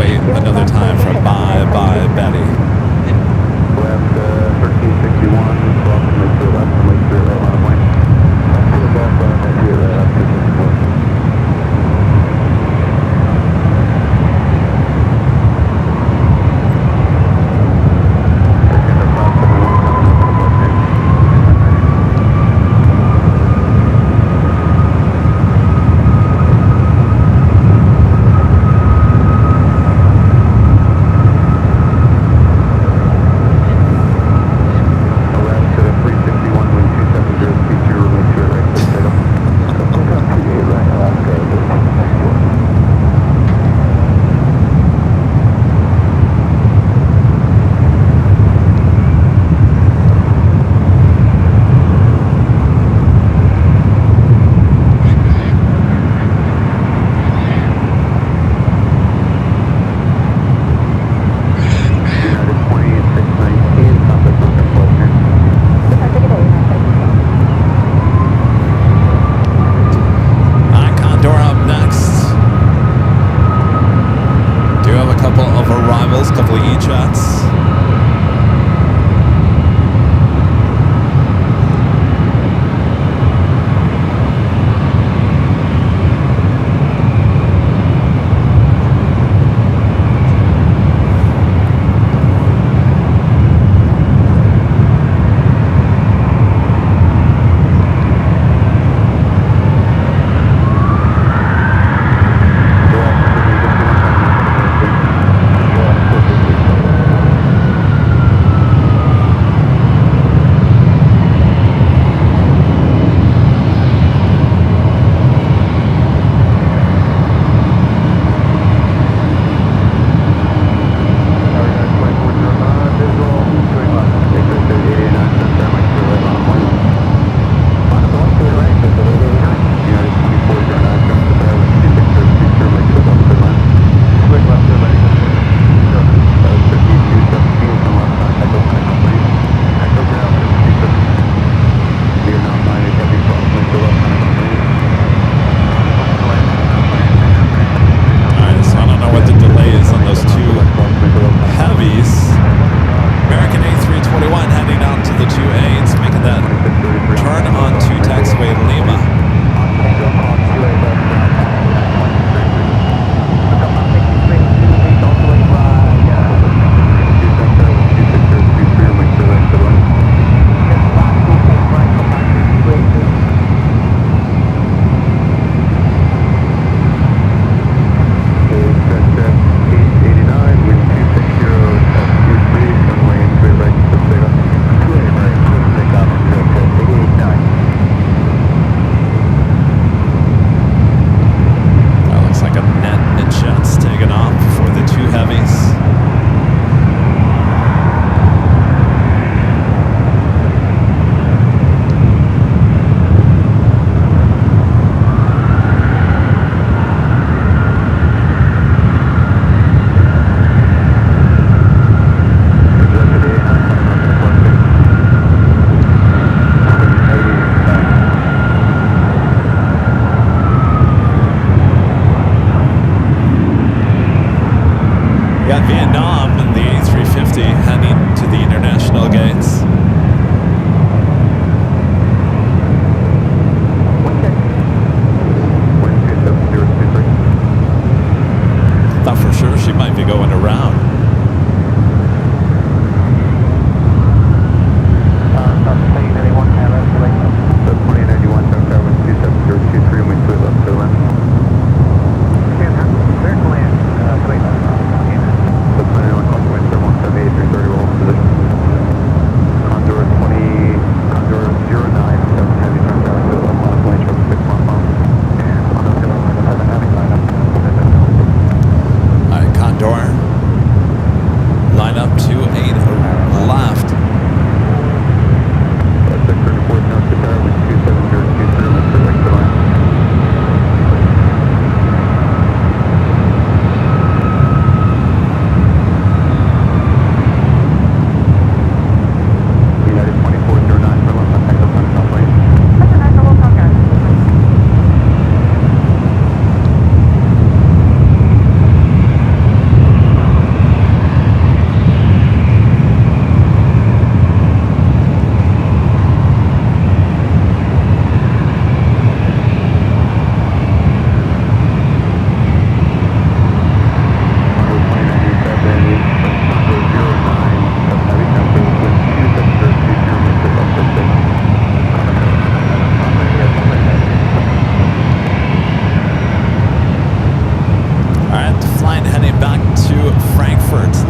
wait another time for Bye Bye Betty. Left 1361, cross runway 2 left, runway 3 right, line of point. To the left, runway 3 right, left, 264.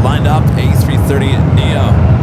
lined up, A330 Neo.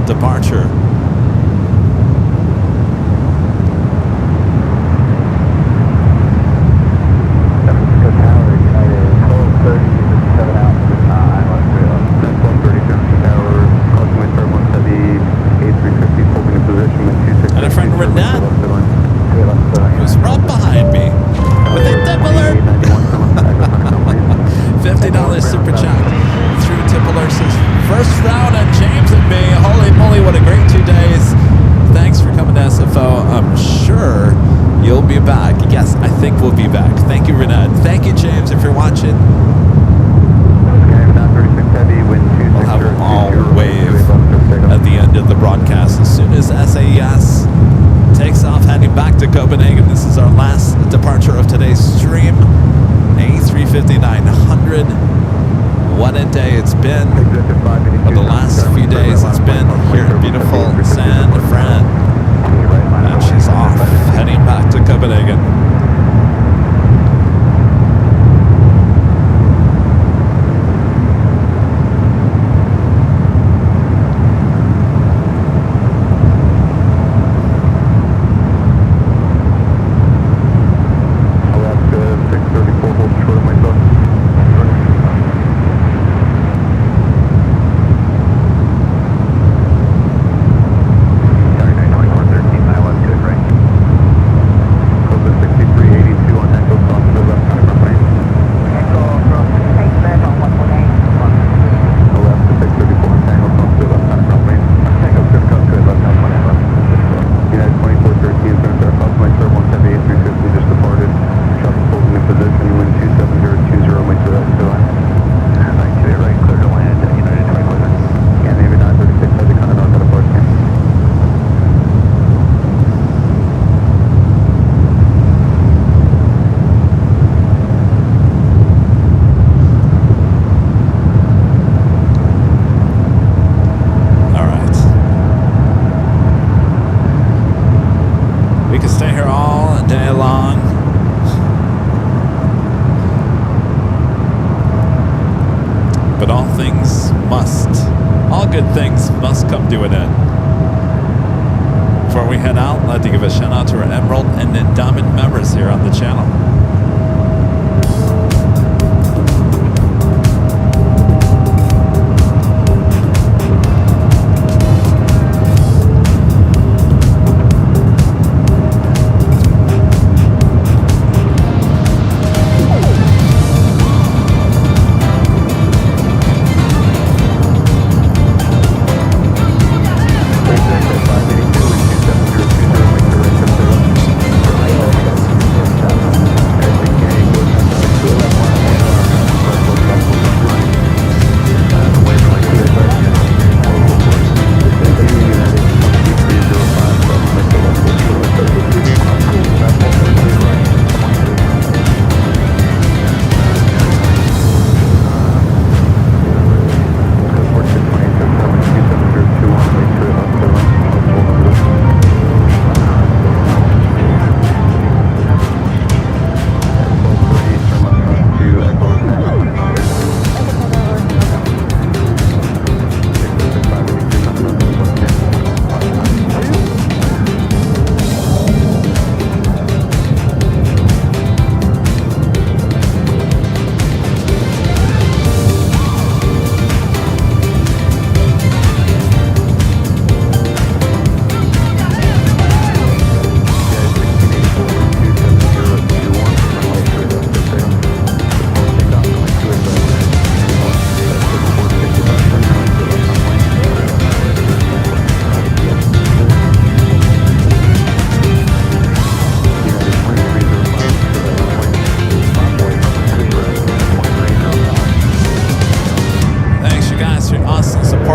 Departure. And a friend Renat, who's right behind me with a tip alert. $50 super chat through tip alerts. First round on James and me. Holy moly, what a great 2 days. Thanks for coming to SFO. I'm sure you'll be back. Yes, I think we'll be back. Thank you, Renat. Thank you, James, if you're watching. We'll have them all wave at the end of the broadcast as soon as SAS takes off heading back to Copenhagen. This is our last departure of today's stream. A350-900. What a day it's been. For the last few days it's been here in beautiful San Fran. And she's off, heading back to Copenhagen. To an end. Before we head out, I'd like to give a shout out to our Emerald and Diamond members here on the channel.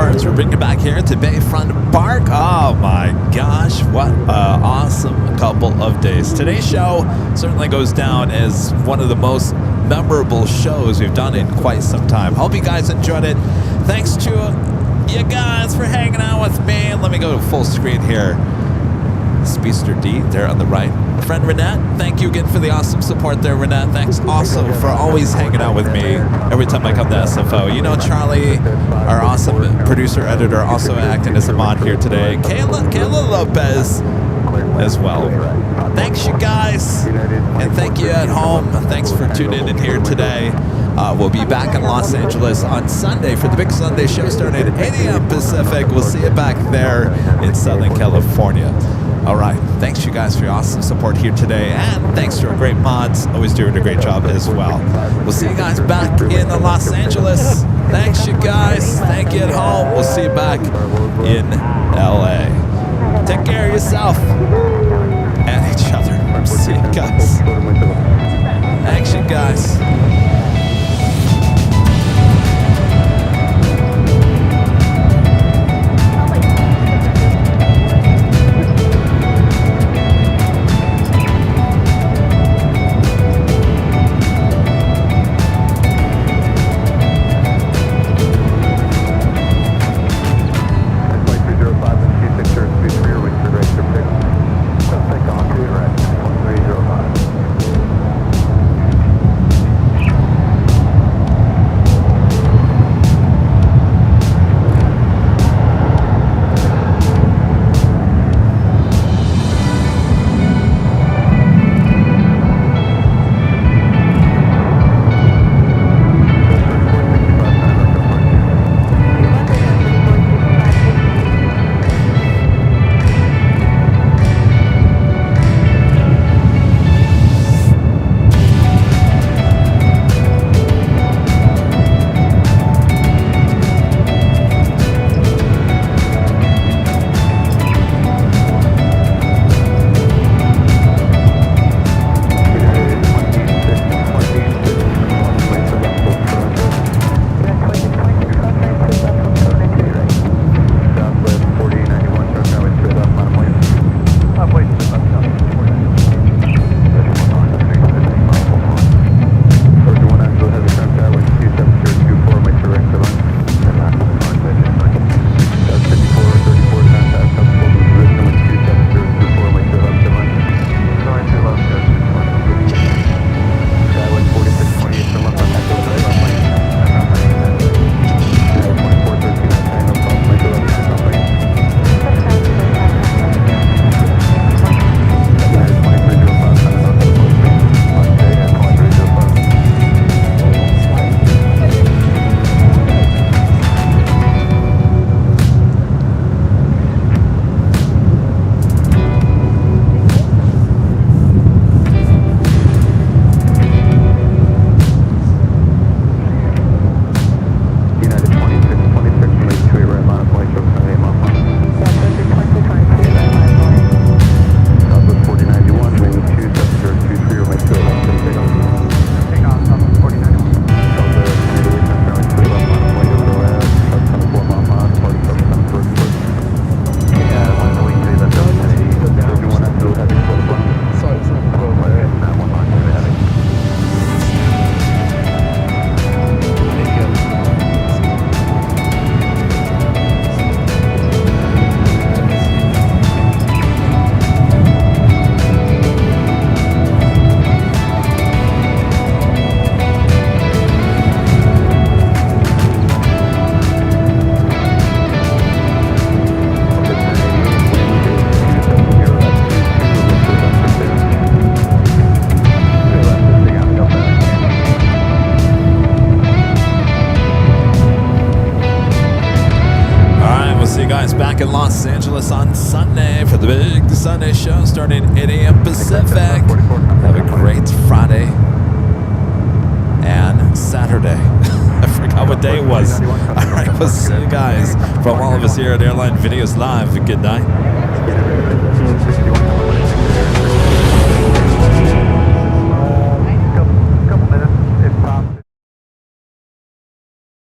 cars. We're bringing back here to Bayfront Park. Oh my gosh, what an awesome couple of days. Today's show certainly goes down as one of the most memorable shows we've done in quite some time. Hope you guys enjoyed it. Thanks to you guys for hanging out with me. Let me go to full screen here. Speedster D there on the right. Friend Renette, thank you again for the awesome support there, Renette. Thanks also for always hanging out with me every time I come to SFO. You know Charlie, our awesome producer, editor, also acting as a mod here today. Kayla Lopez as well. Thanks, you guys. And thank you at home. Thanks for tuning in here today. We'll be back in Los Angeles on Sunday for the big Sunday show starting at 8 a.m. Pacific. We'll see you back there in Southern California. All right. Thanks, you guys, for your awesome support here today. And thanks to our great mods. Always doing a great job as well. We'll see you guys back in Los Angeles. Thanks, you guys. Thank you at home. We'll see you back in LA. Take care of yourself and each other. See you guys. Thanks, you guys. Back in Los Angeles on Sunday for the big Sunday show starting at 8 a.m. Pacific. Have a great Friday and Saturday. I forgot what day it was. All right, we'll see you guys from all of us here at Airline Videos Live. Good night.